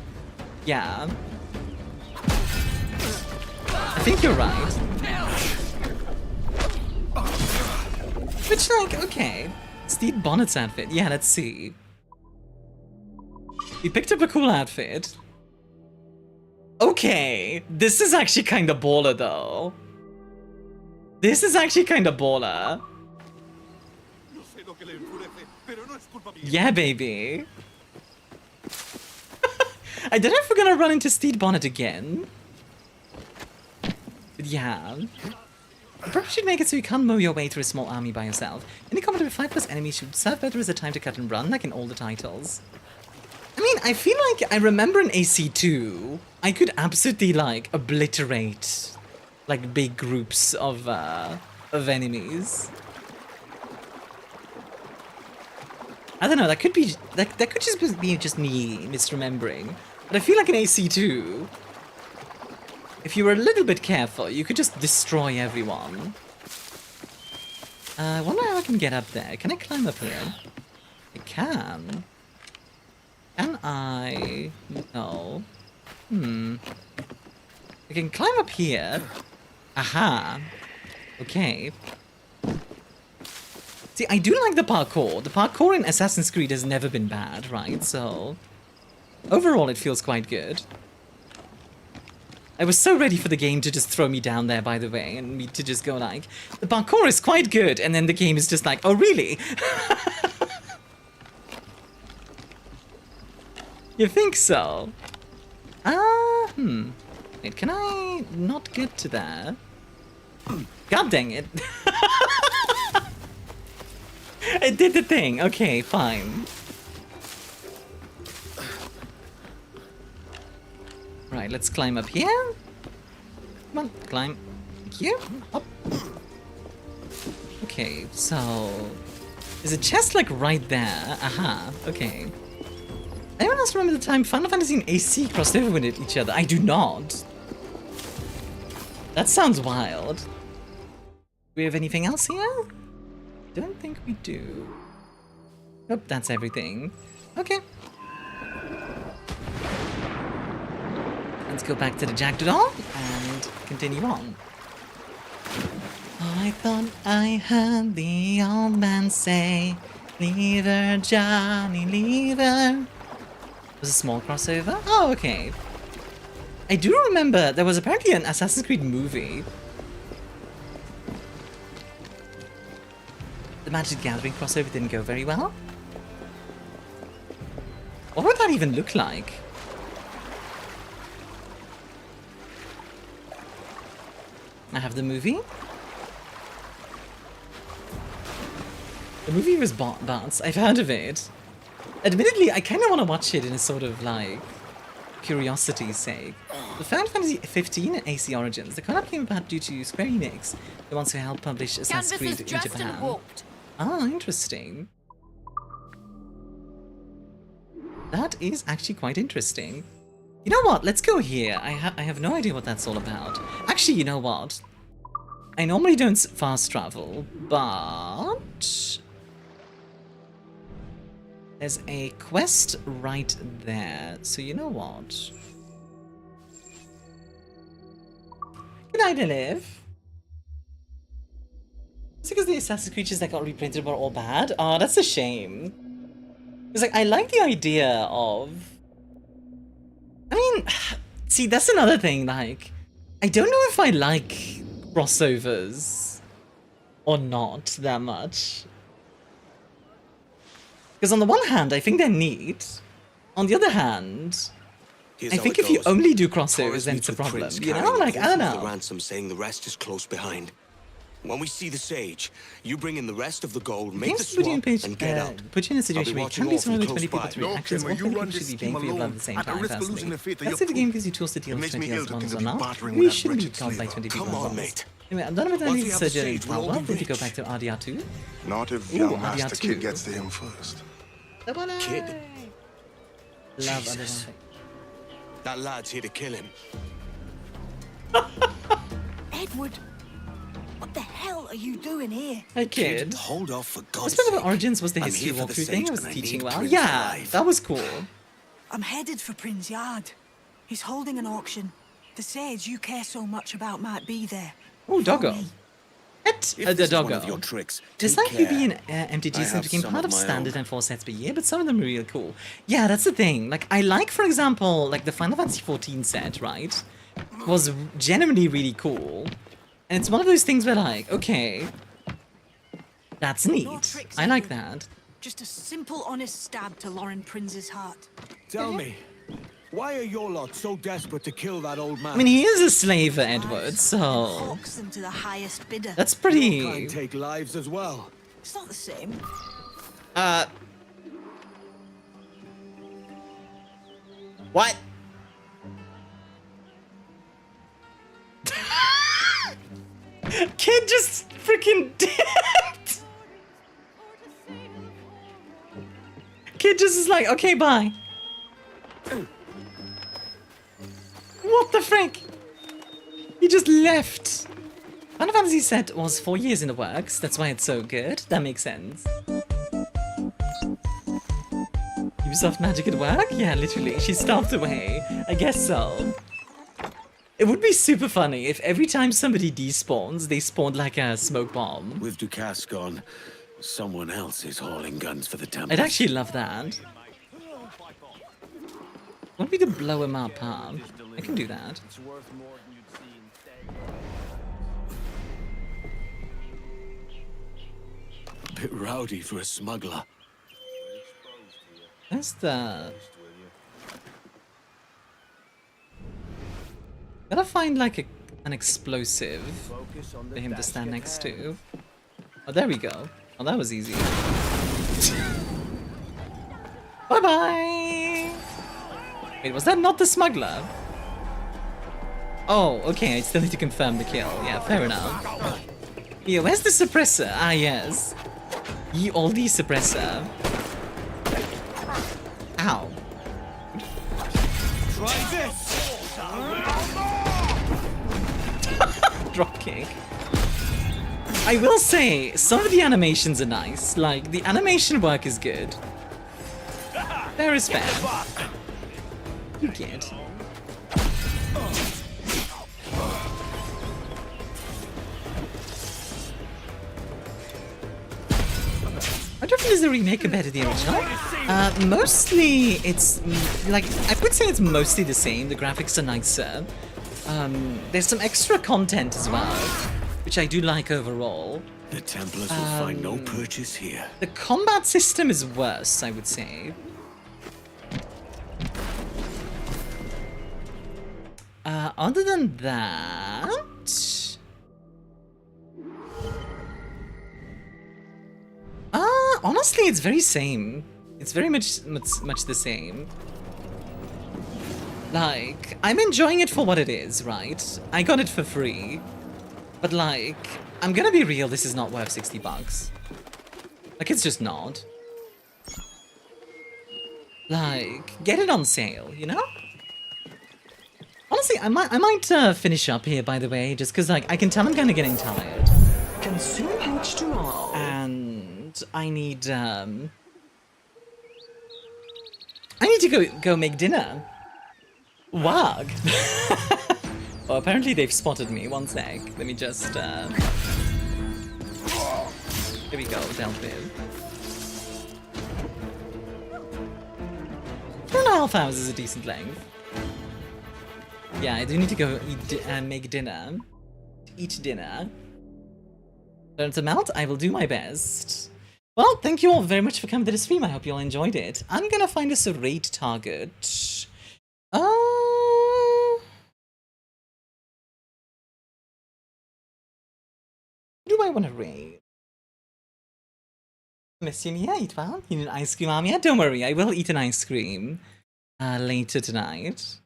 Yeah. I think you're right. Which, like, okay. Steve Bonnet's outfit. Yeah, let's see. We picked up a cool outfit. Okay, this is actually kind of baller though. This is actually kind of baller. Yeah, baby. I don't know if we're gonna run into Steed Bonnet again. But yeah. You probably should make it so you can't mow your way through a small army by yourself. Any combat with 5+ enemies should serve better as a time to cut and run, like in all the titles. I mean, I feel like I remember in AC2, I could absolutely, like, obliterate, like, big groups of enemies. I don't know, that could be, that could just be just me misremembering. But I feel like in AC2, if you were a little bit careful, you could just destroy everyone. I wonder how I can get up there. Can I climb up here? I can. Can I? No. I can climb up here. Aha. Okay. See, I do like the parkour. The parkour in Assassin's Creed has never been bad, right? So, overall, it feels quite good. I was so ready for the game to just throw me down there, by the way, and me to just go like, the parkour is quite good, and then the game is just like, oh, really? You think so? Wait, can I not get to that? God dang it. It did the thing. Okay, fine. Right, let's climb up here. Come on, climb here. Up. Okay, so there's a chest like right there. Aha, okay. Anyone else remember the time Final Fantasy and AC crossed over with each other? I do not. That sounds wild. Do we have anything else here? Don't think we do. Nope, that's everything. Okay. Let's go back to the Jack Doodle and continue on. Oh, I thought I heard the old man say, "Leave her, Johnny, leave her." Was a small crossover? Oh, okay. I do remember there was apparently an Assassin's Creed movie. The Magic the Gathering crossover didn't go very well. What would that even look like? I have the movie. The movie was bots. I've heard of it. Admittedly, I kind of want to watch it in a sort of like curiosity's sake. The Final Fantasy 15 and AC Origins, the collab came about due to Square Enix, the ones who helped publish Assassin's Creed in Japan. Ah, interesting. That is actually quite interesting. You know what? Let's go here. I have no idea what that's all about. Actually, you know what? I normally don't fast travel, but there's a quest right there. So you know what? Good night, Liv. It's because the Assassin's creatures that got reprinted were all bad. Oh, that's a shame. It's like I like the idea of. I mean, see, that's another thing. Like, I don't know if I like crossovers or not that much. Because on the one hand, I think they're neat. On the other hand, I think if you only do crossovers, then it's a problem. You know, like I don't know. The ransom saying the rest is close behind. When we see the sage, you bring in the rest of the gold, make the swap, and get out. Put you in a situation where you can be surrounded by 20 people through actions, or 20 people should be paying for your blood at the same time, personally. Let's say the game gives you tools to deal with 20 else ones or not. We shouldn't be caught by 20 people at once. Anyway, I'm done with that needed surgery. Well, welcome to go back to RDR2. Not if young Master Kid gets to him first. Kid? Love Jesus. That lad's here to kill him. Edward! What the hell are you doing here? Hey, kid. Hold off for God's sake. sake. Origins was the history walkthrough thing. I was teaching well. Yeah, that was cool. I'm headed for Prince Yard. He's holding an auction. The sage you care so much about might be there. Oh, doggo. The doggo. Your tricks, Does take likely be care. an MTG I since have became some part of of my standard own. and 4 sets per year, but some of them are really cool. Yeah, that's the thing. Like, I like, for example, like the Final Fantasy 14 set, right? Was genuinely really cool. And it's one of those things where, like, okay, that's neat. I like that. Just a simple, honest stab to Lauren Prince's heart. Tell me, why are your lot so desperate to kill that old man? I mean, he is a slave, Edward, so... Hawks them to the highest bidder. That's pretty... Your kind take lives as well. It's not the same. What? Kid just freaking dipped! Kid just is like, okay, bye. What the frick? He just left. Final Fantasy set was 4 years in the works, that's why it's so good. That makes sense. Ubisoft magic at work? Yeah, literally. She stopped away. I guess so. It would be super funny if every time somebody despawns, they spawned like a smoke bomb. With Dukas gone, someone else is hauling guns for the temple. I'd actually love that. Want me to blow him up, huh? I can do that. A bit rowdy for a smuggler. Where's the... Gotta find like an explosive for him to stand next to. Oh, there we go. Oh, that was easy. Bye-bye! Wait, was that not the smuggler? Oh, okay, I still need to confirm the kill. Yeah, fair enough. Yeah, where's the suppressor? Ah, yes. Ye olde suppressor. Ow. Try this! Dropkick. I will say, some of the animations are nice. Like, the animation work is good. Fair is fair. You can't. I don't think there's a remake compared to the original. Mostly, it's like, I would say it's mostly the same. The graphics are nicer. There's some extra content as well, which I do like overall. The Templars will find no purchase here. The combat system is worse, I would say. Other than that... honestly, it's very same. It's very much the same. Like, I'm enjoying it for what it is, right? I got it for free. But like, I'm gonna be real, this is not worth 60 bucks. Like, it's just not. Like, get it on sale, you know? Honestly, I might finish up here, by the way, just because, like, I can tell I'm kind of getting tired. Consume H2O. And I need to go make dinner. Wag. Oh, apparently they've spotted me. One sec. Let me just, Here we go, Belphi. 2.5 hours is a decent length. Yeah, I do need to go eat, make dinner. Eat dinner. Don't melt, I will do my best. Well, thank you all very much for coming to the stream. I hope you all enjoyed it. I'm gonna find us a raid target. Who do I want to raid? Monsieur Mia, eat well? You need an ice cream, Armia? Don't worry, I will eat an ice cream later tonight.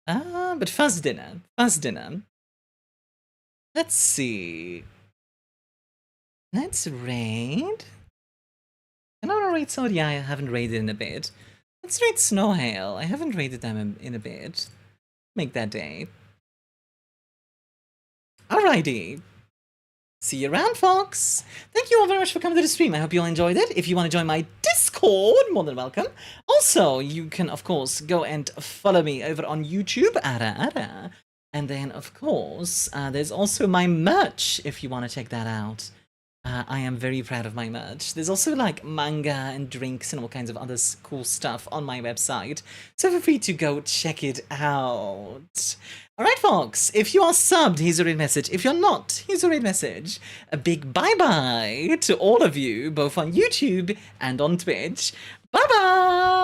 But first dinner. First dinner. Let's see. Let's raid. I don't want to raid somebody I haven't raided in a bit. Let's raid Snowhail. I haven't raided them in a bit. Make that day. Alrighty. See you around, folks. Thank you all very much for coming to the stream. I hope you all enjoyed it. If you want to join my Discord, more than welcome. Also, you can, of course, go and follow me over on YouTube. And then, of course, there's also my merch, if you want to check that out. I am very proud of my merch. There's also, like, manga and drinks and all kinds of other cool stuff on my website, so feel free to go check it out. Alright, folks, if you are subbed, here's a red message. If you're not, here's a red message. A big bye-bye to all of you, both on YouTube and on Twitch. Bye-bye!